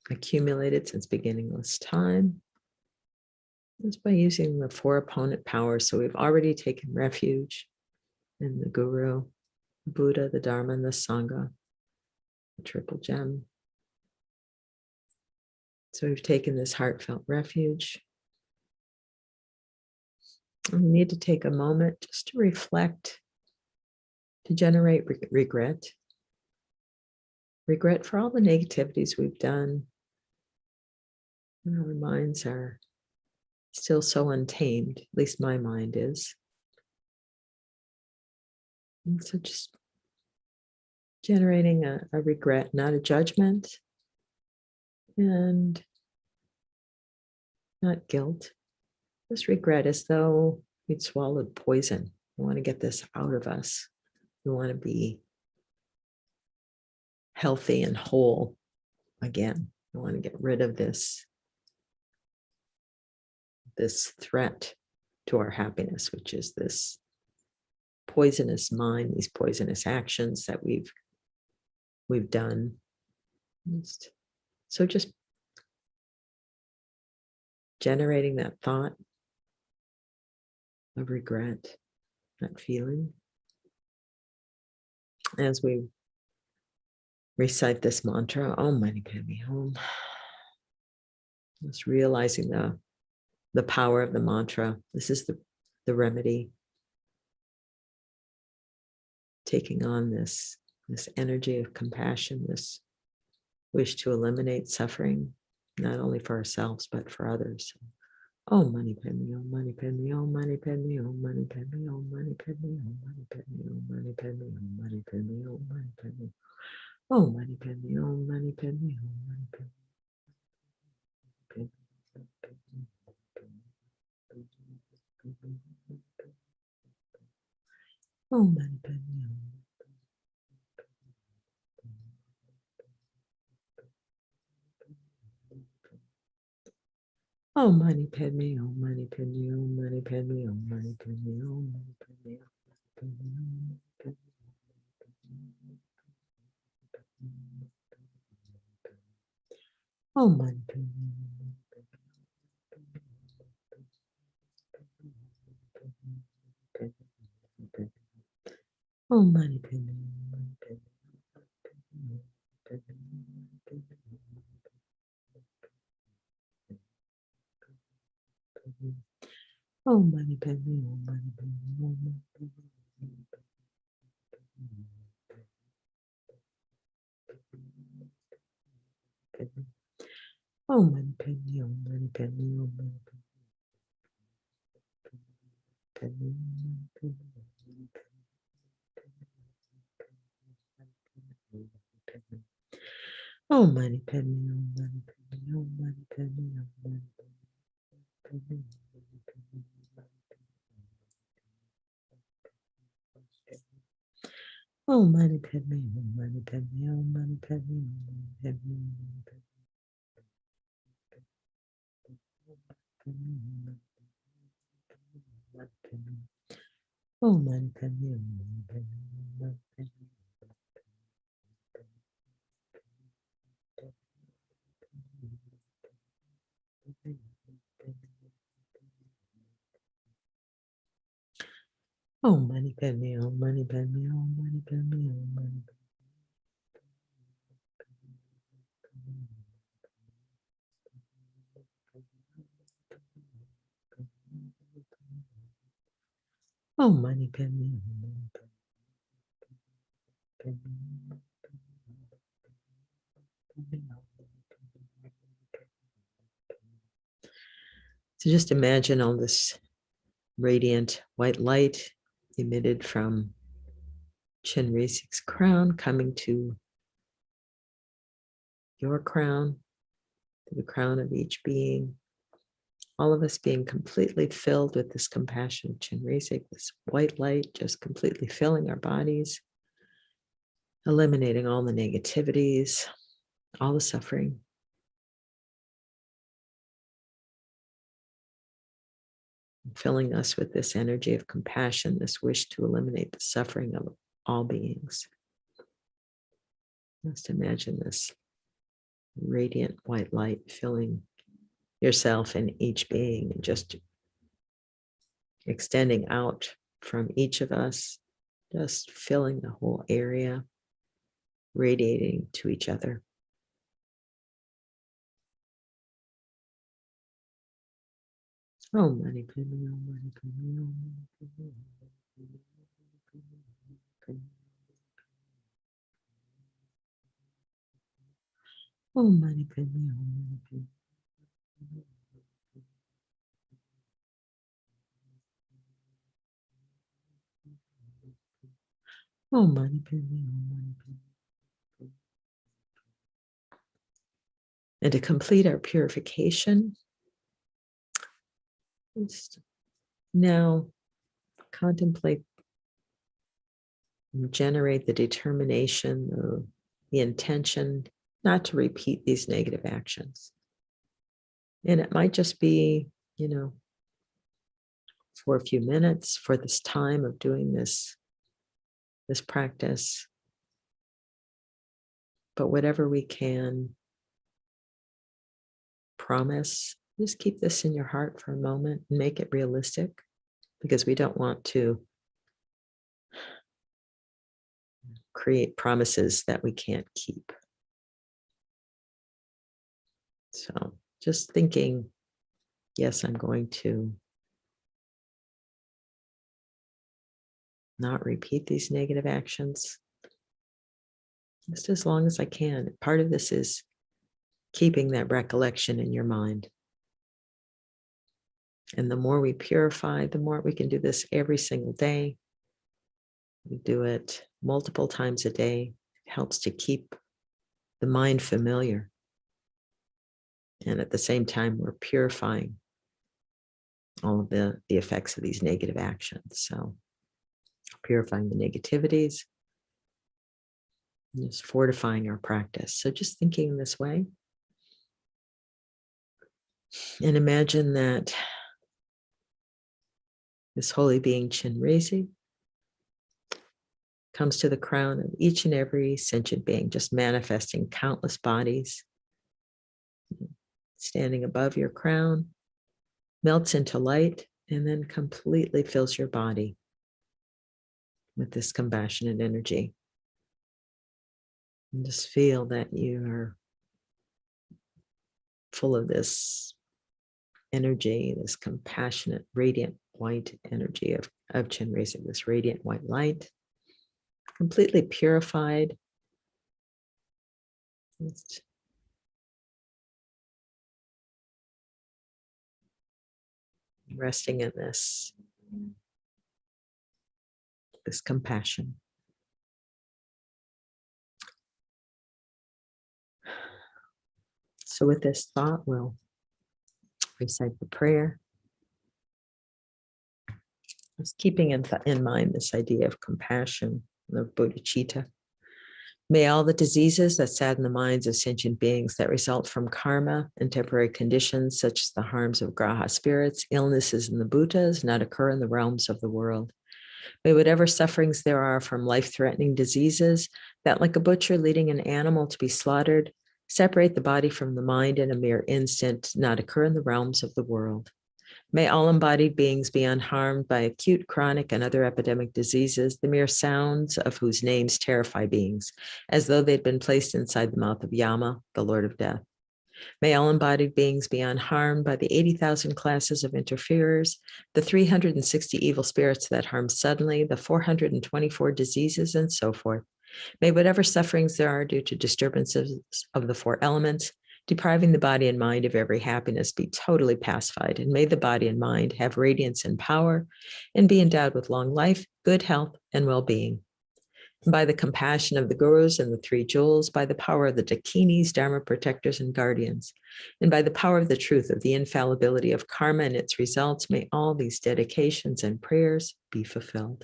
accumulated since beginningless time. Just by using the 4 opponent powers. So we've already taken refuge in the Guru, the Buddha, the Dharma, and the Sangha, the triple gem. So we've taken this heartfelt refuge. We need to take a moment just to reflect, to generate regret. Regret for all the negativities we've done. And our minds are still so untamed, at least my mind is. And so just generating a regret, not a judgment, and not guilt. Just regret, as though we'd swallowed poison. We want to get this out of us. We want to be healthy and whole again. We want to get rid of this threat to our happiness, which is this poisonous mind, these poisonous actions that we've done. So just generating that thought of regret, that feeling, as we recite this mantra, Om Mani Padme Hum. Just realizing the power of the mantra. This is the remedy. Taking on this energy of compassion, this wish to eliminate suffering, not only for ourselves, but for others. Om Mani Padme, Om Mani Padme, Om Mani Padme, Om Mani Padme, Om Mani Padme, Om Mani Padme, Om Mani Padme, Om Mani Padme, Om Mani Padme, Om Mani Padme, Om Mani Padme, Om Mani Padme. Om Mani Padme, Om Mani Padme, Om Mani Padme, Om Mani Padme, Om Mani Padme, Om Mani Padme, Om Mani Padme. Om Mani Padme. Om Mani Padme, Om Mani Padme, Om Mani Padme. Om Mani Padme, Om Mani Padme, Om Mani Padme. Om Mani Padme, Om Mani Padme, Om Mani Padme, Om Mani Padme. Om Mani Padme, Om Mani Padme, Om Mani Padme, Om Mani Padme. Om Mani Padme, Om Mani Padme. Om Mani Padme, Om Mani Padme, Om Mani Padme, Om Mani Padme. Om Mani Padme, Om Mani Padme. So just imagine all this radiant white light emitted from Chenrezig's crown coming to your crown, to the crown of each being. All of us being completely filled with this compassion of Chenrezig, this white light just completely filling our bodies, eliminating all the negativities, all the suffering. Filling us with this energy of compassion, this wish to eliminate the suffering of all beings. Just imagine this radiant white light filling yourself and each being, and just extending out from each of us, just filling the whole area, radiating to each other. Oh, Mani Padme, oh, Mani Padme, oh, Mani Padme. Oh, Mani Padme, oh, Mani Padme. Oh, Mani Padme, oh, Mani Padme. And to complete our purification, just now contemplate and generate the determination, the intention not to repeat these negative actions. And it might just be, for a few minutes, for this time of doing this practice. But whatever we can promise, just keep this in your heart for a moment and make it realistic, because we don't want to create promises that we can't keep. So just thinking, yes, I'm going to not repeat these negative actions just as long as I can. Part of this is keeping that recollection in your mind. And the more we purify, the more we can do this every single day. We do it multiple times a day. It helps to keep the mind familiar. And at the same time, we're purifying all of the effects of these negative actions. So purifying the negativities, and just fortifying our practice. So just thinking this way. And imagine that this holy being Chenrezig comes to the crown of each and every sentient being, just manifesting countless bodies, standing above your crown, melts into light, and then completely fills your body with this compassionate energy. And just feel that you are full of this energy, this compassionate, radiant white energy of Chenrezig, this radiant white light, completely purified. Just resting in this compassion. So with this thought, we'll recite the prayer. Just keeping in mind this idea of compassion, of bodhicitta. May all the diseases that sadden the minds of sentient beings that result from karma and temporary conditions, such as the harms of graha spirits, illnesses in the bhutas, not occur in the realms of the world. May whatever sufferings there are from life-threatening diseases that, like a butcher leading an animal to be slaughtered, separate the body from the mind in a mere instant, not occur in the realms of the world. May all embodied beings be unharmed by acute, chronic, and other epidemic diseases, the mere sounds of whose names terrify beings, as though they'd been placed inside the mouth of Yama, the Lord of Death. May all embodied beings be unharmed by the 80,000 classes of interferers, the 360 evil spirits that harm suddenly, the 424 diseases, and so forth. May whatever sufferings there are due to disturbances of the four elements, depriving the body and mind of every happiness, be totally pacified, and may the body and mind have radiance and power, and be endowed with long life, good health, and well-being. By the compassion of the gurus and the three jewels, by the power of the dakinis, dharma protectors, and guardians, and by the power of the truth of the infallibility of karma and its results, may all these dedications and prayers be fulfilled.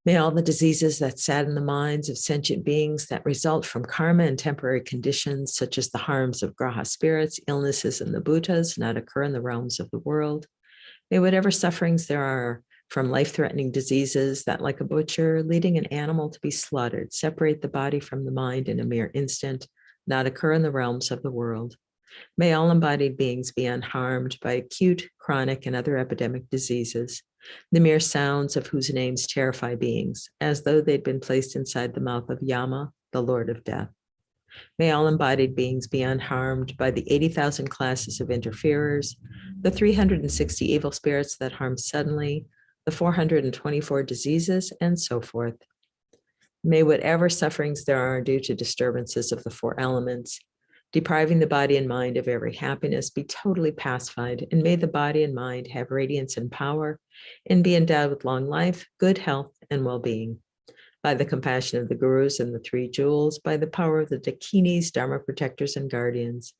May all the diseases that sadden the minds of sentient beings that result from karma and temporary conditions, such as the harms of graha spirits, illnesses in the bhutas, not occur in the realms of the world. May whatever sufferings there are from life-threatening diseases that, like a butcher leading an animal to be slaughtered, separate the body from the mind in a mere instant, not occur in the realms of the world. May all embodied beings be unharmed by acute, chronic, and other epidemic diseases, the mere sounds of whose names terrify beings, as though they'd been placed inside the mouth of Yama, the Lord of Death. May all embodied beings be unharmed by the 80,000 classes of interferers, the 360 evil spirits that harm suddenly, the 424 diseases, and so forth. May whatever sufferings there are due to disturbances of the four elements, depriving the body and mind of every happiness, be totally pacified, and may the body and mind have radiance and power, and be endowed with long life, good health, and well-being. By the compassion of the gurus and the three jewels, by the power of the dakinis, dharma protectors, and guardians,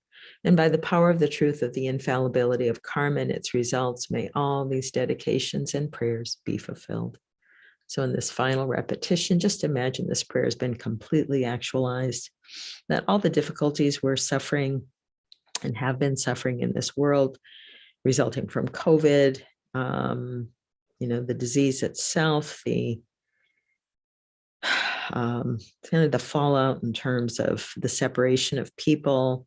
and by the power of the truth of the infallibility of karma and its results, may all these dedications and prayers be fulfilled. So in this final repetition, just imagine this prayer has been completely actualized, that all the difficulties we're suffering and have been suffering in this world, resulting from COVID, the disease itself, the kind of the fallout in terms of the separation of people,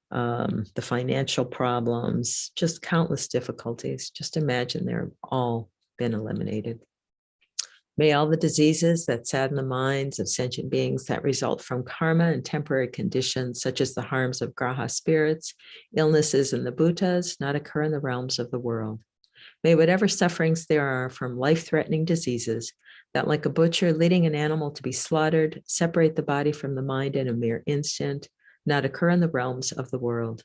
the financial problems, just countless difficulties. Just imagine they're all been eliminated. May all the diseases that sadden the minds of sentient beings that result from karma and temporary conditions, such as the harms of graha spirits, illnesses, and the bhutas, not occur in the realms of the world. May whatever sufferings there are from life-threatening diseases that, like a butcher leading an animal to be slaughtered, separate the body from the mind in a mere instant, not occur in the realms of the world.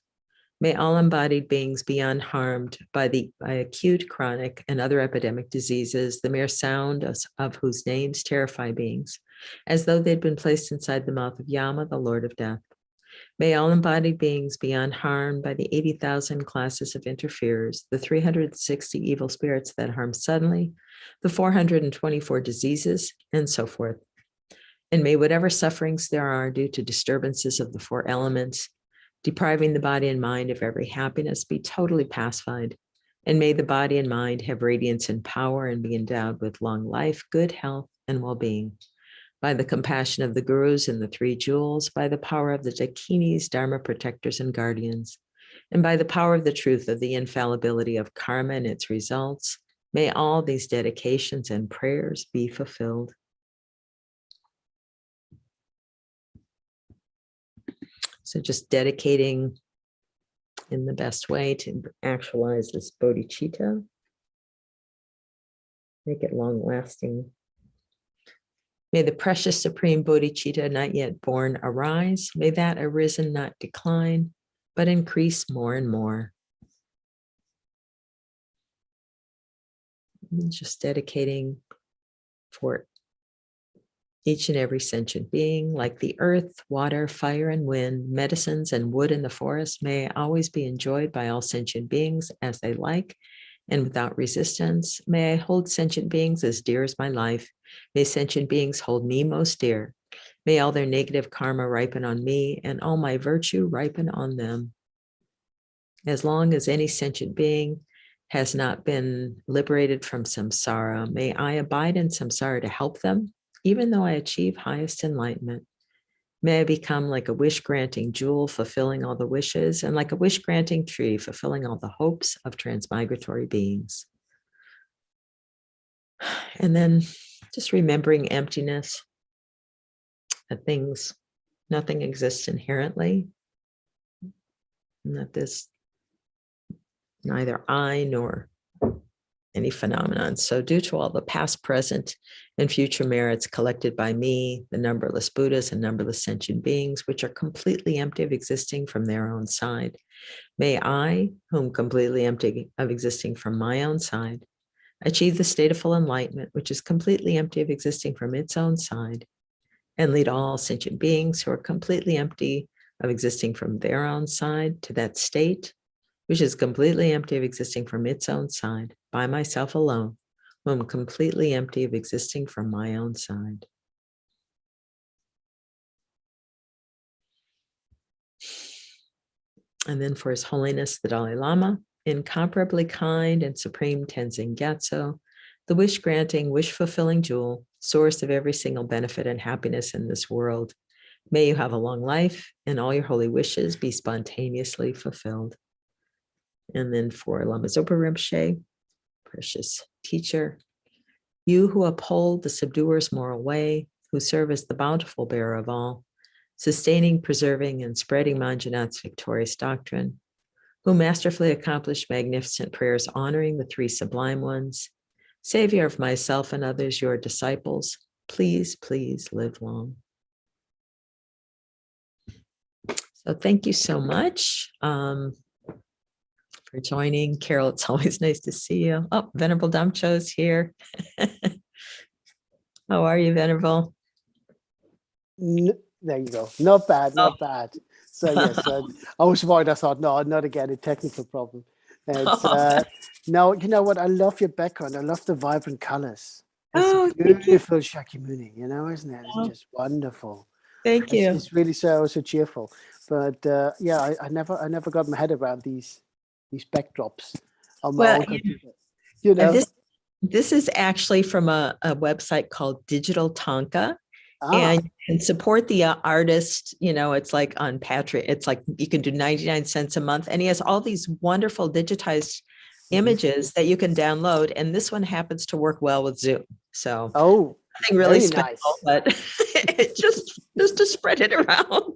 May all embodied beings be unharmed by acute, chronic, and other epidemic diseases, the mere sound of whose names terrify beings, as though they'd been placed inside the mouth of Yama, the Lord of Death. May all embodied beings be unharmed by the 80,000 classes of interferers, the 360 evil spirits that harm suddenly, the 424 diseases, and so forth. And may whatever sufferings there are due to disturbances of the four elements, depriving the body and mind of every happiness, be totally pacified. And may the body and mind have radiance and power and be endowed with long life, good health, and well-being. By the compassion of the gurus and the three jewels, by the power of the dakinis, dharma protectors, and guardians, and by the power of the truth of the infallibility of karma and its results, may all these dedications and prayers be fulfilled. So just dedicating in the best way to actualize this bodhicitta, make it long-lasting. May the precious supreme bodhicitta not yet born arise. May that arisen not decline, but increase more and more. And just dedicating for each and every sentient being, like the earth, water, fire, and wind, medicines, and wood in the forest, may always be enjoyed by all sentient beings as they like and without resistance. May I hold sentient beings as dear as my life. May sentient beings hold me most dear. May all their negative karma ripen on me and all my virtue ripen on them. As long as any sentient being has not been liberated from samsara, may I abide in samsara to help them, even though I achieve highest enlightenment. May I become like a wish-granting jewel, fulfilling all the wishes, and like a wish-granting tree, fulfilling all the hopes of transmigratory beings. And then just remembering emptiness, that nothing exists inherently, and that this neither I nor any phenomenon. So due to all the past, present, and future merits collected by me, the numberless Buddhas and numberless sentient beings, which are completely empty of existing from their own side, may I, whom completely empty of existing from my own side, achieve the state of full enlightenment, which is completely empty of existing from its own side, and lead all sentient beings who are completely empty of existing from their own side to that state, which is completely empty of existing from its own side, by myself alone, who am completely empty of existing from my own side. And then for His Holiness the Dalai Lama, incomparably kind and supreme Tenzin Gyatso, the wish-granting, wish-fulfilling jewel, source of every single benefit and happiness in this world, may you have a long life and all your holy wishes be spontaneously fulfilled. And then for Lama Zopa Rinpoche, precious teacher, you who uphold the subduer's moral way, who serve as the bountiful bearer of all, sustaining, preserving, and spreading Manjunath's victorious doctrine, who masterfully accomplished magnificent prayers honoring the three sublime ones, Savior of myself and others, your disciples, please, please live long. So thank you so much for joining. Carol, it's always nice to see you. Oh, Venerable Damcho's here. How are you, Venerable? There you go. Not bad, not bad. So yes, I was worried. I thought, no, not again, a technical problem. It's no, you know what? I love your background. I love the vibrant colors. It's beautiful Shakyamuni, you know, isn't it? It's just wonderful. Thank you. It's really so cheerful. But yeah, I never got my head around these backdrops on my own computer. You know, this is actually from a website called Digital Tonka. Ah. And you can support the artist, you know, it's like on Patreon, it's like you can do 99 cents a month. And he has all these wonderful digitized images that you can download. And this one happens to work well with Zoom. So nothing really special, but it just to spread it around.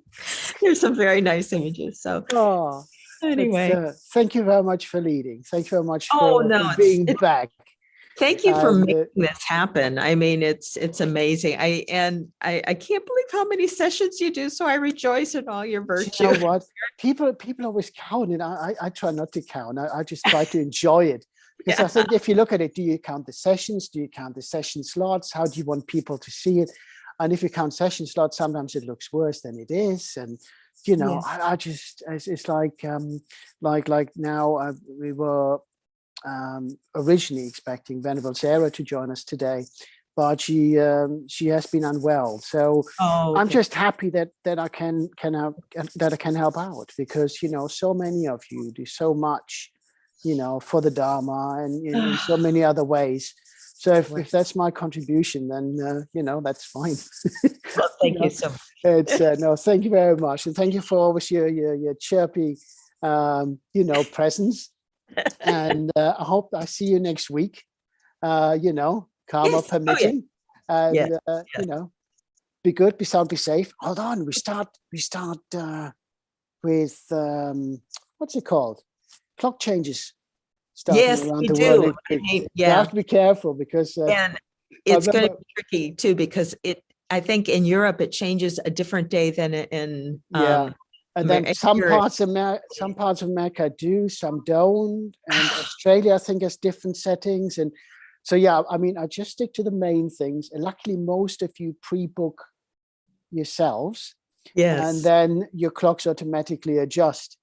There's some very nice images. So anyway. Thank you very much for leading. Thank you very much for being back. Thank you for making this happen. I mean, it's amazing. I can't believe how many sessions you do. So I rejoice in all your virtue. You know what? People always count, and I try not to count. I just try to enjoy it. Because I think if you look at it, do you count the sessions? Do you count the session slots? How do you want people to see it? And if you count session slots, sometimes it looks worse than it is. And you know, I just it's like now we were originally expecting Venerable Sarah to join us today, but she has been unwell. So I'm just happy that I can help out, because you know, so many of you do so much, you know, for the Dharma and in so many other ways. So if that's my contribution, then you know, that's fine. Well, thank you so much. It's no, thank you very much, and thank you for always your chirpy, you know, presence. And I hope I see you next week. You know, karma permitting, and you know, be good, be sound, be safe. Hold on, we start with what's it called? Clock changes. Yes, around we the do. world. You have to be careful, because and it's going to be tricky too, because I think in Europe it changes a different day than in and then some parts of America do, some don't, and Australia I think has different settings. And so yeah, I mean, I just stick to the main things, and luckily most of you pre-book yourselves, and then your clocks automatically adjust.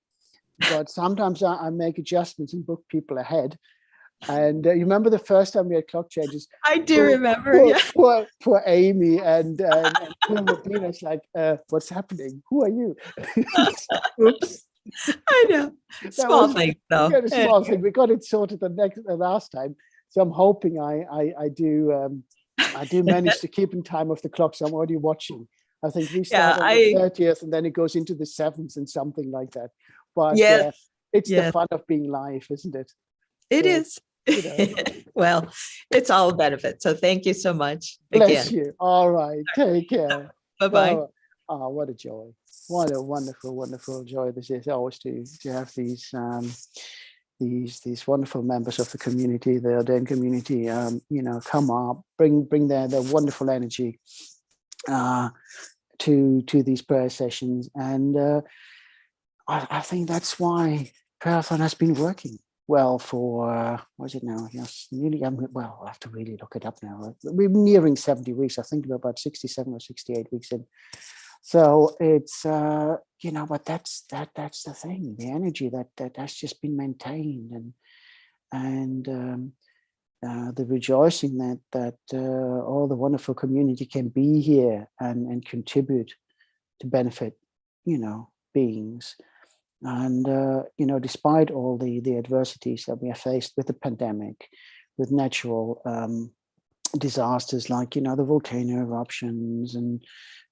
But sometimes I make adjustments and book people ahead. And you remember the first time we had clock changes? I do remember. Poor Amy and poor Martina's like, what's happening? Who are you? Oops. I know. Small thing though. Yeah, small thing. We got it sorted the last time. So I'm hoping I do manage to keep in time of the clock. So I'm already watching. I think we start on the 30th, and then it goes into the 7th and something like that. But it's the fun of being live, isn't it? It is. You know. Well, it's all a benefit. So thank you so much. Bless you. All right. Take care. Bye-bye. Oh, what a joy. What a wonderful, wonderful joy this is always to have these wonderful members of the community, the ordained community, you know, come up, bring their wonderful energy to these prayer sessions. And I think that's why prayerathon has been working well for, what is it now? Yes, nearly, well, I'll have to really look it up now. We're nearing 70 weeks. I think we're about 67 or 68 weeks in. So it's, you know, but that's the thing, the energy that has just been maintained, and the rejoicing that all the wonderful community can be here and contribute to benefit, you know, beings. And, you know, despite all the adversities that we have faced with the pandemic, with natural disasters like, you know, the volcano eruptions and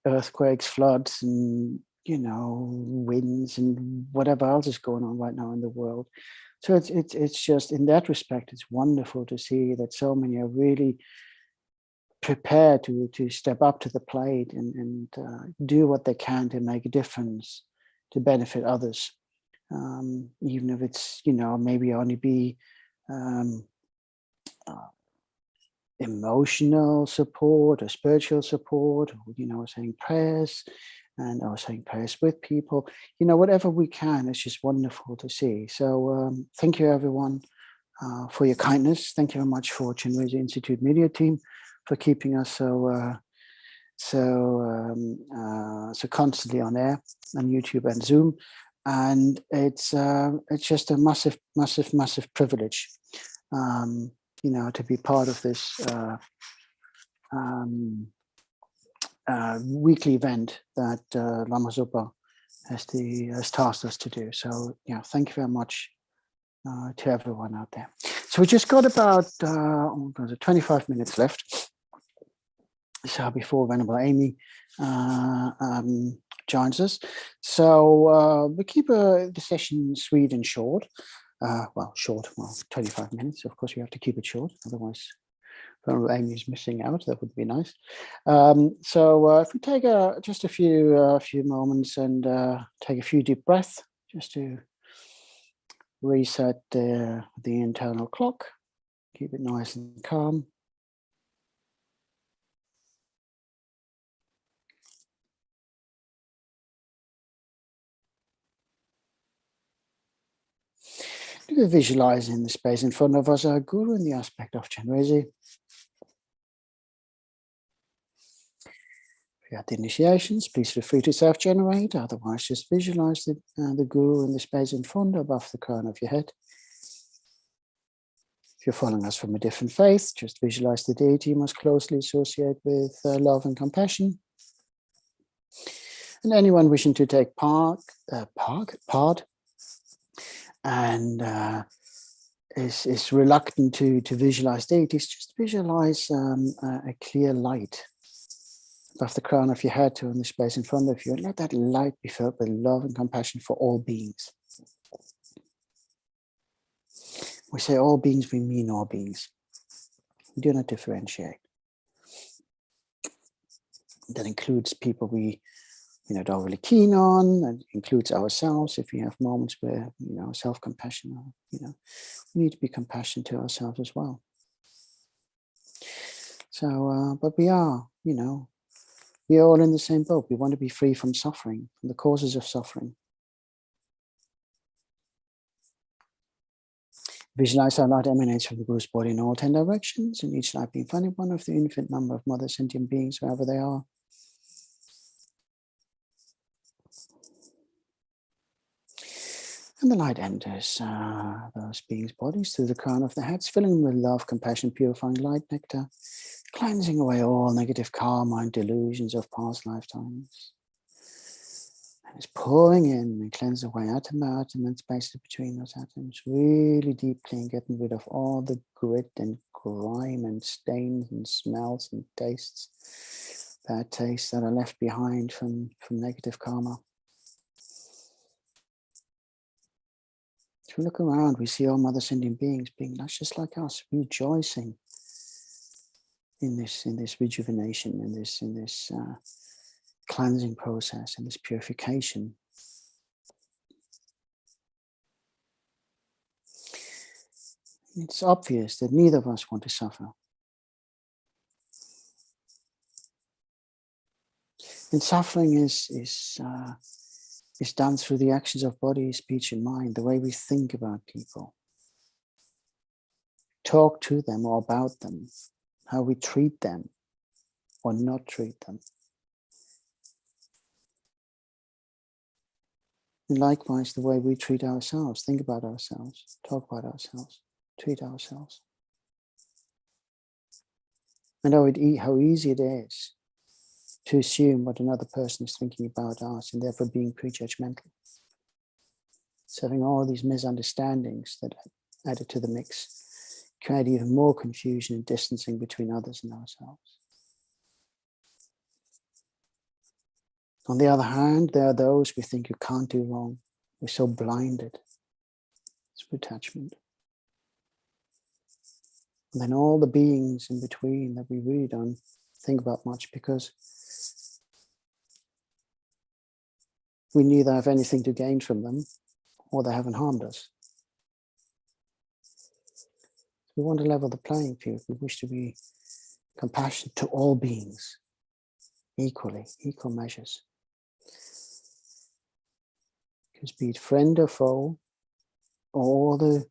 earthquakes, floods, and, you know, winds and whatever else is going on right now in the world. So it's just, in that respect, it's wonderful to see that so many are really prepare to step up to the plate and do what they can to make a difference, to benefit others, even if it's, maybe only be emotional support or spiritual support, or, saying prayers or saying prayers with people, whatever we can. It's just wonderful to see. So thank you everyone for your kindness. Thank you very much for Chenrezig Institute Media Team for keeping us so constantly on air on YouTube and Zoom. And it's just a massive privilege, to be part of this weekly event that Lama Zopa has tasked us to do. So thank you very much to everyone out there. So we just got about 25 minutes left. So before Venerable Amy joins us, so we keep the session sweet and short. 25 minutes. Of course, we have to keep it short, otherwise Venerable Amy is missing out. That would be nice. So if we take just a few moments and take a few deep breaths, just to reset the internal clock, keep it nice and calm. We visualize in the space in front of us our Guru in the aspect of Chenrezig. If you have the initiations, please feel free to self-generate. Otherwise, just visualize the Guru in the space in front above the crown of your head. If you're following us from a different faith, just visualize the deity most closely associated with love and compassion. And anyone wishing to take part and is reluctant to visualize deities, just visualize a clear light above the crown of your head to in the space in front of you, and let that light be filled with love and compassion for all beings. We say all beings, we mean all beings. We do not differentiate. That includes people we don't really keen on, and includes ourselves if we have moments where self-compassion, we need to be compassionate to ourselves as well. So but we are we are all in the same boat. We want to be free from suffering, from the causes of suffering. Visualize our light emanates from the Guru's body in all 10 directions, and each light being finding one of the infinite number of mother sentient beings wherever they are. And the light enters those beings' bodies through the crown of their heads, filling them with love, compassion, purifying light nectar, cleansing away all negative karma and delusions of past lifetimes. And it's pouring in and cleansing away atom by atom and space between those atoms, really deeply, and getting rid of all the grit and grime and stains and smells and tastes, bad tastes that are left behind from negative karma. If we look around, we see all mother sentient beings being just like us, rejoicing in this rejuvenation, in this cleansing process, in this purification. It's obvious that neither of us want to suffer. And suffering is done through the actions of body, speech, and mind, the way we think about people, talk to them or about them, how we treat them or not treat them. And likewise, the way we treat ourselves, think about ourselves, talk about ourselves, treat ourselves. And how easy it is to assume what another person is thinking about us, and therefore being prejudgmental. So having all these misunderstandings that added to the mix create even more confusion and distancing between others and ourselves. On the other hand, there are those we think you can't do wrong. We're so blinded. It's attachment. And then all the beings in between that we really don't think about much, because we neither have anything to gain from them or they haven't harmed us. We want to level the playing field. We wish to be compassionate to all beings equally, equal measures. Because be it friend or foe, or the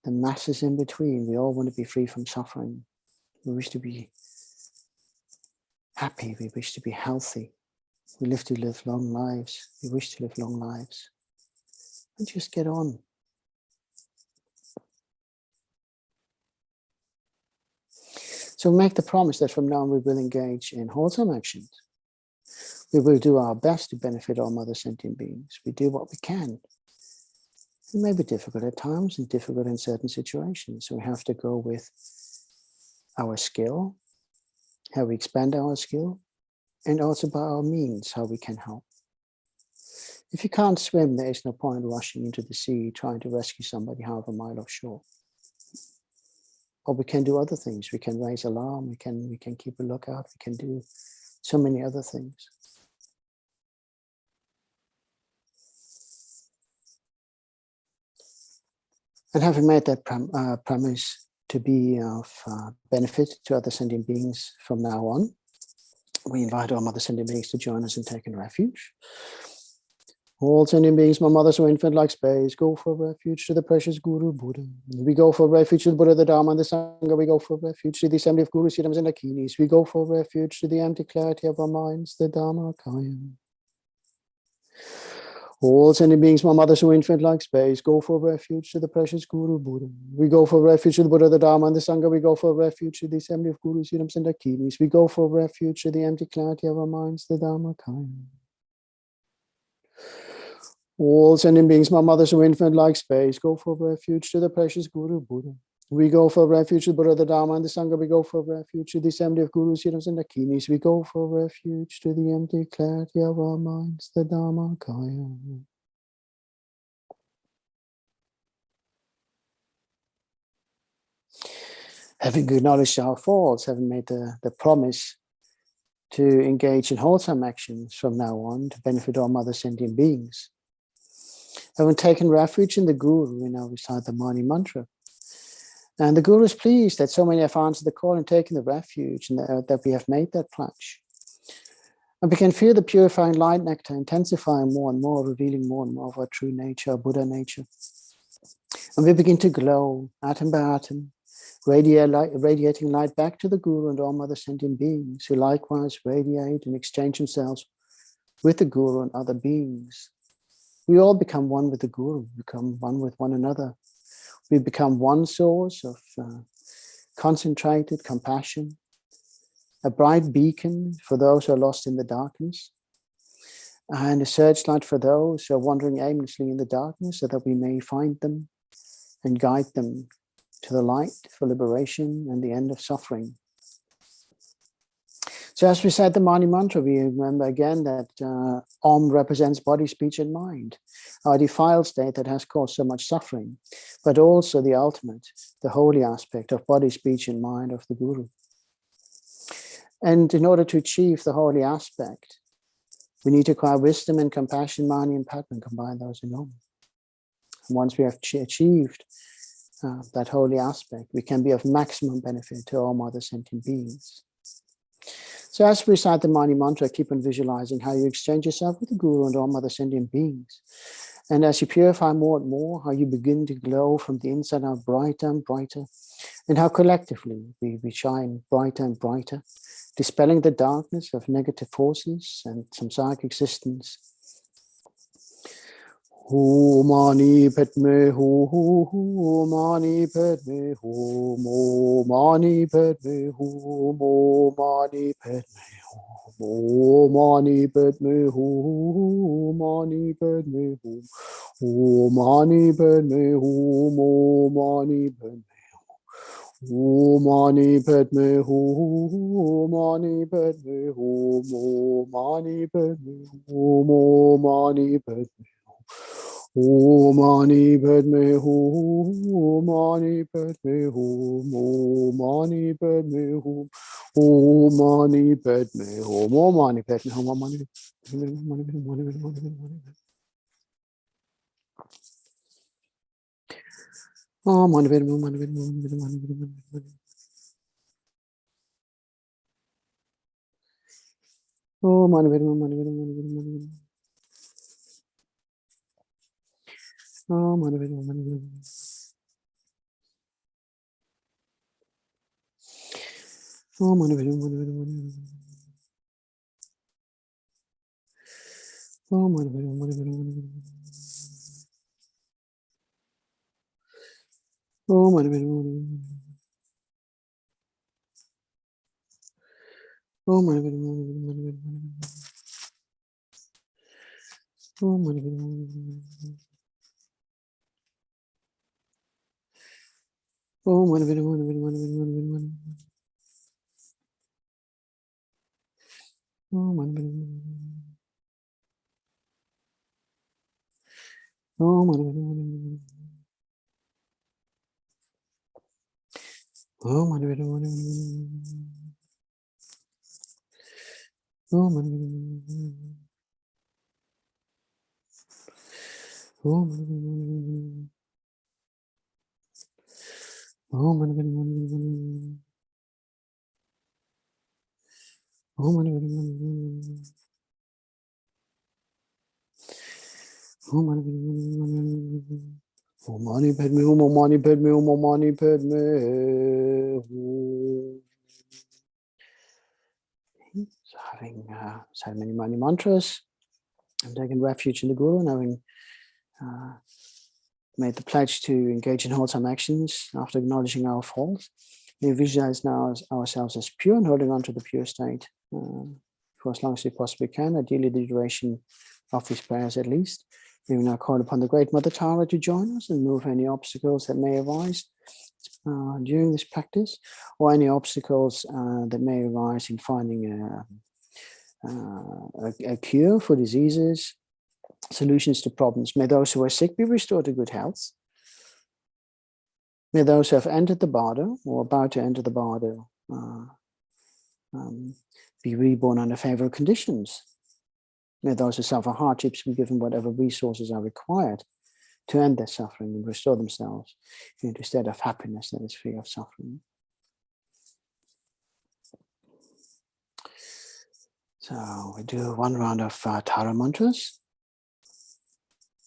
masses in between, we all want to be free from suffering. We wish to be happy. We wish to be healthy. We live to live long lives. We wish to live long lives. And just get on. So make the promise that from now on we will engage in wholesome actions. We will do our best to benefit all other sentient beings. We do what we can. It may be difficult at times and difficult in certain situations. So we have to go with our skill, how we expand our skill, and also by our means, how we can help. If you can't swim, there is no point rushing into the sea trying to rescue somebody half a mile offshore. Or we can do other things. We can raise alarm. We can keep a lookout. We can do so many other things. And having made that promise to be of benefit to other sentient beings from now on, we invite all other sentient beings to join us in taking refuge. All sentient beings, my mother so infant like space, go for refuge to the precious Guru Buddha. We go for refuge to the Buddha, the Dharma, and the Sangha. We go for refuge to the assembly of Gurus, Siddhams, and Dakinis. We go for refuge to the empty clarity of our minds, the Dharma Kaya. All sentient beings, my mother so infant like space, go for refuge to the precious Guru Buddha. We go for refuge to the Buddha, the Dharma, and the Sangha. We go for refuge to the assembly of Gurus, Siddhams, and Dakinis. We go for refuge to the empty clarity of our minds, the Dharma Kaya. All sentient beings, my mother so infant like space, go for refuge to the precious Guru Buddha. We go for refuge to the Buddha, the Dharma, and the Sangha. We go for refuge to the assembly of Gurus, Siddhams, and Dakinis. We go for refuge to the empty clarity of our minds, the Dharma Kaya. Having acknowledged our faults, having made the promise to engage in wholesome actions from now on to benefit all other sentient beings, having taken refuge in the Guru, we now recite the Mani Mantra. And the Guru is pleased that so many have answered the call and taken the refuge, and that we have made that pledge. And we can feel the purifying light nectar intensifying more and more, revealing more and more of our true nature, our Buddha nature. And we begin to glow, atom by atom, radiating light back to the Guru and all other sentient beings, who likewise radiate and exchange themselves with the Guru and other beings. We all become one with the Guru, we become one with one another. We become one source of concentrated compassion, a bright beacon for those who are lost in the darkness, and a searchlight for those who are wandering aimlessly in the darkness, so that we may find them and guide them to the light for liberation and the end of suffering. So as we said the Mani Mantra, we remember again that Om represents body, speech, and mind, our defiled state that has caused so much suffering, but also the ultimate, the holy aspect of body, speech, and mind of the Guru. And in order to achieve the holy aspect, we need to acquire wisdom and compassion, Mani and Padma, and combine those in Om. And once we have achieved that holy aspect, we can be of maximum benefit to all other sentient beings. So as we recite the Mani Mantra, keep on visualizing how you exchange yourself with the Guru and all other sentient beings. And as you purify more and more, how you begin to glow from the inside out brighter and brighter, and how collectively we shine brighter and brighter, dispelling the darkness of negative forces and samsaric existence. Hu Mani Padme Hu Mani Padme Hu Mo Mani Padme Hu Mo Mani Padme Hu Mo Mani Padme Hu Mani Padme Hu Mani Padme Hu Mo Mani Padme Hu Mani Padme Hu Mani Padme Hu Mo Mani Padme Hu Mo Mani Padme Om Mani Padme Hum, Mani Padme Hum, Om Mani Padme Hum, Om Mani Padme Hum, Om Mani Padme Hum, Om Mani Oh, Mani Padme Hum, Mani Padme Hum, Mani Padme Hum. Oh, Mani Padme Hum, Mani Padme Hum, Mani Padme Hum. Oh, Mani Padme Hum, Mani Padme Hum. Oh, Mani Padme Hum, Mani Padme Hum, Mani Padme Hum. Oh, Mani Padme Hum, Mani Padme Hum, Mani Padme Hum. Oh, Mani Padme Hum, Mani Padme Hum. Oh, Mani Padme Hum, Mani Padme Hum, Mani Padme Hum. Oh, Mani Padme Hum, Mani Padme Hum. Oh, Mani Padme Hum, Mani Padme Hum, Mani Padme Hum, Mani Padme Hum. Oh, Mani Padme Hum. Oh, Mani Padme Hum, Mani Padme Hum. Oh, Mani Padme Hum, Mani Padme Hum. Oh, Mani Padme Hum, Mani Padme Hum. Oh, Mani Padme Hum, Mani Padme Hum. Oh, Mani Padme Hum, Mani Padme Hum. Oh, Mani Padme Hum, Mani Padme Hum. Oh, Mani Padme Hum, Mani Padme Hum. Oh, Mani Padme Hum, oh, Mani Padme Hum, oh, Mani Padme Hum. So having said many mantras, and taken refuge in the Guru, and having made the pledge to engage in wholesome actions after acknowledging our faults, we visualize now ourselves as pure and holding on to the pure state for as long as we possibly can, ideally the duration of these prayers at least. We will now call upon the Great Mother Tara to join us and move any obstacles that may arise during this practice, or any obstacles that may arise in finding a cure for diseases, solutions to problems. May those who are sick be restored to good health. May those who have entered the bardo or about to enter the bardo be reborn under favorable conditions. May those who suffer hardships be given whatever resources are required to end their suffering and restore themselves into a state of happiness that is free of suffering. So we do one round of Tara mantras.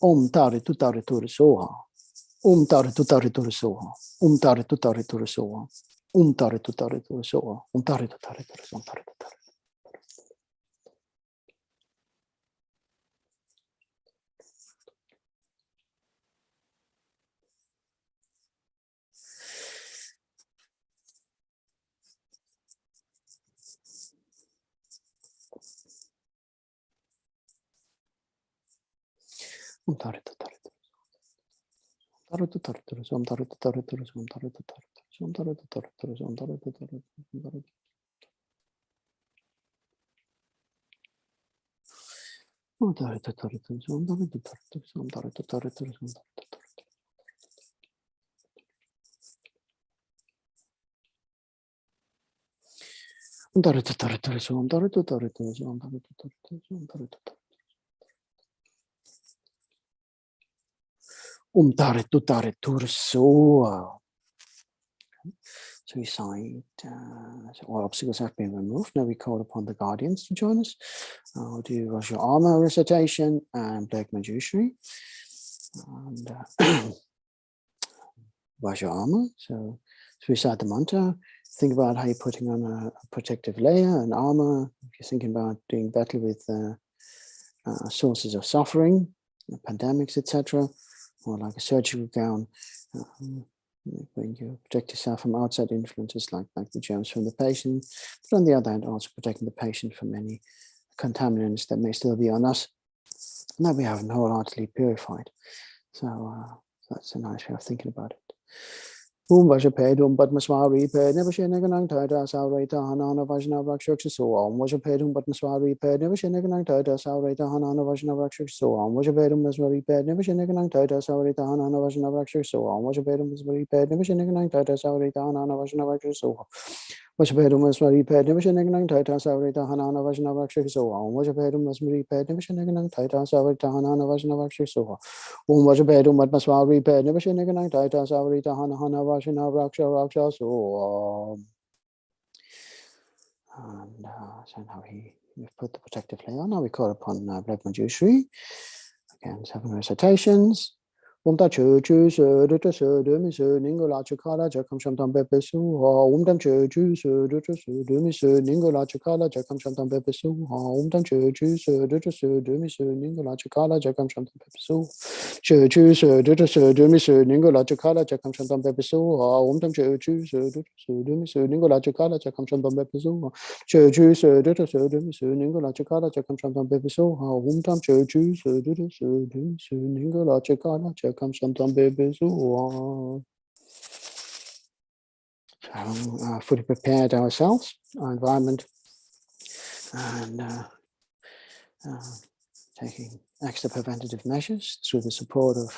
Om Tare Tutare Ture Soha. Om Tare Tutare Ture Soha. Om Tare Tutare Ture Soha. Om Tare Tutare Ture Soha. Om Tare Tutare Ture Soha. Om Tare Tutare. Om Tare Tutare Ture Soha. Om Tare Tutare Ture Soha. Om Tare Tutare Ture Soha. Om Tare Tutare Ture Soha. Om Tare Tutare Ture Soha. Om Tare Tutare Ture Soha. Om Tare Tutare Ture Soha. Om Tare Tutare Ture Soha. Om Tare Tutare Ture Soha. Om Tare Tutare Ture Soha. Om Tare Tutare Ture Soha. Om Tare Tutare Ture Soha. Om Tare Tutare. Om Tare Tutare Ture Soha. So recite, so all obstacles have been removed. Now we call upon the guardians to join us. I'll do Vajrayana recitation and Black Manjushri. And Vajrayana, so recite the mantra. Think about how you're putting on a protective layer, an armor. If you're thinking about doing battle with sources of suffering, pandemics, etc., or like a surgical gown, when you protect yourself from outside influences like the germs from the patient, but on the other hand, also protecting the patient from any contaminants that may still be on us, and that we haven't wholeheartedly purified. So that's a nice way of thinking about it. Vajapedum Padmaswari Ped, never Shenaganang Tata Saurata Hanana Vajna Rakshak so on. Vajapedum Padmaswari Ped, never Shenaganang Tata Saurata Hanana Vajna Rakshak so on. Vajapedum Maswari Ped, never Shenaganang Tata Saurata Hanana Vajna Rakshak so on. Vajapedum Maswari Ped, never Shenaganang Tata Saurata Hanana Vajna Rakshak so on. Vajapedum Maswari Ped, never Shenaganang Tata Saurata Hanana Vajna Rakshak so on. Vajapedum Maswari Ped, never Shenaganang Tata Saurata Hanana Vajna Rakshak so on. Vajapedum Padmaswari Ped, never Shenaganang Tata Saurata Hanana Vajna Raksha so and so now we've put the protective layer on. Now we call upon Black Manjushri. Again, 7 recitations. Umta chu chu su du tu su du mi su ningo la chu kala jakam shantam pepe su ha umtam chu chu su du tu su du mi su ningo la chu kala jakam shantam pepe su ha umtam chu chu su du tu su du mi su ningo la chu kala jakam shantam pepe su chu chu su du tu su du mi su ningo la chu kala jakam shantam pepe su ha umtam chu chu su du tu su du mi su ningo la chu kala jakam shantam pepe su chu chu su du tu su du mi su ningo la chu kala jakam shantam pepe su ha umtam chu chu su du tu su du mi su ningo la chu kala jakam shantam pepe su. So fully prepared ourselves, our environment, and taking extra preventative measures through the support of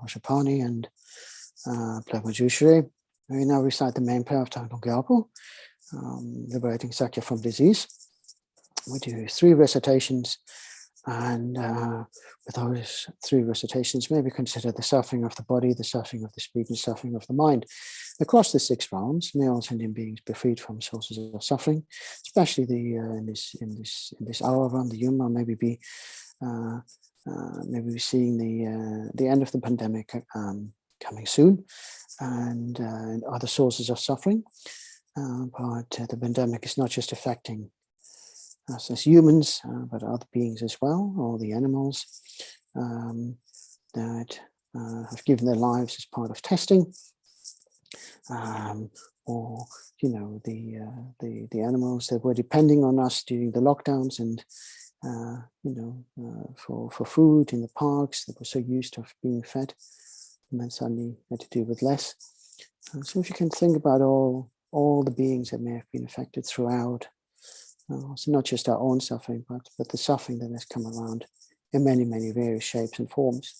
Vajrapani and Black Manjushri. We now recite the main prayer of Thangtong Gyalpo, liberating Sakya from disease. We do 3 recitations, and with those 3 recitations, maybe consider the suffering of the body, the suffering of the spirit, and the suffering of the mind. Across the 6 realms, may all sentient beings be freed from sources of suffering, especially in this hour around the Yuma. Maybe be seeing the end of the pandemic coming soon, and other sources of suffering. But the pandemic is not just affecting us as humans, but other beings as well, all the animals that have given their lives as part of testing, or the animals that were depending on us during the lockdowns and for food in the parks, that were so used to being fed, and then suddenly had to do with less. So if you can think about all the beings that may have been affected throughout. So not just our own suffering, but the suffering that has come around in many, many various shapes and forms.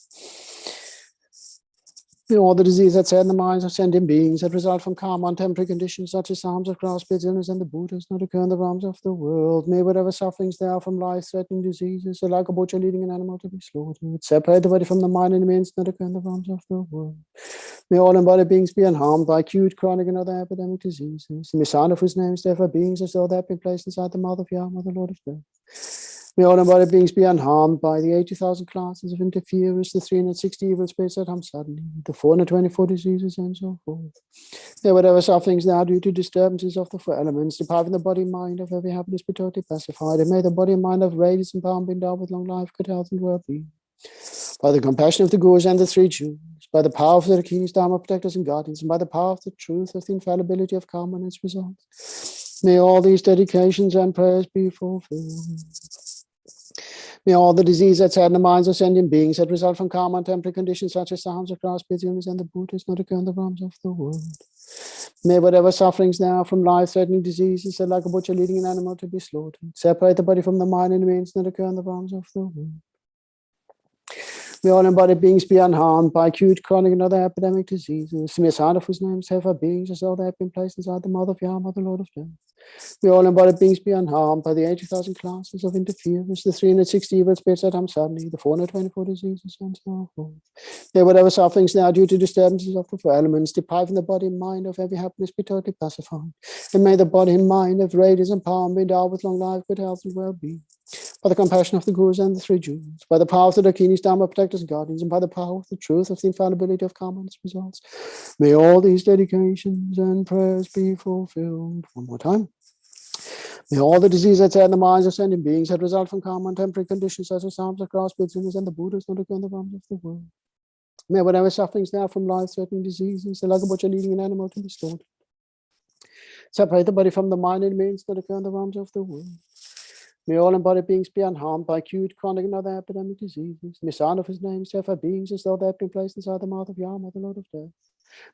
All the disease that's in the minds of sentient beings that result from karma and temporary conditions such as harms of grass, pits, illness, and the Buddhas not occur in the realms of the world. May whatever sufferings there are from life-threatening diseases, so like a butcher leading an animal to be slaughtered, separate the body from the mind and means not occur in the realms of the world. May all embodied beings be unharmed by acute, chronic, and other epidemic diseases. May sound of whose names therefore beings as though they have been placed inside the mouth of Yama, the Lord of Death. May all embodied beings be unharmed by the 80,000 classes of interferers, the 360 evil spirits that come suddenly, the 424 diseases, and so forth. May whatever sufferings now due to disturbances of the 4 elements, depriving the body and mind of every happiness, be totally pacified, and may the body and mind of radiance and power be endowed with long life, good health, and well-being. By the compassion of the Gurus and the 3 Jewels, by the power of the Kings, Dharma protectors and guardians, and by the power of the truth of the infallibility of karma and its results, may all these dedications and prayers be fulfilled. May all the disease that's had in the minds of sentient beings that result from karma and temporary conditions such as the harms of grass, pits, illness, and the Buddhas not occur in the realms of the world. May whatever sufferings now from life-threatening diseases that like a butcher leading an animal to be slaughtered, separate the body from the mind and means not occur in the realms of the world. May all embodied beings be unharmed by acute, chronic, and other epidemic diseases. May a sound of whose names have our beings as though they have been placed inside the mouth of Yama, the Lord of Death. May all embodied beings be unharmed by the 80,000 classes of interference, the 360 evil spirits that come suddenly, the 424 diseases, and so forth. May whatever sufferings now due to disturbances of the 4 elements, depriving the body and mind of every happiness, be totally pacified. And may the body and mind of radiance and power be endowed with long life, good health, and well-being. By the compassion of the Gurus and the 3 Jewels, by the power of the Dakinis, Dharma protectors and guardians, and by the power of the truth of the infallibility of karma and its results, may all these dedications and prayers be fulfilled. One more time. May all the disease that's in the minds of sentient beings that result from karma and temporary conditions such as harms of grass, pits, illness, and the Buddhas not occur in the realms of the world. May whatever sufferings now from life-threatening diseases, like a butcher leading an animal to be slaughtered, separate the body from the mind and means not occur in the realms of the world. May all embodied beings be unharmed by acute, chronic, and other epidemic diseases. May sound of his name serve our beings as though they have been placed inside the mouth of Yama, the Lord of Death.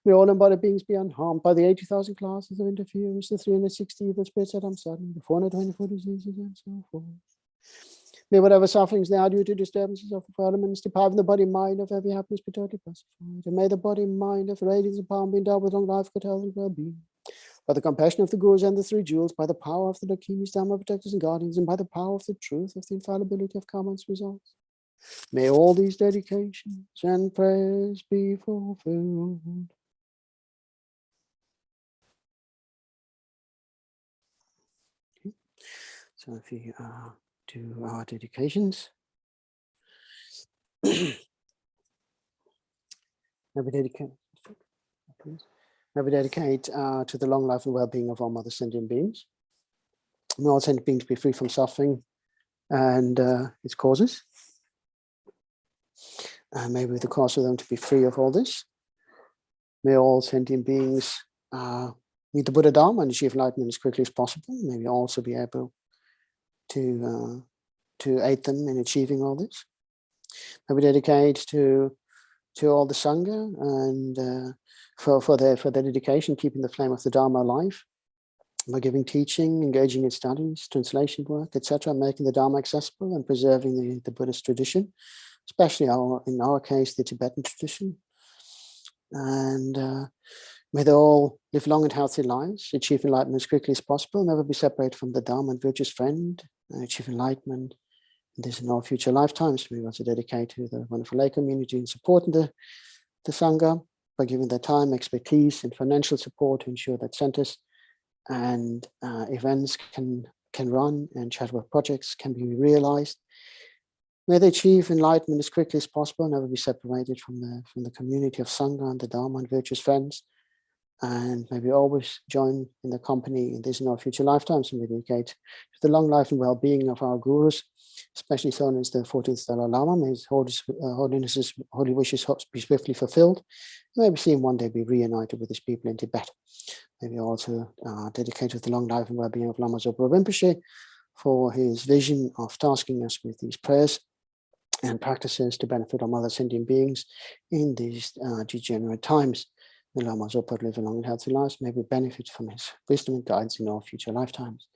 May all embodied beings be unharmed by the 80,000 classes of interference, the 360 evil spirits that I'm studying, the 424 diseases, and so forth. May whatever sufferings there are due to disturbances of the elements depriving the body and mind of every happiness be totally pacified. And may the body and mind of radiance and power be endowed with long life, good health, and well-being. By the compassion of the Gurus and the three jewels, by the power of the Lakinis, Dharma protectors and guardians, and by the power of the truth of the infallibility of karma and its results. May all these dedications and prayers be fulfilled. Okay. So if you do our dedications, may we dedicate to the long life and well-being of all mother sentient beings. May all sentient beings be free from suffering and its causes. May we the cause of them to be free of all this. May all sentient beings meet the Buddha Dharma and achieve enlightenment as quickly as possible. May we also be able to aid them in achieving all this. May we dedicate to all the Sangha and for their dedication, keeping the flame of the Dharma alive, by giving teaching, engaging in studies, translation work, etc., making the Dharma accessible and preserving the Buddhist tradition, especially in our case, the Tibetan tradition. And may they all live long and healthy lives, achieve enlightenment as quickly as possible, never be separated from the Dharma and virtuous friend, and achieve enlightenment in this and all future lifetimes. We want to dedicate to the wonderful lay community and supporting the Sangha by giving their time, expertise, and financial support to ensure that centers and events can run and charitable projects can be realized. May they achieve enlightenment as quickly as possible, never be separated from the community of Sangha and the Dharma and virtuous friends. And may we always join in the company in this and our future lifetimes, and we dedicate to the long life and well-being of our gurus, especially so as the 14th Dalai Lama. May his holiness's holy wishes be swiftly fulfilled. May we see him one day be reunited with his people in Tibet. May we also dedicate to the long life and well-being of Lama Zopa Rinpoche for his vision of tasking us with these prayers and practices to benefit all other sentient beings in these degenerate times. May Lama Zopa live a long and healthy life. May we benefit from his wisdom and guidance in all future lifetimes.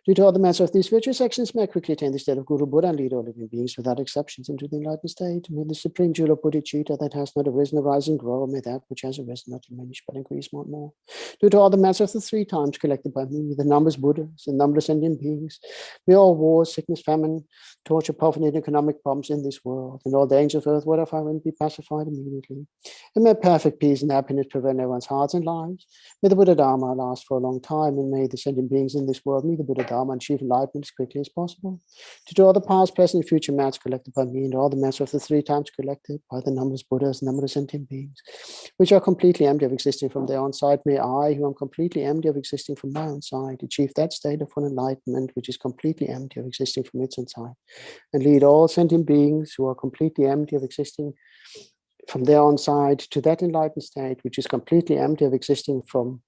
Due to all the merits of these virtuous actions, may I quickly attain the state of Guru Buddha and lead all living beings without exceptions into the enlightened state. May the supreme jewel of bodhicitta that has not arisen arise and grow. May that which has arisen not diminish but increase more and more. Due to all the merits of the three times collected by me, the numberless Buddhas and numberless sentient beings, may all wars, sickness, famine, torture, poverty, and economic problems in this world, and all dangers of earth, water, fire, and be pacified immediately. And may perfect peace and happiness prevail in everyone's hearts and lives. May the Buddha Dharma last for a long time, and may the sentient beings in this world meet the Buddha Dharma and achieve enlightenment as quickly as possible. To all the past, present, and future merits collected by me, and all the merits of the three times collected by the numberless Buddhas and numberless sentient beings, which are completely empty of existing from their own side, may I, who am completely empty of existing from my own side, achieve that state of full enlightenment which is completely empty of existing from its own side, and lead all sentient beings who are completely empty of existing from their own side to that enlightened state which is completely empty of existing from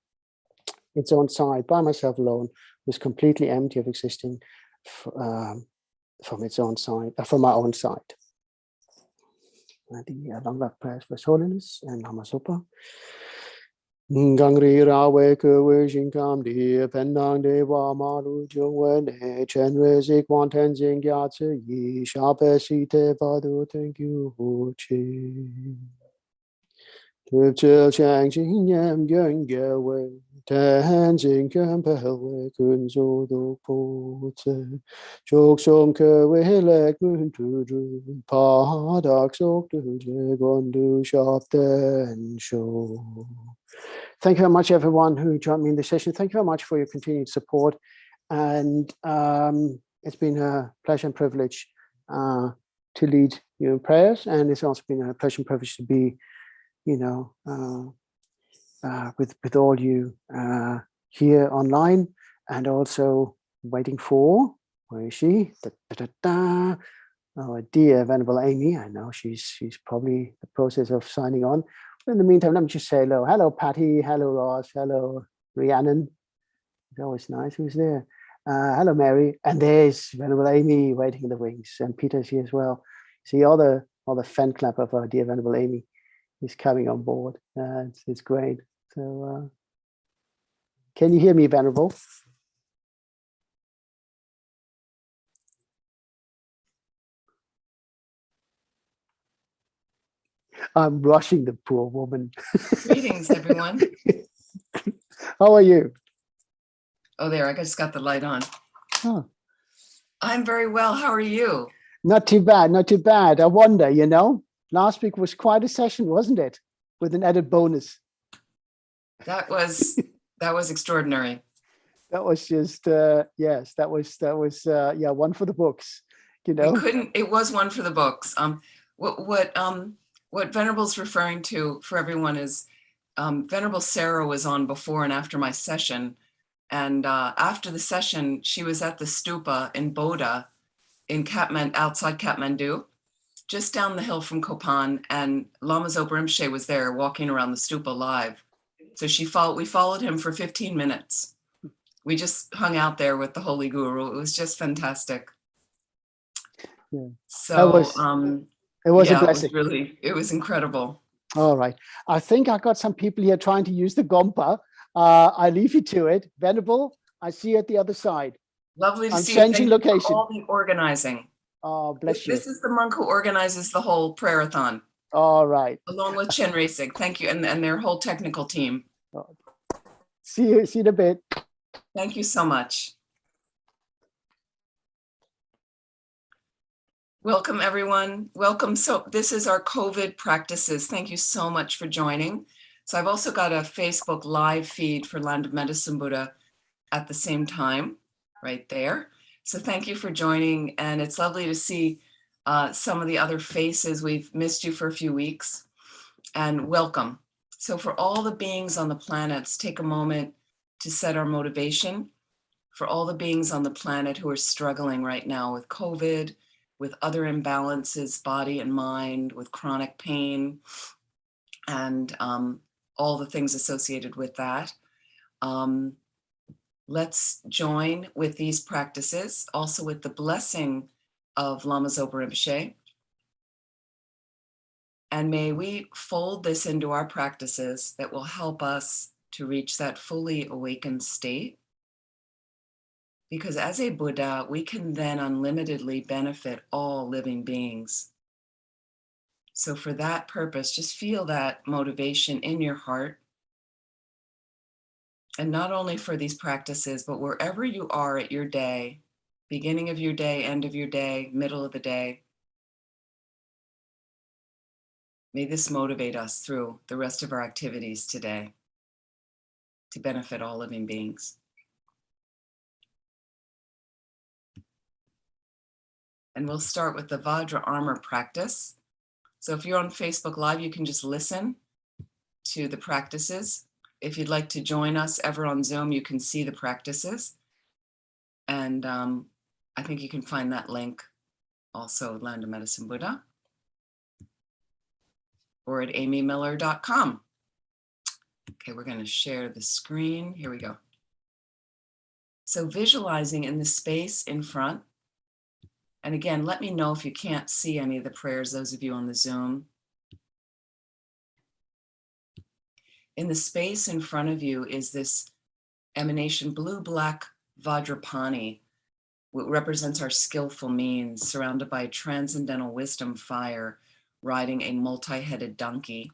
its own side, by myself alone, who is completely empty of existing from its own side, from my own side. The long life prayers for His Holiness and Lama Zopa. Gangri Rawe Kuwe Jinkam Di Pendang Dewa Malu Jungwen Chenrezig Tenzing Gyatso Yi Shape Site Badu Thank you Chi Chil Chang Jing Yam Yang Gawe Tenzing Kampewe Kunzo Do Putse Chok Som Kewe Lek Mun Tudu Padak Sok Tu Gondu Shop Den Show. Thank you very much, everyone who joined me in this session. Thank you very much for your continued support. And it's been a pleasure and privilege to lead you in prayers. And it's also been a pleasure and privilege to be, with all you here online, and also waiting for, where is she? Oh, dear Venerable Amy. I know she's probably in the process of signing on. In the meantime, let me just say hello. Hello, Patty. Hello, Ross. Hello, Rhiannon. It's always nice. Who's there? Hello, Mary. And there's Venerable Amy waiting in the wings. And Peter's here as well. See all the fan club of our dear Venerable Amy. is coming on board. It's great. So can you hear me, Venerable? I'm rushing the poor woman. Greetings, everyone. How are you? Oh, there, I just got the light on. Oh. I'm very well. How are you? Not too bad, not too bad. I wonder, you know, last week was quite a session, wasn't it? With an added bonus. That was extraordinary. That was just yes, that was yeah, one for the books, you know. It was one for the books. What Venerable's referring to for everyone is Venerable Sarah was on before and after my session. And after the session, she was at the stupa in Bodha in outside Kathmandu, just down the hill from Kopan, and Lama Zopa Rinpoche was there walking around the stupa live. So we followed him for 15 minutes. We just hung out there with the Holy Guru. It was just fantastic. Yeah. So it was a blessing. It was incredible. All right. I think I got some people here trying to use the Gompa. I leave you to it. Venerable, I see you at the other side. Lovely to I'm see you. changing location. For all the organizing. Oh, bless you. This is the monk who organizes the whole prayerathon. All right. Along with Chenrezig. Thank you. And their whole technical team. See you in a bit. Thank you so much. Welcome, everyone. Welcome. So this is our COVID practices. Thank you so much for joining. So I've also got a Facebook live feed for Land of Medicine Buddha at the same time, right there. So thank you for joining. And it's lovely to see some of the other faces. We've missed you for a few weeks, and welcome. So for all the beings on the planets, take a moment to set our motivation. For all the beings on the planet who are struggling right now with COVID, with other imbalances, body and mind, with chronic pain, and all the things associated with that. Let's join with these practices, also with the blessing of Lama Zopa Rinpoche. And may we fold this into our practices that will help us to reach that fully awakened state. Because as a Buddha, we can then unlimitedly benefit all living beings. So for that purpose, just feel that motivation in your heart. And not only for these practices, but wherever you are at your day, beginning of your day, end of your day, middle of the day, may this motivate us through the rest of our activities today to benefit all living beings. And we'll start with the Vajra armor practice. So if you're on Facebook Live, you can just listen to the practices. If you'd like to join us ever on Zoom, you can see the practices. And I think you can find that link also at Land of Medicine Buddha or at amymiller.com. Okay, we're going to share the screen. Here we go. So visualizing in the space in front. And again, let me know if you can't see any of the prayers, those of you on the Zoom. In the space in front of you is this emanation, blue-black Vajrapani, what represents our skillful means, surrounded by transcendental wisdom fire, riding a multi-headed donkey.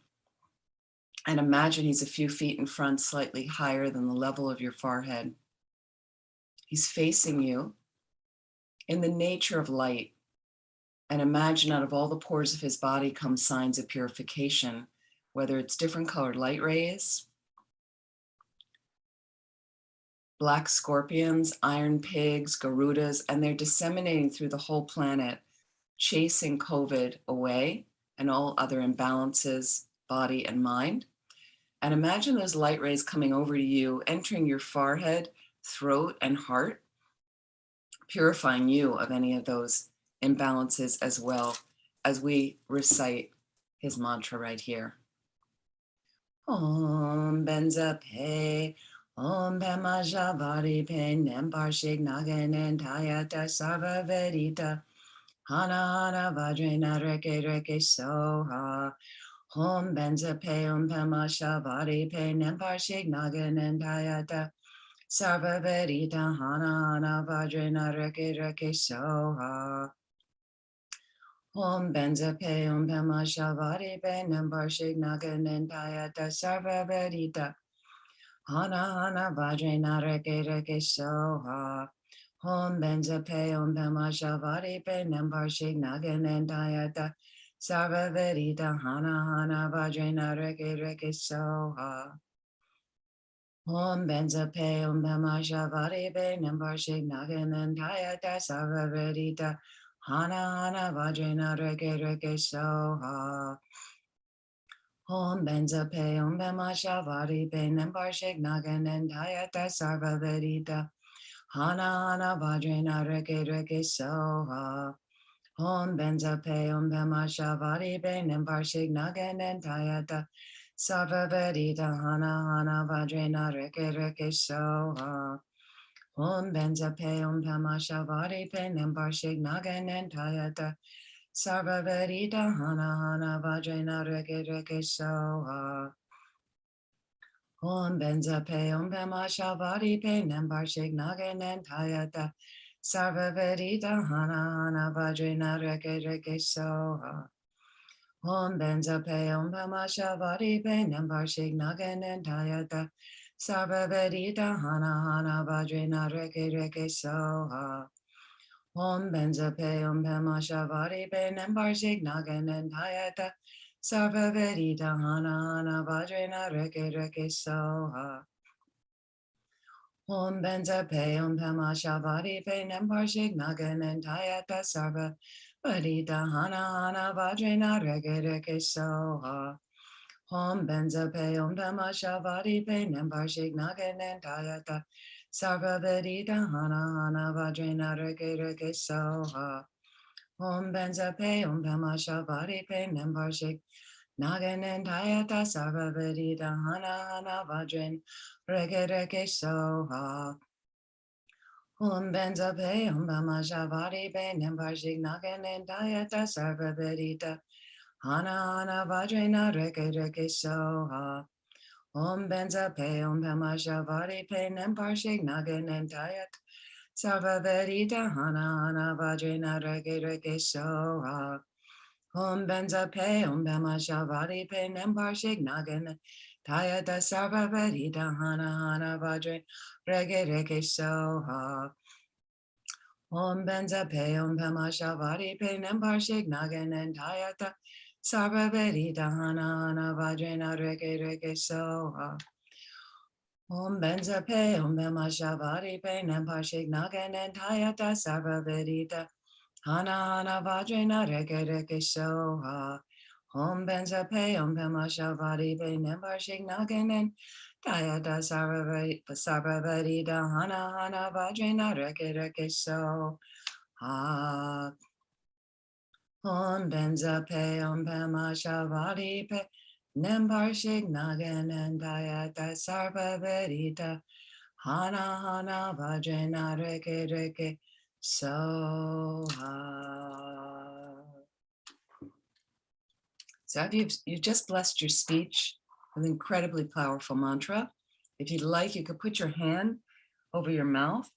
And imagine he's a few feet in front, slightly higher than the level of your forehead. He's facing you in the nature of light. And imagine out of all the pores of his body come signs of purification, whether it's different colored light rays, black scorpions, iron pigs, garudas, and they're disseminating through the whole planet, chasing COVID away and all other imbalances, body and mind. And imagine those light rays coming over to you, entering your forehead, throat, and heart, purifying you of any of those imbalances as well as we recite his mantra right here. Om Benza Pe, Om Bema Javari Pe, Nemparshik Nagan and Tayata Sava Vedita, Hana Hana Vajrena Reke Reke Soha, Hom benza pe pema shavari pe nemparshik naganandayata. Sarva verita hana hana vajrena reke reke soha. Om benza pe pema shavari pe nemparshik naganandayata. Sarva verita hana hana vajrena reke reke soha. Om benza pe pema shavari pe nemparshik naganandayata. Sarva verita hana hana vajrena reke reke soha. Om benza pe pema shavari pe nemparshik naganandayata. Sarva verita hana hana vajrena reke reke soha. Om benza pe pema shavari pe nemparshik naganandayata. Sarva verita hana hana vajrena reke reke soha. Om benza pe pema shavari pe nemparshik naganandayata. Sarva verita hana hana vajrena reke reke soha. Om benza pe pema shavari pe nemparshik naganandayata. Sarva verita hana hana vajrena reke reke soha. Om benza pe pema shavari pe nemparshik naganandayata. Sarva verita hana hana vajrena reke reke soha. Om benza pe pema shavari pe nemparshik naganandayata. Sarva verita hana hana vajrena reke reke soha. Om benza pe pema shavari pe nemparshik naganandayata. Sarva verita hana hana vajrena reke reke soha. Om benza pe pema shavari pe nemparshik naganandayata. Sarva verita hana hana vajrena reke reke soha. Om benza pe pema shavari pe nemparshik naganandayata. Sarva verita hana hana vajrena reke reke soha. Om benza pe pema shavari pe nemparshik naganandayata. Sarva verita hana hana vajrena reke reke soha. Om benza pe pema shavari pe nemparshik naganandayata. Sarva verita hana hana vajrena reke reke soha. Om benza pe pema shavari pe nemparshik naganandayata. Sarva verita hana hana vajrena reke reke soha. Om benza pe pema shavari pe nemparshik naganandayata. Sarva verita hana hana vajrena reke reke soha. Om benza pe pema shavari pe nemparshik naganandayata. Sarva verita hana hana vajrena reke reke soha. Om benza pe pema shavari pe nemparshik naganandayata. Sarva verita hana hana vajrena reke reke soha. Om benza pe pema shavari pe nemparshik naganandayata. Sarva verita hana hana vajrena reke reke soha. Om benza pe pema shavari pe nemparshik naganandayata. Sarva verita hana hana vajrena reke reke soha. So you've just blessed your speech with an incredibly powerful mantra. If you'd like, you could put your hand over your mouth,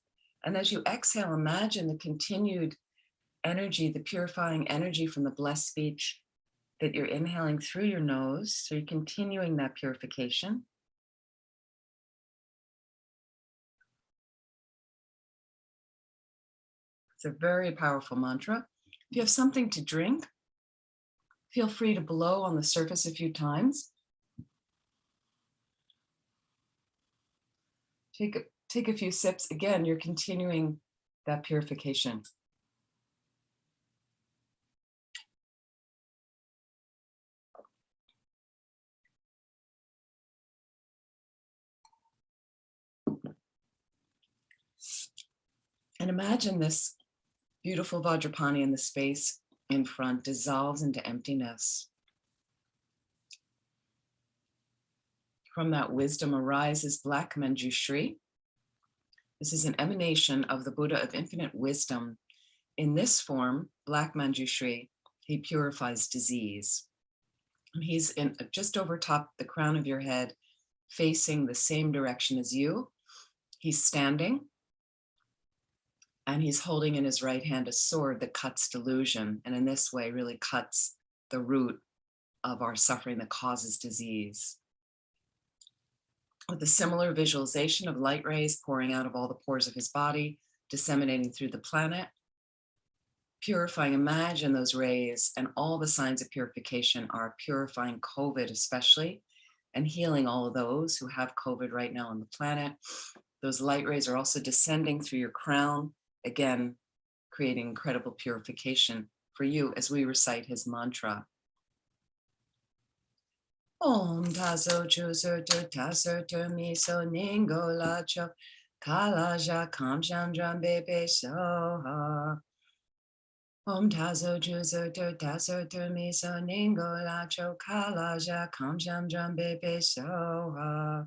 and as you exhale, imagine the continued energy, the purifying energy from the blessed speech that you're inhaling through your nose. So you're continuing that purification. It's a very powerful mantra. If you have something to drink, feel free to blow on the surface a few times. Take a few sips. Again, you're continuing that purification. And imagine this beautiful Vajrapani in the space in front dissolves into emptiness. From that wisdom arises Black Manjushri. This is an emanation of the Buddha of infinite wisdom. In this form, Black Manjushri, he purifies disease. He's in just over top the crown of your head, facing the same direction as you. He's standing, and he's holding in his right hand a sword that cuts delusion, and in this way really cuts the root of our suffering that causes disease. With a similar visualization of light rays pouring out of all the pores of his body, disseminating through the planet, purifying, imagine those rays and all the signs of purification are purifying COVID especially, and healing all of those who have COVID right now on the planet. Those light rays are also descending through your crown, again, creating incredible purification for you as we recite his mantra. Om taso chuser tu taser tu miso ningo lacho kalaja kamsham drambe soha. Om taso chuser tu taser tu miso ningo lacho kalaja kamsham drambe soha.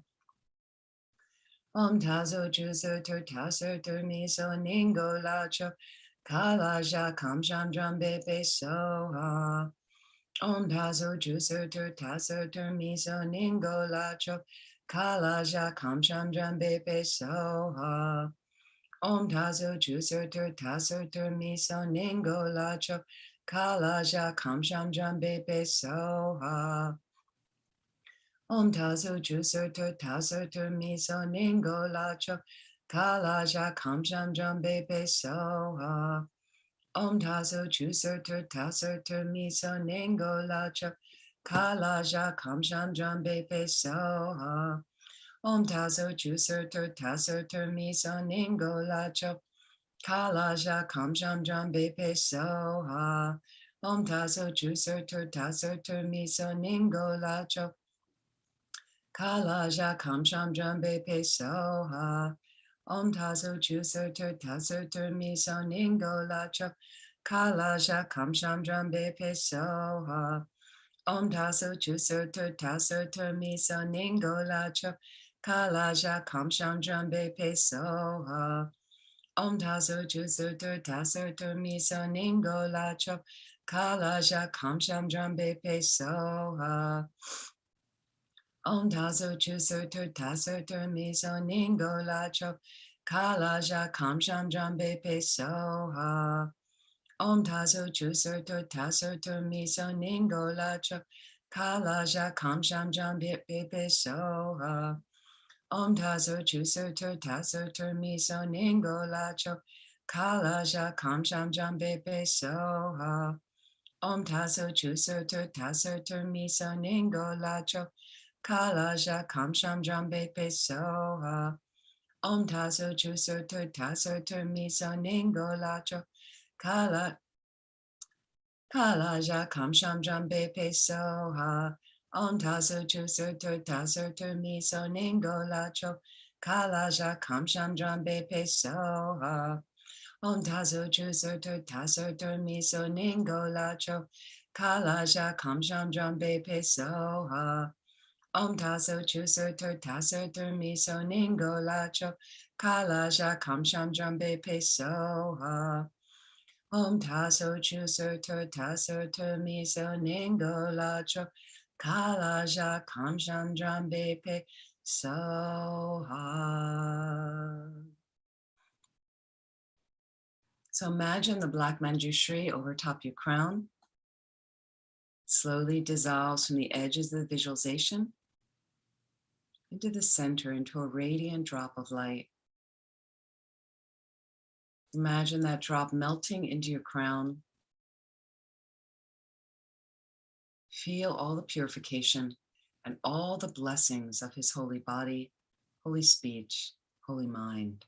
Om taso chuser tu taser tu miso ningo lacho kalaja kamsham drambe soha. Om taso juser tur taser tur miso ningo lacho kalaja kamsham drambe soha. Om taso juser tur taser tur miso ningo lacho kalaja kamsham drambe soha. Om taso juser tur taser tur miso ningo lacho kalaja kamsham drambe soha. Om taso juser tur taser tur miso ningo lacho kalaja kamsham drambe soha. Om taso juser tur taser tur miso ningo lacho kalaja kamsham drambe soha. Om taso juser tur taser tur miso ningo lacho kalaja kamsham drambe soha. Om taso juser tur taser tur miso ningo lacho kalaja kamsham drambe soha. Om taso juser tur taser tur miso ningo lacho kalaja kamsham drambe soha. Om taso juser tur taser tur miso ningo lacho kalaja kamsham drambe soha. Om taso juser tur taser tur miso ningo lacho kalaja kamsham drambe soha. Om taso juser tur taser tur miso ningo lacho kalaja kamsham drambe soha. Om taso juser tur taser tur miso ningo lacho kalaja kamsham drambe soha. Om taso juser tur taser tur miso ningo lacho kalaja kamsham drambe soha. Om taso juser tur taser tur miso ningo lacho kalaja kamsham drambe soha. Om taso juser tur taser tur miso ningo lacho kalaja kamsham drambe soha. Om taso juser tur taser tur miso ningo lacho kalaja kamsham drambe soha. Om taso juser tur taser tur miso ningo lacho kalaja kamsham drambe soha. Om taso juser tur taser tur miso ningo lacho kalaja kamsham drambe soha. So imagine the black manjushri over top your crown slowly dissolves from the edges of the visualization into the center, into a radiant drop of light. Imagine that drop melting into your crown. Feel all the purification and all the blessings of his holy body, holy speech, holy mind.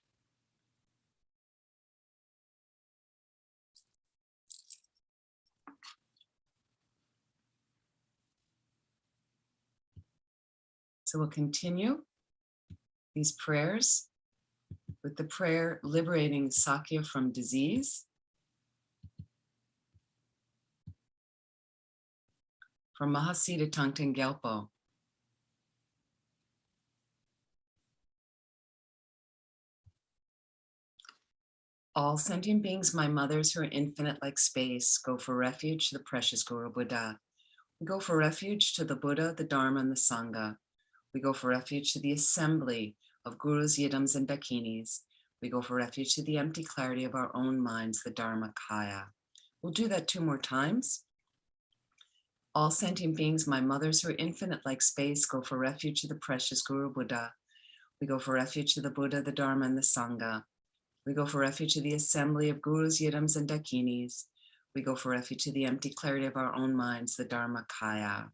So we'll continue these prayers with the prayer liberating Sakya from disease. From Mahasiddha Thangtong Gyalpo. All sentient beings, my mothers who are infinite like space, go for refuge to the precious Guru Buddha. We go for refuge to the Buddha, the Dharma, and the Sangha. We go for refuge to the assembly of gurus, yidams, and dakinis. We go for refuge to the empty clarity of our own minds, the Dharmakaya. We'll do that 2 more times. All sentient beings, my mothers who are infinite like space, go for refuge to the precious Guru Buddha. We go for refuge to the Buddha, the Dharma, and the Sangha. We go for refuge to the assembly of gurus, yidams, and dakinis. We go for refuge to the empty clarity of our own minds, the Dharmakaya.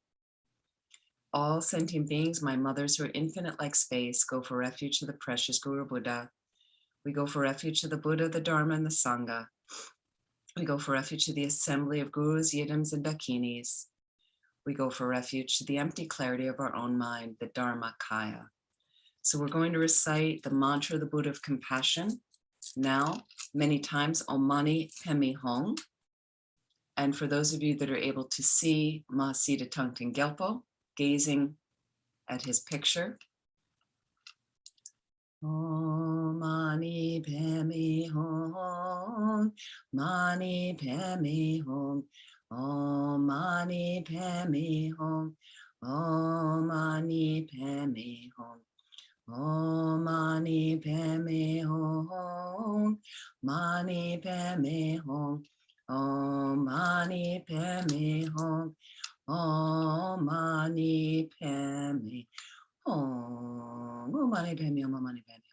All sentient beings, my mothers who are infinite like space, go for refuge to the precious Guru Buddha. We go for refuge to the Buddha, the Dharma, and the Sangha. We go for refuge to the assembly of gurus, yidams, and dakinis. We go for refuge to the empty clarity of our own mind, the Dharmakaya. So we're going to recite the mantra of the Buddha of compassion now, many times, Om Mani Padme Hum. And for those of you that are able to see Mahasiddha Thangtong Gyalpo, gazing at his picture. Om Mani Padme Hum, Mani Padme Hum, Om Mani Padme Hum, Om Mani Padme Hum, Om Mani Padme Hum, Mani Padme Hum, Om Mani Padme Hum, Om Mani Padme Hum, Om Mani Padme Hum, Om Mani Padme Hum.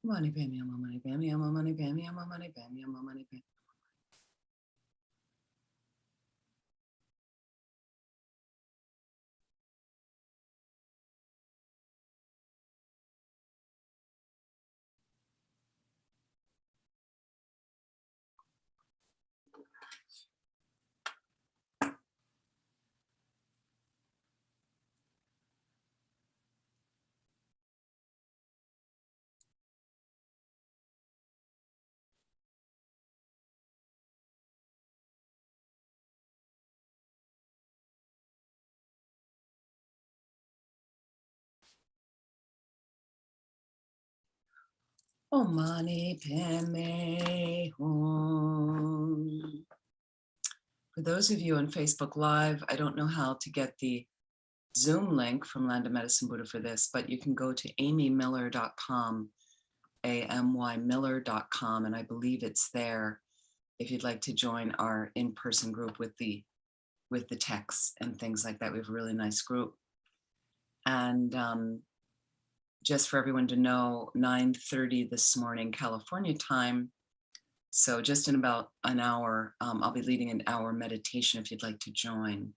Mani Padme Hum, Mani Padme Hum, Mani Padme Hum, Mani Padme Hum, Mani Padme Hum. Om Mani Padme Hum. For those of you on Facebook Live, I don't know how to get the Zoom link from Land of Medicine Buddha for this, but you can go to amymiller.com, amymiller.com, and I believe it's there if you'd like to join our in-person group with the texts and things like that. We have a really nice group. And just for everyone to know, 9:30 this morning, California time. So just in about an hour, I'll be leading an hour meditation if you'd like to join.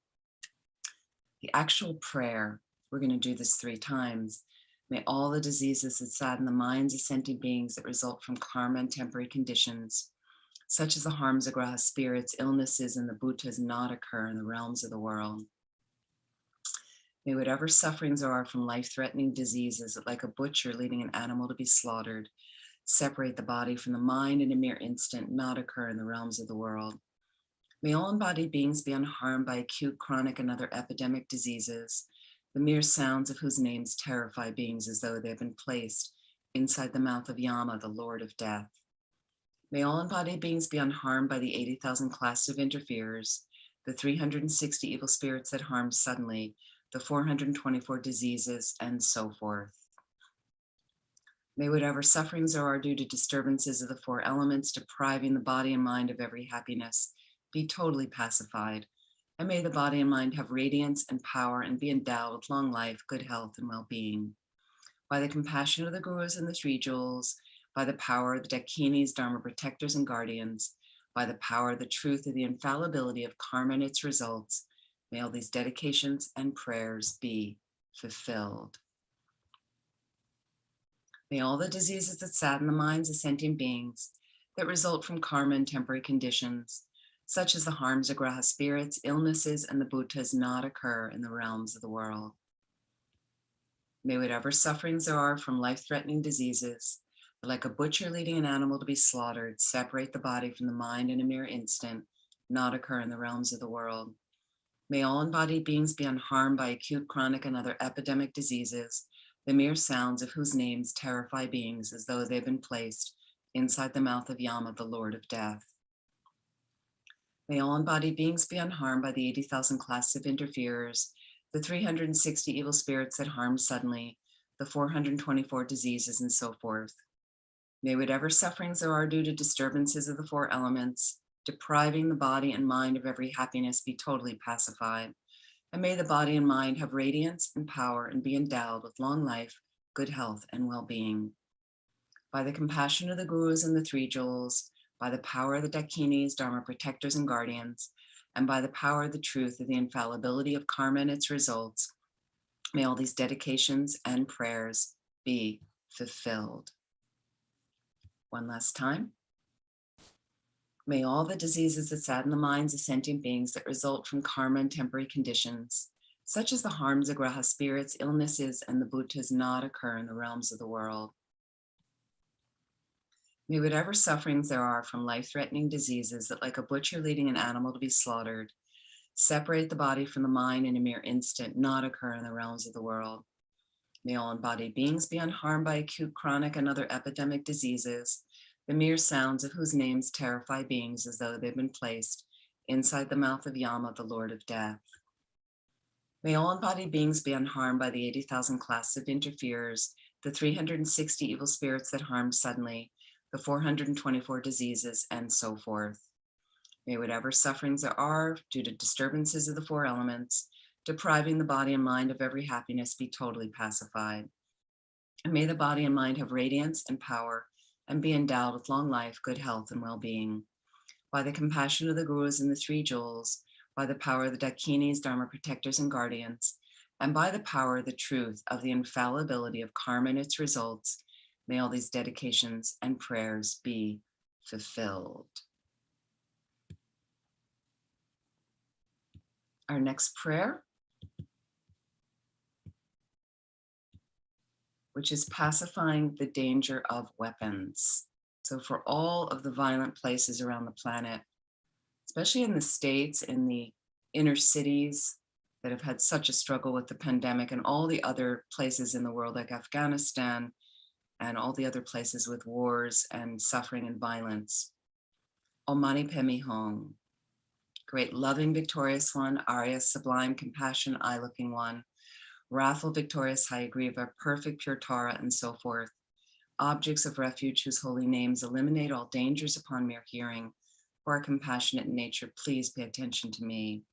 The actual prayer, we're going to do this 3 times. May all the diseases that sadden the minds of sentient beings that result from karma and temporary conditions, such as the harms of graha spirits, illnesses, and the bhutas, not occur in the realms of the world. May whatever sufferings there are from life-threatening diseases that, like a butcher leading an animal to be slaughtered, separate the body from the mind in a mere instant, not occur in the realms of the world. May all embodied beings be unharmed by acute, chronic, and other epidemic diseases, the mere sounds of whose names terrify beings as though they have been placed inside the mouth of Yama, the Lord of Death. May all embodied beings be unharmed by the 80,000 classes of interferers, the 360 evil spirits that harm suddenly, the 424 diseases, and so forth. May whatever sufferings there are due to disturbances of the 4 elements depriving the body and mind of every happiness be totally pacified, and may the body and mind have radiance and power and be endowed with long life, good health, and well-being. By the compassion of the gurus and the 3 jewels, by the power of the dakinis, dharma protectors and guardians, by the power of the truth of the infallibility of karma and its results, may all these dedications and prayers be fulfilled. May all the diseases that sadden the minds of sentient beings that result from karma and temporary conditions, such as the harms of graha spirits, illnesses, and the bhutas not occur in the realms of the world. May whatever sufferings there are from life-threatening diseases, like a butcher leading an animal to be slaughtered, separate the body from the mind in a mere instant, not occur in the realms of the world. May all embodied beings be unharmed by acute, chronic, and other epidemic diseases, the mere sounds of whose names terrify beings as though they've been placed inside the mouth of Yama, the Lord of Death. May all embodied beings be unharmed by the 80,000 classes of interferers, the 360 evil spirits that harm suddenly, the 424 diseases, and so forth. May whatever sufferings there are due to disturbances of the four elements, depriving the body and mind of every happiness, be totally pacified. And may the body and mind have radiance and power and be endowed with long life, good health, and well-being. By the compassion of the gurus and the three jewels, by the power of the dakinis, dharma protectors and guardians, and by the power of the truth of the infallibility of karma and its results, may all these dedications and prayers be fulfilled. One last time. May all the diseases that sadden the minds of sentient beings that result from karma and temporary conditions, such as the harms of graha spirits, illnesses, and the bhutas not occur in the realms of the world. May whatever sufferings there are from life-threatening diseases that, like a butcher leading an animal to be slaughtered, separate the body from the mind in a mere instant, not occur in the realms of the world. May all embodied beings be unharmed by acute, chronic, and other epidemic diseases, the mere sounds of whose names terrify beings as though they've been placed inside the mouth of Yama, the Lord of Death. May all embodied beings be unharmed by the 80,000 classes of interferers, the 360 evil spirits that harm suddenly, the 424 diseases, and so forth. May whatever sufferings there are due to disturbances of the four elements, depriving the body and mind of every happiness, be totally pacified. And may the body and mind have radiance and power and be endowed with long life, good health, and well-being. By the compassion of the gurus and the three jewels, by the power of the dakinis, dharma protectors and guardians, and by the power of the truth of the infallibility of karma and its results, may all these dedications and prayers be fulfilled. Our next prayer, which is pacifying the danger of weapons. So for all of the violent places around the planet, especially in the States, in the inner cities that have had such a struggle with the pandemic, and all the other places in the world like Afghanistan and all the other places with wars and suffering and violence. Om Mani Padme Hum, great loving victorious one, Arya sublime compassion eye looking one, wrathful victorious Hayagriva, perfect pure Tara, and so forth. Objects of refuge whose holy names eliminate all dangers upon mere hearing. For our compassionate nature, please pay attention to me.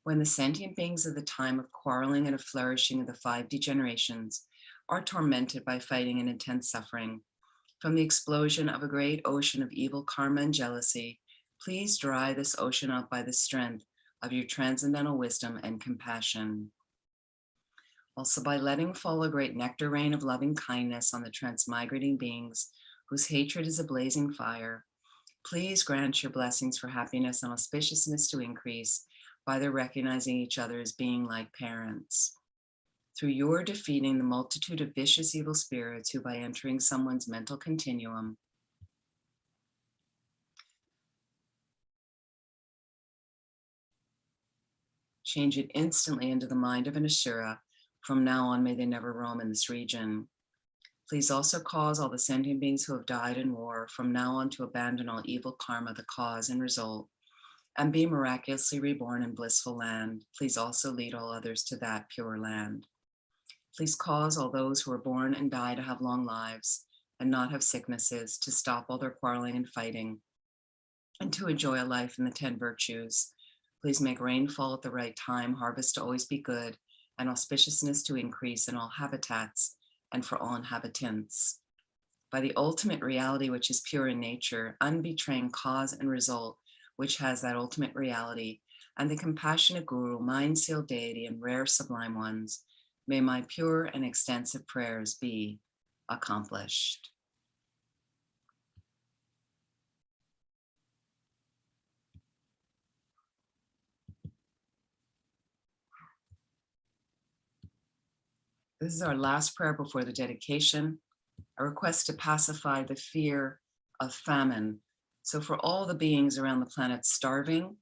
When the sentient beings of the time of quarreling and of flourishing of the 5 degenerations are tormented by fighting and intense suffering, from the explosion of a great ocean of evil karma and jealousy, please dry this ocean up by the strength of your transcendental wisdom and compassion. Also by letting fall a great nectar rain of loving kindness on the transmigrating beings whose hatred is a blazing fire, please grant your blessings for happiness and auspiciousness to increase by their recognizing each other as being like parents. Through your defeating the multitude of vicious evil spirits who, by entering someone's mental continuum, change it instantly into the mind of an Asura. From now on, may they never roam in this region. Please also cause all the sentient beings who have died in war from now on to abandon all evil karma, the cause and result, and be miraculously reborn in blissful land. Please also lead all others to that pure land. Please cause all those who are born and die to have long lives and not have sicknesses, to stop all their quarreling and fighting, and to enjoy a life in the 10 virtues. Please make rain fall at the right time, harvest to always be good, and auspiciousness to increase in all habitats and for all inhabitants. By the ultimate reality, which is pure in nature, unbetraying cause and result, which has that ultimate reality, and the compassionate guru, mind-sealed deity, and rare sublime ones, may my pure and extensive prayers be accomplished. This is our last prayer before the dedication, a request to pacify the fear of famine. So for all the beings around the planet starving,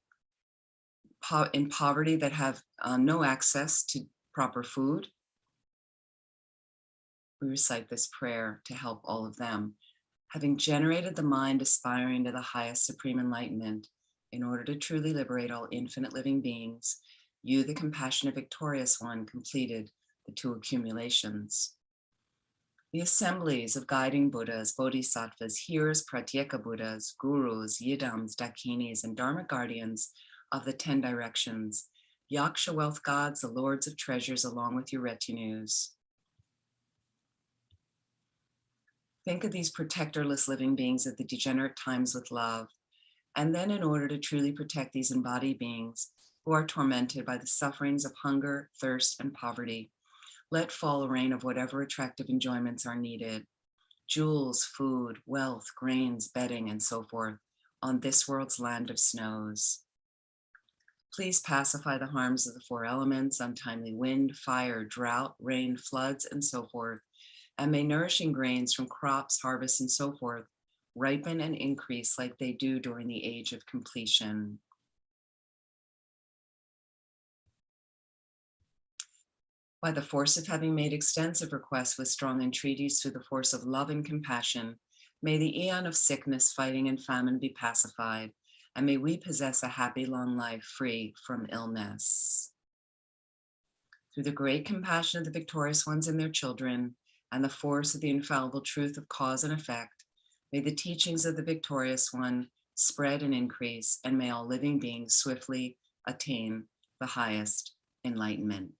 in poverty, that have no access to proper food, we recite this prayer to help all of them. Having generated the mind aspiring to the highest supreme enlightenment, in order to truly liberate all infinite living beings, you, the compassionate victorious one, completed the two accumulations. The assemblies of guiding Buddhas, Bodhisattvas, hearers, Pratyeka Buddhas, gurus, yidams, dakinis, and Dharma guardians of the 10 directions, Yaksha wealth gods, the lords of treasures, along with your retinues. Think of these protectorless living beings at the degenerate times with love. And then, in order to truly protect these embodied beings who are tormented by the sufferings of hunger, thirst, and poverty, let fall a rain of whatever attractive enjoyments are needed: jewels, food, wealth, grains, bedding, and so forth, on this world's land of snows. Please pacify the harms of the 4 elements, untimely wind, fire, drought, rain, floods, and so forth, and may nourishing grains from crops, harvests, and so forth ripen and increase like they do during the age of completion. By the force of having made extensive requests with strong entreaties through the force of love and compassion, may the eon of sickness, fighting, and famine be pacified, and may we possess a happy long life free from illness. Through the great compassion of the victorious ones and their children, and the force of the infallible truth of cause and effect, may the teachings of the victorious one spread and increase, and may all living beings swiftly attain the highest enlightenment.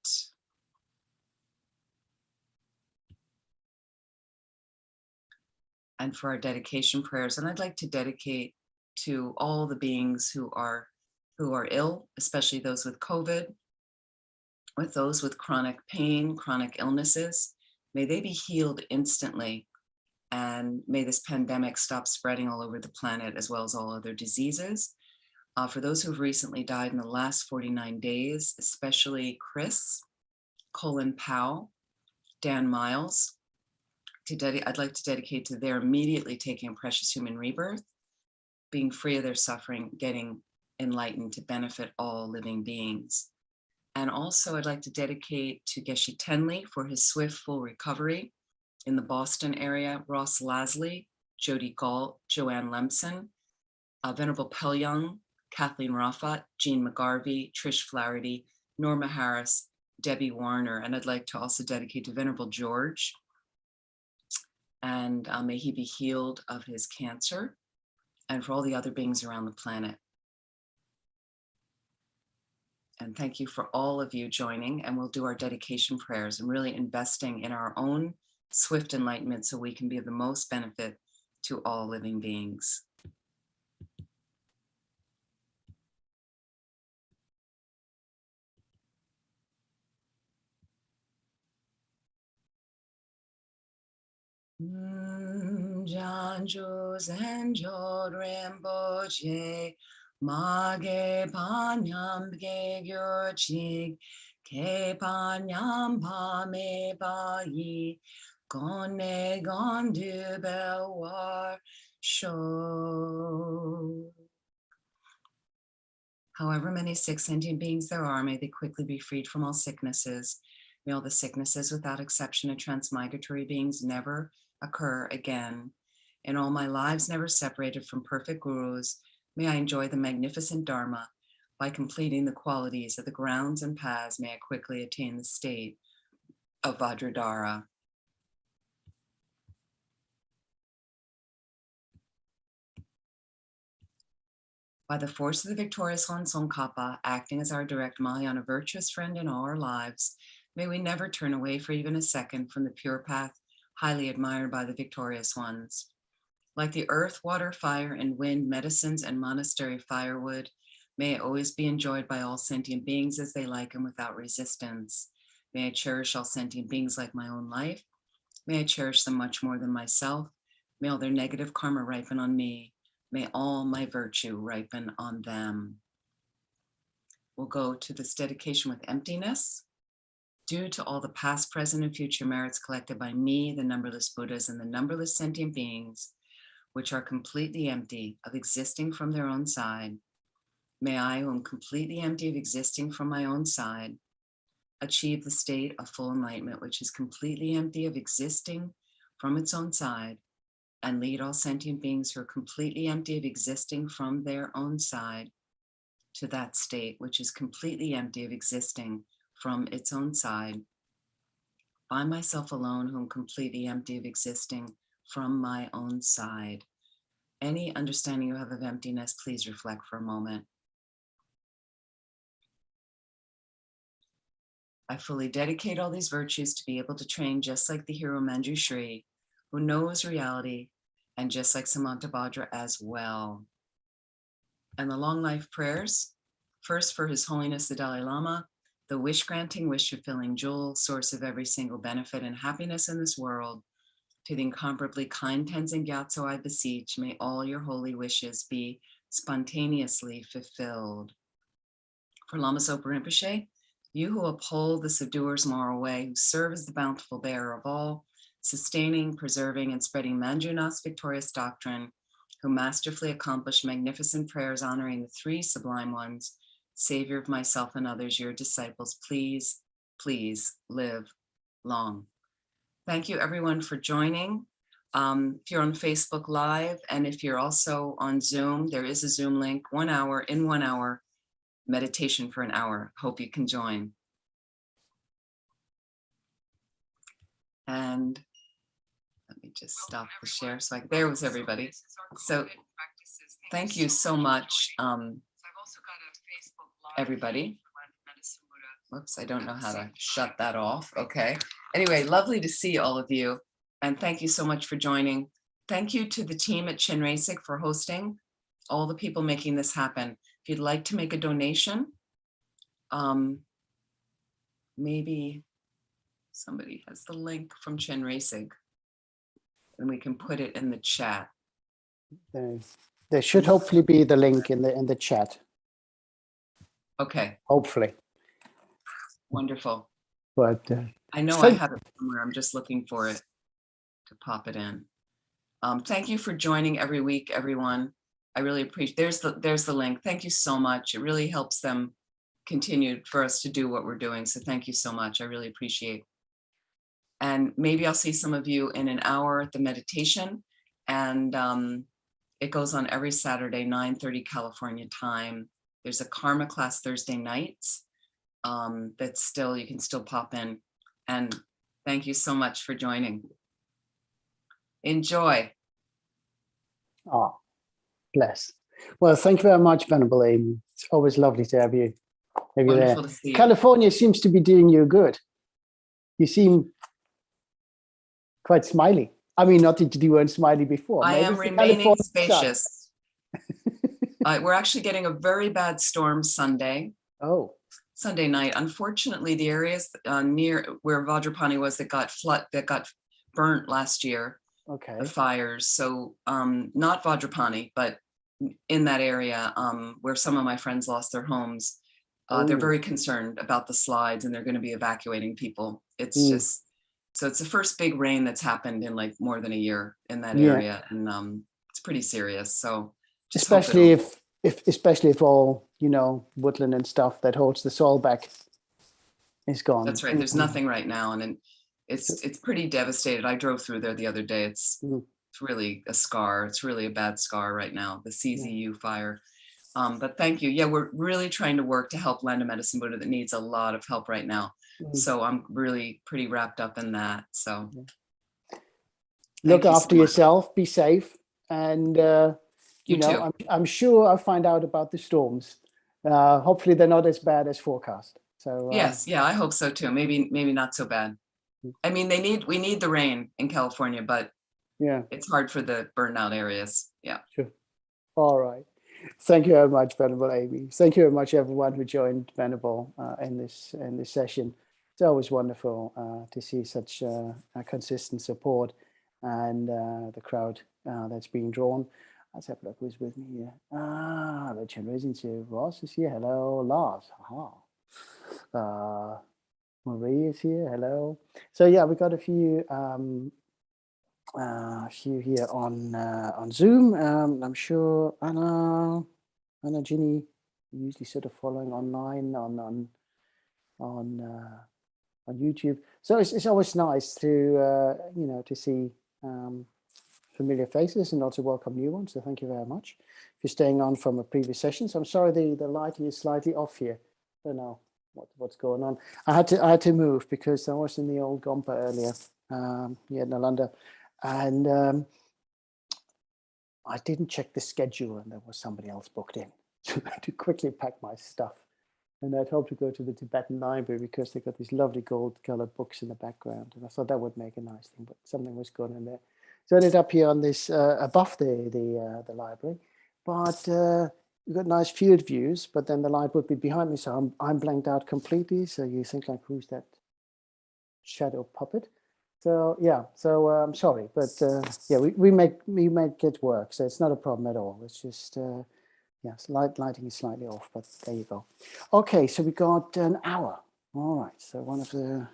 And for our dedication prayers, and I'd like to dedicate to all the beings who are ill, especially those with COVID, with those with chronic pain, chronic illnesses. May they be healed instantly, and may this pandemic stop spreading all over the planet, as well as all other diseases. For those who've recently died in the last 49 days, especially Chris, Colin Powell, Dan Miles, I'd like to dedicate to their immediately taking a precious human rebirth, being free of their suffering, getting enlightened to benefit all living beings. And also I'd like to dedicate to Geshe Tenley for his swift, full recovery in the Boston area, Ross Lasley, Jody Galt, Joanne Lemson, Venerable Pelyoung, Kathleen Raffat, Jean McGarvey, Trish Flaherty, Norma Harris, Debbie Warner. And I'd like to also dedicate to Venerable George, and may he be healed of his cancer, and for all the other beings around the planet. And thank you for all of you joining, and we'll do our dedication prayers and really investing in our own swift enlightenment so we can be of the most benefit to all living beings. Janju Zenjo Rinpoche, Mage Panyam Ge Gyochig, Ke Panyam Pa Me Ba Yi, Gone Gondu Belwar Sho. However many sick sentient beings there are, may they quickly be freed from all sicknesses. May all the sicknesses without exception of transmigratory beings never occur again. In all my lives never separated from perfect gurus, may I enjoy the magnificent Dharma. By completing the qualities of the grounds and paths, may I quickly attain the state of Vajradhara. By the force of the victorious one, Tsongkhapa, acting as our direct Mahayana virtuous friend in all our lives, may we never turn away for even a second from the pure path, highly admired by the victorious ones. Like the earth, water, fire, and wind, medicines, and monastery firewood, may it always be enjoyed by all sentient beings as they like and without resistance. May I cherish all sentient beings like my own life. May I cherish them much more than myself. May all their negative karma ripen on me. May all my virtue ripen on them. We'll go to this dedication with emptiness. due to all the past, present, and future merits collected by me, the numberless Buddhas, and the numberless sentient beings, which are completely empty of existing from their own side, may I, who am completely empty of existing from my own side, achieve the state of full enlightenment, which is completely empty of existing from its own side, and lead all sentient beings who are completely empty of existing from their own side to that state, which is completely empty of existing from its own side. By myself alone, who am completely empty of existing from my own side. Any understanding you have of emptiness, please reflect for a moment. I fully dedicate all these virtues to be able to train just like the hero Manjushri, who knows reality, and just like Samantabhadra as well. And the long life prayers, first for His Holiness the Dalai Lama, the wish-granting, wish-fulfilling jewel, source of every single benefit and happiness in this world. To the incomparably kind Tenzin Gyatso, I beseech, may all your holy wishes be spontaneously fulfilled. For Lama Zopa Rinpoche, you who uphold the subduer's moral way, who serve as the bountiful bearer of all, sustaining, preserving, and spreading Manjunath's victorious doctrine, who masterfully accomplished magnificent prayers honoring the three sublime ones, Savior of myself and others, your disciples, please, please live long. Thank you everyone for joining. If you're on Facebook Live, and if you're also on Zoom, there is a Zoom link, 1 hour, in 1 hour, meditation for an hour. Hope you can join. And let me just stop the share. So there was everybody. So thank you so much, everybody. Whoops, I don't know how to shut that off. Okay. Anyway, lovely to see all of you. And thank you so much for joining. Thank you to the team at Chenrezig for hosting, all the people making this happen. If you'd like to make a donation, maybe somebody has the link from Chenrezig and we can put it in the chat. There should hopefully be the link in the chat. Okay. Hopefully. Wonderful. But I know I have it somewhere. I'm just looking for it to pop it in. Thank you for joining every week, everyone. I really appreciate. There's the link. Thank you so much. It really helps them continue for us to do what we're doing. So thank you so much. I really appreciate. And maybe I'll see some of you in an hour at the meditation. And it goes on every Saturday, 9:30 California time. There's a karma class Thursday nights. That's still, you can still pop in. And thank you so much for joining. Enjoy. Oh, bless. Well, thank you very much, Venerable Amy. It's always lovely to have you. Wonderful to see you. California seems to be doing you good. You seem quite smiley. I mean, not that you weren't smiley before. I am remaining spacious. We're actually getting a very bad storm Sunday. Oh. Sunday night. Unfortunately, the areas near where Vajrapani was that got burnt last year. Okay. The fires. So not Vajrapani, but in that area where some of my friends lost their homes, they're very concerned about the slides and they're going to be evacuating people. It's just, so it's the first big rain that's happened in like more than a year in that area. And it's pretty serious. So just especially if all, you know, woodland and stuff that holds the soil back is gone. That's right. There's nothing right now. And it's pretty devastated. I drove through there the other day. It's really a scar. It's really a bad scar right now, the CZU fire. But thank you. Yeah, we're really trying to work to help Land of Medicine Buddha that needs a lot of help right now. So I'm really pretty wrapped up in that. So look after yourself, be safe. And, you know, I'm sure I'll find out about the storms. Hopefully they're not as bad as forecast. So yes, yeah, I hope so too. Maybe not so bad. I mean, we need the rain in California, but yeah, it's hard for the burnout areas. Yeah. Sure. All right. Thank you very much, Venerable Amy. Thank you very much, everyone who joined Venerable in this session. It's always wonderful to see such consistent support and the crowd that's being drawn. Let's have a look who's with me here. The Chenrezig Institute. Ross is here. Hello, Lars. Marie is here. Hello. So yeah, we got a few here on Zoom. I'm sure Anna, Ginny, usually sort of following online on YouTube. So it's always nice to to see familiar faces and also welcome new ones. So thank you very much. If you're staying on from a previous session, so I'm sorry the lighting is slightly off here. I don't know what's going on. I had to move because I was in the old Gompa earlier here in Nalanda, and I didn't check the schedule, and there was somebody else booked in. So I had to quickly pack my stuff. And I'd hoped to go to the Tibetan library because they got these lovely gold-colored books in the background, and I thought that would make a nice thing, but something was going on there. So I ended up here on this above the library, but we've got nice field views. But then the light would be behind me, so I'm blanked out completely. So you think like, who's that shadow puppet? So yeah, so I'm sorry, but yeah, we make it work, so it's not a problem at all. It's just. Yes, lighting is slightly off, but there you go. Okay, so we got an hour. All right, so one of the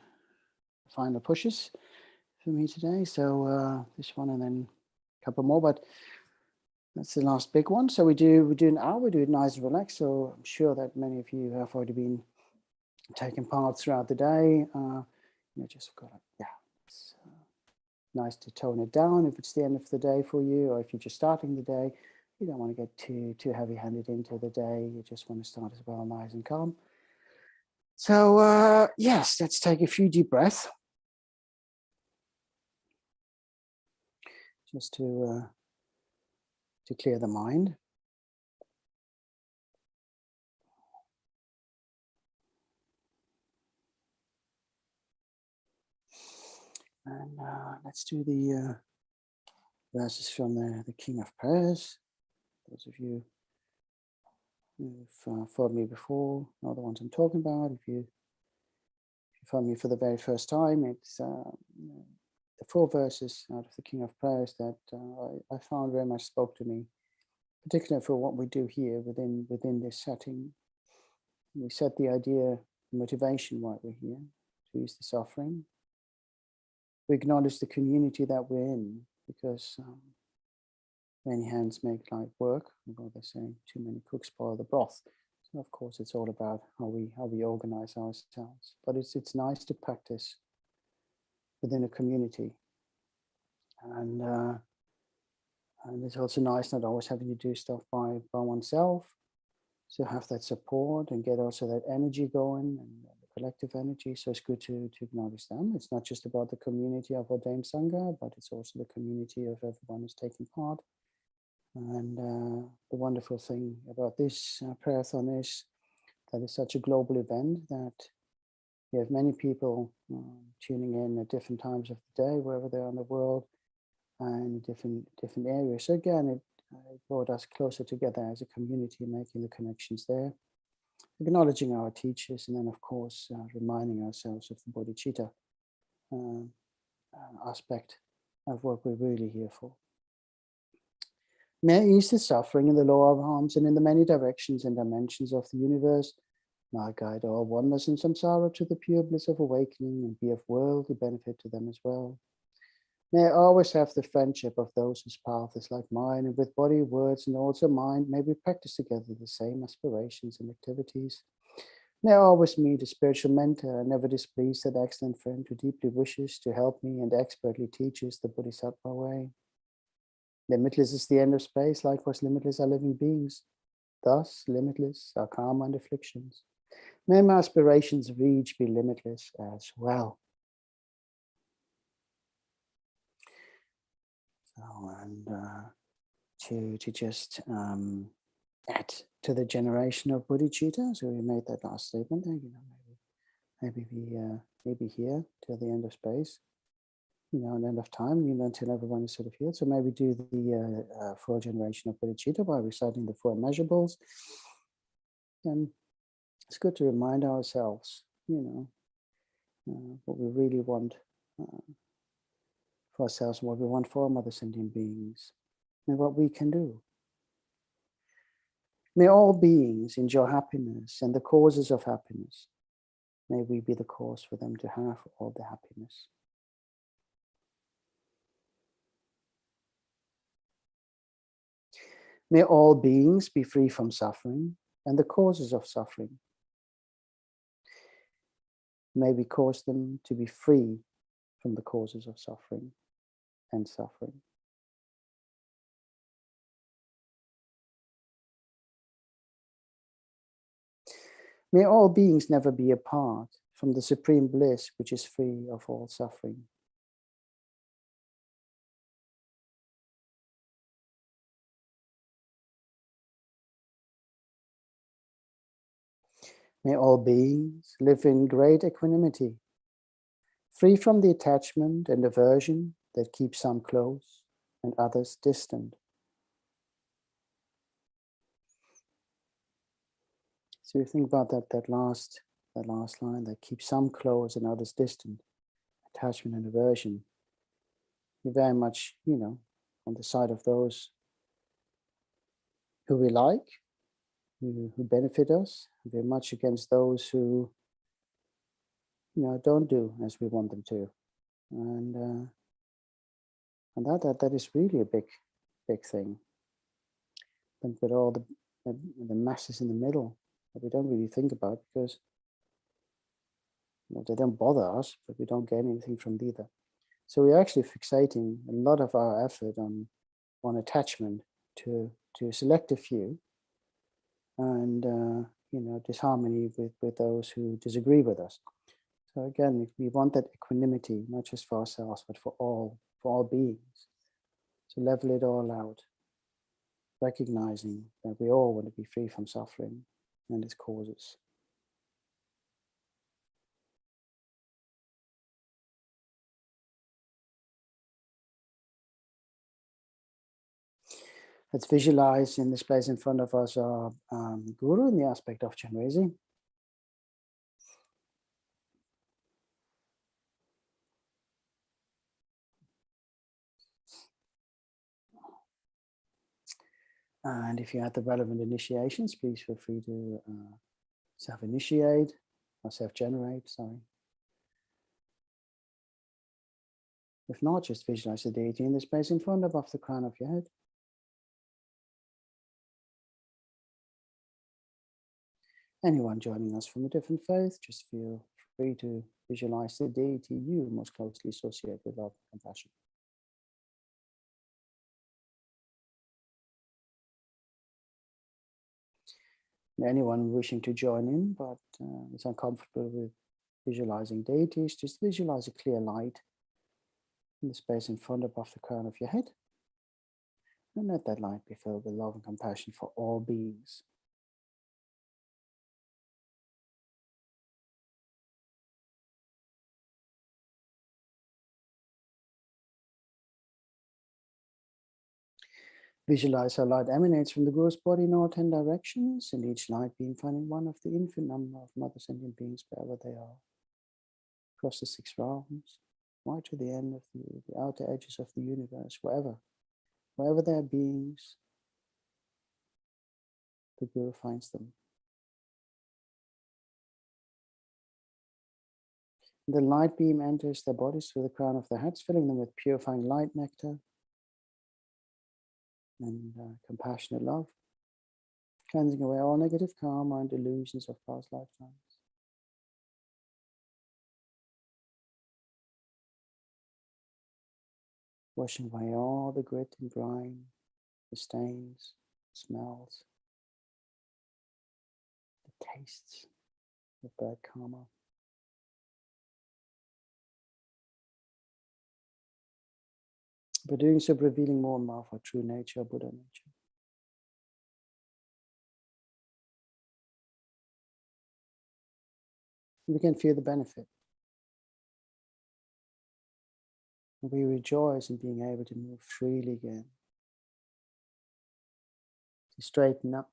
final pushes for me today. So this one and then a couple more, but that's the last big one. So we do an hour, we do it nice and relaxed. So I'm sure that many of you have already been taking part throughout the day. Just got it's nice to tone it down if it's the end of the day for you, or if you're just starting the day. You don't want to get too heavy-handed into the day. You just want to start as well, nice and calm. So yes, let's take a few deep breaths, just to clear the mind. And let's do the verses from the King of Prayers. Those of you who've followed me before know the ones I'm talking about. If you found me for the very first time, it's the 4 verses out of the King of Prayers that I found very much spoke to me, particularly for what we do here within this setting. We set the idea, motivation why we're here, to use this offering. We acknowledge the community that we're in, because many hands make light work, although they say too many cooks spoil the broth. So of course, it's all about how we organize ourselves. But it's nice to practice within a community, and it's also nice not always having to do stuff by oneself. So have that support and get also that energy going and the collective energy. So it's good to acknowledge them. It's not just about the community of ordained Sangha, but it's also the community of everyone who's taking part. And the wonderful thing about this prayer-a-thon is that it's such a global event that you have many people tuning in at different times of the day, wherever they are in the world, and different areas. So again, it brought us closer together as a community, making the connections there, acknowledging our teachers, and then of course reminding ourselves of the bodhicitta aspect of what we're really here for. May I ease the suffering in the lower arms and in the many directions and dimensions of the universe. May I guide all oneness and samsara to the pure bliss of awakening and be of worldly benefit to them as well. May I always have the friendship of those whose path is like mine, and with body, words, and also mind, may we practice together the same aspirations and activities. May I always meet a spiritual mentor and never displease that excellent friend who deeply wishes to help me and expertly teaches the Bodhisattva way. Limitless is the end of space, likewise limitless are living beings. Thus, limitless are karma and afflictions. May my aspirations of each be limitless as well. So, and to just add to the generation of bodhicitta, so we made that last statement. Maybe we here till the end of space. An end of time, until everyone is sort of healed. So maybe do the 4 generation of bodhicitta by reciting the 4 immeasurables. And it's good to remind ourselves, what we really want for ourselves, what we want for our mother sentient beings, and what we can do. May all beings enjoy happiness and the causes of happiness. May we be the cause for them to have all the happiness. May all beings be free from suffering and the causes of suffering. May we cause them to be free from the causes of suffering and suffering. May all beings never be apart from the supreme bliss which is free of all suffering. May all beings live in great equanimity, free from the attachment and aversion that keep some close and others distant. So you think about that last line, that keeps some close and others distant, attachment and aversion. You're very much, on the side of those who we like, who benefit us. We're much against those who, don't do as we want them to. And that is really a big thing. And with all the masses in the middle that we don't really think about, because they don't bother us, but we don't gain anything from them either. So we're actually fixating a lot of our effort on attachment to a selective few, and disharmony with those who disagree with us. So again, we want that equanimity, not just for ourselves, but for all beings. So level it all out, recognizing that we all want to be free from suffering and its causes. Let's visualize in the space in front of us our Guru in the aspect of Chenrezig. And if you had the relevant initiations, please feel free to self-initiate or self-generate, sorry. If not, just visualize the deity in the space in front above the crown of your head. Anyone joining us from a different faith, just feel free to visualize the deity you most closely associate with love and compassion. And anyone wishing to join in but is uncomfortable with visualizing deities, just visualize a clear light in the space in front above the crown of your head. And let that light be filled with love and compassion for all beings. Visualize how light emanates from the Guru's body in all 10 directions, and each light being finding one of the infinite number of mother sentient beings wherever they are, across the 6 realms, right to the end of the outer edges of the universe, wherever there are beings, the Guru finds them. The light beam enters their bodies through the crown of their heads, filling them with purifying light nectar and compassionate love, cleansing away all negative karma and delusions of past lifetimes. Washing away all the grit and grime, the stains, smells, the tastes of bad karma. By doing so, revealing more and more of our true nature, Buddha nature. We can feel the benefit. We rejoice in being able to move freely again, to straighten up,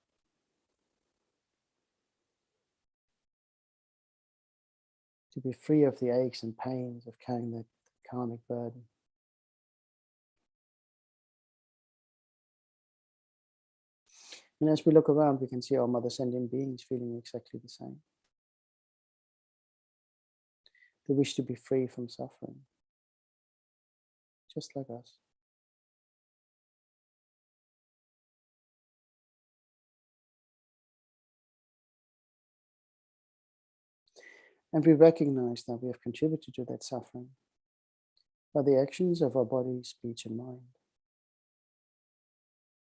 to be free of the aches and pains of carrying the karmic burden. And as we look around, we can see our mother sentient beings feeling exactly the same. They wish to be free from suffering, just like us. And we recognize that we have contributed to that suffering by the actions of our body, speech, and mind.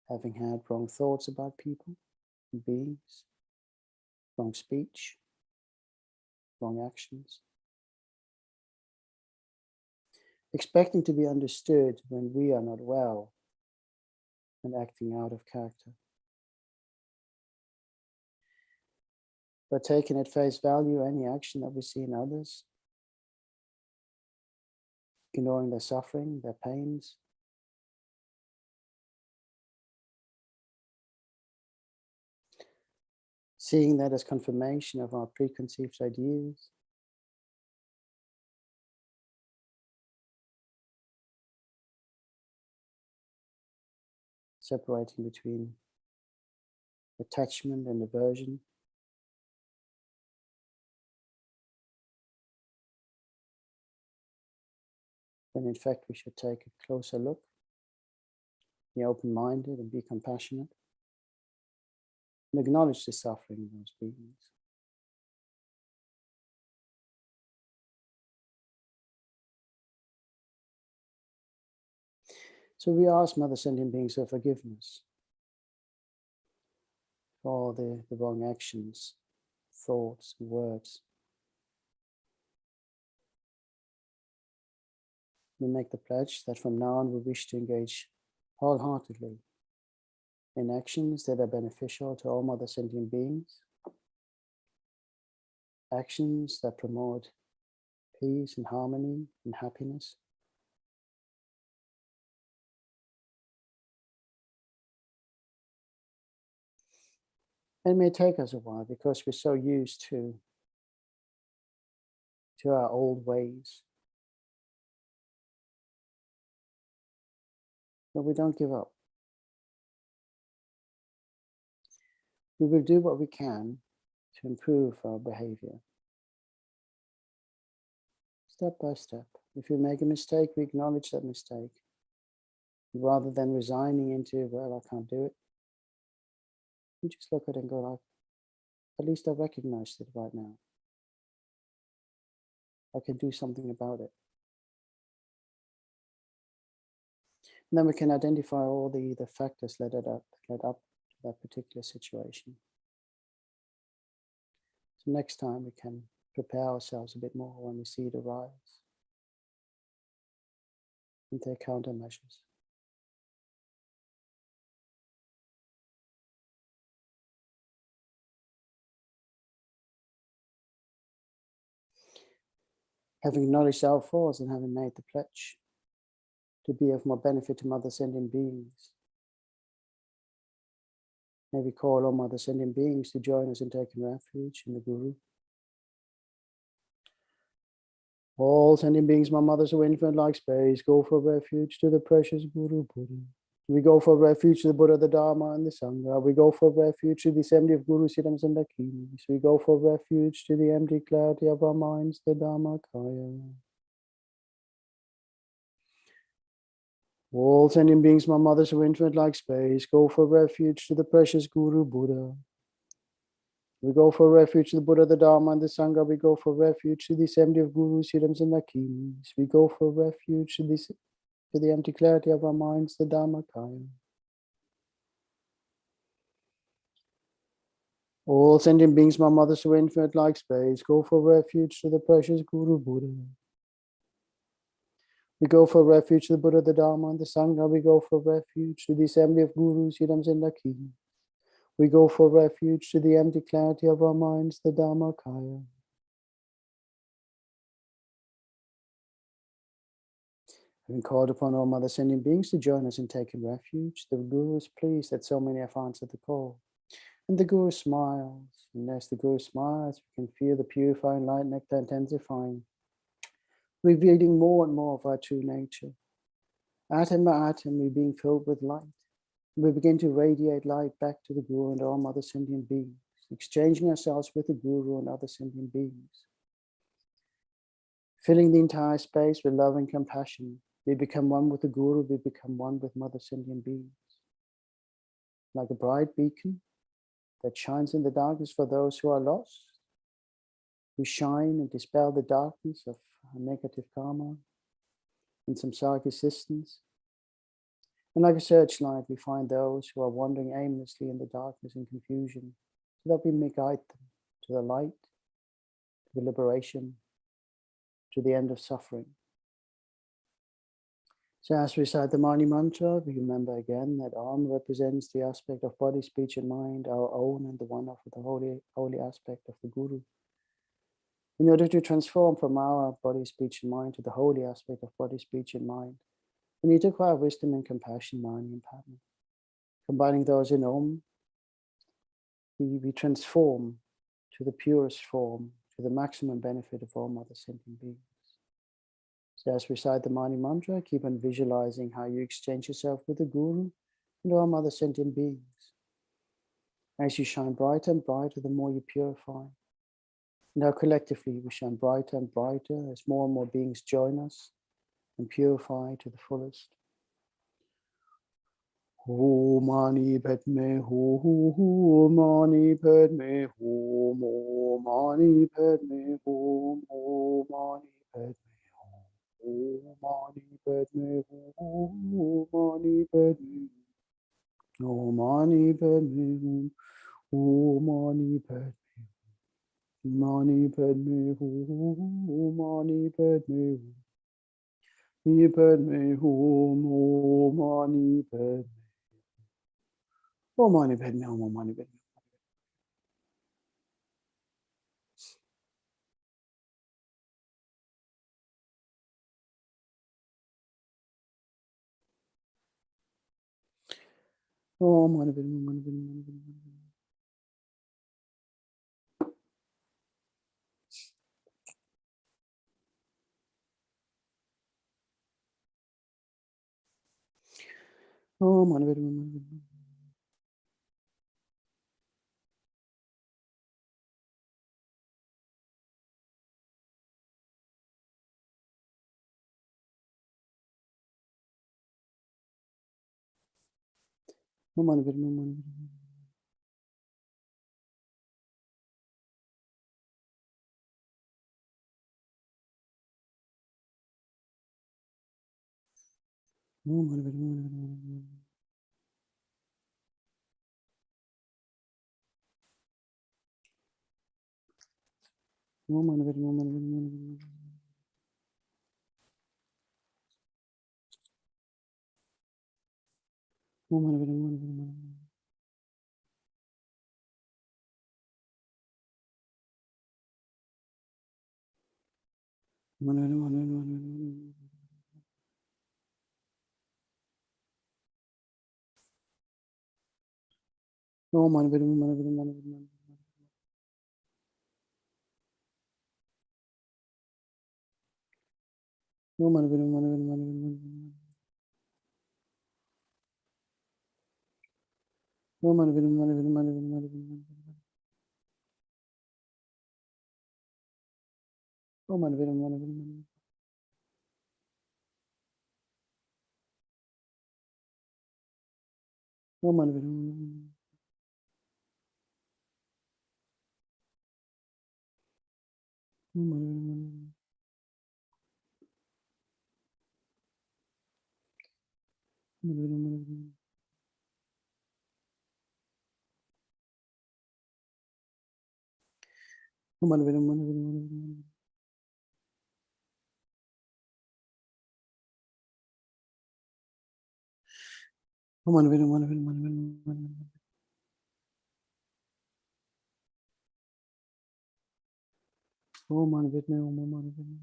Having had wrong thoughts about people and beings, wrong speech, wrong actions. Expecting to be understood when we are not well and acting out of character. But taking at face value any action that we see in others, ignoring their suffering, their pains, seeing that as confirmation of our preconceived ideas, separating between attachment and aversion, when in fact we should take a closer look, be open-minded and be compassionate, and acknowledge the suffering of those beings. So we ask Mother Sentient Beings for forgiveness for all the wrong actions, thoughts, and words. We make the pledge that from now on we wish to engage wholeheartedly in actions that are beneficial to all Mother Sentient Beings, actions that promote peace and harmony and happiness. It may take us a while because we're so used to our old ways. But we don't give up. We will do what we can to improve our behavior. Step by step. If we make a mistake, we acknowledge that mistake. Rather than resigning into, well, I can't do it. You just look at it and go like, at least I recognized it right now. I can do something about it. And then we can identify all the factors that led up to that particular situation. So next time we can prepare ourselves a bit more when we see it arise and take countermeasures. Having acknowledged our faults and having made the pledge to be of more benefit to Mother Sentient Beings, may we call on Mother Sentient Beings to join us in taking refuge in the Guru. All sentient beings, my mothers who infinite like space, go for refuge to the precious Guru Buddha. We go for refuge to the Buddha, the Dharma, and the Sangha. We go for refuge to the assembly of Guru Siddhams and Dakinis. We go for refuge to the empty clarity of our minds, the Dharmakaya. All sentient beings, my mothers who infinite like space, go for refuge to the precious Guru Buddha. We go for refuge to the Buddha, the Dharma, and the Sangha. We go for refuge to the assembly of Guru Siddhams and Dakinis. We go for refuge to the empty clarity of our minds, the Dharmakaya. All sentient beings, my mothers who infinite like space, go for refuge to the precious Guru Buddha. We go for refuge to the Buddha, the Dharma, and the Sangha. We go for refuge to the assembly of Guru Siddhams and Dakinis. We go for refuge to the empty clarity of our minds, the Dharmakaya. Having called upon all Mother Sentient Beings to join us in taking refuge, the Guru is pleased that so many have answered the call. And the Guru smiles. And as the Guru smiles, we can feel the purifying light nectar intensifying, revealing more and more of our true nature. Atom by atom, we're being filled with light. We begin to radiate light back to the Guru and all Mother Sentient Beings, exchanging ourselves with the Guru and other sentient beings. Filling the entire space with love and compassion. We become one with the Guru, we become one with Mother Sentient beings. Like a bright beacon that shines in the darkness for those who are lost. We shine and dispel the darkness of negative karma and samsara existence. And like a searchlight, we find those who are wandering aimlessly in the darkness and confusion, so that we may guide them to the light, to the liberation, to the end of suffering. So as we recite the Mani Mantra, we remember again that Om represents the aspect of body, speech, and mind, our own and the one of the holy aspect of the Guru. In order to transform from our body, speech, and mind to the holy aspect of body, speech, and mind, we need to acquire wisdom and compassion, Mani and Padma. Combining those in Om, we transform to the purest form, to the maximum benefit of all Mother Sentient beings. So as we recite the Mani Mantra, keep on visualizing how you exchange yourself with the Guru and all Mother Sentient beings. As you shine brighter and brighter, the more you purify. Now collectively we shine brighter and brighter as more and more beings join us and purify to the fullest. Om Mani Padme Hum, Om Mani Padme Hum, Om Mani Padme Hum, Om Mani Padme Hum, Om Mani Padme Hum, Om Mani Padme Hum, Om Mani Padme Hum, Om Mani Padme Mani Padme Hum, Mani Padme Hum, Mani Padme Hum, Om Mani Padme. Om Mani Padme Hum, Om Mani Padme. Om Mani Padme, Mani Padme, Mani Padme. Om Mani Padme, Mani Padme. Om Mani Padme, Mani Padme. Om Mani Padme, Mani Padme. Om Mani Padme, Mani Padme, Mani Padme. Om Mani Padme, Mani Padme, Mani Padme. Mani Padme, Mani Padme, Mani Padme. Om Mani Padme, Mani Padme, Mani Padme. Om Mani Padme, Mani Padme, Mani Padme. Om Mani Padme, Mani Padme, Mani Padme, Mani Padme. Om Mani Padme, Mani Padme, Mani Padme. Om Mani Padme, Mani Padme. Om Mani Padme, Mani Padme. Om Mani Padme, Mani Padme. Om Mani Padme, Mani Padme, Mani Padme. Om Mani Padme, Mani Padme, Mani Padme, Mani Padme. Om Mani Padme, Om Mani Padme.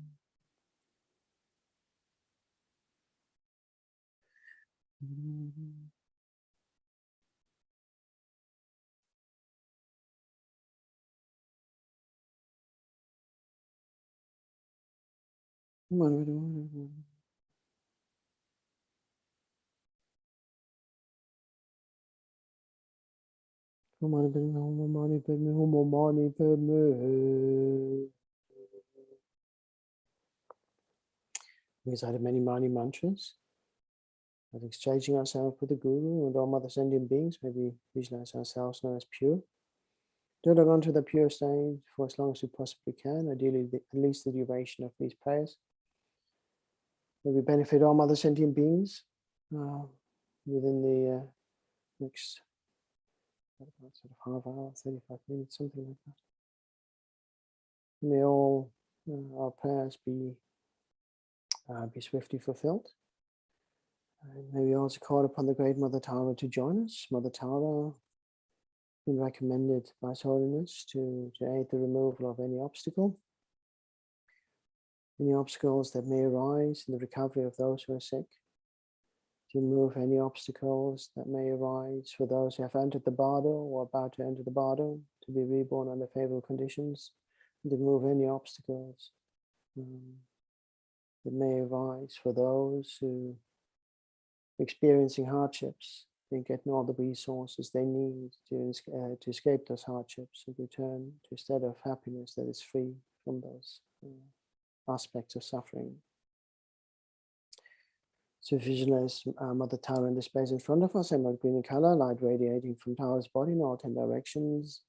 Om Mani Padme, Mani Padme. Om Mani Padme, Om Mani Padme, Om Mani Padme. recited many mantras, but exchanging ourselves with the Guru and all mother sentient beings. Maybe visualize ourselves now as pure. Do not on to the pure state for as long as we possibly can, ideally at least the duration of these prayers. May we benefit all mother sentient beings within the next sort of half hour, 35 minutes, something like that. May all our prayers be swiftly fulfilled. And may we also call upon the great Mother Tara to join us. Mother Tara, been recommended by His Holiness to aid the removal of any obstacles that may arise in the recovery of those who are sick, to remove any obstacles that may arise for those who have entered the bardo or about to enter the bardo, to be reborn under favorable conditions, and to remove any obstacles that may arise for those who are experiencing hardships. They get all the resources they need to escape those hardships and return to a state of happiness that is free from those aspects of suffering. So visualize Mother Tara in the space in front of us, emerald green in color, light radiating from Tara's body in all 10 directions.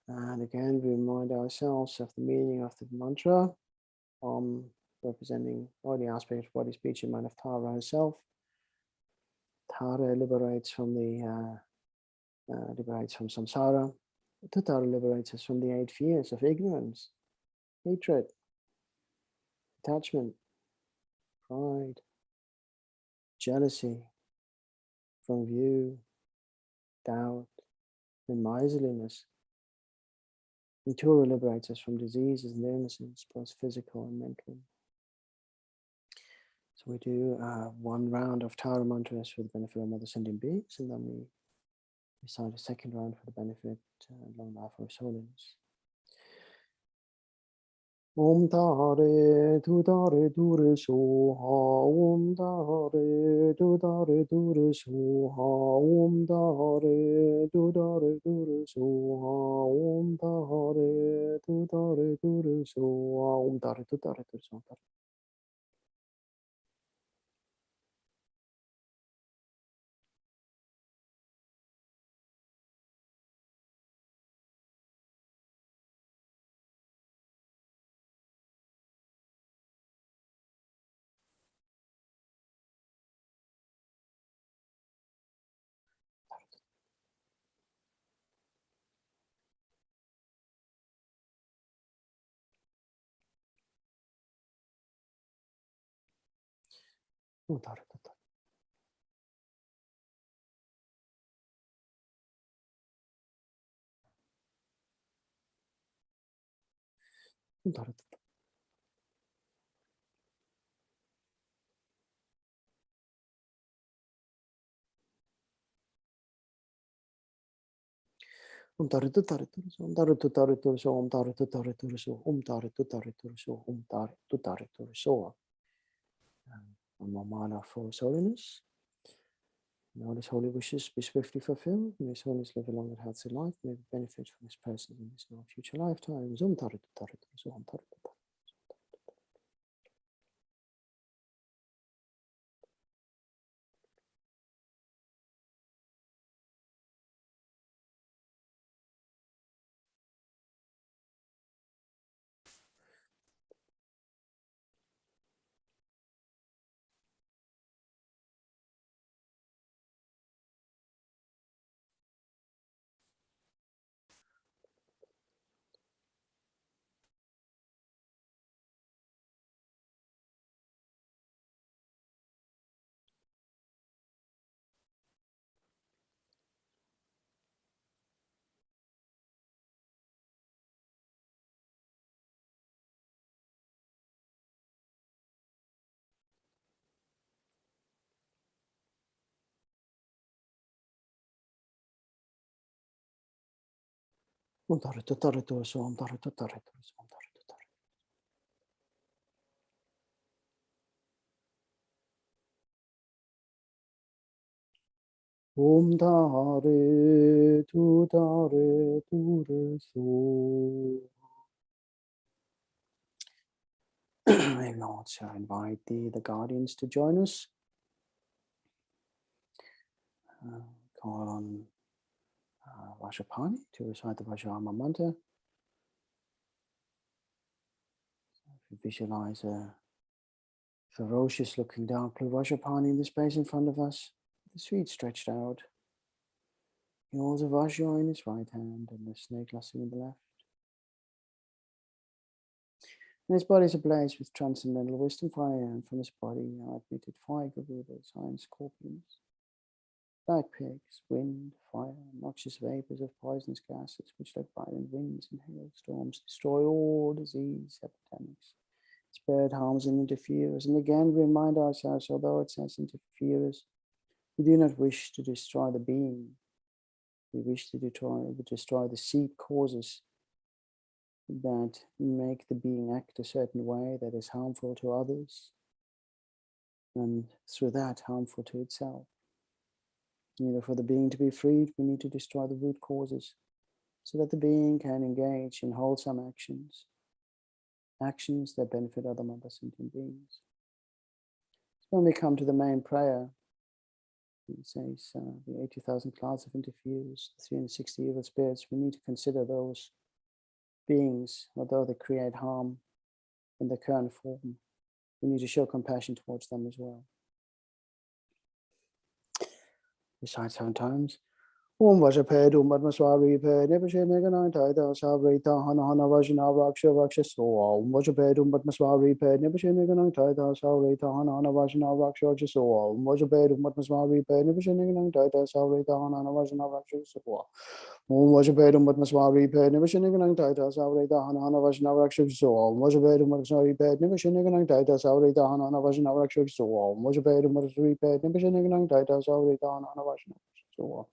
And again, we remind ourselves of the meaning of the mantra, representing all the aspects of body, speech, and mind of Tara herself. Tara liberates from samsara. Tara liberates us from the 8 fears of ignorance, hatred, attachment, pride, jealousy, from view, doubt, and miserliness. And Tura liberates us from diseases and illnesses, both physical and mental. So we do one round of Tara mantras for the benefit of Mother Sentient Beings, and then we recite a second round for the benefit and long life of His Holiness. Om Tare Tutare Ture Soha, Om Tare Tutare Ture Soha, Om Tare Tutare Ture Soha, Om Tare Tutare Ture Soha, Om Tare Tutare Ture Soha. Om Tare Tutare. Om Tare Tutare. Om Tare Tutare Ture Soha, Om Tare Tutare Ture Soha, Om Tare Tutare Ture Soha, Om Tare Tutare Ture Soha, Om Tare Tutare Ture Soha. One more mala for His Holiness. May all His holy wishes be swiftly fulfilled. May His Holiness live a long and healthy life. May we benefit from His presence in this and our future lifetimes. Om Tare Tutare Ture Soha, Om Tare Tutare. Om Tare Tutare Ture Soha, Om Tare Tutare Ture Soha, Om Tare Tutare. Om Tare Tutare Ture Soha. We will also invite the guardians to join us. Call on Vajrapani to recite the Vajrama mantra. If you visualize a ferocious looking dark blue Vajrapani in the space in front of us, the feet stretched out. The oars of Vajra in his right hand and the snake lasso in the left. And his body is ablaze with transcendental wisdom fire, and from his body are admitted fire garudas, iron scorpions, black pigs, wind, fire, noxious vapors of poisonous gases which like violent winds and hailstorms destroy all disease, epidemics, spirit harms and interferers. And again remind ourselves, although it says interferers, we do not wish to destroy the being. We wish to destroy the seed causes that make the being act a certain way that is harmful to others, and through that harmful to itself. For the being to be freed, we need to destroy the root causes so that the being can engage in wholesome actions, actions that benefit other mother sentient beings. So when we come to the main prayer, it says the 80,000 clouds of interferers, the 360 evil spirits, we need to consider those beings, although they create harm in their current form. We need to show compassion towards them as well. Recite 7 times. Om Vajaped, Om Madmaswari Ped, Nebashe Meganai Taita, Savrita, Hana Hana Vajana, Raksha, Raksha, Soa, Om Vajaped, Om Madmaswari Ped, Nebashe Meganai Taita, Savrita, Hana Hana Vajana, Raksha, Raksha, Soa, Om Vajaped, Om Madmaswari Ped, Nebashe Meganai Taita, Savrita, Hana Hana Vajana, Raksha, Soa, Om Vajaped, Om Madmaswari Ped, Nebashe Meganai Taita, Savrita, Hana Hana Vajana, Raksha, Soa, Om Vajaped, Om Madmaswari Ped, Nebashe Meganai Taita, Savrita, Hana Hana Vajana, Raksha, Soa, Om Vajaped, Om Madmaswari Ped, Nebashe Meganai Taita, Savrita, Hana Hana Vajana, Soa.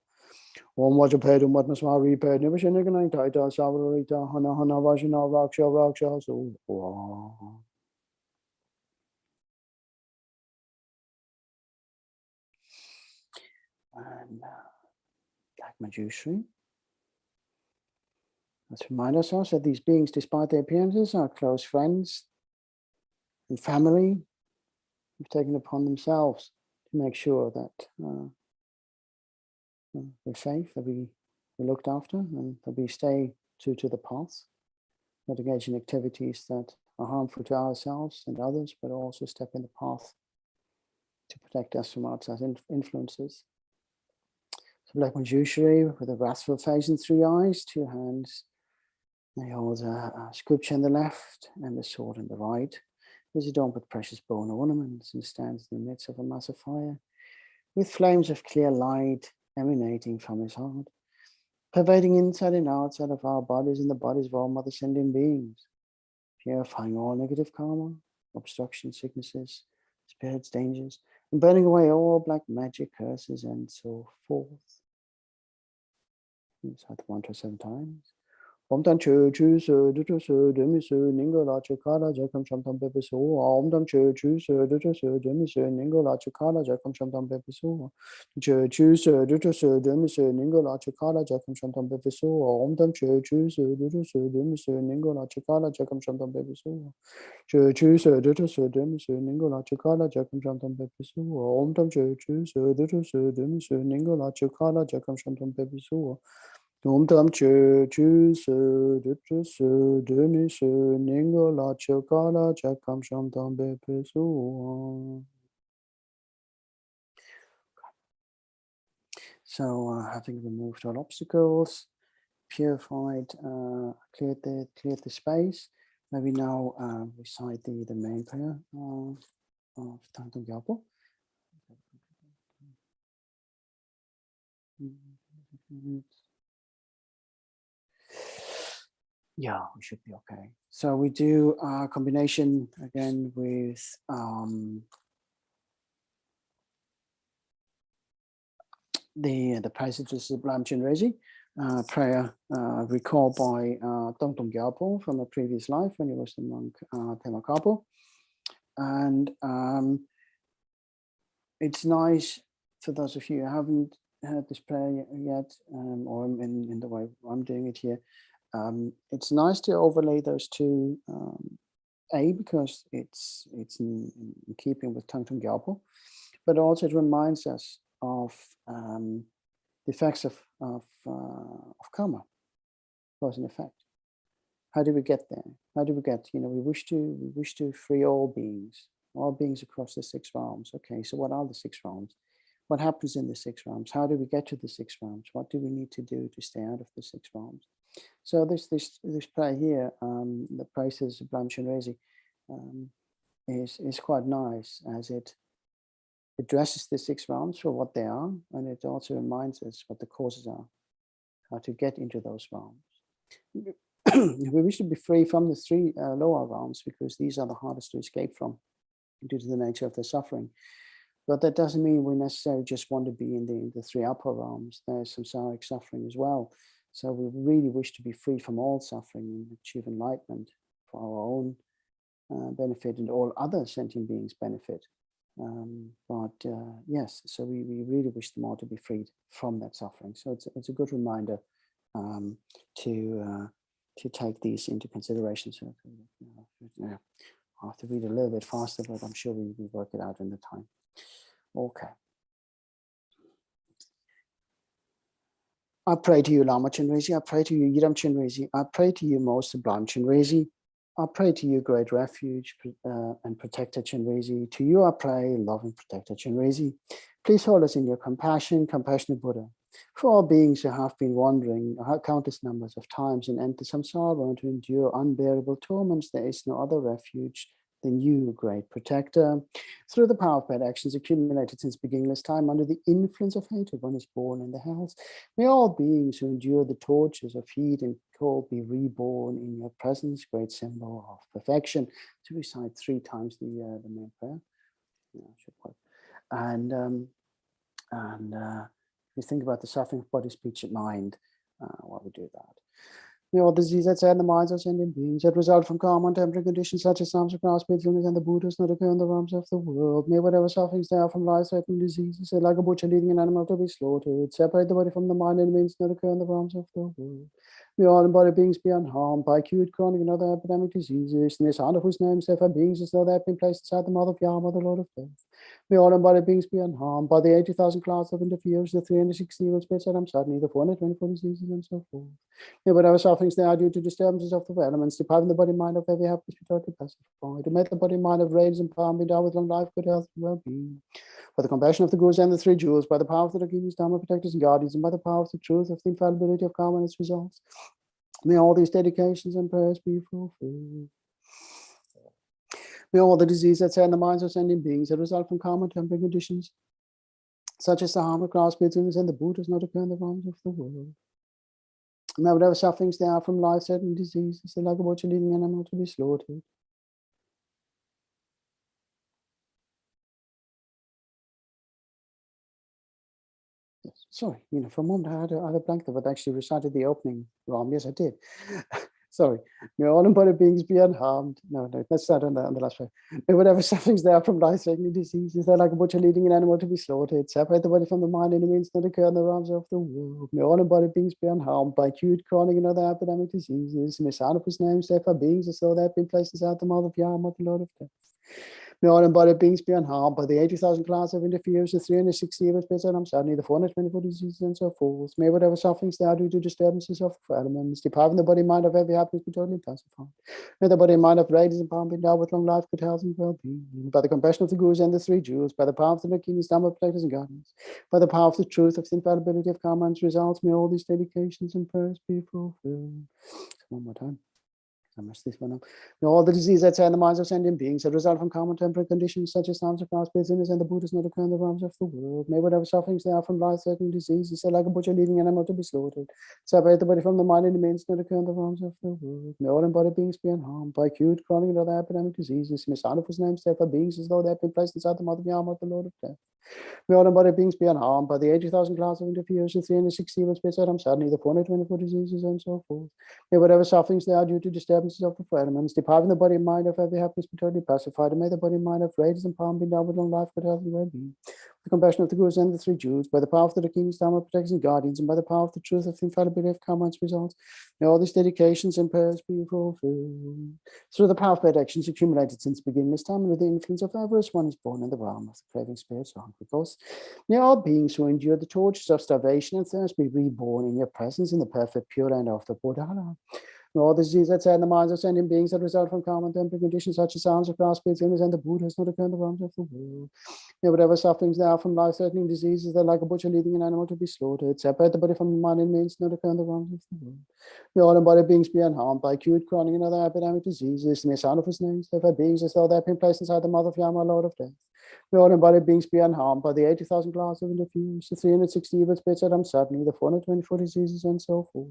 Om Vajaped, Om Madmaswari Ped, Nebashe Meganai Taita, Savrita, Hana Hana Vajana, Raksha, Raksha, Soa. And like Manjushri, let's remind ourselves that these beings, despite their appearances, are close friends and family who've taken upon themselves to make sure that we're safe, that we're looked after, and that we stay true to the path, not engage in activities that are harmful to ourselves and others, but also step in the path to protect us from outside influences. So like Manjushri, with a wrathful face and 3 eyes, 2 hands, they hold a scripture in the left and the sword in the right. Is adorned with precious bone ornaments and stands in the midst of a mass of fire, with flames of clear light emanating from his heart, pervading inside and outside of our bodies and the bodies of all mother sending beings, purifying all negative karma, obstruction, sicknesses, spirits, dangers, and burning away all black magic, curses, and so forth. Recite the mantra 7 times. Om Tam Chu Chu Su Du Tu Su Du Mi Su Ningo La Chu Kala Jakam Sham Tam Pepe Su. Om Tam Chu Chu Su Du Tu Su Du Mi Su Ningo La Chu Kala Jakam Sham Tam Pepe Su. Chu Chu Su Du Tu Su Du Mi Su Ningo La Chu Kala Jakam Sham Tam Pepe Su. Om Tam Chu Chu Su Du Tu Su Du Mi Su Ningo La Chu Kala Jakam Sham Tam Pepe Su. Chu Chu Su Du Tu Su Du Mi Su Ningo La Chu Kala Jakam Sham Tam Pepe Su. Om Tam Chu Chu Su Du Tu Su Du Mi Su Ningo La Chu Kala Jakam Sham Tam Pepe Su. Om Tam Chu Chu Su Du Tu Su Du Mi Su Ningo La Chu Kala Jakam Sham Tam Pepe Su. So having removed all obstacles, purified, cleared the space, maybe now recite the main prayer of Thangtong Gyalpo. Yeah, we should be okay. So we do a combination again with the passage of Sublime Chenrezig prayer recalled by Thangtong Gyalpo from a previous life when he was the monk Temakapo. And it's nice for those of you who haven't heard this prayer yet, or in the way I'm doing it here. It's nice to overlay those 2 because it's in keeping with Thangtong Gyalpo, but also it reminds us of the effects of karma, cause and effect. How do we get there? How do we get? We wish to free all beings across the 6 realms. Okay, so what are the 6 realms? What happens in the 6 realms? How do we get to the 6 realms? What do we need to do to stay out of the 6 realms? So this prayer here, the praises of Chenrezig, is quite nice, as it addresses the 6 realms for what they are, and it also reminds us what the causes are, how to get into those realms. We wish to be free from the 3 lower realms, because these are the hardest to escape from due to the nature of the suffering. But that doesn't mean we necessarily just want to be in the 3 upper realms. There's samsaric suffering as well. So we really wish to be free from all suffering and achieve enlightenment for our own benefit and all other sentient beings' benefit. Yes, so we really wish them all to be freed from that suffering. So it's a good reminder to take these into consideration. So I'll have to read a little bit faster, but I'm sure we work it out in the time. Okay. I pray to you, Lama Chenrezig. I pray to you, Yiram Chenrezig. I pray to you, most sublime Chenrezig. I pray to you, great refuge and protector Chenrezig. To you I pray, loving protector Chenrezig. Please hold us in your compassion, compassionate Buddha. For all beings who have been wandering countless numbers of times and enter samsara and to endure unbearable torments, there is no other refuge than you, great protector. Through the power of bad actions accumulated since beginningless time, under the influence of hatred, one is born in the hells. May all beings who endure the tortures of heat and cold be reborn in your presence, great symbol of perfection. To recite 3 times the main prayer. Yeah, should work. And if you think about the suffering of body, speech, and mind, while we do that. May all disease that's in the minds of sentient beings that result from karma and temporary conditions such as Samsara, grasping illness, and the Buddhas not occur in the realms of the world. May whatever sufferings there are from life-threatening diseases, like a butcher leading an animal to be slaughtered, separate the body from the mind and means not occur in the realms of the world. May all embodied beings be unharmed by acute, chronic, and other epidemic diseases, in the sound of whose names therefore beings as though they have been placed inside the mother of Yama, the Lord of Death. May all embodied beings be unharmed by the 80,000 clouds of interference, the 360 evil spirits that suddenly, the 424 diseases, and so forth. May whatever sufferings there are due to disturbances of the elements, depriving the body mind of every happiness, be totally pacified. To make the body mind of rage and power be endowed with long life, good health, and well-being. For the compassion of the Gurus and the 3 jewels, by the power of the Raginis, Dharma protectors and guardians, and by the power of the truth of the infallibility of karma and its results. May all these dedications and prayers be fulfilled. May all the disease that's in the minds of sentient beings that result from karma and temporary conditions, such as the harm of grasping illness and the Buddhas, not occur in the realms of the world. May whatever sufferings there are from life-threatening diseases, like a butcher leading an animal to be slaughtered. Yes, sorry, for a moment I had a blank there, but I actually recited the opening wrong. Yes, I did. Sorry. May all embodied beings be unharmed. No, let's start on the last one. May whatever sufferings there are from life-threatening diseases, they're like a butcher leading an animal to be slaughtered, separate the body from the mind and the means not occur in the realms of the world. May all embodied beings be unharmed by acute, chronic, and other epidemic diseases. May sound of whose names therefore beings as though they have been placed inside the mouth of Yama, the Lord of Death. May all embodied beings be unharmed by the 80,000 clouds of interference, the 360 evil spirits and suddenly, the 424 diseases, and so forth. May whatever sufferings there are due to disturbances of elements, depriving the body mind of every happiness, be totally pacified. May the body and mind of radiance and power be endowed with long life, good health, and well-being. By the compassion of the Gurus and the 3 jewels, by the power of the Raginis, Dharma protectors and guardians, by the power of the truth of the infallibility of karma and its results, may all these dedications and prayers be fulfilled. One more time. I messed this one up. May all the disease that's in the minds of sentient beings that result from common temporary conditions such as Samsara, grasping illness, and the Buddhas not occur in the realms of the world. May whatever sufferings there are from life-threatening diseases, like a butcher leading an animal to be slaughtered, separate the body from the mind and the means not occur in the realms of the world. May all embodied beings be unharmed by acute, chronic, and other epidemic diseases. May sound of whose names therefore beings as though they have been placed inside the mouth of Yama, the Lord of Death. May all embodied beings be unharmed by the 80,000 clouds of interference, the 360 evil spirits that suddenly, the 424 diseases, and so forth. May whatever sufferings there are due to disturbances of the 4 elements, depriving the body and mind of every happiness, be totally pacified, and may the body and mind of radiance and power be endowed with long life, good health, and well-being. the compassion of the Gurus and the three Jewels, by the power of the King's Dharma protectors and guardians, and by the power of the truth of the infallibility of karma's results, may all these dedications and prayers be fulfilled. Through the power of bad actions accumulated since beginningless time, and with the influence of avarice, one is born in the realm of the craving spirits or hungry ghosts. May all beings who endure the tortures of starvation and thirst be reborn in your presence in the perfect pure land of the Buddha. All the disease that sad the minds of sentient beings that result from karma and temporary conditions such as sounds of grass, spirits, illness, and the Buddhas not occur in the realms of the world. May whatever sufferings there are from life-threatening diseases that like a butcher leading an animal to be slaughtered, separate the body from the mind and means not occur in the realms of the world. May all embodied beings be unharmed by acute, chronic, and other epidemic diseases. May sound of his names, therefore beings as though they have been placed inside the mother of Yama, Lord of Death. May all embodied beings be unharmed by the 80,000 classes of interviews, the 360 evil spirits that suddenly, the 424 diseases, and so forth.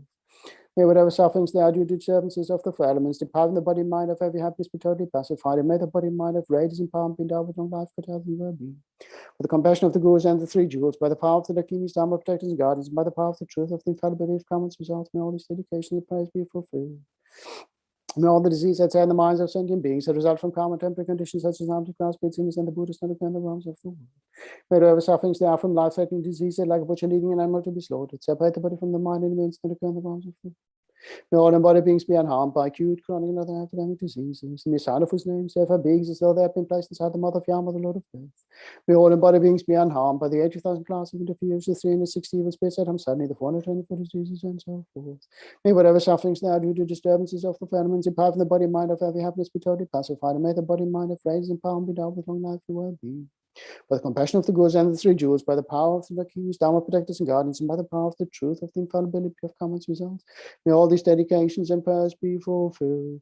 May whatever sufferings there are due to disturbances of the four elements, depriving the body and mind of every happiness be totally pacified, and may the body and mind of radiance and power be endowed with long life, good health, and well-being. With the compassion of the Gurus and the three Jewels, by the power of the King's Dharma protectors and guardians, and by the power of the truth of the infallibility of karma's results, may all these dedications and prayers be fulfilled. May all the disease that's in the minds of sentient beings that result from karma temporary conditions such as harmful grass, spirits, illness, and the Buddhas not occur in the realms of the world. May whatever sufferings there are from life-threatening diseases like a butcher leading an animal to be slaughtered, separate the body from the mind and means not occur in the realms of the world. May all embodied beings be unharmed by acute, chronic, and other epidemic diseases. In the sign of whose names, therefore, beings as though they have been placed inside the mother of Yama, the Lord of Death. May all embodied beings be unharmed by the 80,000 classes of interference, the 360 evil spirits that suddenly, the 424 diseases, and so forth. May whatever sufferings now due to disturbances of the elements depriving the body and mind of every happiness be totally pacified, and may the body and mind of radiance and power be endowed with long life and well-being. By the compassion of the Gurus and the three Jewels, by the power of the King's Dharma protectors and guardians, and by the power of the truth of the infallibility of karma's results, may all these dedications and prayers be fulfilled.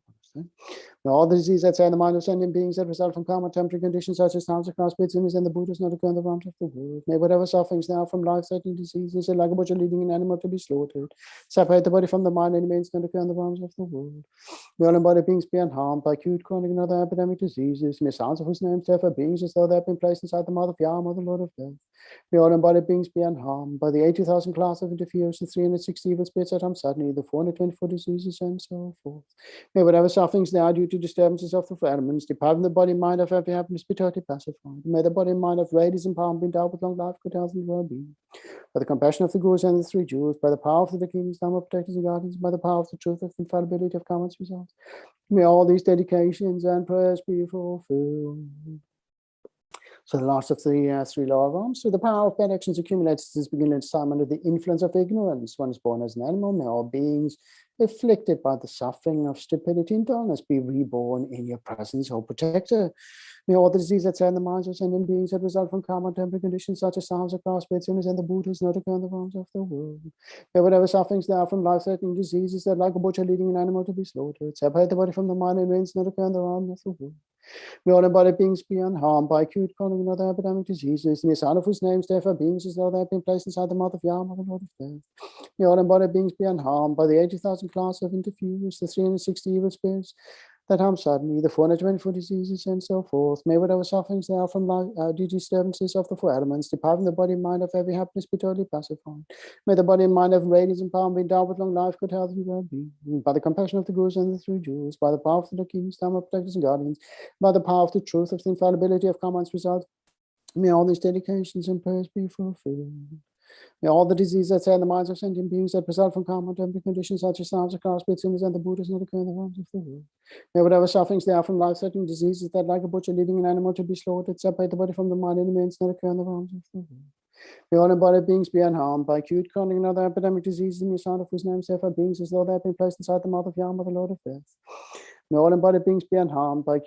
May all the disease that's in the mind of sentient beings that result from karma, temporary conditions such as sounds of cross spirits, illness, and the Buddhas not occur in the realms of the world. May whatever sufferings now from life-threatening diseases, like a butcher leading an animal to be slaughtered, separate the body from the mind and means not occur in the realms of the world. May all embodied beings be unharmed by acute, chronic, and other epidemic diseases. May sounds of whose names therefore beings as though they have been placed inside the mother of Yama, the Lord of Death. May all embodied beings be unharmed by the 80,000 class of interference, the 360 evil spirits that suddenly, the 424 diseases, and so forth. May whatever sufferings there are due to disturbances of the four elements, depriving the body and mind of every happiness be totally pacified. May the body and mind of radiance and power be endowed with long life, good health, and well-being. By the compassion of the Gurus and the three Jewels, by the power of the King's Dharma protectors and guardians, by the power of the truth of the infallibility of karma's results, may all these dedications and prayers be fulfilled. So the last of the three lower realms. So the power of bad actions accumulated since beginningless time under the influence of ignorance. One is born as an animal. May all beings afflicted by the suffering of stupidity and dullness be reborn in your presence, O protector. May all the disease that's in the minds of sentient beings that result from karma and temporary conditions such as sounds of cross spirits, illness, and the Buddhas not occur in the realms of the world. May whatever sufferings there are from life-threatening diseases that like a butcher leading an animal to be slaughtered, separate the body from the mind and means not occur in the realms of the world. May all embodied beings be unharmed by acute, chronic, and other epidemic diseases. In the sign of whose names, therefore, beings as though they have been placed inside the mouth of Yama, the Lord of Death. May all embodied beings be unharmed by the 80,000 class of interference, the 360 evil spirits that harm suddenly, the 424 diseases, and so forth. May whatever sufferings there are from due to disturbances of the four elements, depriving the body and mind of every happiness, be totally pacified. May the body and mind of radiance and power be endowed with long life, good health, and well-being. By the compassion of the Gurus and the three Jewels, by the power of the King's Dharma protectors and guardians, by the power of the truth of the infallibility of karma's results, may all these dedications and prayers be fulfilled. May all the diseases that in the minds of sentient beings that result from karma and temporary conditions such as sounds of cross spirits, illness, and the Buddhas not occur in the realms of the world. May whatever sufferings there are from life-threatening diseases that like a butcher leading an animal to be slaughtered, separate the body from the mind and means not occur in the realms of the world. May all embodied beings be unharmed by acute, chronic, and other epidemic diseases in the sound of whose names therefore beings as though they have been placed inside the mouth of Yama, the Lord of Death. May all embodied beings be unharmed by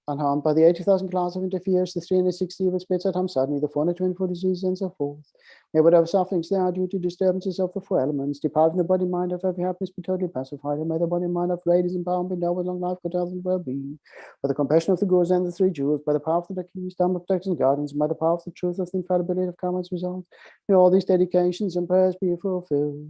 unharmed by the 80,000 class of interference, the 360 evil spirits that suddenly, the 424 diseases, and so forth. May whatever sufferings there are due to disturbances of the four elements, depriving the body and mind of every happiness, be totally pacified, and may the body and mind of radiance and power be endowed with long life, good health, and well-being. By the compassion of the Gurus and the three Jewels, by the power of the King's Dharma protectors and guardians, and by the power of the truth of the infallibility of karma's results, may all these dedications and prayers be fulfilled.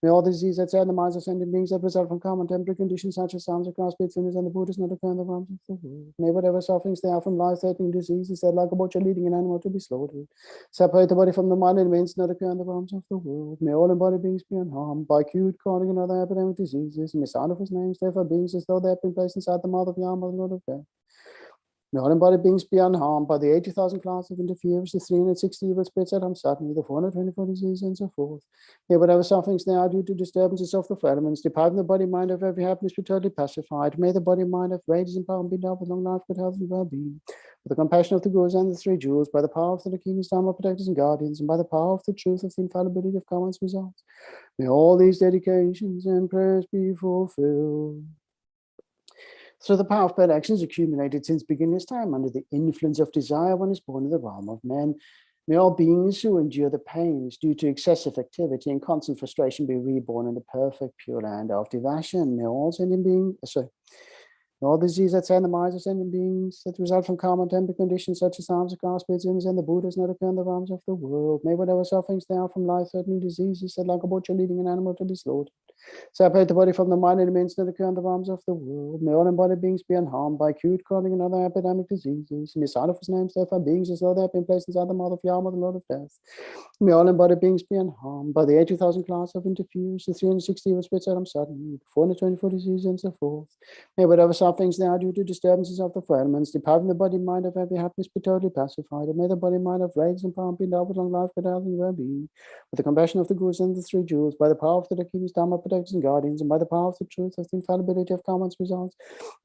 May all the disease that's in the minds of sentient beings that result from karma and temporary conditions such as sounds of cross spirits, illness, and the Buddhas not occur in the realms of the world. May whatever sufferings there are from life-threatening diseases that like a butcher leading an animal to be slaughtered, separate the body from the mind and means not occur in the realms of the world. May all embodied beings be unharmed by acute, chronic, and other epidemic diseases. In the sound of his names, therefore beings as though they have been placed inside the mouth of Yama, the Lord of Death. May all embodied beings be unharmed by the 80,000 clouds of interference, the 360 evil spirits that harm suddenly, the 424 diseases, and so forth. May whatever sufferings they are due to disturbances of the elements, depriving the body mind of every happiness, be totally pacified. May the body mind of rage and power be endowed with long life, good health, and well-being. With the compassion of the Gurus and the three jewels, by the power of the King's Dharma protectors and guardians, and by the power of the truth of the infallibility of karma's results, may all these dedications and prayers be fulfilled. Through the power of bad actions accumulated since beginningless time under the influence of desire, one is born in the realm of men. May all beings who endure the pains due to excessive activity and constant frustration be reborn in the perfect pure land of devotion. May all sentient beings, all disease that send the minds of sentient beings that result from karma and temporary conditions such as harms of God, spirits, and the Buddhas not occur in the realms of the world. May whatever sufferings there are from life-threatening diseases that like a butcher leading an animal to be slaughtered, separate the body from the mind and remains not occur in the realms of the world. May all embodied beings be unharmed by acute, chronic, and other epidemic diseases. May sign of his names therefore beings as though they have been placed inside the mouth of Yama, the Lord of Death. May all embodied beings be unharmed by the 80,000 class of interference, the 360 evil spirits that suddenly, 424 diseases, and so forth. May whatever sufferings there are due to disturbances of the elements, depriving the body mind of every happiness, be totally pacified. And may the body mind of rage and power be endowed with long life, good health, and well-being. With the compassion of the Gurus and the three jewels, by the power of the King's Dharma protectors and guardians, and by the power of the truth of the infallibility of karma's results,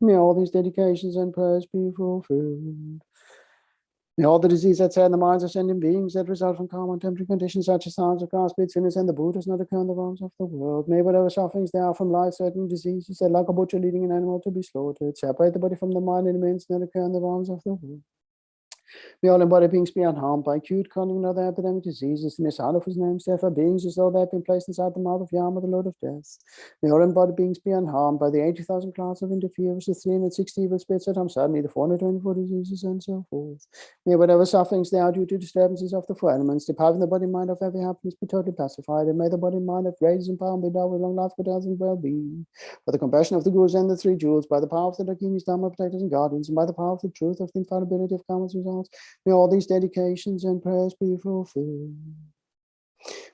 may all these dedications and prayers be fulfilled. May all the disease that sad in the minds of sentient beings that result from karma and temporary conditions such as harms of God, spirits, sinners, and the Buddhas not occur in the realms of the world. May whatever sufferings there are from life-threatening diseases that like a butcher leading an animal to be slaughtered, separate the body from the mind and remains not occur in the realms of the world. May all embodied beings be unharmed by acute, chronic, and other epidemic diseases. May sign of his name therefore beings as though they have been placed inside the mouth of Yama, the Lord of Death. May all embodied beings be unharmed by the 80,000 clouds of interference, the 360 evil spirits that harm suddenly, the 424 diseases, and so forth. May whatever sufferings they are due to disturbances of the four elements, depriving the body mind of every happiness, be totally pacified. And may the body mind of rage and power be endowed with long life, good health, and well-being. By the compassion of the Gurus and the three jewels, by the power of the King's Dharma protectors and guardians, and by the power of the truth of the infallibility of karma's results, may all these dedications and prayers be fulfilled.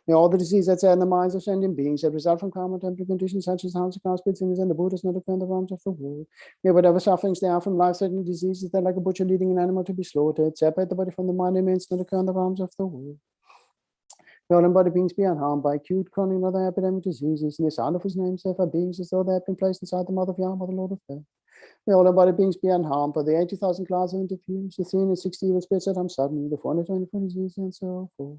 May all the disease that's in the minds of sentient beings that result from karma and temporary conditions such as harms of God, spirits, sinners, and the Buddhas not occur in the realms of the world. May whatever sufferings there are from life-threatening diseases that like a butcher leading an animal to be slaughtered, separate the body from the mind and remains not occur in the realms of the world. May all embodied beings be unharmed by acute, chronic, and other epidemic diseases. May sound of his name therefore beings as though they have been placed inside the mouth of Yama, the Lord of Death. May all embodied beings be unharmed by the 80,000 clouds of interference, the 360 evil spirits that harm suddenly, the 424 diseases, and so forth.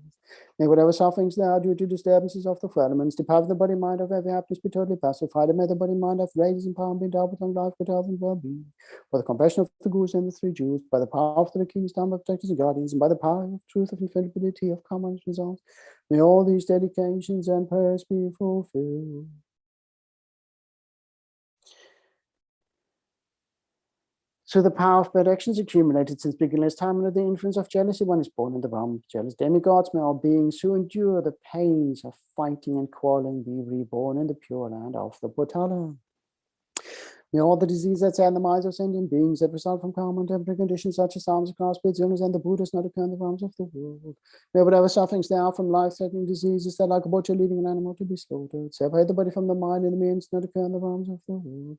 May whatever sufferings there are due to disturbances of the elements, deprive the body mind of every happiness, be totally pacified, and may the body mind have rage and power be endowed with long life, good health, and well-being. By the compassion of the Gurus and the three jewels, by the power of the King's Dharma protectors and guardians, and by the power of truth of infallibility of karma's results, may all these dedications and prayers be fulfilled. So the power of bad actions accumulated since beginningless time under the influence of jealousy, one is born in the realm of jealous demigods. May all beings who endure the pains of fighting and quarreling be reborn in the pure land of the Bhutala. May all the diseases that sad in the minds of sentient beings that result from karma and temporary conditions such as harms of God, spirits, illness, and the Buddhas not occur in the realms of the world. May whatever sufferings there are from life-threatening diseases that like a butcher leading an animal to be slaughtered, separate the body from the mind and the means not occur in the realms of the world.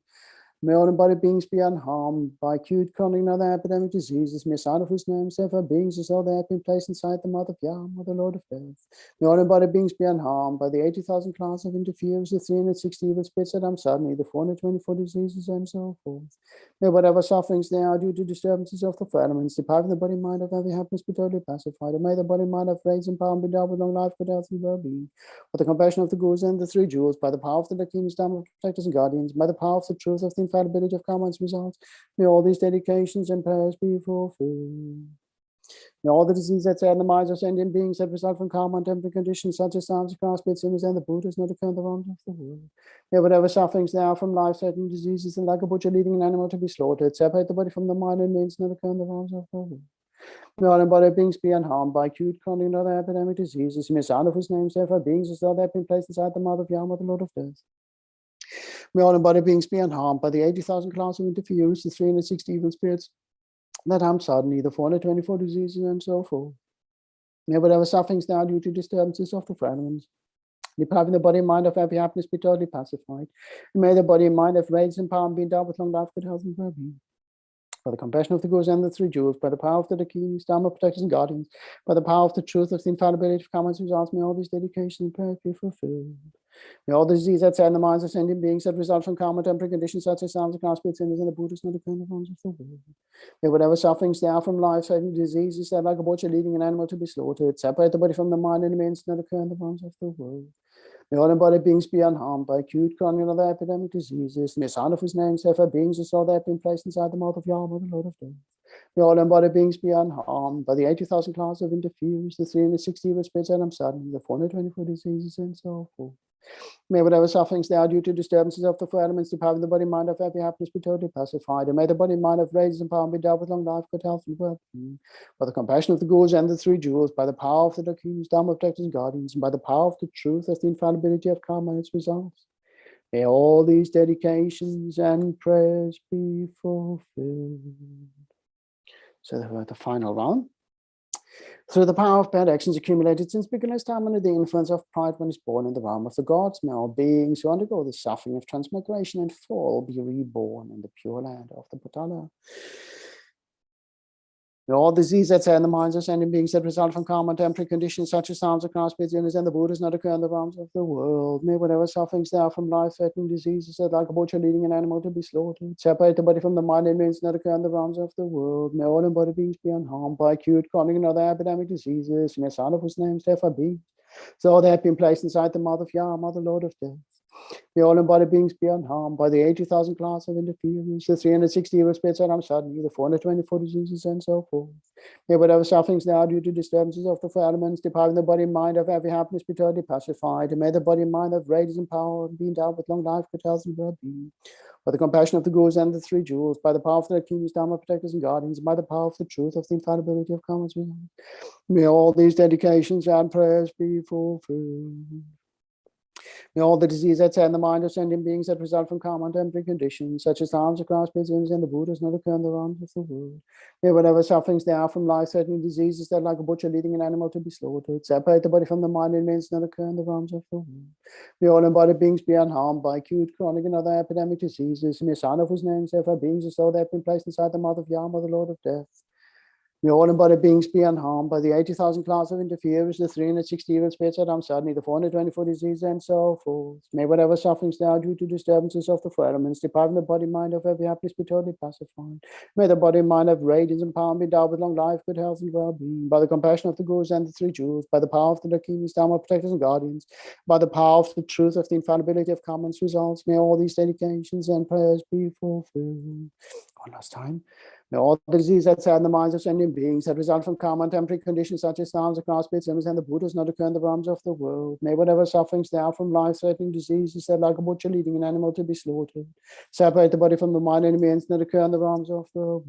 May all embodied beings be unharmed by acute, chronic, and other epidemic diseases. May sign of whose names therefore beings as though they have been placed inside the mouth of Yama, the Lord of Death. May all embodied beings be unharmed by the 80,000 clouds of interference, the 360 evil spirits that harm suddenly, the 424 diseases, and so forth. May whatever sufferings there are due to disturbances of the elements, depriving the body mind of every happiness, be totally pacified. And may the body mind have rage and power be endowed with long life, good health, and well-being. With the compassion of the Gurus and the three jewels, by the power of the King's Dharma protectors and guardians, by the power of the truth of the infallibility of karma's results, may all these dedications and prayers be fulfilled. May all the diseases that sad in the minds of sentient beings that result from karma and temporary conditions such as harms of God, spirits, sinners, and the Buddhas not occur in the realms of the world. May whatever sufferings there are from life-threatening diseases and like a butcher leading an animal to be slaughtered, separate the body from the mind and means not occur in the realms of the world. May all embodied beings be unharmed by acute, chronic, and other epidemic diseases. May sound of whose names therefore beings as though they have been placed inside the mouth of Yama, the Lord of Death. May all embodied beings be unharmed by the 80,000 clouds of interference, the 360 evil spirits that harm suddenly, the 424 diseases, and so forth. May whatever sufferings there are due to disturbances of the elements, depriving the body and mind of every happiness, be totally pacified. And may the body and mind have rage and power and be endowed with long life, good health, and well-being. By the compassion of the Gurus and the three jewels, by the power of the keys, Dharma protectors and guardians, by the power of the truth of the infallibility of comments results, may all these dedications and prayers be fulfilled. May all the disease that in the minds of sentient beings that result from karma, temporary conditions such as psalms, and spirits, sinners, and the Buddhists, not occur in the forms of the world. May whatever sufferings there are from life, certain diseases that like a butcher leading an animal to be slaughtered, separate the body from the mind and the means not occur in the forms of the world. May all embodied beings be unharmed by acute, chronic, and other epidemic diseases. May sound of whose names, therefore, beings as though they have been placed inside the mouth of Yahweh, the Lord of Death. May all embodied beings be unharmed by the 80,000 classes of interference, the 360 evil spirits and suddenly, the 424 diseases, and so forth. May whatever sufferings there are due to disturbances of the four elements depriving the body and mind of happy happiness be totally pacified. And may the body and mind of raises and power be endowed with long life, good health, and well-being. By the compassion of the Gurus and the three jewels, by the power of the Dakinis, Dharma protectors and guardians, and by the power of the truth as the infallibility of karma and its results. May all these dedications and prayers be fulfilled. So we're at the final round. Through the power of bad actions accumulated since beginner's time under the influence of pride when is born in the realm of the gods, may all beings who undergo the suffering of transmigration and fall be reborn in the pure land of the Patala. May all disease that's in the minds of sentient beings that result from karma and temporary conditions such as psalms, across sinners, and the Buddhas not occur in the realms of the world. May whatever sufferings there are from life-threatening diseases that like a butcher leading an animal to be slaughtered, separate the body from the mind and means not occur in the realms of the world. May all embodied beings be unharmed by acute, chronic, and other epidemic diseases. May sound of whose names therefore be, so they have been placed inside the mouth of Yahweh, the Lord of Death. May all embodied beings be unharmed by the 80,000 class of interference, the 360 evil spirits and suddenly, the 424 diseases, and so forth. May whatever sufferings there are due to disturbances of the four elements depriving the body and mind of every happiness be totally pacified. And may the body and mind of radiance and power be endowed with long life, good health, and well-being. By the compassion of the Gurus and the three jewels, by the power of the kings, Dharma protectors and guardians, by the power of the truth of the infallibility of karma. May all these dedications and prayers be fulfilled. May all the disease that's in the mind of sentient beings that result from karma and temporary conditions, such as harms across sinners and the Buddhas, not occur in the realms of the world. May whatever sufferings there are from life-threatening diseases that like a butcher leading an animal to be slaughtered, separate the body from the mind and means not occur in the realms of the world. May all embodied beings be unharmed by acute, chronic, and other epidemic diseases. May sound of whose names therefore beings as though they have been placed inside the mouth of Yahweh, the Lord of Death. May all embodied beings be unharmed by the 80,000 class of interference, the 360 evil spirits that suddenly, the 424 diseases, and so forth. May whatever sufferings there are due to disturbances of the four elements depriving the body and mind of every happiness be totally pacified. May the body and mind have radiance and power be endowed with long life, good health, and well-being. By the compassion of the Gurus and the three jewels, by the power of the Dakinis, Dharma protectors and guardians, by the power of the truth of the infallibility of karma and its results, may all these dedications and prayers be fulfilled. One last time. May all the disease that's in the minds of sentient beings that result from karma and temporary conditions such as psalms, across sinners, and the Buddhas not occur in the realms of the world. May whatever sufferings there are from life-threatening diseases that like a butcher leading an animal to be slaughtered, separate the body from the mind and means not occur in the realms of the world.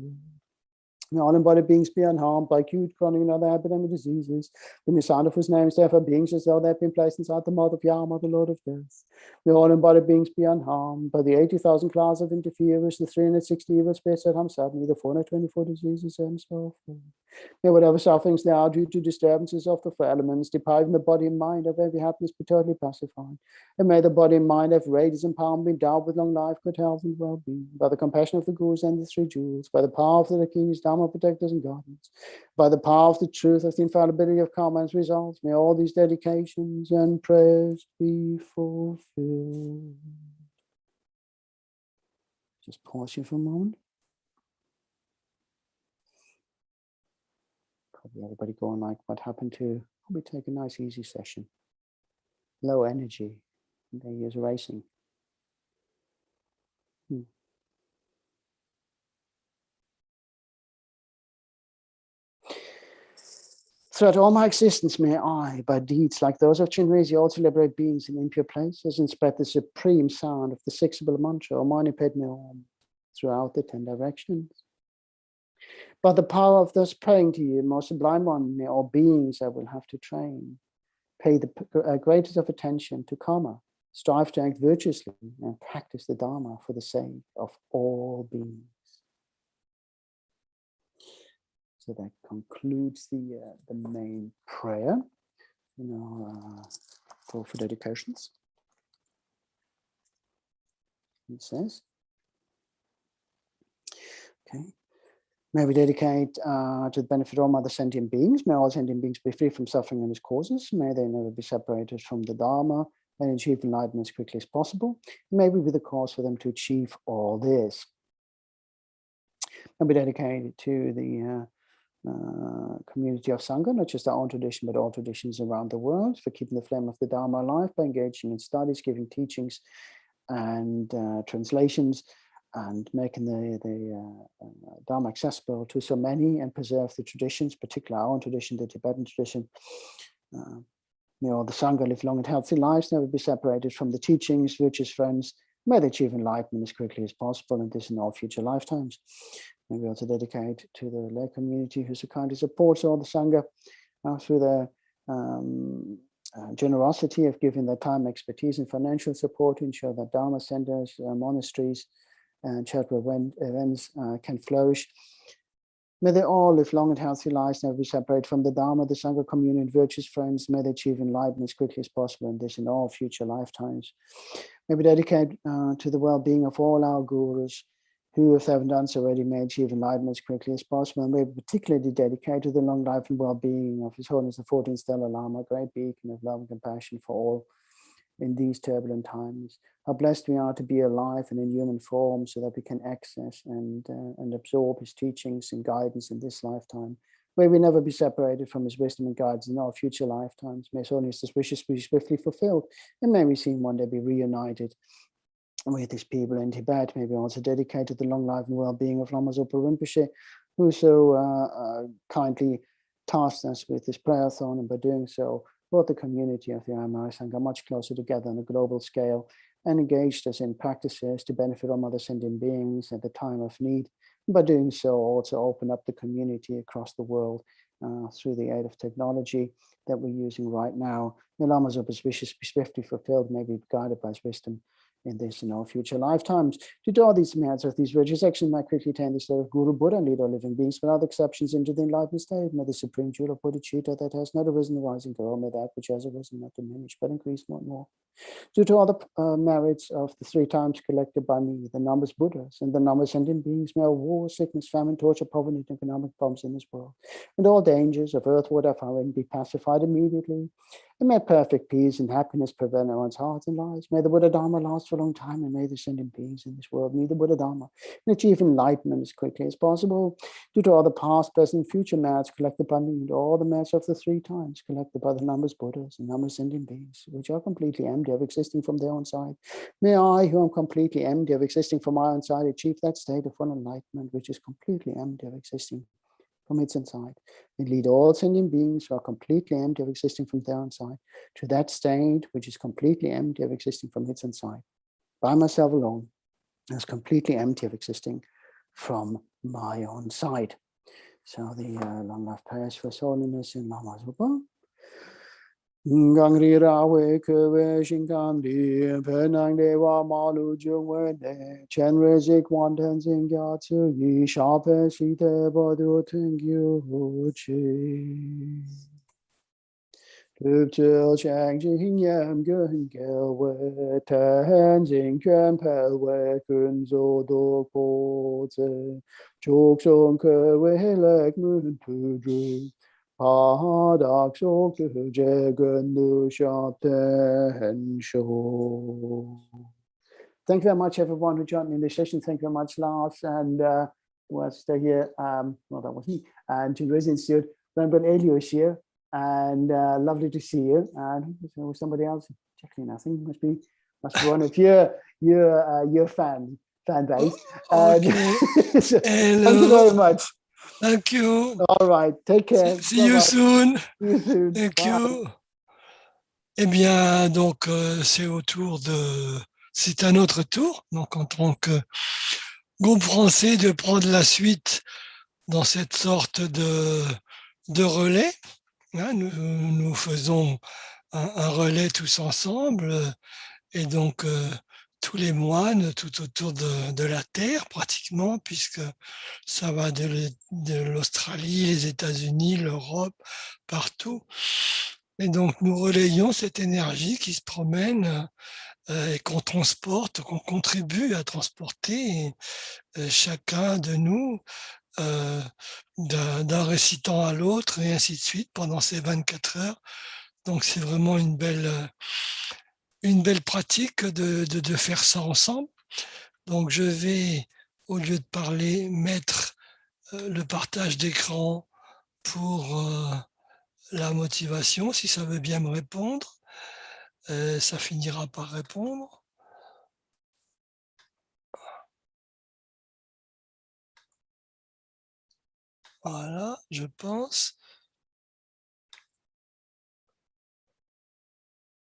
May all embodied beings be unharmed by acute, chronic, and other epidemic diseases. May the sound of whose names therefore beings as though they have been placed inside the mouth of Yahweh, the Lord of Death. May all embodied beings be unharmed by the 80,000 class of interference, the 360 evil spirits that suddenly, the 424 diseases, and so forth. May whatever sufferings there are due to disturbances of the four elements depriving the body and mind of every happiness be totally pacified. And may the body and mind have radiance and power be endowed with long life, good health, and well-being. By the compassion of the Gurus and the three jewels, by the power of the kings, Dharma protectors and guardians, by the power of the truth of the infallibility of karma and its results, may all these dedications and prayers be fulfilled. Just pause here for a moment. Probably everybody going like, what happened to, probably take a nice easy session. Low energy, they use racing. Throughout all my existence, may I, by deeds like those of Chenrezig, also liberate beings in impure places and spread the supreme sound of the six-syllable mantra, Om Mani Padme Hum, throughout the 10 directions. By the power of thus praying to you, most sublime one, may all beings I will have to train pay the greatest of attention to karma, strive to act virtuously, and practice the Dharma for the sake of all beings. So that concludes the main prayer, for dedications. It says, okay. May we dedicate to the benefit of all other sentient beings. May all sentient beings be free from suffering and its causes. May they never be separated from the Dharma and achieve enlightenment as quickly as possible. May we be the cause for them to achieve all this. May we dedicate it to the community of Sangha, not just our own tradition, but all traditions around the world, for keeping the flame of the Dharma alive by engaging in studies, giving teachings and translations, and making the Dharma accessible to so many, and preserve the traditions, particularly our own tradition, the Tibetan tradition. May all the Sangha live long and healthy lives, never be separated from the teachings, virtuous friends. May they achieve enlightenment as quickly as possible, and this in all future lifetimes. May we also dedicate to the lay community who so kindly supports all the Sangha through their generosity of giving their time, expertise, and financial support to ensure that Dharma centers, monasteries, and charitable events can flourish. May they all live long and healthy lives, never be separated from the Dharma, the Sangha community, and virtuous friends. May they achieve enlightenment as quickly as possible, and this in all future lifetimes. May we dedicate to the well-being of all our gurus, who, if they haven't done so already, may achieve enlightenment as quickly as possible. And may we particularly dedicate to the long life and well-being of His Holiness the 14th Dalai Lama, great beacon of love and compassion for all in these turbulent times. How blessed we are to be alive and in human form, so that we can access and absorb His teachings and guidance in this lifetime. May we never be separated from His wisdom and guidance in all future lifetimes. May His Holiness' wishes be swiftly fulfilled, and may we see Him one day be reunited with His people in Tibet. May we also dedicate to the long life and well-being of Lama Zopa Rinpoche, who so kindly tasked us with this prayerathon, and by doing so brought the community of the Mahayana Sangha much closer together on a global scale, and engaged us in practices to benefit all other sentient beings at the time of need. And by doing so, also open up the community across the world through the aid of technology that we're using right now. May Lama Zopa's wishes be swiftly fulfilled, may be guided by His wisdom in this and all future lifetimes. To do all these merits of these virtuous actions, might quickly attain the state of Guru Buddha and lead all living beings without exceptions into the enlightened state. May the supreme jewel of Bodhicitta that has not arisen arise and grow, may that which has arisen not diminish but increase more and more. Due to all the merits of the 3 times collected by me, the numbers Buddhas and the numbers sentient beings, may all war, sickness, famine, torture, poverty, and economic problems in this world, and all dangers of earth, water, fire, be pacified immediately. And may perfect peace and happiness prevail in one's hearts and lives. May the Buddha Dharma last for a long time, and may the sentient beings in this world meet the Buddha Dharma and achieve enlightenment as quickly as possible. Due to all the past, present, and future merits collected by me, and all the merits of the 3 times collected by the numbers Buddhas and numbers sentient beings, which are completely empty of existing from their own side. May I, who am completely empty of existing from my own side, achieve that state of full enlightenment, which is completely empty of existing from its inside, and lead all sentient beings who are completely empty of existing from their own side to that state which is completely empty of existing from its inside, by myself alone, as completely empty of existing from my own side. So the long life prayers for His Holiness in Lama Zopa. Gangri Rawe Kwe Shinkandi Penang Dewa Malu Jungwene Chenrezig Thangtong Gyalpo Yi Shape Sita Badu Thangyu Chi Luptil Chang Jing Yam Gun Gelwe Tenzing Ken Pelwe Kunzo Do Poze Chok Song Kwe Lek Moon Pudru Thank you very much, everyone who joined me in this session. Thank you very much, Lars, and who else stay here? Well, that was me. And Chenrezig Institute, Rembrandt Elio is here, and lovely to see you. And there was somebody else, Jacqueline, I think must be one of your fan base. Okay. So, thank you very much. Thank you. All right, take care. See you soon. See you soon. Thank Bye. you. Eh bien, donc, c'est à notre tour, donc en tant que groupe français, de prendre la suite dans cette sorte de relais. Hein, nous faisons un relais tous ensemble, et donc tous les moines tout autour de la Terre pratiquement, puisque ça va de l'Australie, les États-Unis, l'Europe, partout. Et donc nous relayons cette énergie qui se promène et qu'on transporte, qu'on contribue à transporter chacun de nous d'un récitant à l'autre, et ainsi de suite, pendant ces 24 heures. Donc c'est vraiment une belle pratique de faire ça ensemble. Donc je vais, au lieu de parler, mettre le partage d'écran pour la motivation, si ça veut bien me répondre. Ça finira par répondre. Voilà, je pense.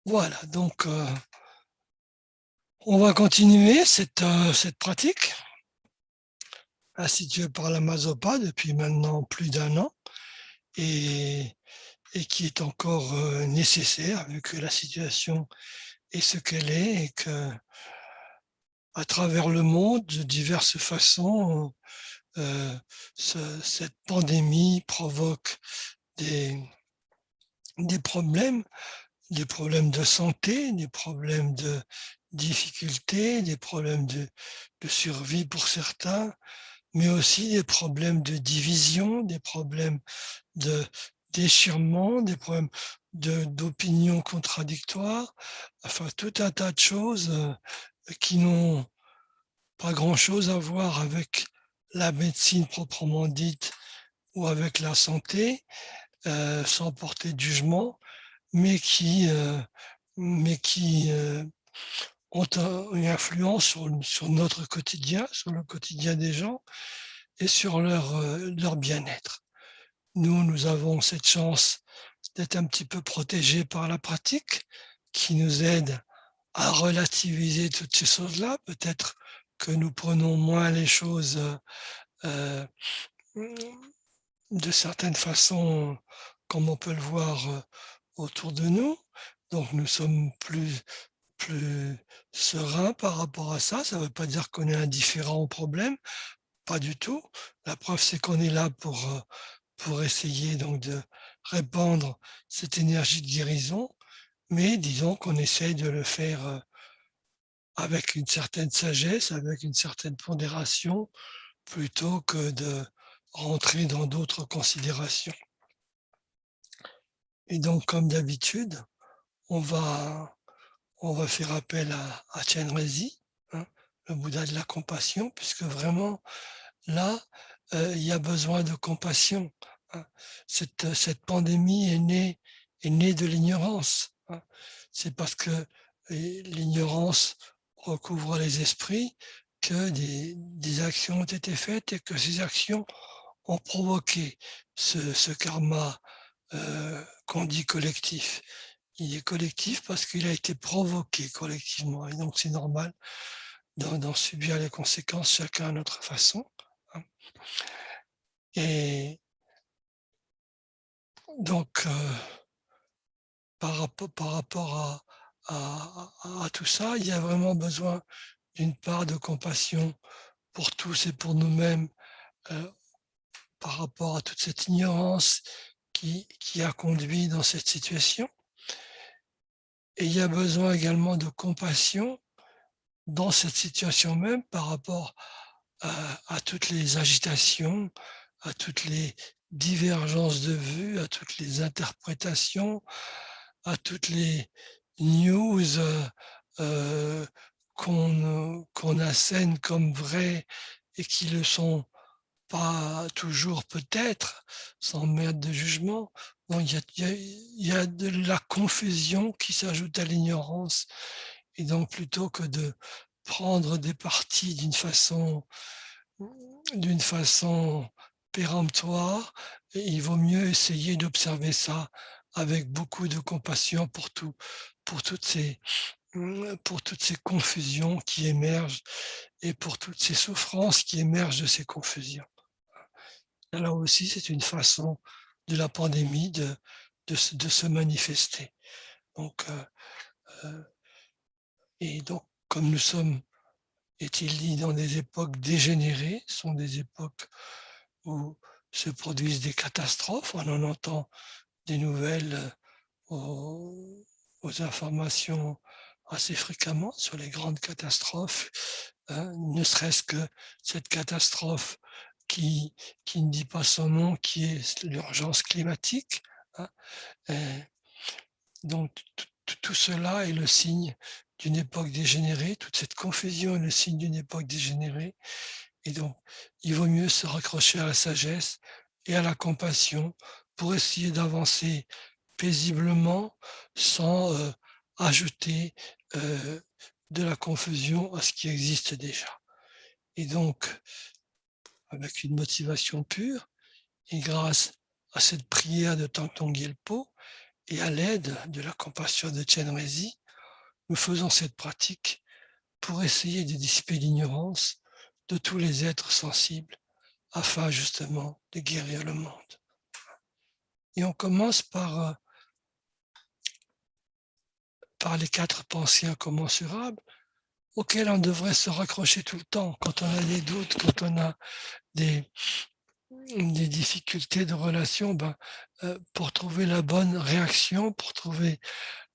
Voilà, donc on va continuer cette pratique instituée par Lama Zopa depuis maintenant plus d'1 an et qui est encore nécessaire vu que la situation est ce qu'elle est et que à travers le monde, de diverses façons, cette pandémie provoque des problèmes de santé, des problèmes de difficultés, des problèmes de survie pour certains, mais aussi des problèmes de division, des problèmes de déchirement, des problèmes d'opinions contradictoires, enfin tout un tas de choses qui n'ont pas grand-chose à voir avec la médecine proprement dite ou avec la santé, sans porter de jugement, mais qui ont une influence sur notre quotidien, sur le quotidien des gens et sur leur bien-être. Nous avons cette chance d'être un petit peu protégés par la pratique qui nous aide à relativiser toutes ces choses-là. Peut-être que nous prenons moins les choses de certaines façons, comme on peut le voir autour de nous. Donc nous sommes plus sereins par rapport à ça. Ça ne veut pas dire qu'on est indifférent au problème, pas du tout. La preuve, c'est qu'on est là pour essayer donc de répandre cette énergie de guérison, mais disons qu'on essaye de le faire avec une certaine sagesse, avec une certaine pondération, plutôt que de rentrer dans d'autres considérations. Et donc, comme d'habitude, on va faire appel à Chenrezig, le Bouddha de la compassion, puisque vraiment, là, il y a besoin de compassion. Cette pandémie est née de l'ignorance. C'est parce que l'ignorance recouvre les esprits que des actions ont été faites et que ces actions ont provoqué ce karma qu'on dit collectif. Il est collectif parce qu'il a été provoqué collectivement et donc c'est normal d'en subir les conséquences chacun à notre façon. Et donc par rapport à tout ça, il y a vraiment besoin d'une part de compassion pour tous et pour nous-mêmes par rapport à toute cette ignorance qui a conduit dans cette situation. Et il y a besoin également de compassion dans cette situation même par rapport à toutes les agitations, à toutes les divergences de vues, à toutes les interprétations, à toutes les news qu'on assène comme vraies et qui le sont pas toujours peut-être, sans mettre de jugement. Donc, il y a de la confusion qui s'ajoute à l'ignorance. Et donc, plutôt que de prendre des partis d'une façon péremptoire, il vaut mieux essayer d'observer ça avec beaucoup de compassion pour toutes ces confusions qui émergent et pour toutes ces souffrances qui émergent de ces confusions. Alors aussi, c'est une façon de la pandémie de se manifester. Donc, et donc, comme nous sommes, est-il dit, dans des époques dégénérées, sont des époques où se produisent des catastrophes, on en entend des nouvelles aux informations assez fréquemment sur les grandes catastrophes, ne serait-ce que cette catastrophe qui ne dit pas son nom, qui est l'urgence climatique. Hein. Donc tout cela est le signe d'une époque dégénérée, toute cette confusion est le signe d'une époque dégénérée. Et donc, il vaut mieux se raccrocher à la sagesse et à la compassion pour essayer d'avancer paisiblement sans ajouter de la confusion à ce qui existe déjà. Et donc, avec une motivation pure et grâce à cette prière de Thangtong Gyalpo et à l'aide de la compassion de Chenrezig, nous faisons cette pratique pour essayer de dissiper l'ignorance de tous les êtres sensibles afin justement de guérir le monde. Et on commence par les 4 pensées incommensurables auxquelles on devrait se raccrocher tout le temps quand on a des doutes, quand on a des difficultés de relation, pour trouver la bonne réaction, pour trouver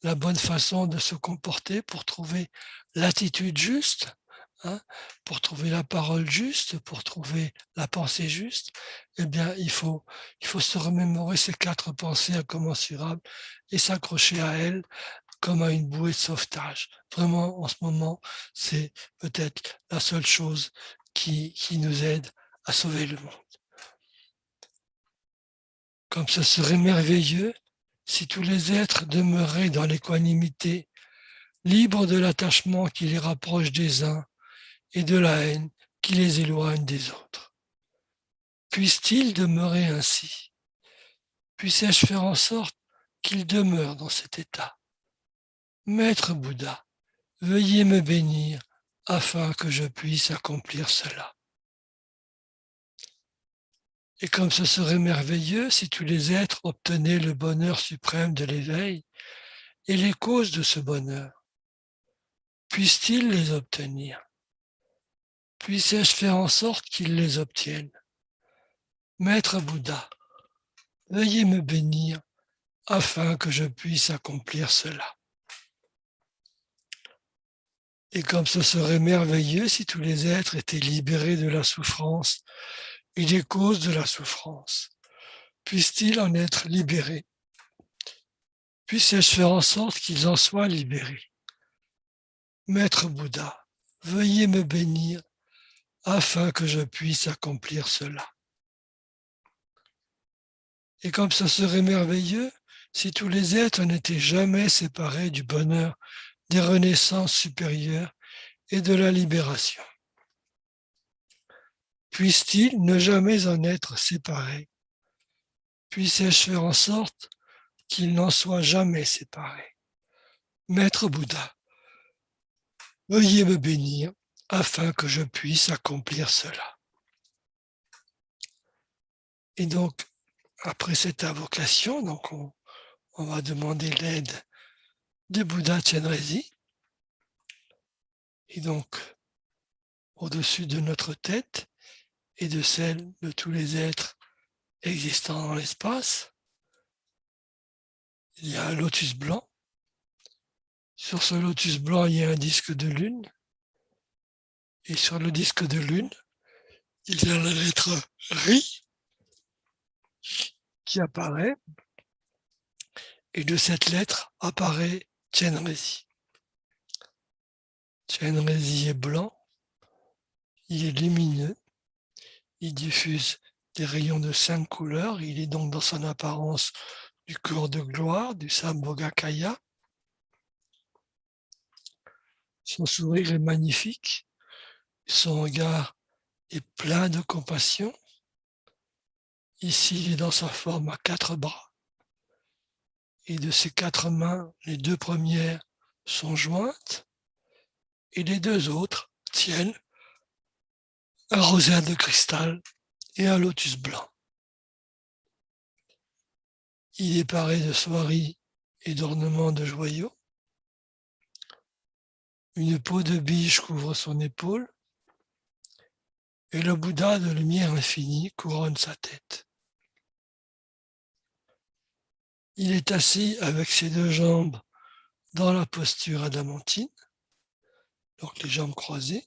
la bonne façon de se comporter, pour trouver l'attitude juste, hein, pour trouver la parole juste, pour trouver la pensée juste, eh bien, il faut se remémorer ces 4 pensées incommensurables et s'accrocher à elles comme à une bouée de sauvetage. Vraiment, en ce moment, c'est peut-être la seule chose qui nous aide à sauver le monde. Comme ce serait merveilleux si tous les êtres demeuraient dans l'équanimité, libres de l'attachement qui les rapproche des uns et de la haine qui les éloigne des autres. Puisse-t-il demeurer ainsi? Puissais-je faire en sorte qu'ils demeurent dans cet état? Maître Bouddha, veuillez me bénir afin que je puisse accomplir cela. Et comme ce serait merveilleux si tous les êtres obtenaient le bonheur suprême de l'éveil et les causes de ce bonheur, puissent-ils les obtenir? Puissais-je faire en sorte qu'ils les obtiennent? Maître Bouddha, veuillez me bénir afin que je puisse accomplir cela. Et comme ce serait merveilleux si tous les êtres étaient libérés de la souffrance et des causes de la souffrance, puissent-ils en être libérés? Puissais-je faire en sorte qu'ils en soient libérés? Maître Bouddha, veuillez me bénir afin que je puisse accomplir cela. Et comme ce serait merveilleux si tous les êtres n'étaient jamais séparés du bonheur des renaissances supérieures et de la libération. Puissent-ils ne jamais en être séparés? Puissais-je faire en sorte qu'ils n'en soient jamais séparés? Maître Bouddha, veuillez me bénir afin que je puisse accomplir cela. Et donc, après cette invocation, donc on va demander l'aide de Bouddha Chenrezig. Et donc, au-dessus de notre tête et de celle de tous les êtres existants dans l'espace, il y a un lotus blanc. Sur ce lotus blanc, il y a un disque de lune. Et sur le disque de lune, il y a la lettre Ri qui apparaît. Et de cette lettre apparaît Chenrezig. Chenrezig est blanc, il est lumineux, il diffuse des rayons de 5 couleurs, il est donc dans son apparence du corps de gloire, du Sambhogakaya. Son sourire est magnifique, son regard est plein de compassion. Ici, il est dans sa forme à 4 bras. Et de ses 4 mains, les 2 premières sont jointes et les 2 autres tiennent un rosaire de cristal et un lotus blanc. Il est paré de soieries et d'ornements de joyaux. Une peau de biche couvre son épaule et le Bouddha de lumière infinie couronne sa tête. Il est assis avec ses 2 jambes dans la posture adamantine, donc les jambes croisées.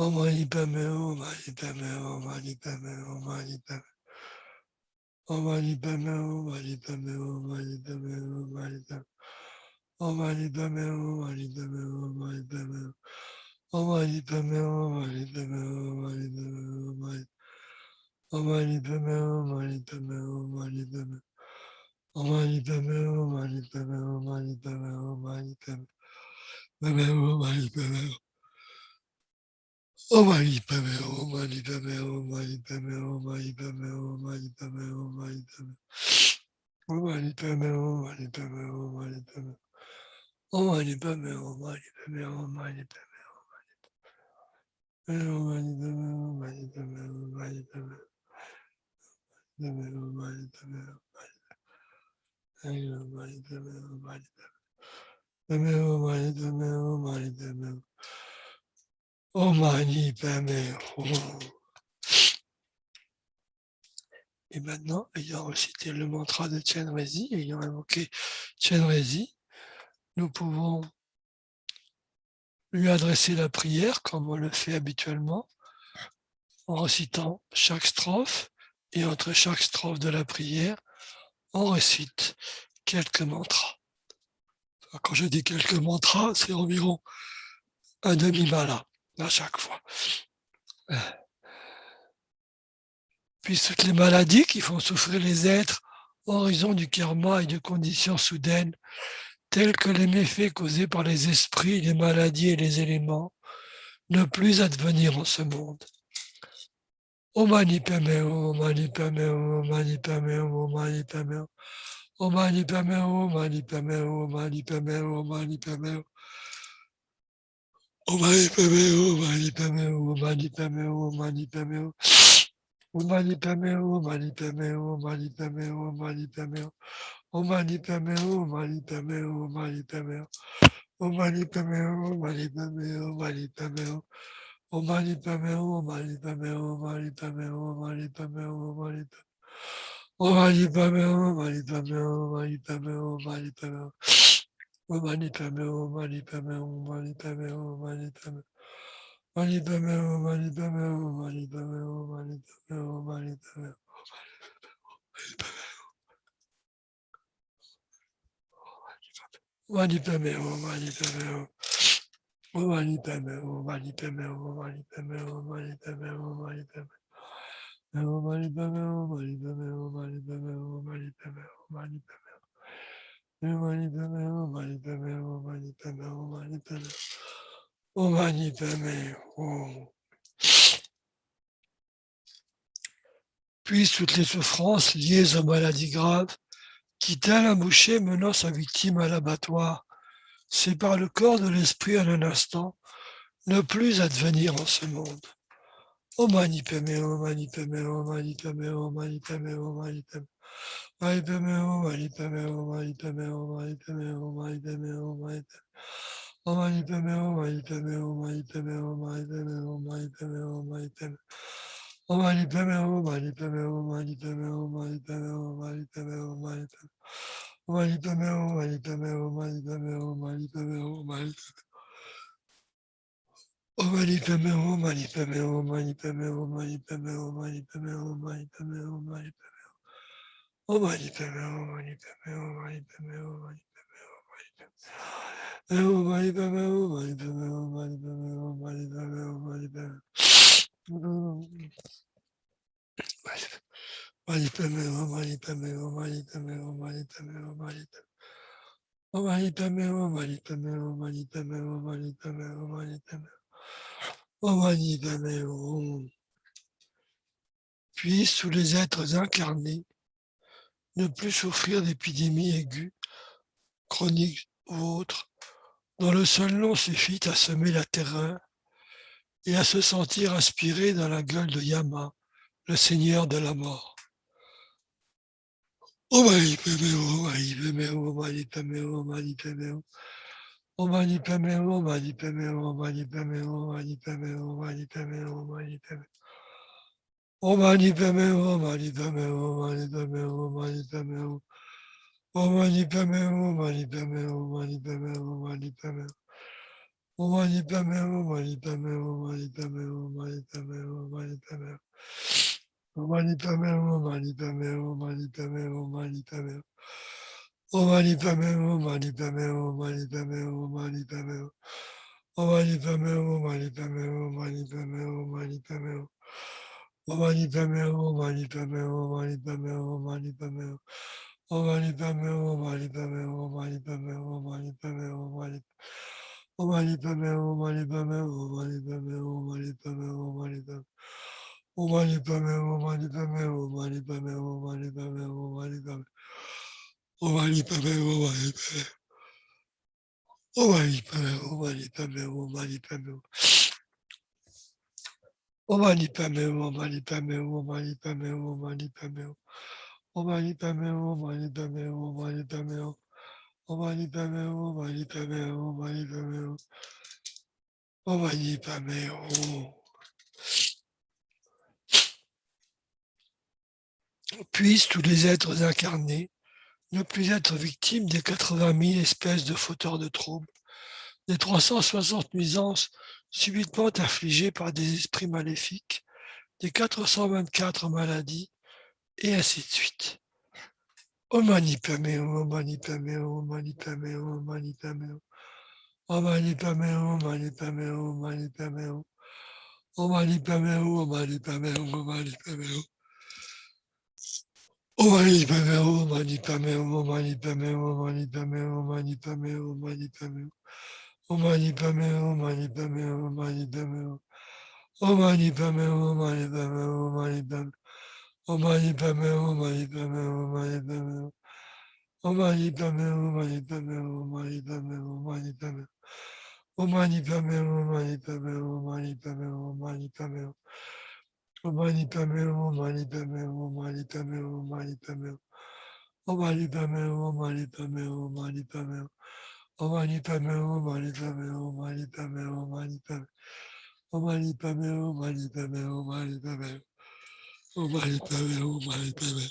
Om Mani Padme Hum, Mani Padme Hum, Mani Padme Hum, Mani Padme Om Mani Padme Hum, Mani Padme Hum, Mani Padme Hum, Mani Padme Om Mani Padme Hum, Mani Padme Hum, Mani Padme Hum Om Mani Padme Hum, Mani Padme Hum, Mani Padme Hum, Om Mani Padme Hum, Mani Padme Hum, Mani Padme Om Mani Padme Hum, Mani Padme Hum, Mani Padme Hum, Mani Padme Hum, Mani Padme Hum Om Mani Padme Hum, Mani Padme Hum, Mani Padme Hum, Mani Padme Hum, Mani Padme Hum, Mani Padme Om Mani Padme Hum, Mani Padme Hum, Mani Padme Om Mani Padme Hum, Mani Padme Hum, Mani Padme Om Mani Padme Hum, Mani Padme Hum, Mani Padme Om Mani Padme Hum, Mani Padme Hum, Mani Padme Hum, Mani Padme Hum, Mani Padme Hum Om Mani Padme Hum. Et maintenant, ayant recité le mantra de Chenrezig, ayant invoqué Chenrezig, nous pouvons lui adresser la prière comme on le fait habituellement, en récitant chaque strophe, et entre chaque strophe de la prière, on récite quelques mantras. Quand je dis quelques mantras, c'est environ un demi-mala à chaque fois. Puis toutes les maladies qui font souffrir les êtres en raison du karma et de conditions soudaines, telles que les méfaits causés par les esprits, les maladies et les éléments, ne plus advenir en ce monde. Om Mani Padme Hum, Mani Padme Hum, Mani Padme Hum, Mani Padme Hum, Om Mani Padme Hum, Mani Padme Hum, Mani Padme Hum, Mani Padme Hum, Om Mani Padme Hum, Mani Padme Hum, Mani Padme Hum, Mani Padme Hum, Om Mani Padme Hum, Mani Padme Hum, Mani Padme Hum, Mani Padme Hum, Om Mani Padme Hum, Mani Padme Hum, Mani Padme Hum, Om Mani Padme Hum, Mani Padme Hum, Mani Padme Hum, Om Mani Padme Hum, Mani Padme Hum, Mani Padme Hum, Mani Padme Hum, Mani Padme Om Mani Padme Hum, Mani Padme Hum, Mani Padme Hum, Mani Padme Hum, Om Mani Padme Hum, Mani Padme Hum, Mani Padme Hum, Mani Padme Mani Padme Hum, Mani Padme Hum, Mani Padme Hum, Mani Padme Hum, Mani Padme Hum. Mani Padme Hum, Mani Padme Hum. Om Mani Padme Hum, Mani Padme Hum, Mani Padme Hum, Mani Padme Hum, Mani Padme Om Mani Padme Hum, Mani Padme Hum, Mani Padme Hum, Mani Padme Hum, Mani Padme Om Mani Padme Hum, Mani Padme Hum, Mani Padme Hum, Mani Padme Om Mani Padme Hum. Puis toutes les souffrances liées aux maladies graves qui, tel un boucher menant sa victime à l'abattoir, séparent le corps de l'esprit en un instant, ne plus advenir en ce monde. Om Mani Padme Hum, Mani Padme Hum, Mani Padme Hum, Mani Padme Hum, Mani Padme Mani Padme Hum, Mani Padme Hum, Mani Padme Hum, Mani Padme Hum, Mani Padme Hum, Mani Padme Om Mani Padme Hum, Mani Padme Hum, Mani Padme Hum, Mani Padme Hum, Mani Padme Hum, Mani Padme Om Mani Padme Hum, Mani Padme Hum, Mani Padme Hum, Mani Padme Hum, Mani Padme Hum, Mani Padme Om Mani Padme Hum, Mani Padme Hum, Mani Padme Hum, Mani Padme Hum, Mani Om Mani Padme Hum, Mani Padme Hum, Mani Padme Hum, Mani Padme Hum, Mani Padme Hum, Mani Padme Hum, Mani Padme Om Mani Padme Hum, Mani Padme Hum, Mani Padme Hum, Mani Padme Hum, Mani Padme Hum, Mani Padme Hum, Mani Padme Hum, Mani Padme Hum, Mani Padme Hum, Mani Padme Hum. Mani Padme Hum, Mani Padme Hum, Mani Padme Hum, Mani Padme Hum, Mani Padme Om Mani Padme Hum, Mani Padme Hum, Mani Padme Hum, Mani Padme Hum, Mani Padme Om Mani Padme Hum. Puis, sous les êtres incarnés, ne plus souffrir d'épidémies aiguës, chroniques ou autres, dont le seul nom suffit à semer la terreur et à se sentir aspiré dans la gueule de Yama, le seigneur de la mort. Om Mani Padme Hum, Mani Padme Hum, Mani Padme Hum, Mani Padme Hum. Om Mani Padme Hum, Mani Padme Hum, Mani Padme Hum, Mani Padme Hum, Mani Padme Hum, Mani Padme Om Mani Padme Hum, Mani Padme Hum, Mani Padme Hum, Mani Padme Hum. Om Mani Padme Hum, Mani Padme Hum, Mani Padme Hum, Mani Padme Hum. Omani Pame, Omani Pame, Omani Pame, Omani Pame, Omani Pame. Omani Pame, Omani Pame, Omani Pame, Omani Pame. Omani Pame, Omani Pame, Omani Pame, Omani Pame. Omani Pame, Omani Pame, Omani Pame, Omani Pame. Omani Pame, Omani Pame, Omani Pame, Omani Pame. Omani Pame, Omani Pame, Omani Pame, Omani Pame, Omani. Omani Pame, Omani Pame, Omani Pame, Omani Pame, Omani Pame. Omani Pame, Omani Pame, Omani Pame, Omani Pame, Omani Pame. Omani Pame, Omani Pame. Omani Pame, Omani Pame, Omani Pame. Omani Pame, Omani Pame, Omani Pame, Omani Pame. Omani Pame, Omani Pame, Omani Pame. Omani Pame, Omani Pame, Omani Pame. Omani Pame, Puissent tous les êtres incarnés ne plus être victimes des 80 000 espèces de fauteurs de troubles, des 360 nuisances subitement infligées par des esprits maléfiques, des 424 maladies, et ainsi de suite. Omani Pame, Omani Pame, Omani Pame, Omani Pame, Omani Pame, Omani Pame, Omani Pame, Omani Pame, Omani Pame, Omani Pame. Omani Pame, Omani Pame, Omani Pame, Omani Pame, Omani Pame, Omani Pame. Omani Pame, Omani Pame, Omani Pame. Omani Pame, Omani Pame, Omani Pame. Omani Pame, Omani Pame, Omani Pame. Omani Pame, Omani Pame, Omani Pame, Omani Pame. Omani Pame, Omani Pame, Omani Pame, Omani Pame. Omani Pame, Omani Pame, Omani Pame, Omani Pame. Omani Pame, Omani Pame, Omani Pame. Omani Pame, Omani Pame, Omani Pame, Omani Pame. Omani Pame, Omani Pame, Omani Pame. Omani Pame, Omani Pame.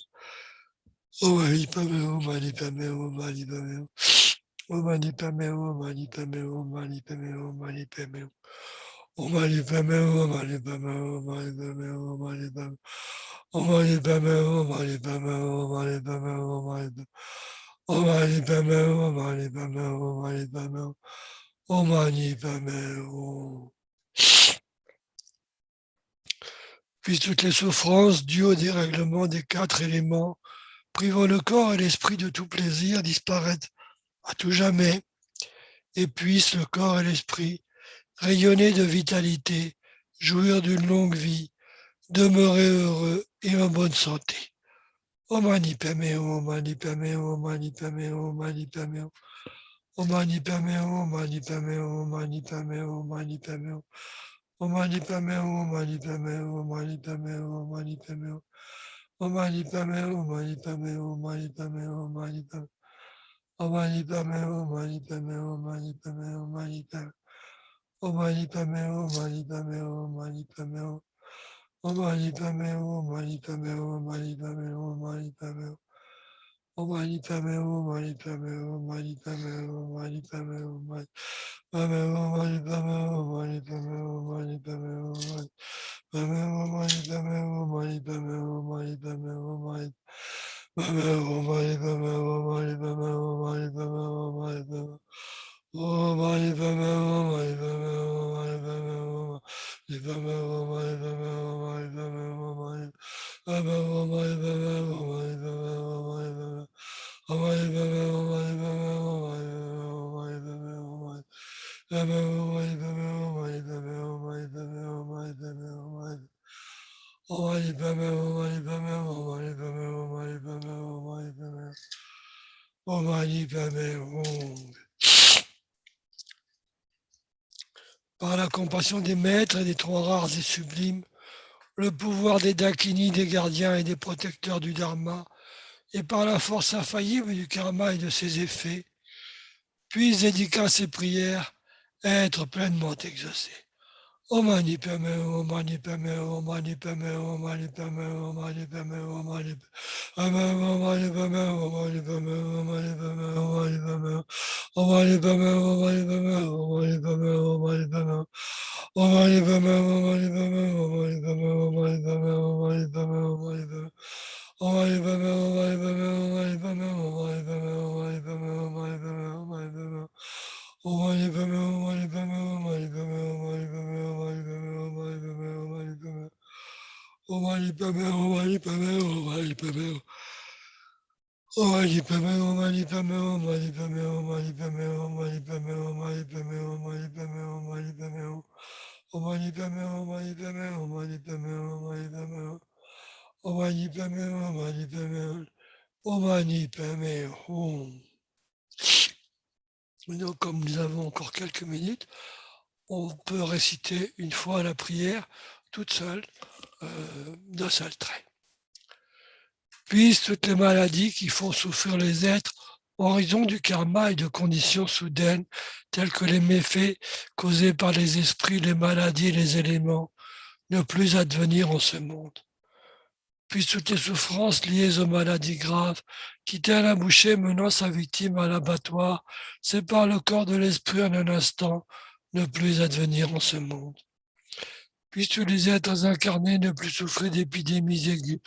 Omani Pame, Omani Pame, Omani Pame. Omani Pame, Omani Pame, Omani Pame, Omani Pame. Omani Pame, Omani Pame, Omani Pame, Omani Pame. Omani Pame, Omani Pame, Omani Pame, Omani Pame. Omani Pame, Omani Pame, Omani Pame. Omani Pame, Puis toutes les souffrances dues au dérèglement des 4 éléments, privant le corps et l'esprit de tout plaisir, disparaître à tout jamais, et puissent le corps et l'esprit rayonner de vitalité, jouir d'une longue vie, demeurer heureux et en bonne santé. Omani Pame, Omani Pame, Omani Pame, Omani Pame. Omani Pame, Omani Pame, Omani Pame, Omani Pame. Omani Pame, Omani Pame, Omani Pame, Omani Pame. Omani Pame, Omani Pame, Omani Pame, Omani Pame. Omani Pame, Omani Pame, Omani Pame, Omani Pame. Omani Pame, Omani Pame, Omani Pame. Omani Pame, Omani Pame, Omani Pame, Omani Pame. Omani Pame, Omani Pame, Omani Pame, Omani Pame, Omani Pame, Omani Pame, Omani Pame, Omani Pame, Omani Pame, Omani Pame, Omani Pame, Omani Pame, Omani Pame, Omani Pame, Omani Pame, Omani Pame, Omani Pame. Omani Pame, Omani Pame, Omani Pame, Omani Pame, Omani Pame, Omani Pame, Omani Pame, Omani Pame, Omani Pame, Omani Pame. Omani Pame, Omani Pame, Omani Pame, Omani Pame, Omani Pame, Omani Pame, Omani Pame, Omani Pame, Omani Pame. Omani Pame, Omani Pame, Omani Pame, Omani Pame, Omani Pame. Omani Pame, Par la compassion des maîtres et des trois rares et sublimes, le pouvoir des Dakini, des gardiens et des protecteurs du Dharma, et par la force infaillible du karma et de ses effets, puisse dédicace et prières être pleinement exaucées. Omani Pame, Omani Pame, Omani Pame, Omani Pame, Omani Pame, Omani Pame, Omani Pame, Omani Pame, Omani Pame, Omani Pame, Omani Pame, Omani Pame, Omani Pame, Omani Donc, comme nous avons encore quelques minutes, on peut réciter une fois la prière toute seule, d'un seul trait. Puissent toutes les maladies qui font souffrir les êtres en raison du karma et de conditions soudaines, telles que les méfaits causés par les esprits, les maladies et les éléments, ne plus advenir en ce monde. Puis toutes les souffrances liées aux maladies graves, qui telle un boucher menant sa victime à l'abattoir, séparent le corps de l'esprit en un instant, ne plus advenir en ce monde. Puissent tous les êtres incarnés ne plus souffrir d'épidémies aiguës,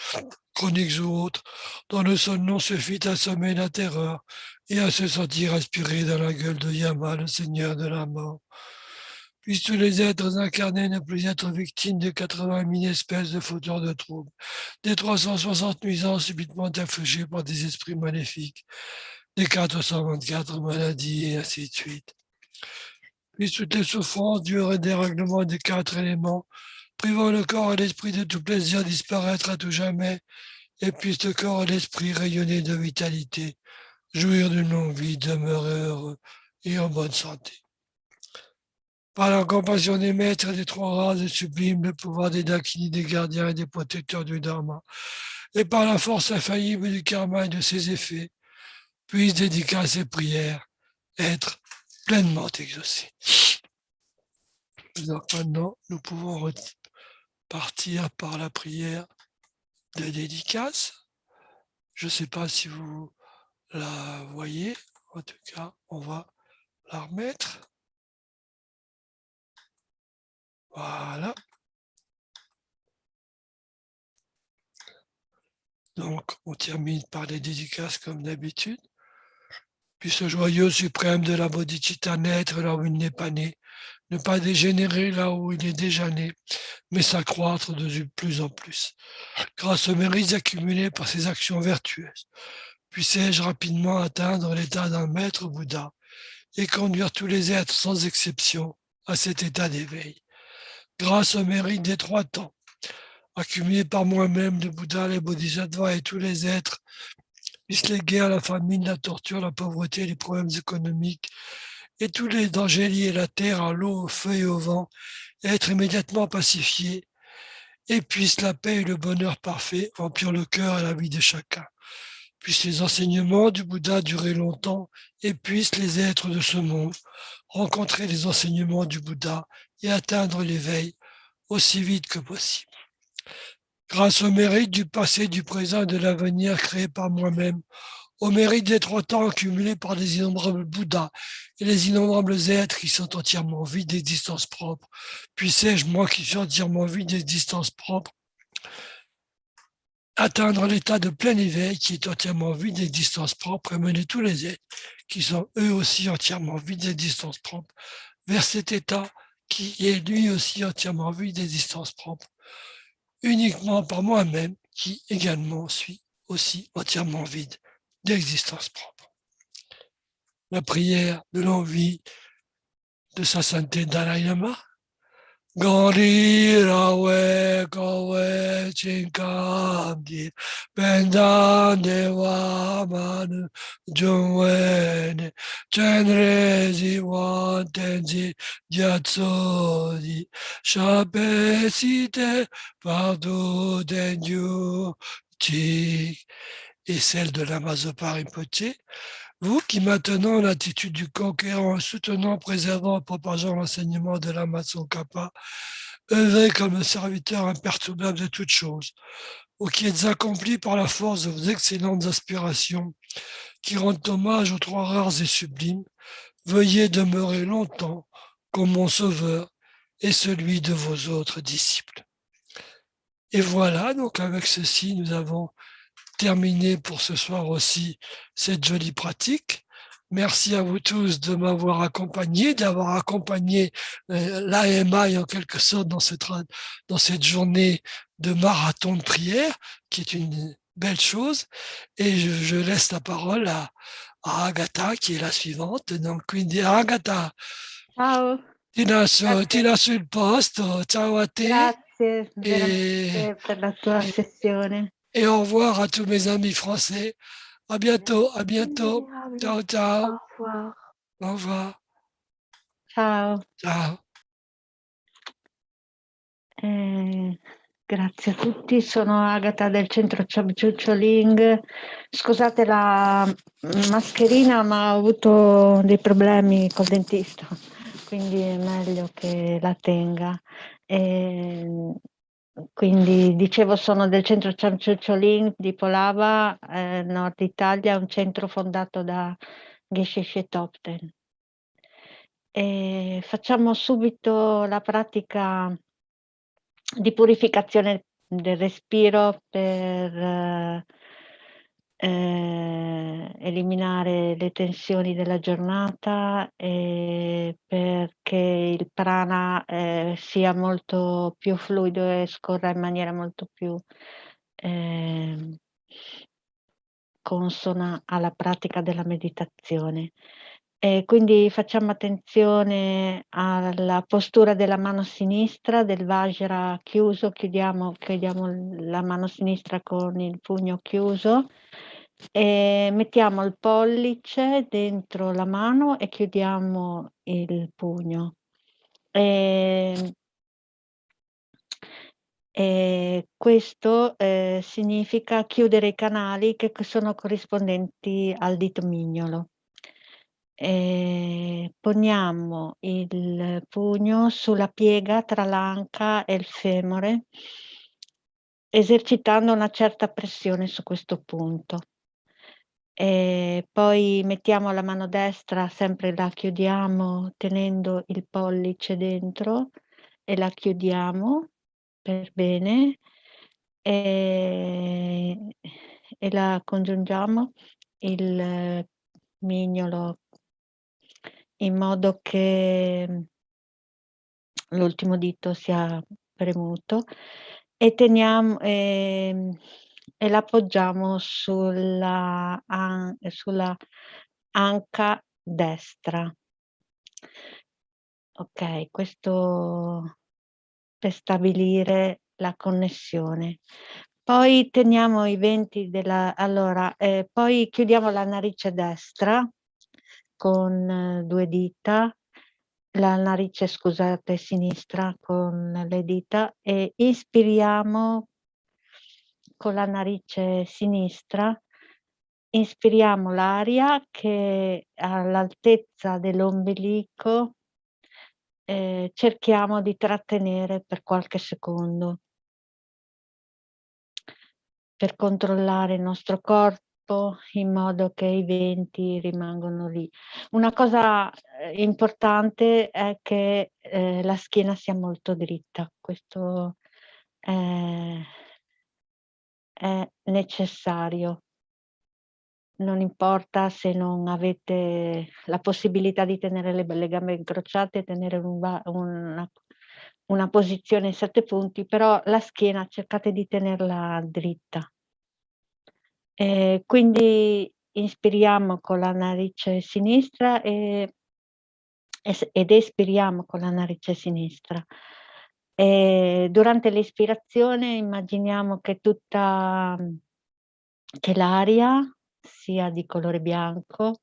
chroniques ou autres, dont le seul nom suffit à sommer la terreur et à se sentir aspiré dans la gueule de Yama, le Seigneur de la mort. Puissent tous les êtres incarnés ne plus être victimes des 80 000 espèces de fauteurs de troubles, des 360 nuisances subitement infligées par des esprits maléfiques, des 424 maladies, et ainsi de suite. Puissent toutes les souffrances dues au dérèglement des 4 éléments, privant le corps et l'esprit de tout plaisir, disparaître à tout jamais, et puissent le corps et l'esprit rayonner de vitalité, jouir d'une longue vie, demeurer heureux et en bonne santé. Par la compassion des maîtres et des trois races et sublimes, le pouvoir des dakini, des gardiens et des protecteurs du dharma, et par la force infaillible du karma et de ses effets, puissent dédicaces et prières être pleinement exaucées. Donc maintenant, nous pouvons partir par la prière de dédicace. Je ne sais pas si vous la voyez, en tout cas, on va la remettre. Voilà. Donc, on termine par les dédicaces comme d'habitude. Puis ce joyeux suprême de la bodhicitta naître là où il n'est pas né, ne pas dégénérer là où il est déjà né, mais s'accroître de plus en plus. Grâce aux mérites accumulés par ses actions vertueuses, puissais-je rapidement atteindre l'état d'un maître Bouddha et conduire tous les êtres sans exception à cet état d'éveil. Grâce aux mérites des 3 temps, accumulés par moi-même, le Bouddha, les bodhisattvas et tous les êtres, puissent les guerres, la famine, la torture, la pauvreté, les problèmes économiques et tous les dangers liés à la terre, à l'eau, au feu et au vent, être immédiatement pacifiés, et puissent la paix et le bonheur parfait remplir le cœur et la vie de chacun. Puissent les enseignements du Bouddha durer longtemps, et puissent les êtres de ce monde rencontrer les enseignements du Bouddha et atteindre l'éveil aussi vite que possible. Grâce au mérite du passé, du présent et de l'avenir créé par moi-même, au mérite des 3 temps accumulés par les innombrables Bouddhas et les innombrables êtres qui sont entièrement vides d'existence propre, puissais-je, moi qui suis entièrement vide d'existence propre, atteindre l'état de plein éveil qui est entièrement vide d'existence propre et mener tous les êtres qui sont eux aussi entièrement vides d'existence propre vers cet état qui est lui aussi entièrement vide d'existence propre, uniquement par moi-même qui également suis aussi entièrement vide d'existence propre. La prière de l'envie de sa sainteté Dalai Lama. Gori rawe kawe chinkam pendan dewa manu jungwene Chenrezig Gyatso Shapesite Pardo Denju Chik, et celle de Lama Zopa Rinpoche. Vous qui maintenant l'attitude du conquérant, soutenant, préservant, propageant l'enseignement de Lama Tsongkhapa, œuvrez comme un serviteur imperturbable de toutes choses, ou qui êtes accomplis par la force de vos excellentes aspirations, qui rendent hommage aux 3 rares et sublimes, veuillez demeurer longtemps comme mon sauveur et celui de vos autres disciples. Et voilà, donc avec ceci, nous avons terminé pour ce soir aussi cette jolie pratique. Merci à vous tous de m'avoir accompagné, d'avoir accompagné l'AMI en quelque sorte dans cette journée de marathon de prière, qui est une belle chose. Et je laisse la parole à Agatha, qui est la suivante. Donc, quindi Agatha, Ciao, ti lascio il posto. Ciao a te. grazie veramente per la tua sessione. Et au revoir à tous mes amis français. À bientôt, à bientôt. Ciao, ciao. Au revoir. Au revoir. Ciao. Ciao. Grazie a tutti, sono Agata del centro Kyabje Ling. Scusate la mascherina, ma ho avuto dei problemi col dentista, quindi è meglio che la tenga. Quindi dicevo, sono del centro Kyabje Ling di Polava, nord Italia, un centro fondato da Geshe Topten. Facciamo subito la pratica di purificazione del respiro per eliminare le tensioni della giornata e perché il prana sia molto più fluido e scorra in maniera molto più consona alla pratica della meditazione. E quindi facciamo attenzione alla postura della mano sinistra, del Vajra chiuso, chiudiamo la mano sinistra con il pugno chiuso e mettiamo il pollice dentro la mano e chiudiamo il pugno. E questo significa chiudere i canali che sono corrispondenti al dito mignolo. Poniamo il pugno sulla piega tra l'anca e il femore, esercitando una certa pressione su questo punto. Poi mettiamo la mano destra, sempre la chiudiamo tenendo il pollice dentro e la chiudiamo per bene e la congiungiamo il mignolo in modo che l'ultimo dito sia premuto e teniamo e l'appoggiamo sulla anca destra. Ok, questo per stabilire la connessione. Poi teniamo i venti poi chiudiamo la narice destra con 2 dita, la narice, scusate, sinistra con le dita e inspiriamo con la narice sinistra, inspiriamo l'aria che all'altezza dell'ombelico cerchiamo di trattenere per qualche secondo per controllare il nostro corpo in modo che i venti rimangono lì. Una cosa importante è che la schiena sia molto dritta. Questo è necessario. Non importa se non avete la possibilità di tenere le gambe incrociate, tenere una posizione in 7 punti, però la schiena cercate di tenerla dritta. Quindi inspiriamo con la narice sinistra ed espiriamo con la narice sinistra. Durante l'ispirazione immaginiamo che l'aria sia di colore bianco,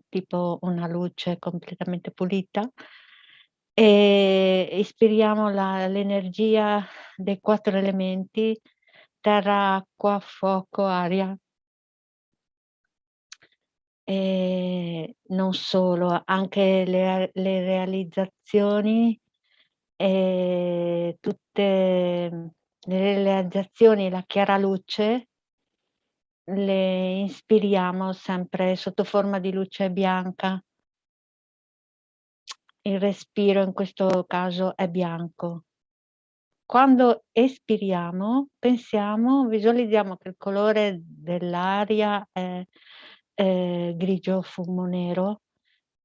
tipo una luce completamente pulita, e ispiriamo l'energia dei 4 elementi: terra, acqua, fuoco, aria. E non solo, anche le realizzazioni e tutte le realizzazioni e la chiara luce le inspiriamo sempre sotto forma di luce bianca il respiro in questo caso è bianco. Quando espiriamo, pensiamo, visualizziamo che il colore dell'aria è grigio fumo nero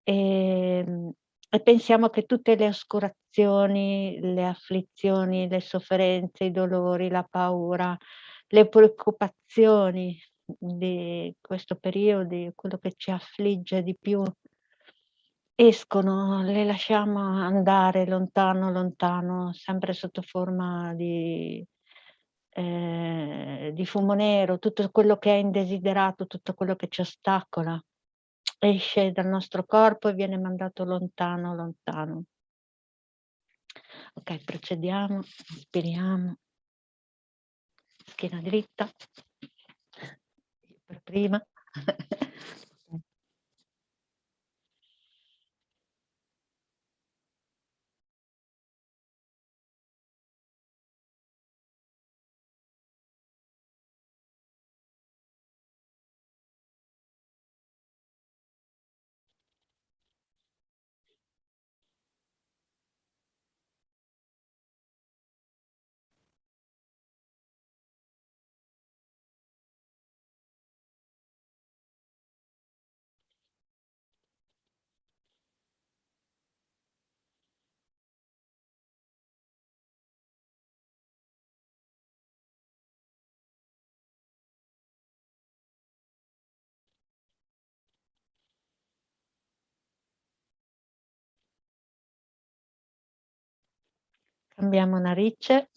e pensiamo che tutte le oscurazioni, le afflizioni, le sofferenze, i dolori, la paura, le preoccupazioni di questo periodo, quello che ci affligge di più, escono, le lasciamo andare lontano, lontano, sempre sotto forma di fumo nero, tutto quello che è indesiderato, tutto quello che ci ostacola, esce dal nostro corpo e viene mandato lontano, lontano. Ok, procediamo, ispiriamo, schiena dritta, per prima. Cambiamo narice.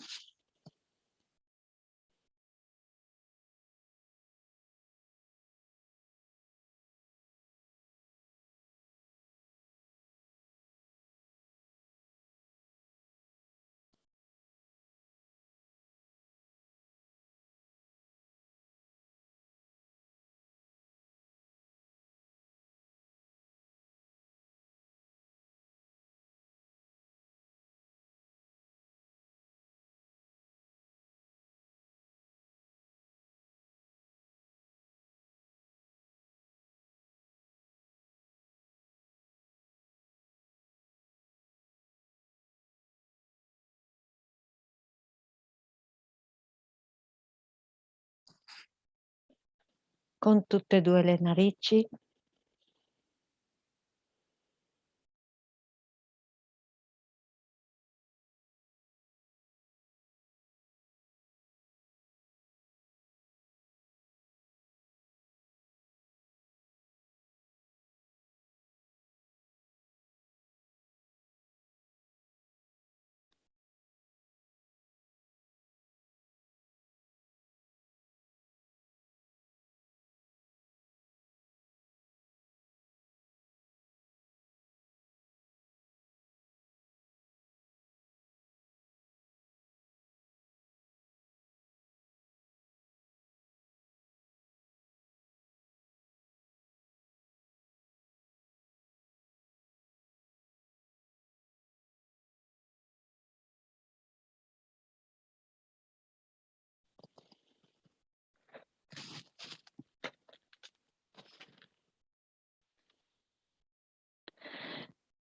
Con tutte e due le narici.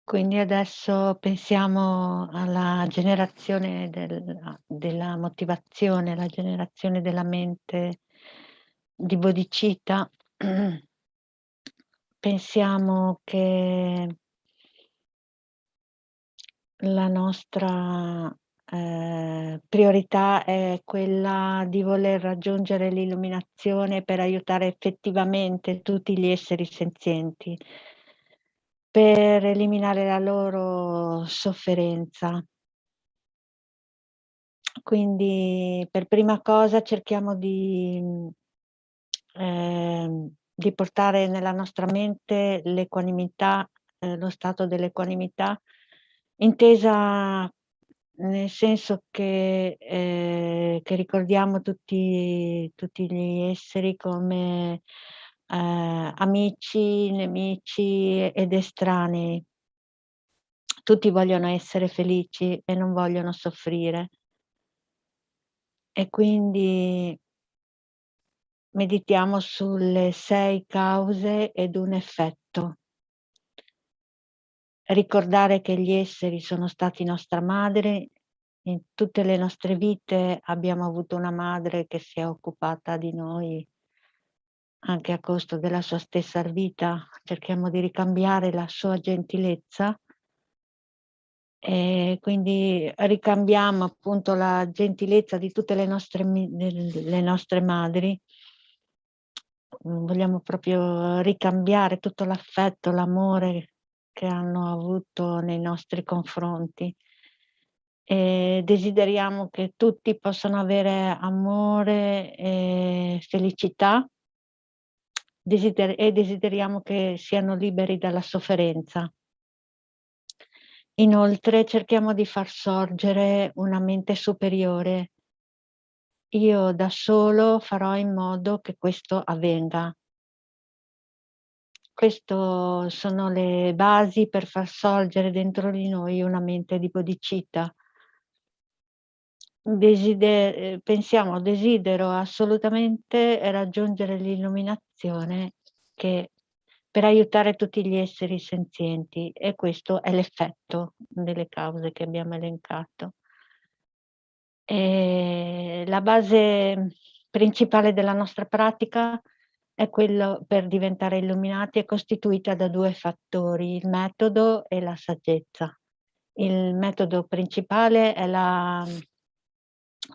Quindi adesso pensiamo alla generazione della motivazione, la generazione della mente di bodhicitta. Pensiamo che la nostra priorità è quella di voler raggiungere l'illuminazione per aiutare effettivamente tutti gli esseri senzienti, per eliminare la loro sofferenza. Quindi per prima cosa cerchiamo di portare nella nostra mente l'equanimità, lo stato dell'equanimità, intesa nel senso che ricordiamo tutti gli esseri come amici, nemici ed estranei. Tutti vogliono essere felici e non vogliono soffrire. E quindi meditiamo sulle 6 cause ed un effetto. ricordare che gli esseri sono stati nostra madre. In tutte le nostre vite abbiamo avuto una madre che si è occupata di noi anche a costo della sua stessa vita. Cerchiamo di ricambiare la sua gentilezza e quindi ricambiamo appunto la gentilezza di tutte le nostre madri. Vogliamo proprio ricambiare tutto l'affetto, l'amore che hanno avuto nei nostri confronti. E desideriamo che tutti possano avere amore e felicità e desideriamo che siano liberi dalla sofferenza. Inoltre cerchiamo di far sorgere una mente superiore. Io da solo farò in modo che questo avvenga. Queste sono le basi per far sorgere dentro di noi una mente di bodhicitta. Desidero assolutamente raggiungere l'illuminazione per aiutare tutti gli esseri senzienti, e questo è l'effetto delle cause che abbiamo elencato. La base principale della nostra pratica è quello per diventare illuminati, è costituita da 2 fattori, il metodo e la saggezza. Il metodo principale è la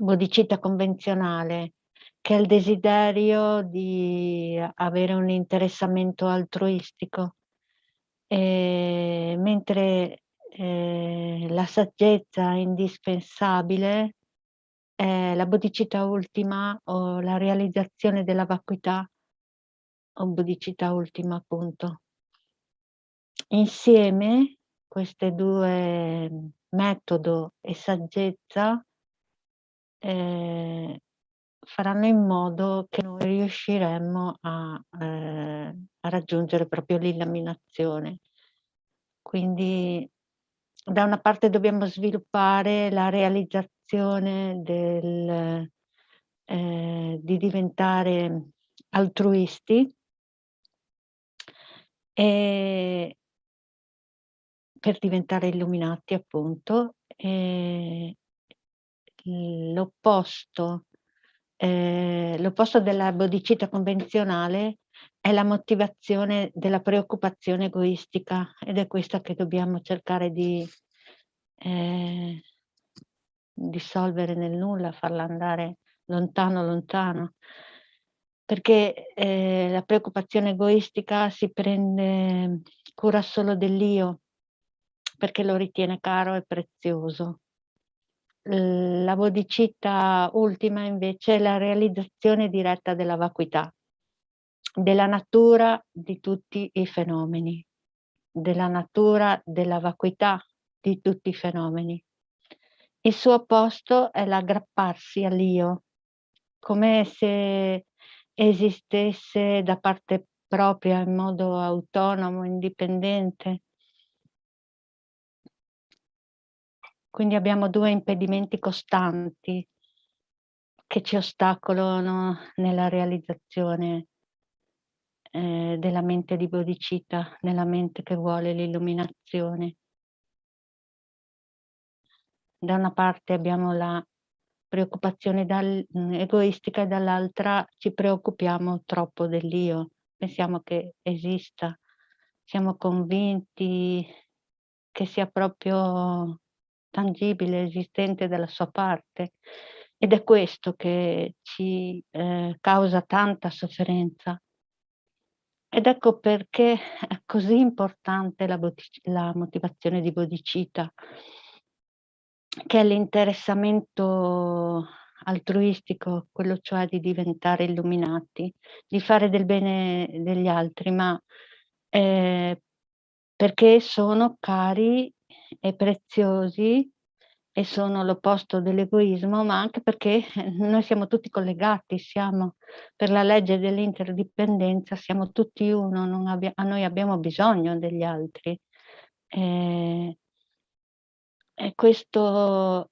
bodhicitta convenzionale, che è il desiderio di avere un interessamento altruistico, mentre la saggezza indispensabile è la bodhicitta ultima o la realizzazione della vacuità o bodhicitta ultima, appunto. Insieme queste 2, metodo e saggezza, faranno in modo che noi riusciremmo a raggiungere proprio l'illuminazione. Quindi da una parte dobbiamo sviluppare la realizzazione di diventare altruisti, e per diventare illuminati, appunto. L'opposto della bodhicitta convenzionale è la motivazione della preoccupazione egoistica, ed è questa che dobbiamo cercare di dissolvere nel nulla, farla andare lontano, lontano. Perché la preoccupazione egoistica si prende cura solo dell'io, perché lo ritiene caro e prezioso. La bodhicitta ultima invece è la realizzazione diretta della vacuità, della natura di tutti i fenomeni, della natura della vacuità di tutti i fenomeni. Il suo opposto è l'aggrapparsi all'io, come se esistesse da parte propria in modo autonomo, indipendente. Quindi abbiamo 2 impedimenti costanti che ci ostacolano nella realizzazione della mente di bodhicitta, nella mente che vuole l'illuminazione. Da una parte abbiamo la preoccupazione egoistica, e dall'altra ci preoccupiamo troppo dell'io, pensiamo che esista, siamo convinti che sia proprio tangibile, esistente dalla sua parte, ed è questo che ci causa tanta sofferenza. Ed ecco perché è così importante la motivazione di bodhicitta, che è l'interessamento altruistico, quello cioè di diventare illuminati, di fare del bene degli altri, ma perché sono cari e preziosi e sono l'opposto dell'egoismo, ma anche perché noi siamo tutti collegati, per la legge dell'interdipendenza, siamo tutti uno, noi abbiamo bisogno degli altri. E questo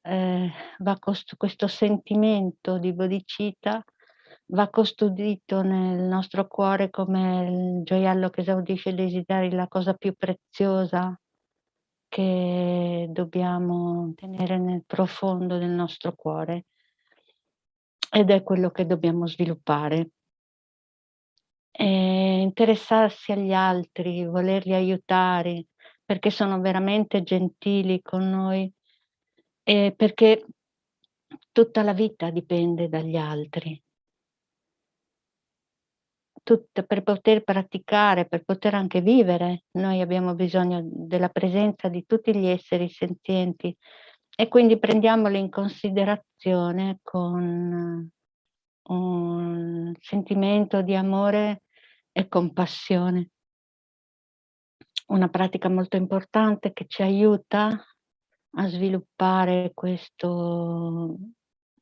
sentimento di bodhicitta va custodito nel nostro cuore come il gioiello che esaudisce i desideri, la cosa più preziosa che dobbiamo tenere nel profondo del nostro cuore ed è quello che dobbiamo sviluppare. E interessarsi agli altri, volerli aiutare, perché sono veramente gentili con noi e perché tutta la vita dipende dagli altri. Per poter praticare, per poter anche vivere, noi abbiamo bisogno della presenza di tutti gli esseri senzienti e quindi prendiamoli in considerazione con un sentimento di amore e compassione. Una pratica molto importante che ci aiuta a sviluppare questo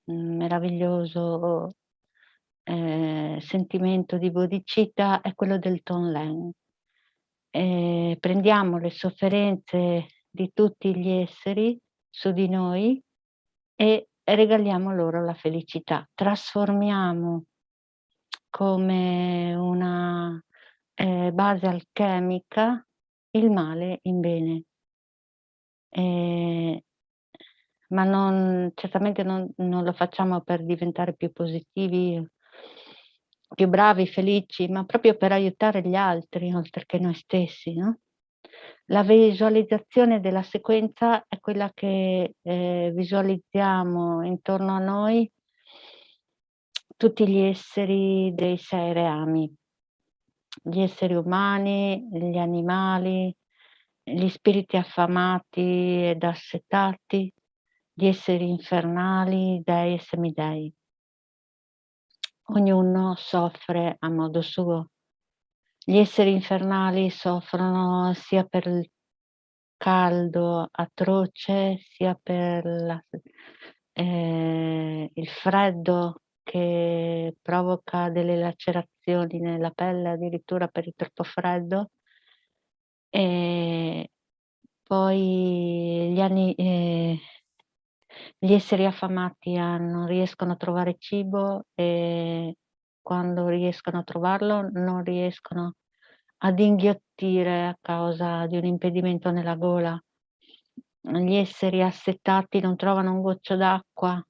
meraviglioso sentimento di bodhicitta è quello del Tonglen. Prendiamo le sofferenze di tutti gli esseri su di noi e regaliamo loro la felicità. Trasformiamo come una base alchemica il male in bene. Ma certamente non lo facciamo per diventare più positivi, più bravi, felici, ma proprio per aiutare gli altri, oltre che noi stessi, no? La visualizzazione della sequenza è quella che visualizziamo intorno a noi tutti gli esseri dei 6 reami, gli esseri umani, gli animali, gli spiriti affamati ed assetati, gli esseri infernali, dei e semidei. Ognuno soffre a modo suo. Gli esseri infernali soffrono sia per il caldo atroce, sia per il freddo che provoca delle lacerazioni nella pelle, addirittura per il troppo freddo. E poi gli esseri affamati non riescono a trovare cibo e quando riescono a trovarlo non riescono ad inghiottire a causa di un impedimento nella gola. Gli esseri assetati non trovano un goccio d'acqua.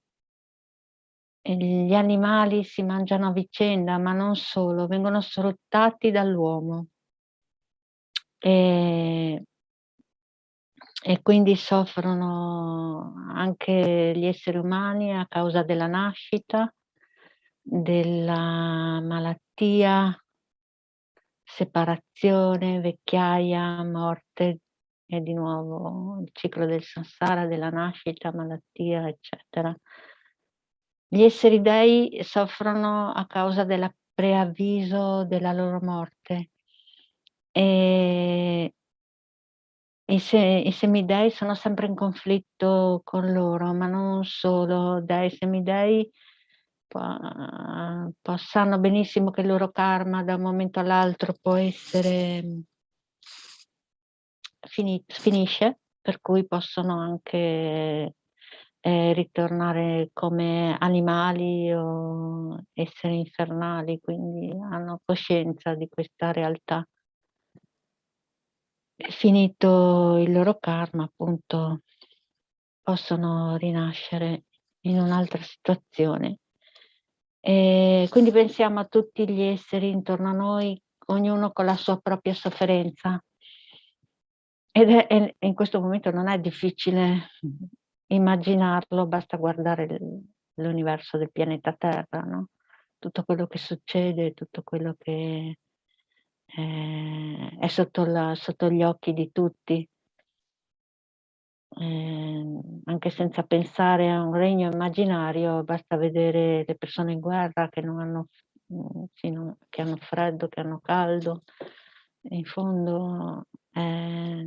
E gli animali si mangiano a vicenda, ma non solo, vengono sfruttati dall'uomo. E quindi soffrono anche gli esseri umani a causa della nascita, della malattia, separazione, vecchiaia, morte e di nuovo il ciclo del samsara, della nascita, malattia, eccetera. Gli esseri dei soffrono a causa del preavviso della loro morte. E i semidei sono sempre in conflitto con loro, ma non solo dei semidei sanno benissimo che il loro karma da un momento all'altro può essere finisce, per cui possono anche ritornare come animali o esseri infernali, quindi hanno coscienza di questa realtà. Finito il loro karma, appunto, possono rinascere in un'altra situazione. E quindi pensiamo a tutti gli esseri intorno a noi, ognuno con la sua propria sofferenza. Ed in questo momento non è difficile immaginarlo, basta guardare l'universo del pianeta Terra, no? Tutto quello che succede, tutto quello che è sotto gli occhi di tutti, anche senza pensare a un regno immaginario, basta vedere le persone in guerra che non hanno, che hanno freddo, che hanno caldo, in fondo è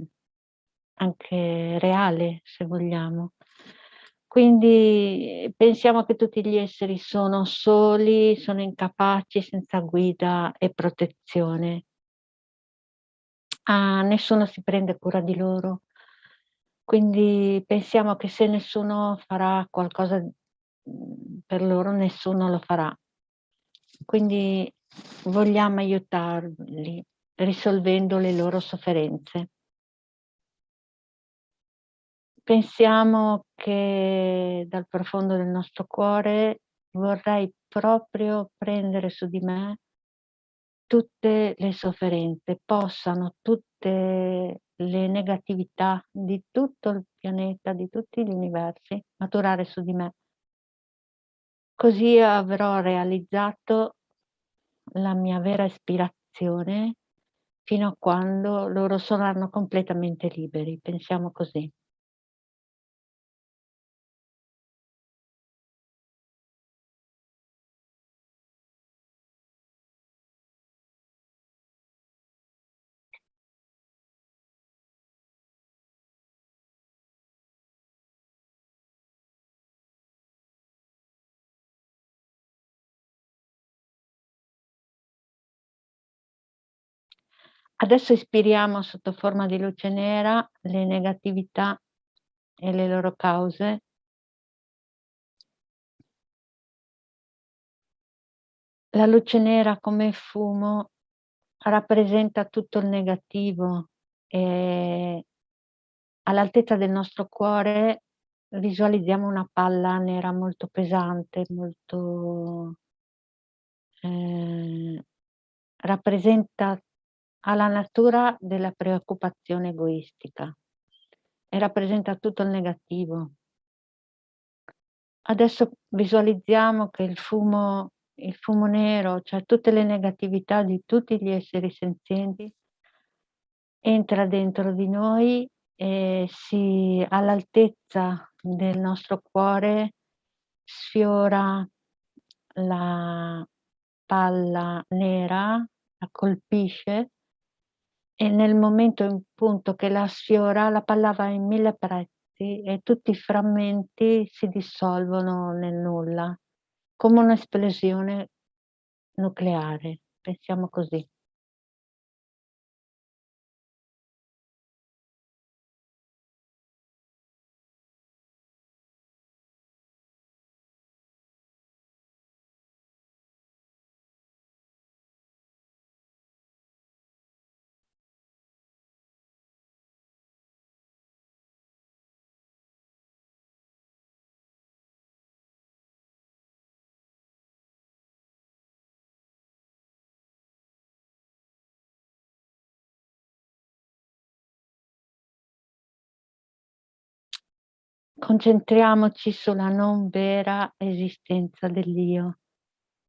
anche reale, se vogliamo. Quindi pensiamo che tutti gli esseri sono soli, sono incapaci, senza guida e protezione. Nessuno si prende cura di loro. Quindi pensiamo che se nessuno farà qualcosa per loro, nessuno lo farà. Quindi vogliamo aiutarli risolvendo le loro sofferenze. pensiamo che dal profondo del nostro cuore vorrei proprio prendere su di me tutte le sofferenze, possano tutte le negatività di tutto il pianeta, di tutti gli universi, maturare su di me. Così avrò realizzato la mia vera ispirazione fino a quando loro saranno completamente liberi. Pensiamo così. Adesso ispiriamo sotto forma di luce nera le negatività e le loro cause. La luce nera come fumo rappresenta tutto il negativo e all'altezza del nostro cuore visualizziamo una palla nera molto pesante, molto rappresenta alla natura della preoccupazione egoistica e rappresenta tutto il negativo. Adesso visualizziamo che il fumo nero, cioè tutte le negatività di tutti gli esseri senzienti, entra dentro di noi e all'altezza del nostro cuore sfiora la palla nera, la colpisce e nel momento in punto che la sfiora la palla va in 1000 pezzi e tutti i frammenti si dissolvono nel nulla, come un'esplosione nucleare. Pensiamo così. Concentriamoci sulla non vera esistenza dell'io,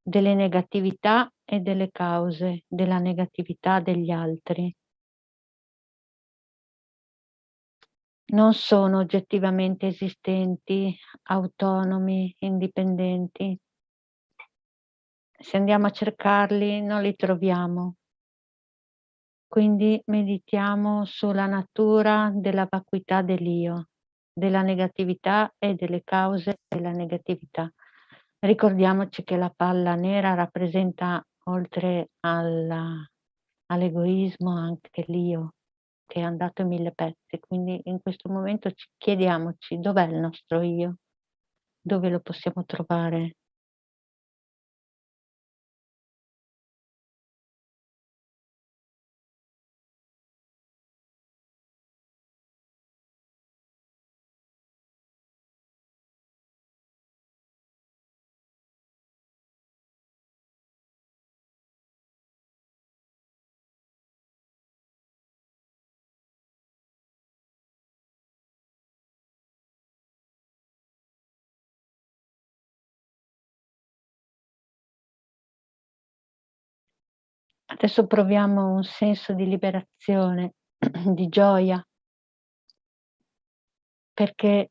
delle negatività e delle cause della negatività degli altri. Non sono oggettivamente esistenti, autonomi, indipendenti. Se andiamo a cercarli non li troviamo. Quindi meditiamo sulla natura della vacuità dell'io, della negatività e delle cause della negatività. Ricordiamoci che la palla nera rappresenta, oltre all'egoismo, anche l'io, che è andato in 1000 pezzi. Quindi in questo momento chiediamoci dov'è il nostro io, dove lo possiamo trovare. Adesso proviamo un senso di liberazione, di gioia, perché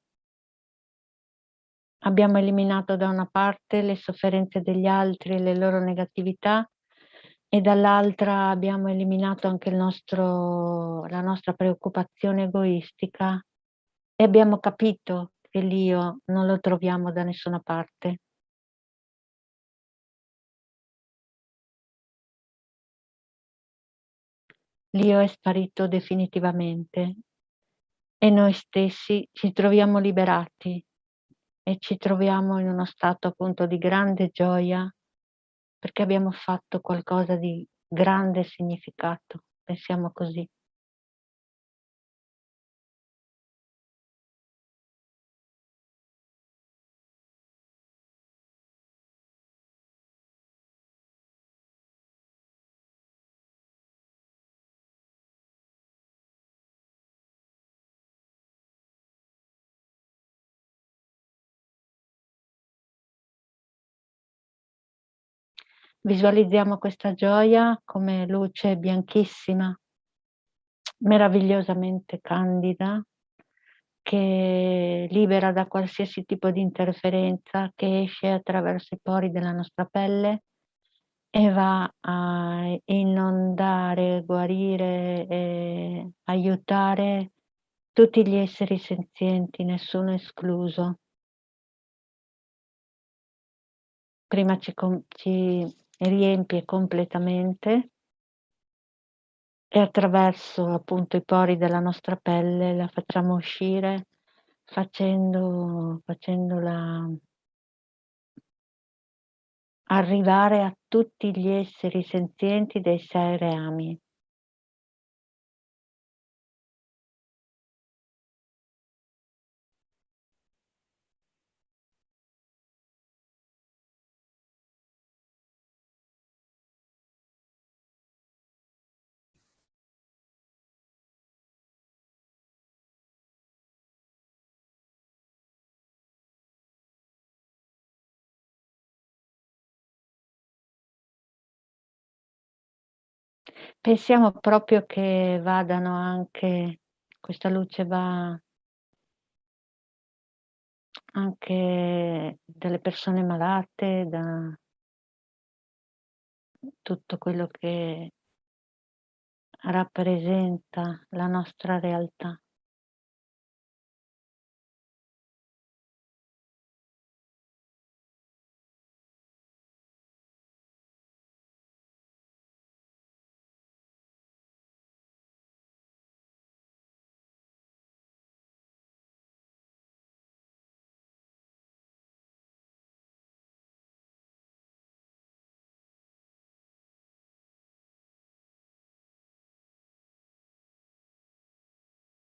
abbiamo eliminato da una parte le sofferenze degli altri e le loro negatività e dall'altra abbiamo eliminato anche la nostra preoccupazione egoistica e abbiamo capito che l'io non lo troviamo da nessuna parte. L'io è sparito definitivamente e noi stessi ci troviamo liberati e ci troviamo in uno stato appunto di grande gioia perché abbiamo fatto qualcosa di grande significato, pensiamo così. Visualizziamo questa gioia come luce bianchissima, meravigliosamente candida, che libera da qualsiasi tipo di interferenza, che esce attraverso i pori della nostra pelle e va a inondare, guarire e aiutare tutti gli esseri senzienti, nessuno escluso. Prima ci riempie completamente e attraverso appunto i pori della nostra pelle la facciamo uscire facendola arrivare a tutti gli esseri senzienti dei 6 reami. Pensiamo proprio che vadano anche, questa luce va anche dalle persone malate, da tutto quello che rappresenta la nostra realtà.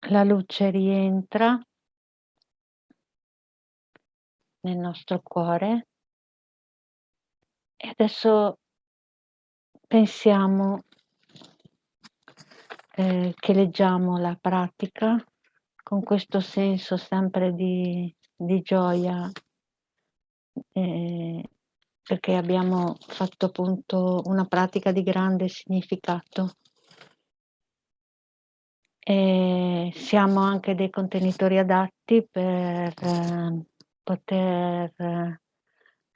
La luce rientra nel nostro cuore e adesso pensiamo che leggiamo la pratica con questo senso sempre di gioia, perché abbiamo fatto appunto una pratica di grande significato. E siamo anche dei contenitori adatti per poter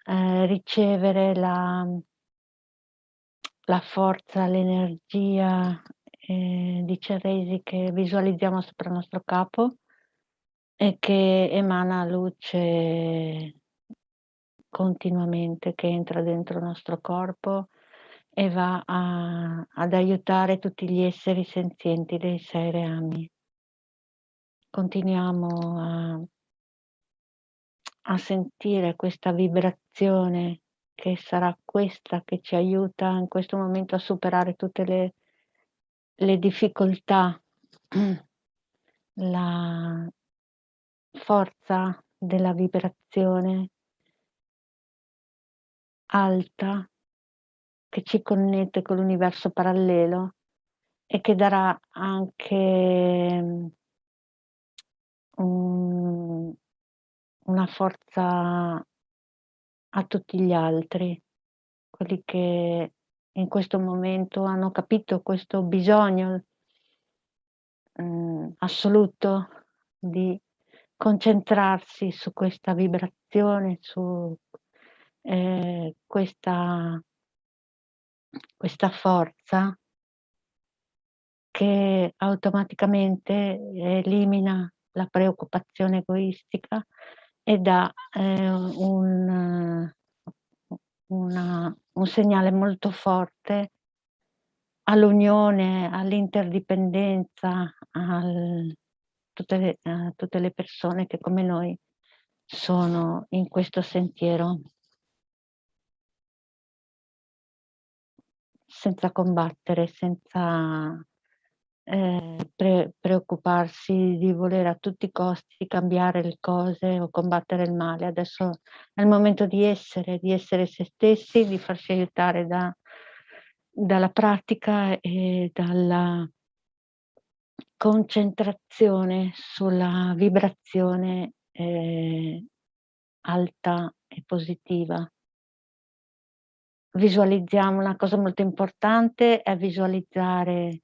ricevere la forza, l'energia di Chenrezig che visualizziamo sopra il nostro capo e che emana luce continuamente, che entra dentro il nostro corpo e va ad aiutare tutti gli esseri senzienti dei 6 reami. Continuiamo a sentire questa vibrazione che sarà questa che ci aiuta in questo momento a superare tutte le difficoltà, la forza della vibrazione alta che ci connette con l'universo parallelo e che darà anche una forza a tutti gli altri, quelli che in questo momento hanno capito questo bisogno assoluto di concentrarsi su questa vibrazione, su questa forza che automaticamente elimina la preoccupazione egoistica e dà un segnale molto forte all'unione, all'interdipendenza, a tutte le persone che come noi sono in questo sentiero. Senza combattere, senza preoccuparsi di voler a tutti i costi cambiare le cose o combattere il male. Adesso è il momento di essere se stessi, di farsi aiutare dalla pratica e dalla concentrazione sulla vibrazione alta e positiva. visualizziamo una cosa molto importante, è visualizzare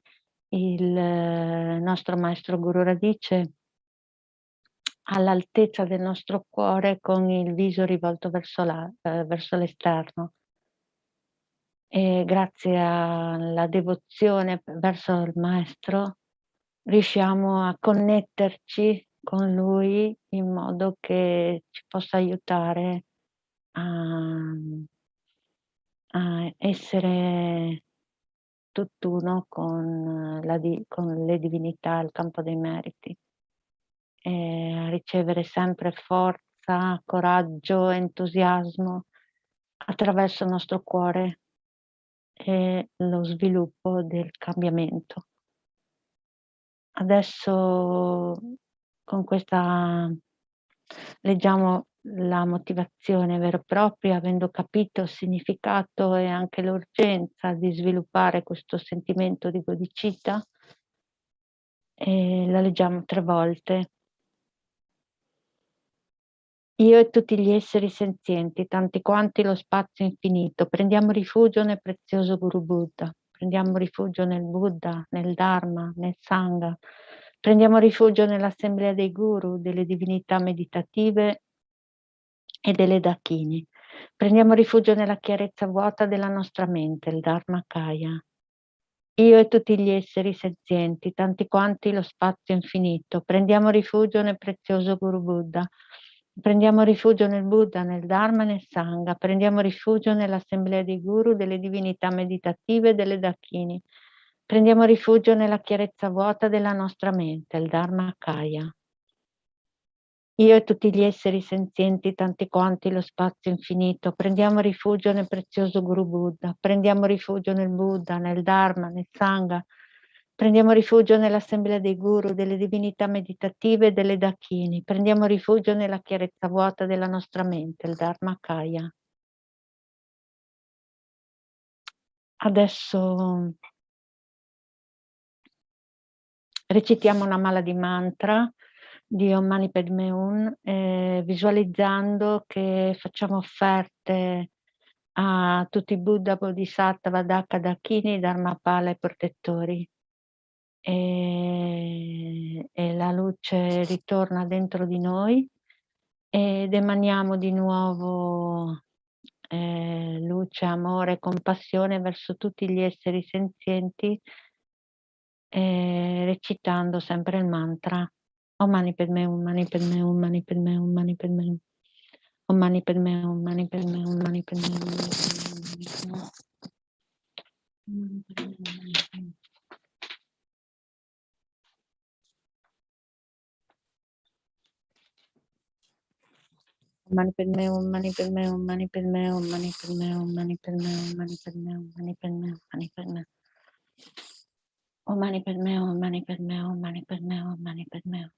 il nostro maestro Guru Radice all'altezza del nostro cuore con il viso rivolto verso l'esterno. E grazie alla devozione verso il maestro riusciamo a connetterci con lui in modo che ci possa aiutare a essere tutt'uno con le divinità, il campo dei meriti, e a ricevere sempre forza, coraggio, entusiasmo attraverso il nostro cuore e lo sviluppo del cambiamento. Adesso con questa leggiamo la motivazione vera e propria, avendo capito il significato e anche l'urgenza di sviluppare questo sentimento di bodhicitta, e la leggiamo 3 volte. Io e tutti gli esseri senzienti, tanti quanti lo spazio infinito, prendiamo rifugio nel prezioso Guru Buddha, prendiamo rifugio nel Buddha, nel Dharma, nel Sangha, prendiamo rifugio nell'assemblea dei Guru, delle divinità meditative e delle Dakini. Prendiamo rifugio nella chiarezza vuota della nostra mente, il Dharmakaya. Io e tutti gli esseri senzienti, tanti quanti lo spazio infinito, prendiamo rifugio nel prezioso Guru Buddha, prendiamo rifugio nel Buddha, nel Dharma e nel Sangha, prendiamo rifugio nell'assemblea dei Guru, delle divinità meditative e delle Dakini. Prendiamo rifugio nella chiarezza vuota della nostra mente, il Dharmakaya. Io e tutti gli esseri senzienti, tanti quanti lo spazio infinito, prendiamo rifugio nel prezioso Guru Buddha, prendiamo rifugio nel Buddha, nel Dharma, nel Sangha, prendiamo rifugio nell'assemblea dei Guru, delle divinità meditative e delle Dakini, prendiamo rifugio nella chiarezza vuota della nostra mente, il Dharmakaya. Adesso recitiamo una mala di mantra di Om Mani Padme Hum, visualizzando che facciamo offerte a tutti i Buddha, Bodhisattva, Daka, Dakini, Dharmapala e protettori. E la luce ritorna dentro di noi ed emaniamo di nuovo luce, amore, compassione verso tutti gli esseri senzienti, recitando sempre il mantra Om Mani Padme Hum, Mani Padme Hum, Mani Padme Hum, Mani Padme Hum. Om Mani Padme Hum, Mani Padme Hum, Mani Padme Hum, Mani Padme Hum. Mani Padme Hum, Mani Padme Hum, Mani Padme Hum, Mani Padme Hum, Mani Padme Hum, Mani Padme Hum, Mani Padme Hum, Mani Padme Hum. Om Mani Padme Hum, Mani Padme Hum, Mani Padme Hum, Mani Padme Hum, Mani Padme Hum.